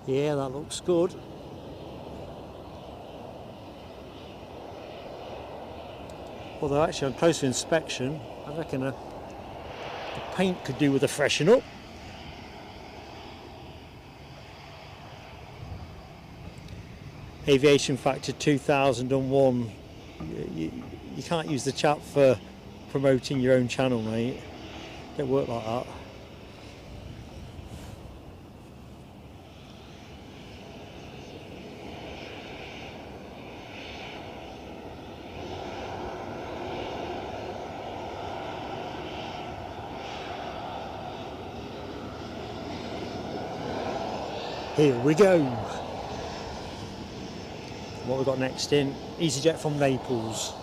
Speaker 1: Yeah, that looks good. Although actually on closer inspection, I reckon the paint could do with a freshen up. Aviation factor 2001. You can't use the chat for promoting your own channel, mate. Don't work like that. Here we go. What we've got next in, EasyJet from Naples.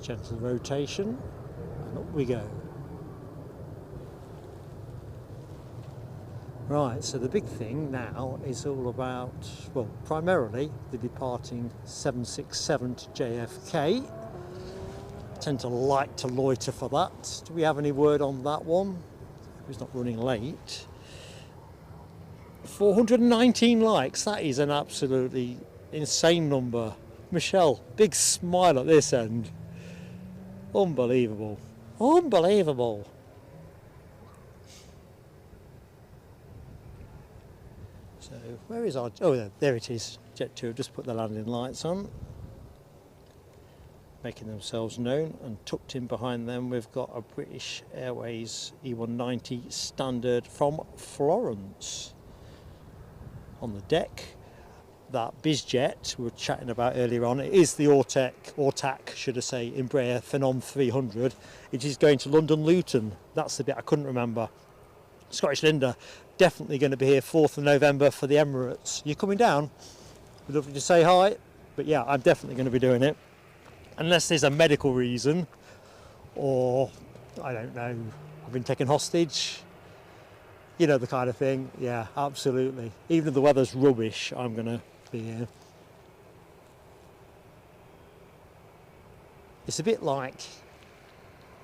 Speaker 1: Gentle rotation, and up we go. Right, so the big thing now is all about, well, primarily the departing 767 to JFK. I tend to like to loiter for that. Do we have any word on that one? It's not running late. 419 likes, that is an absolutely insane number. Michelle, big smile at this end. Unbelievable. Unbelievable. So, where is our... Oh, there it is. Jet2 have just put the landing lights on. Making themselves known. And tucked in behind them, we've got a British Airways E190 standard from Florence. On the deck, that BizJet we were chatting about earlier on, it is the Ortac, should I say, Embraer Phenom 300. It is going to London Luton. That's the bit I couldn't remember. Scottish Linda, definitely going to be here 4th of November for the Emirates. You coming down? We'd love you to say hi. But yeah, I'm definitely going to be doing it. Unless there's a medical reason, or, I don't know, I've been taken hostage. You know, the kind of thing. Yeah, absolutely. Even if the weather's rubbish, I'm going to atmosphere. It's a bit like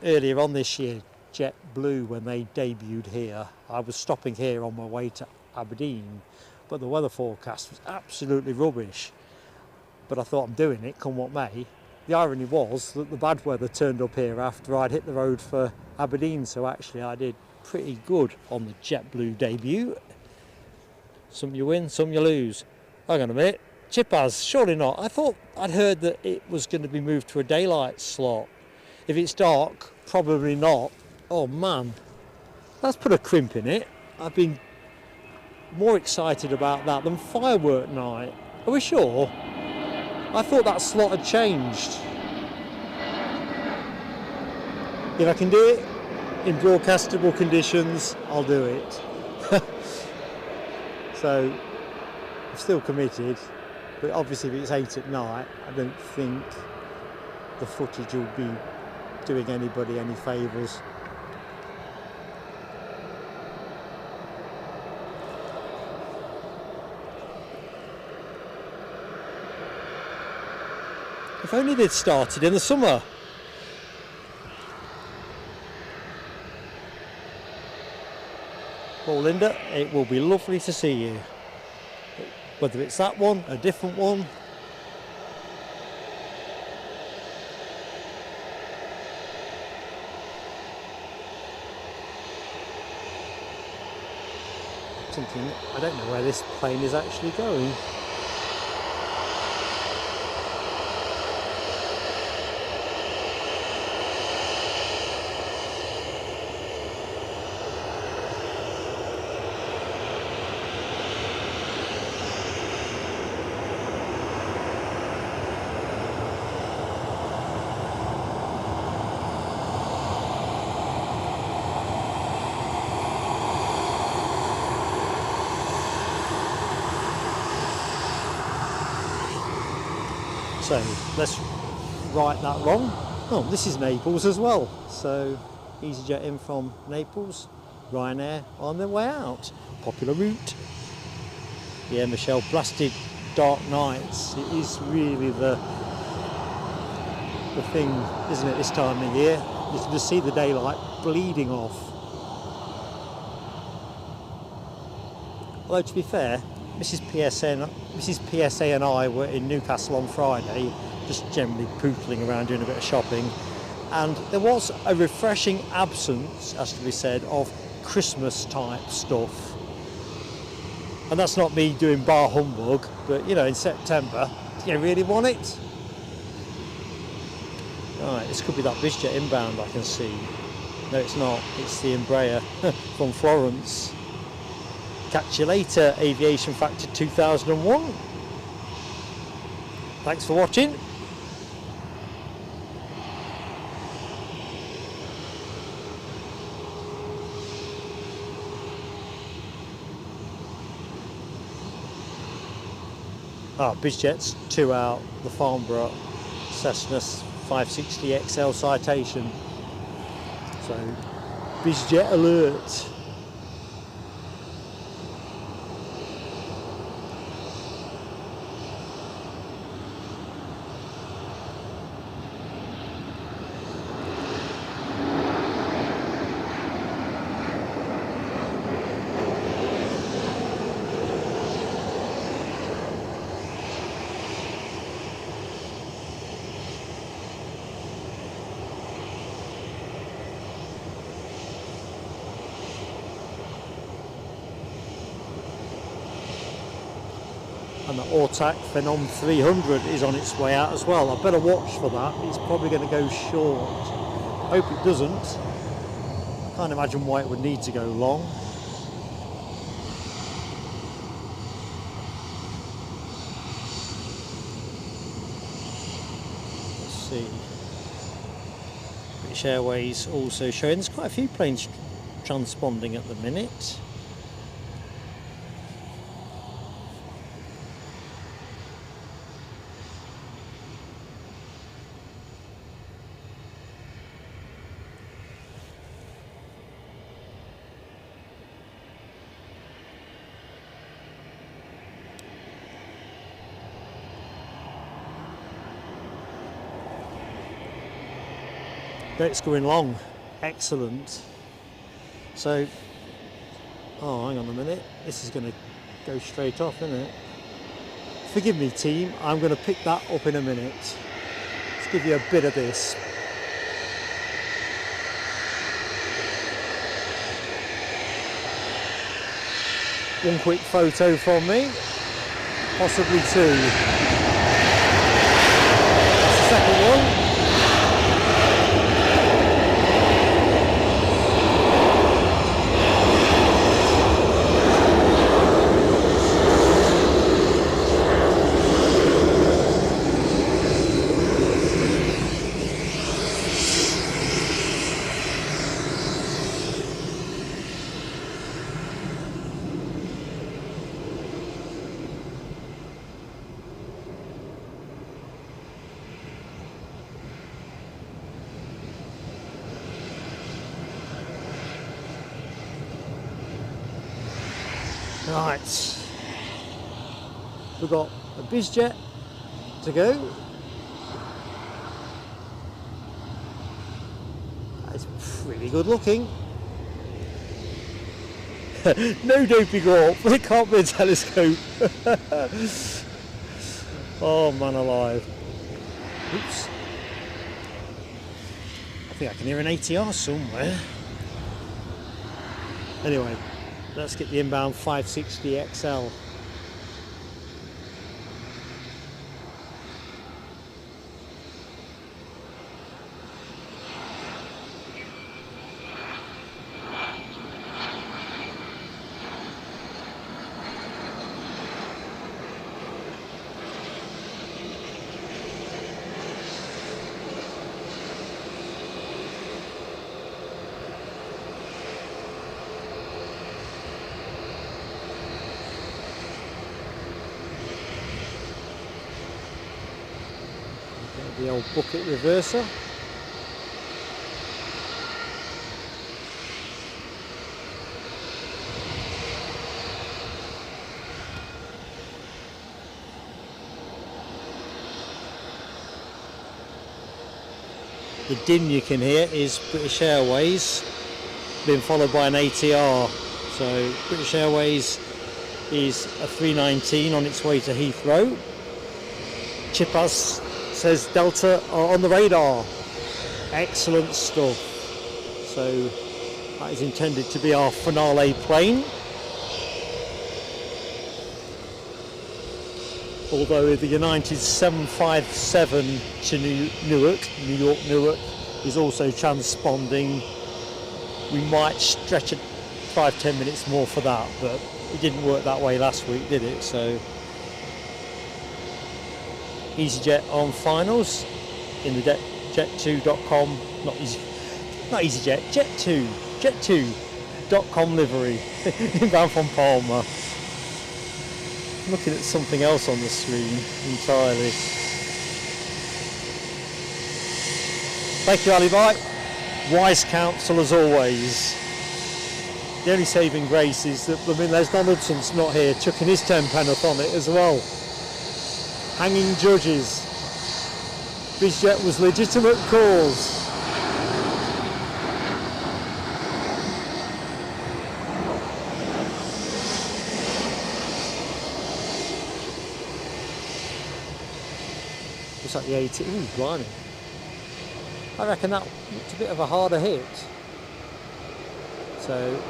Speaker 1: earlier on this year, JetBlue, when they debuted here. I was stopping here on my way to Aberdeen, but the weather forecast was absolutely rubbish. But I thought, I'm doing it, come what may. The irony was that the bad weather turned up here after I'd hit the road for Aberdeen, so actually I did pretty good on the JetBlue debut. Some you win, some you lose. Hang on a minute, Chippers, surely not. I thought I'd heard that it was going to be moved to a daylight slot. If it's dark, probably not. Oh man, that's put a crimp in it. I've been more excited about that than firework night. Are we sure? I thought that slot had changed. If I can do it in broadcastable conditions, I'll do it. So I'm still committed, but obviously if it's 8 at night, I don't think the footage will be doing anybody any favours. If only they'd started in the summer. Well, Linda, it will be lovely to see you. Whether it's that one, a different one. Thinking, I don't know where this plane is actually going. So let's right that wrong. Oh, this is Naples as well. So EasyJet in from Naples, Ryanair on their way out. Popular route. Yeah, Michelle, blasted dark nights. It is really the thing, isn't it, this time of year? You can just see the daylight bleeding off. Although to be fair, Mrs. PSA and I were in Newcastle on Friday, just generally pootling around doing a bit of shopping, and there was a refreshing absence, as to be said, of Christmas type stuff. And that's not me doing bar humbug, but you know, in September, do you really want it? Right, this could be that BizJet inbound I can see. No, it's not, it's the Embraer from Florence. Catch you later, Aviation Factor 2001. Thanks for watching. BizJet's 2 out, the Farnborough Cessna 560 XL citation. So, BizJet alert. And the Ortac Phenom 300 is on its way out as well. I better watch for that. It's probably going to go short. Hope it doesn't. I can't imagine why it would need to go long. Let's see. British Airways also showing. There's quite a few planes transponding at the minute. No, it's going long. Excellent. So, oh, hang on a minute. This is going to go straight off, isn't it? Forgive me, team. I'm going to pick that up in a minute. Let's give you a bit of this. One quick photo from me, possibly two. That's the second one. Right, we've got a BizJet to go. It's pretty good looking. No doping up, but it can't be a telescope. Oh man alive. Oops. I think I can hear an ATR somewhere. Anyway. Let's get the inbound 560 XL. The old bucket reverser. The din you can hear is British Airways being followed by an ATR. So British Airways is a 319 on its way to Heathrow. Chipas says Delta are on the radar. Excellent stuff. So that is intended to be our finale plane. Although the United 757 to New York Newark is also transponding, we might stretch it 5-10 minutes more for that, but it didn't work that way last week, did it? So EasyJet on finals in the jet2.com, not EasyJet, jet2.com livery, inbound from Palma. I'm looking at something else on the screen entirely. Thank you, Alibi. Wise counsel as always. The only saving grace is that Les Donaldson's not here, chucking his 10 penneth on it as well. Hanging judges. BizJet was legitimate cause. Looks like the 80. Ooh, blimey. I reckon that looked a bit of a harder hit. So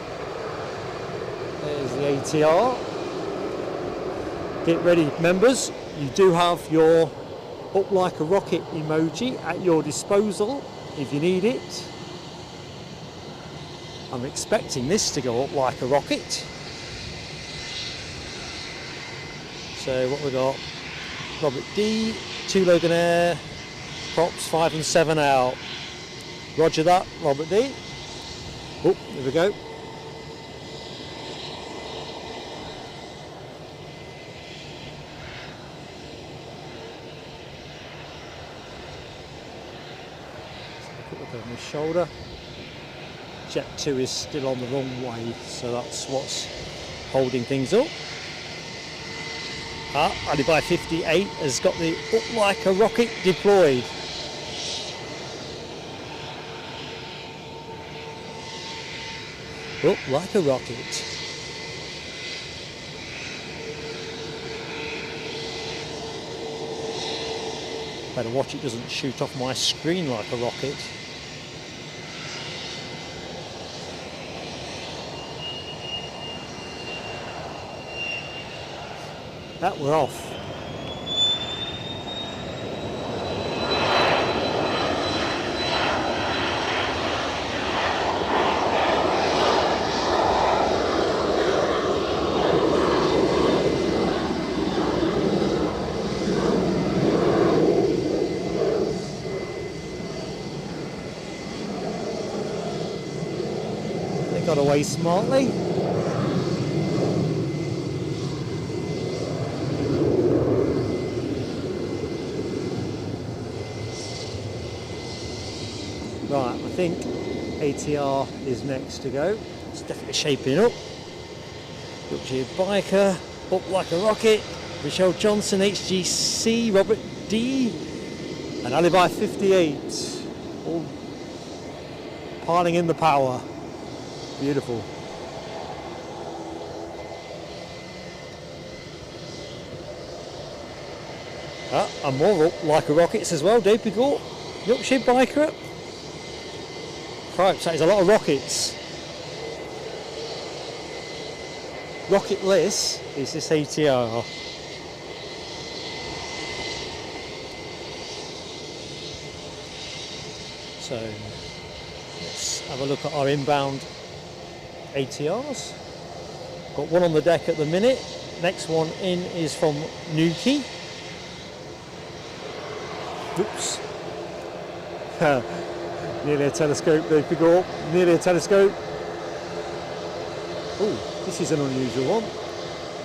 Speaker 1: there's the ATR. Get ready, members. You do have your up like a rocket emoji at your disposal if you need it. I'm expecting this to go up like a rocket. So what we got? Robert D, 2 Logan Air, props 5 and 7 out. Roger that, Robert D. Oh, here we go. On his shoulder. Jet 2 is still on the runway, so that's what's holding things up. Alibi 58 has got the up like a rocket deployed. Up like a rocket. Better watch it doesn't shoot off my screen like a rocket. That we're off. They got away smartly. Right, I think ATR is next to go. It's definitely shaping up. Yorkshire Biker, up like a rocket. Michelle Johnson, HGC, Robert D, and Alibi 58. All piling in the power. Beautiful. And more up like a rockets as well. Dave Pigott, Yorkshire Biker. Cripes, that is a lot of rockets. Rocketless is this ATR. So let's have a look at our inbound ATRs. Got one on the deck at the minute. Next one in is from Newquay. Oops. Nearly a telescope, they pick up. Nearly a telescope. Oh, this is an unusual one.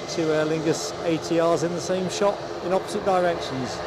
Speaker 1: Two Aer Lingus ATRs in the same shot in opposite directions.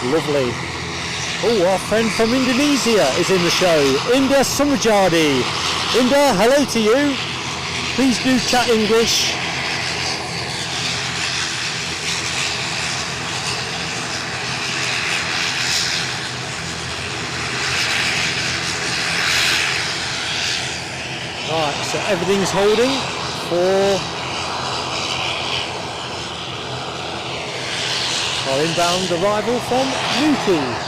Speaker 1: Lovely. Oh, our friend from Indonesia is in the show. Indah Sumajadi. Indah, hello to you. Please do chat English. Right, so everything's holding for our inbound arrival from Newquay.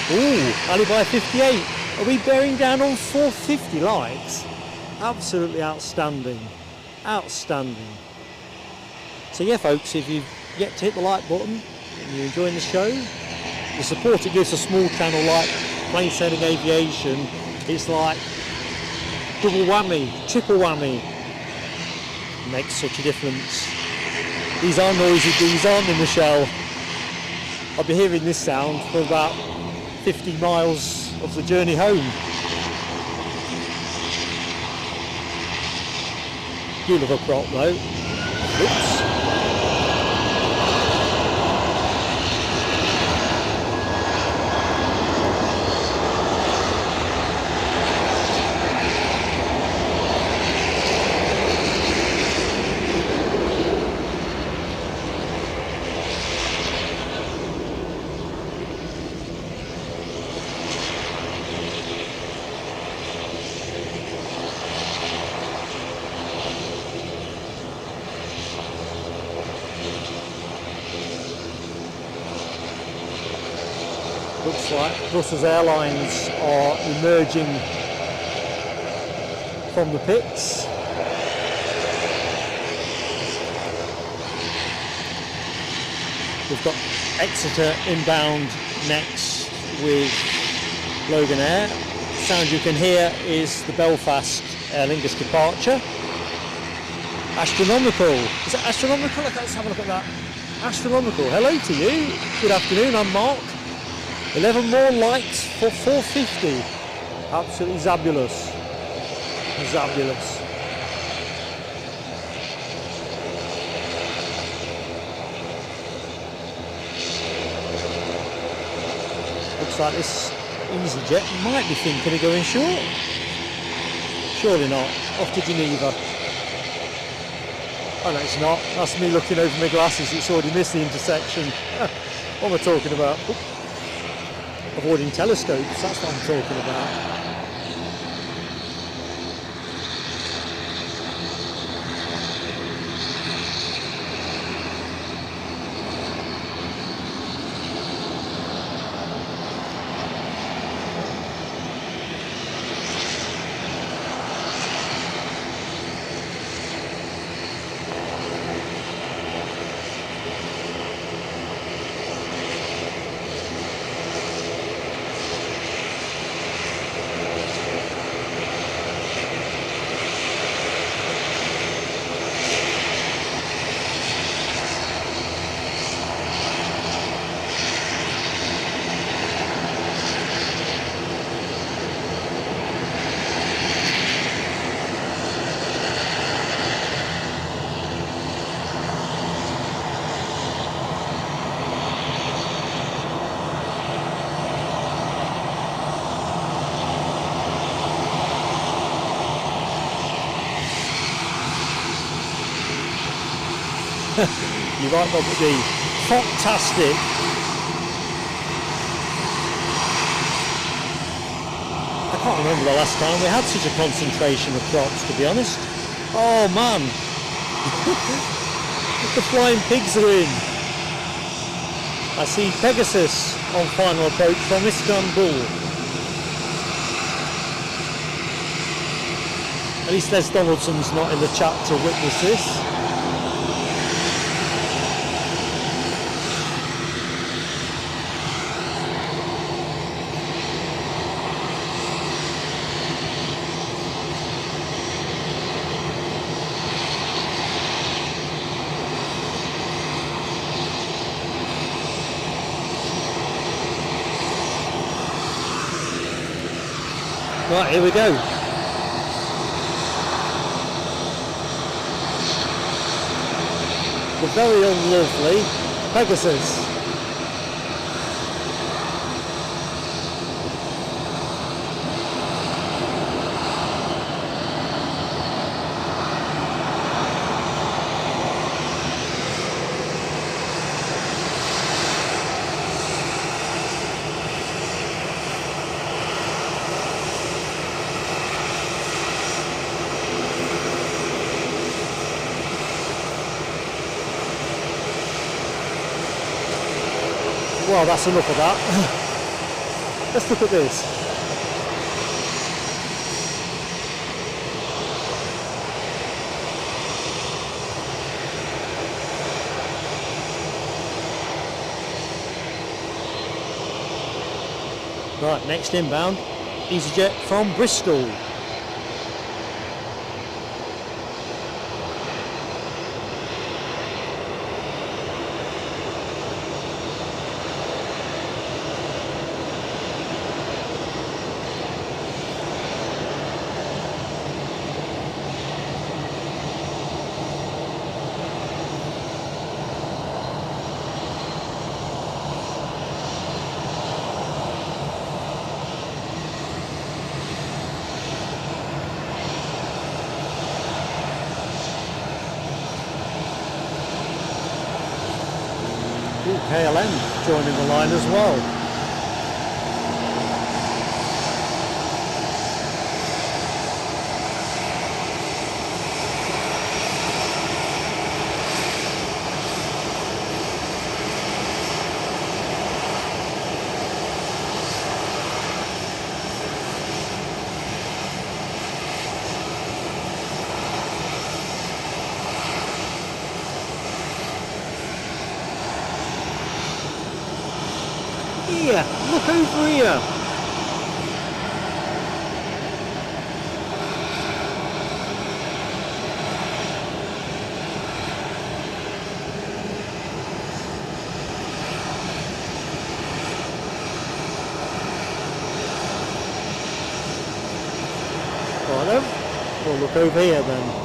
Speaker 1: Ooh, Alibi 58. Are we bearing down on 450 likes? Absolutely outstanding. Outstanding. So yeah folks, if you've yet to hit the like button and you're enjoying the show, the support it gives a small channel like Plain Sailing Aviation, it's like double whammy, triple whammy. It makes such a difference. These are noisy bees, aren't they, Michelle? I'll be hearing this sound for about 50 miles of the journey home. Do love a prop though. Oops. Looks like Brussels Airlines are emerging from the pits. We've got Exeter inbound next with Logan Air. The sound you can hear is the Belfast Aer Lingus departure. Astronomical. Is it astronomical? Let's have a look at that. Astronomical. Hello to you. Good afternoon, I'm Mark. 11 more likes for 450. Absolutely zabulous. Zabulous. Looks like this EasyJet might be thinking of going short. Surely not. Off to Geneva. Oh no, it's not. That's me looking over my glasses. It's already missed the intersection. What am I talking about? Oop. Avoiding telescopes, that's what I'm talking about. You might not be fantastic. I can't remember the last time we had such a concentration of props, to be honest. Oh man, the flying pigs are in. I see Pegasus on final approach from Istanbul. At least Les Donaldson's not in the chat to witness this. Right, here we go. The very unlovely Pegasus. Well, that's enough of that. Let's look at this. Right, next inbound, EasyJet from Bristol. KLM joining the line as well. Here, look over here. Righto, we'll look over here then.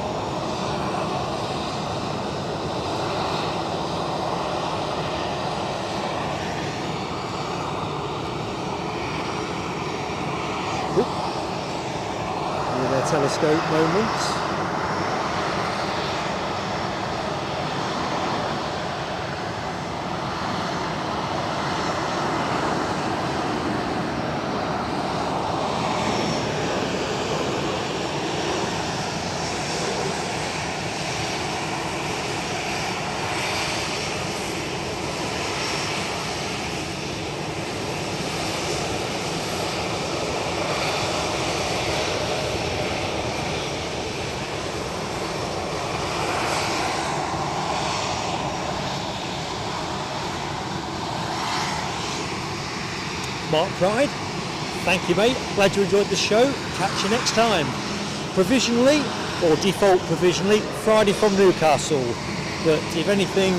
Speaker 1: Telescope moments. Mark Pride, thank you mate, glad you enjoyed the show, catch you next time. Provisionally, or default provisionally, Friday from Newcastle, but if anything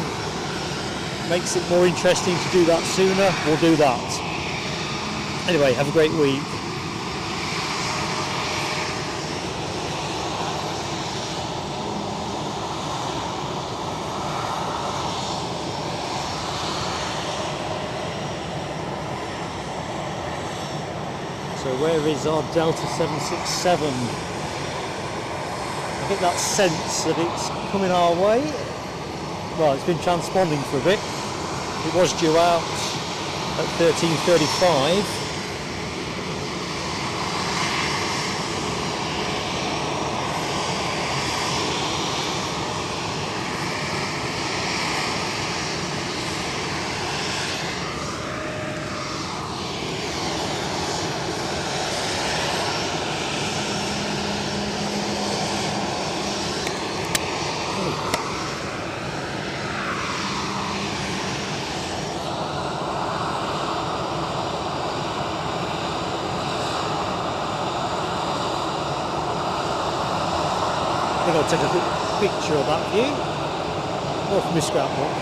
Speaker 1: makes it more interesting to do that sooner, we'll do that. Anyway, have a great week. So where is our Delta 767? I get that sense that it's coming our way. Well, it's been transponding for a bit. It was due out at 13:35. I think I'll take a quick picture of that view, or from my scrapbook.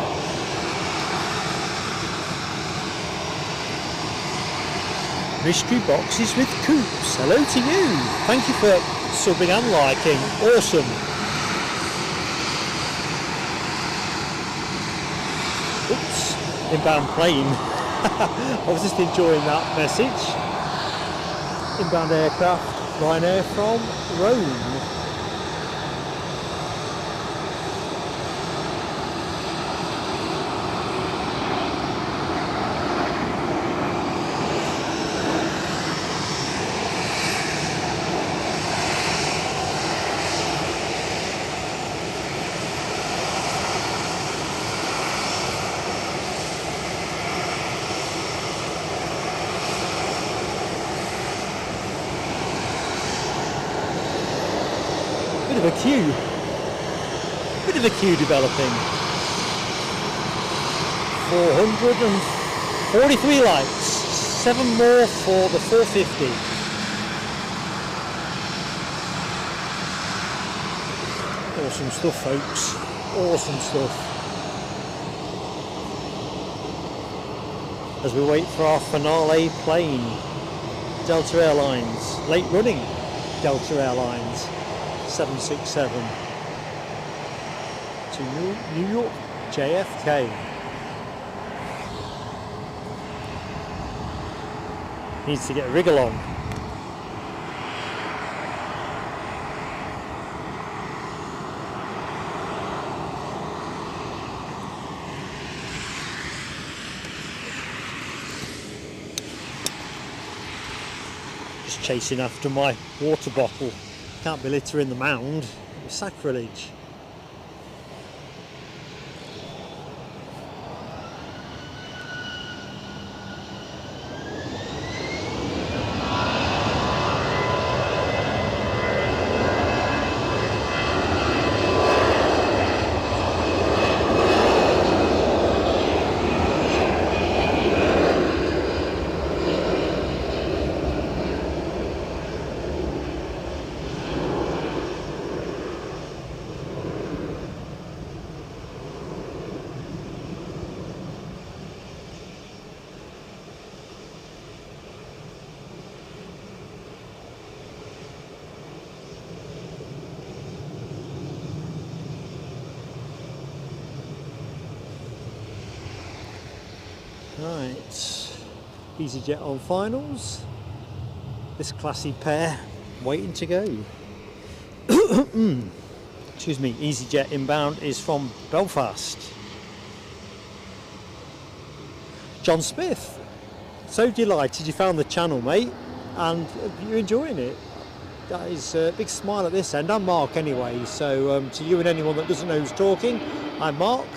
Speaker 1: Mystery boxes with coops. Hello to you. Thank you for subbing and liking. Awesome. Oops, inbound plane. I was just enjoying that message. Inbound aircraft, Ryanair from Rome. Bit of a queue developing. 443 likes, 7 more for the 450. Awesome stuff, folks. Awesome stuff. As we wait for our finale plane, Delta Airlines, late running Delta Airlines 767 to New York JFK. Needs to get a wriggle on. Just chasing after my water bottle. Can't be littering the mound. It's sacrilege. Right, EasyJet on finals. This classy pair waiting to go. Excuse me, EasyJet inbound is from Belfast. John Smith, so delighted you found the channel, mate, and you're enjoying it. That is a big smile at this end. I'm Mark anyway, so to you and anyone that doesn't know who's talking, I'm Mark,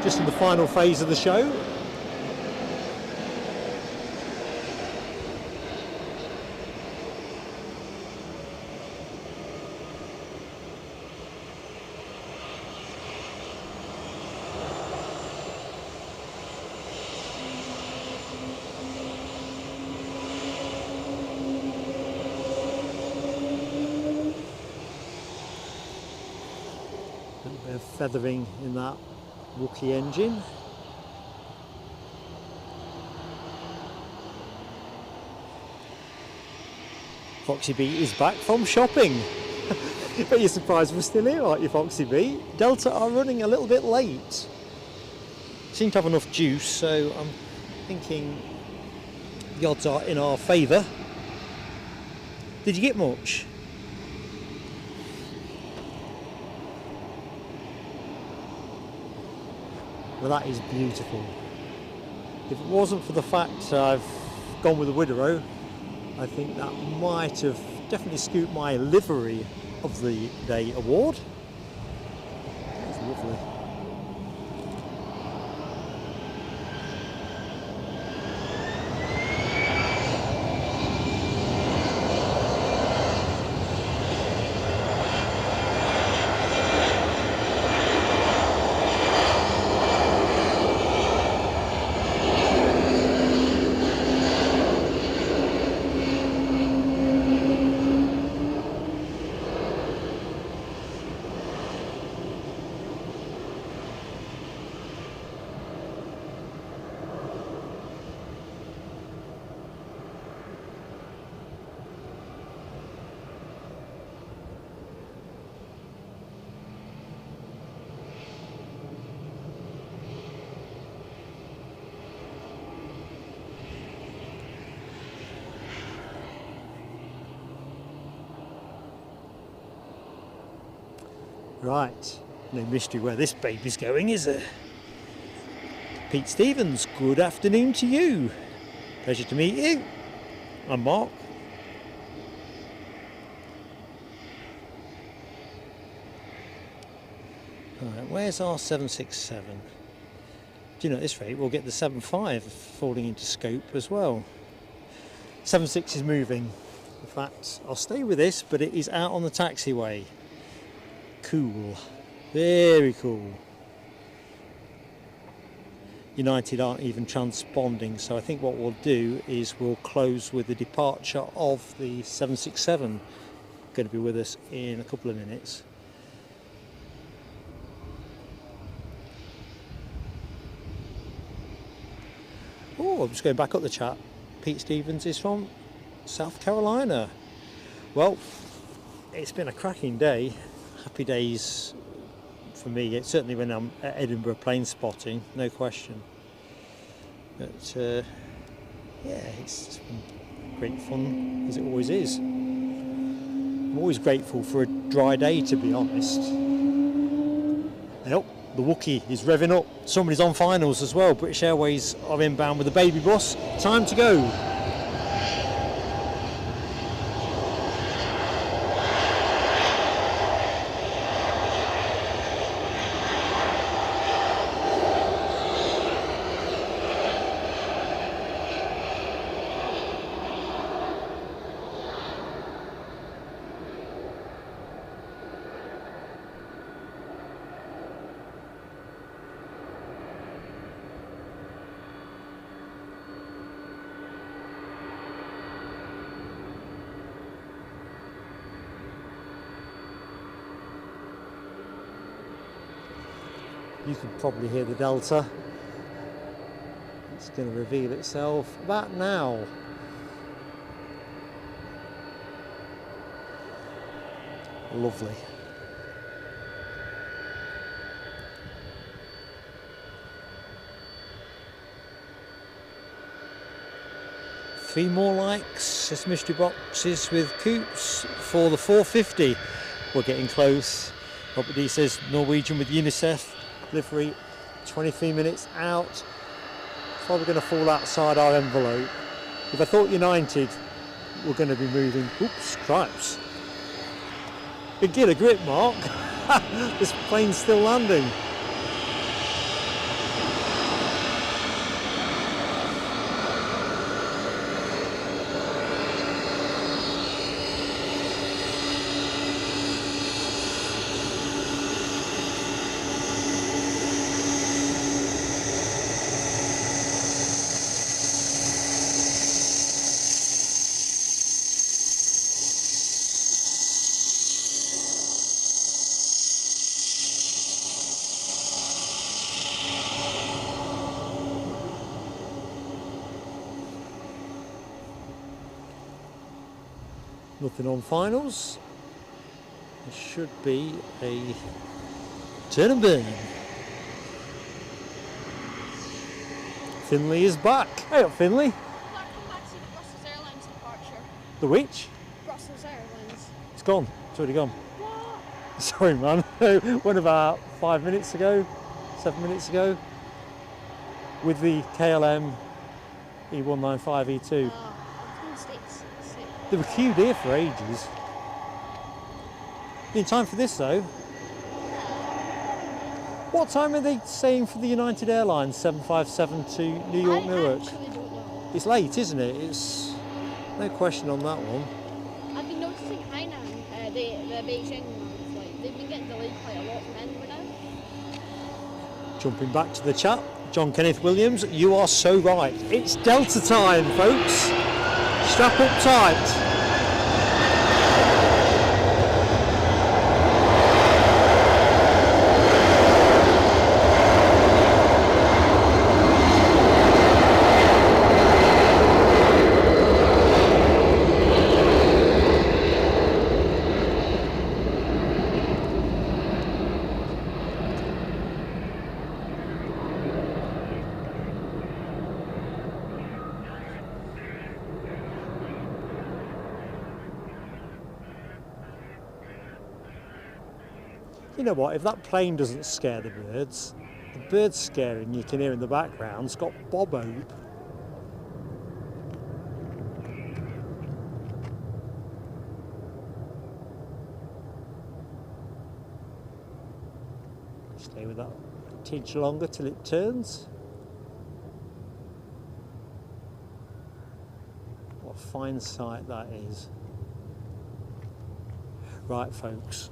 Speaker 1: just in the final phase of the show. Feathering in that Wookiee engine. Foxy B is back from shopping. But you're surprised we're still here, aren't you, Foxy B? Delta are running a little bit late. Seem to have enough juice, so I'm thinking the odds are in our favour. Did you get much? Well, that is beautiful. If it wasn't for the fact I've gone with a Widow, I think that might have definitely scooped my livery of the day award. That's lovely. Right, no mystery where this baby's going, is there? Pete Stevens, good afternoon to you. Pleasure to meet you. I'm Mark. Right, where's our 767? Do you know, at this rate we'll get the 75 falling into scope as well. 76 is moving. In fact, I'll stay with this, but it is out on the taxiway. Cool, very cool. United aren't even transponding, so I think what we'll do is we'll close with the departure of the 767, going to be with us in a couple of minutes. Oh, I'm just going back up the chat. Pete Stevens is from South Carolina. Well, it's been a cracking day. Happy days for me. It's certainly when I'm at Edinburgh plane spotting, no question. But yeah, it's been great fun, as it always is. I'm always grateful for a dry day, to be honest. Yep. The Wookiee is revving up. Somebody's on finals as well. British Airways are inbound with a baby bus. Time to go. You can probably hear the Delta. It's going to reveal itself about now. Lovely. Three more likes, just mystery boxes with coops for the 450. We're getting close. Robert D says Norwegian with UNICEF. Livery 23 minutes out. Probably going to fall outside our envelope. If I thought United were going to be moving, oops, cripes. Big get a grip, Mark. This plane's still landing. Nothing on finals. There should be a turn and burn. Finley is back. Hey up, Finley.
Speaker 2: Come back to the Brussels Airlines departure.
Speaker 1: The which?
Speaker 2: Brussels Airlines.
Speaker 1: It's gone. It's already gone.
Speaker 2: What?
Speaker 1: Sorry, man. Went about 5 minutes ago, 7 minutes ago, with the KLM E195 E2. They were queued here for ages. In time for this though. What time are they saying for the United Airlines 757 to New York, Newark?
Speaker 2: I actually don't know.
Speaker 1: It's late, isn't it? It's no question on that one.
Speaker 2: I've been noticing Hainan, the Beijing flight. They've been getting delayed quite a lot from Edinburgh now.
Speaker 1: Jumping back to the chat, John Kenneth Williams, you are so right. It's Delta time, folks. Strap up tight. You know what, if that plane doesn't scare the birds scaring you can hear in the background's got Bob Hope. Stay with that a tinge longer till it turns. What a fine sight that is. Right, folks.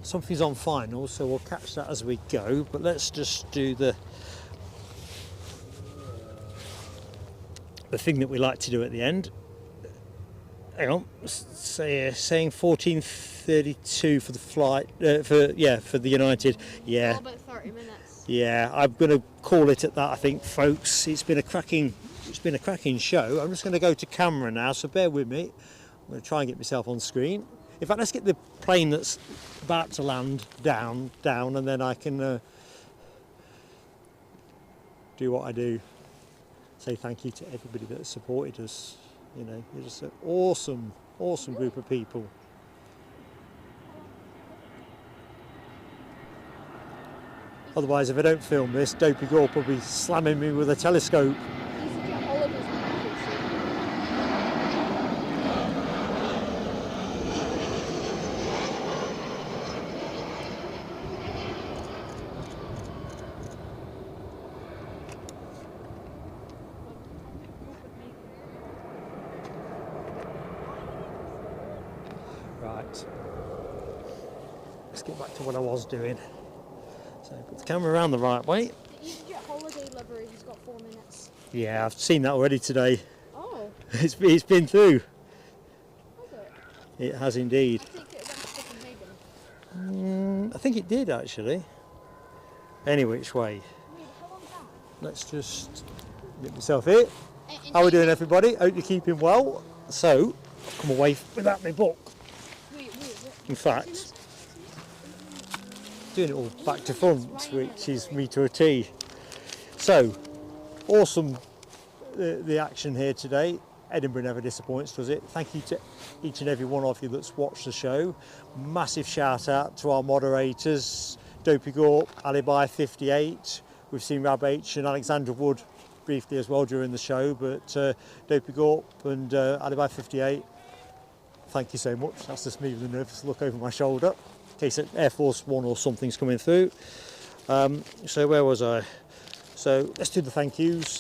Speaker 1: Something's on final, so we'll catch that as we go, but let's just do the the thing that we like to do at the end. Hang on, saying 14:32 for the flight, for the United. Yeah.
Speaker 2: Oh, about 30 minutes.
Speaker 1: Yeah, I'm going to call it at that, I think, folks. It's been a cracking show. I'm just going to go to camera now, so bear with me. I'm going to try and get myself on screen. In fact, let's get the plane that's about to land down, and then I can do what I do. Say thank you to everybody that has supported us. You know, you're just an awesome group of people. Otherwise, if I don't film this, Dopey Gorp will be slamming me with a telescope.
Speaker 2: EasyJet holidays in
Speaker 1: Right. Let's get back to what I was doing. So put the camera around the right way.
Speaker 2: The EasyJet holiday livery has got 4 minutes.
Speaker 1: Yeah, I've seen that already today.
Speaker 2: Oh.
Speaker 1: It's been through.
Speaker 2: Has it?
Speaker 1: It has indeed.
Speaker 2: I think it went to Copenhagen.
Speaker 1: I think it did actually. Any which way.
Speaker 2: Wait, how long's that?
Speaker 1: Let's just get myself here. How are we doing, everybody? Hope you're keeping well. So, I've come away without my book.
Speaker 2: Wait.
Speaker 1: In fact, doing it all back to front, which is me to a T. So, awesome the action here today. Edinburgh never disappoints, does it? Thank you to each and every one of you that's watched the show. Massive shout out to our moderators, Dopey Gorp, Alibi 58. We've seen Rab H and Alexandra Wood briefly as well during the show, but Dopey Gorp and Alibi 58, thank you so much. That's just me with a nervous look over my shoulder in case Air Force One or something's coming through. So where was I? So let's do the thank yous.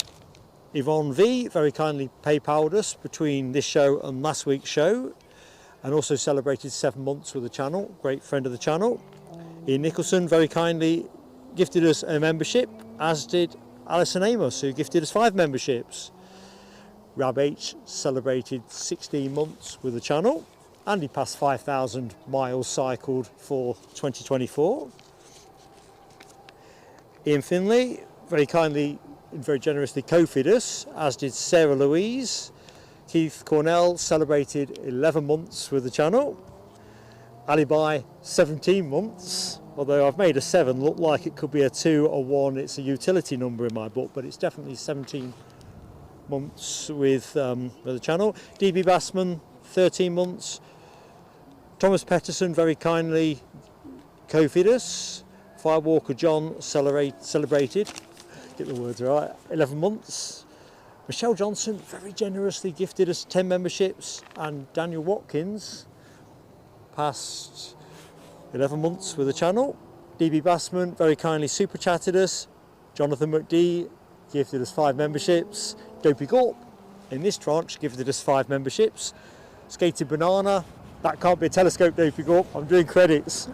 Speaker 1: Yvonne V very kindly PayPal'd us between this show and last week's show, and also celebrated 7 months with the channel, great friend of the channel. Ian Nicholson very kindly gifted us a membership, as did Alison Amos, who gifted us 5 memberships. Rab H celebrated 16 months with the channel, and he passed 5,000 miles cycled for 2024. Ian Finley very kindly and very generously co-fed us, as did Sarah Louise. Keith Cornell celebrated 11 months with the channel. Alibi 17 months, although I've made a 7 look like it could be a 2 or 1. It's a utility number in my book, but it's definitely 17 months with the channel. DB Bassman 13 months. Thomas Petterson very kindly co-fed us. Firewalker John celebrated, get the words right, 11 months. Michelle Johnson very generously gifted us 10 memberships, and Daniel Watkins passed 11 months with the channel. DB Bassman very kindly super chatted us. Jonathan McD gifted us 5 memberships. Dopey Gorp in this tranche gifted us 5 memberships. Skated Banana, that can't be a telescope, Dopey Gorp, I'm doing credits.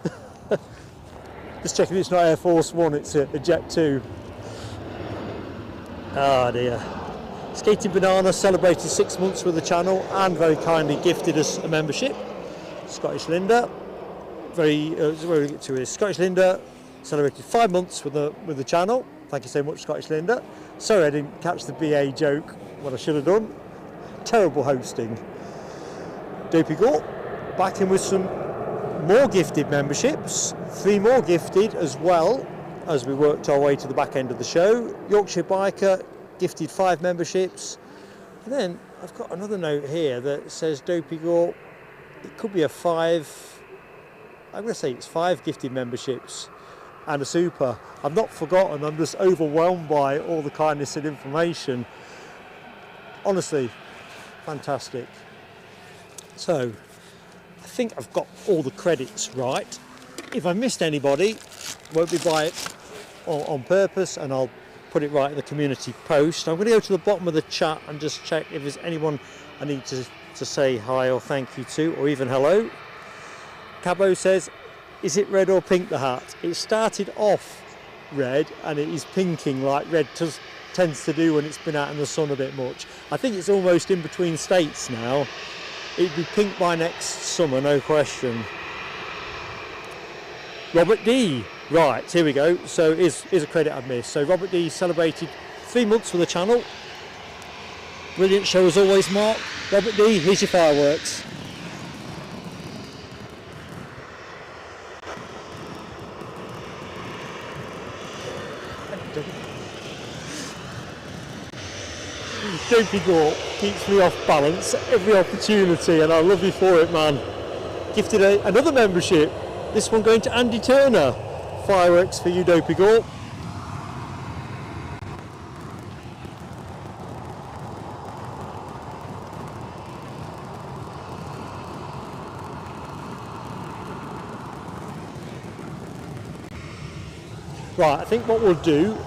Speaker 1: Just checking it's not Air Force One, it's a Jet 2. Ah dear. Skating Banana celebrated 6 months with the channel and very kindly gifted us a membership. Scottish Linda, Scottish Linda celebrated 5 months with the channel. Thank you so much, Scottish Linda. Sorry I didn't catch the BA joke, what I should have done. Terrible hosting. Dopey Gorp back in with some more gifted memberships. 3 more gifted as well as we worked our way to the back end of the show. Yorkshire Biker gifted 5 memberships. And then I've got another note here that says Dopey Gorp, it could be a 5, I'm going to say it's 5 gifted memberships and a super. I've not forgotten, I'm just overwhelmed by all the kindness and information. Honestly, fantastic. So, I think I've got all the credits right. If I missed anybody, won't be by it on purpose, and I'll put it right in the community post. I'm going to go to the bottom of the chat and just check if there's anyone I need to say hi or thank you to, or even hello. Cabo says, is it red or pink, the hat? It started off red and it is pinking like red tends to do when it's been out in the sun a bit much. I think it's almost in between states now. It'd be pink by next summer, no question. Robert D. Right, here we go. So here's a credit I've missed. So Robert D celebrated 3 months for the channel. Brilliant show as always, Mark. Robert D, here's your fireworks. Dopey Gorp keeps me off balance every opportunity, and I love you for it, man. Gifted another membership, this one going to Andy Turner. Fireworks for you, Dopey Gorp. Right, I think what we'll do,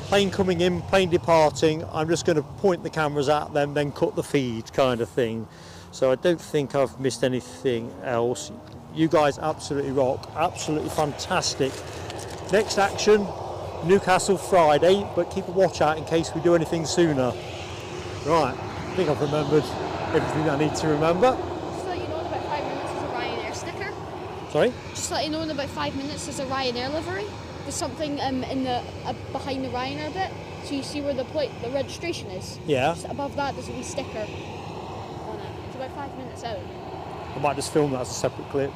Speaker 1: plane coming in, plane departing, I'm just going to point the cameras at them, then cut the feed kind of thing. So I don't think I've missed anything else. You guys absolutely rock, absolutely fantastic. Next action, Newcastle Friday, but keep a watch out in case we do anything sooner. Right, I think I've remembered everything I need to remember.
Speaker 2: Just to let you know, in about 5 minutes there's a Ryanair sticker.
Speaker 1: Sorry?
Speaker 2: Just to let you know, in about 5 minutes there's a Ryanair livery. There's something in the behind the Ryanair bit, so you see where the registration is.
Speaker 1: Yeah.
Speaker 2: Just above that there's a wee sticker on it. It's about 5 minutes out.
Speaker 1: I might just film that as a separate clip.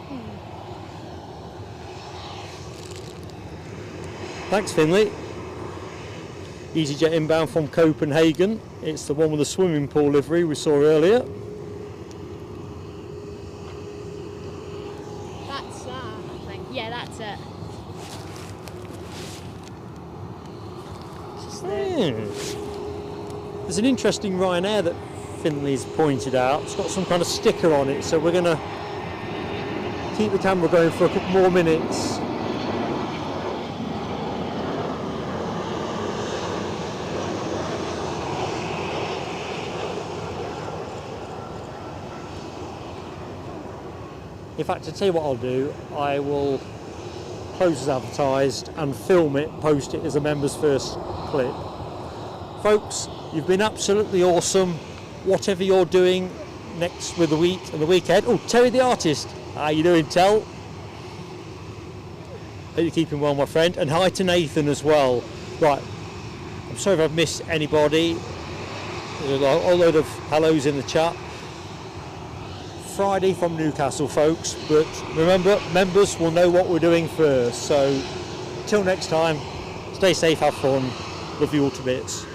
Speaker 1: Thanks, Finley. EasyJet inbound from Copenhagen. It's the one with the swimming pool livery we saw earlier.
Speaker 2: That's that, I think. Yeah, that's it.
Speaker 1: There's an interesting Ryanair that Finley's pointed out. It's got some kind of sticker on it, so we're going to keep the camera going for a couple more minutes. In fact, to tell you what I'll do, I will close as advertised and film it, post it as a members first clip. Folks, you've been absolutely awesome. Whatever you're doing next with the week and the weekend. Oh, Terry the artist, how you doing, Tel? Hope you're keeping well, my friend. And hi to Nathan as well. Right, I'm sorry if I've missed anybody. There's a whole load of hellos in the chat. Friday from Newcastle, folks, but remember, members will know what we're doing first. So till next time, stay safe, have fun, love you all to bits.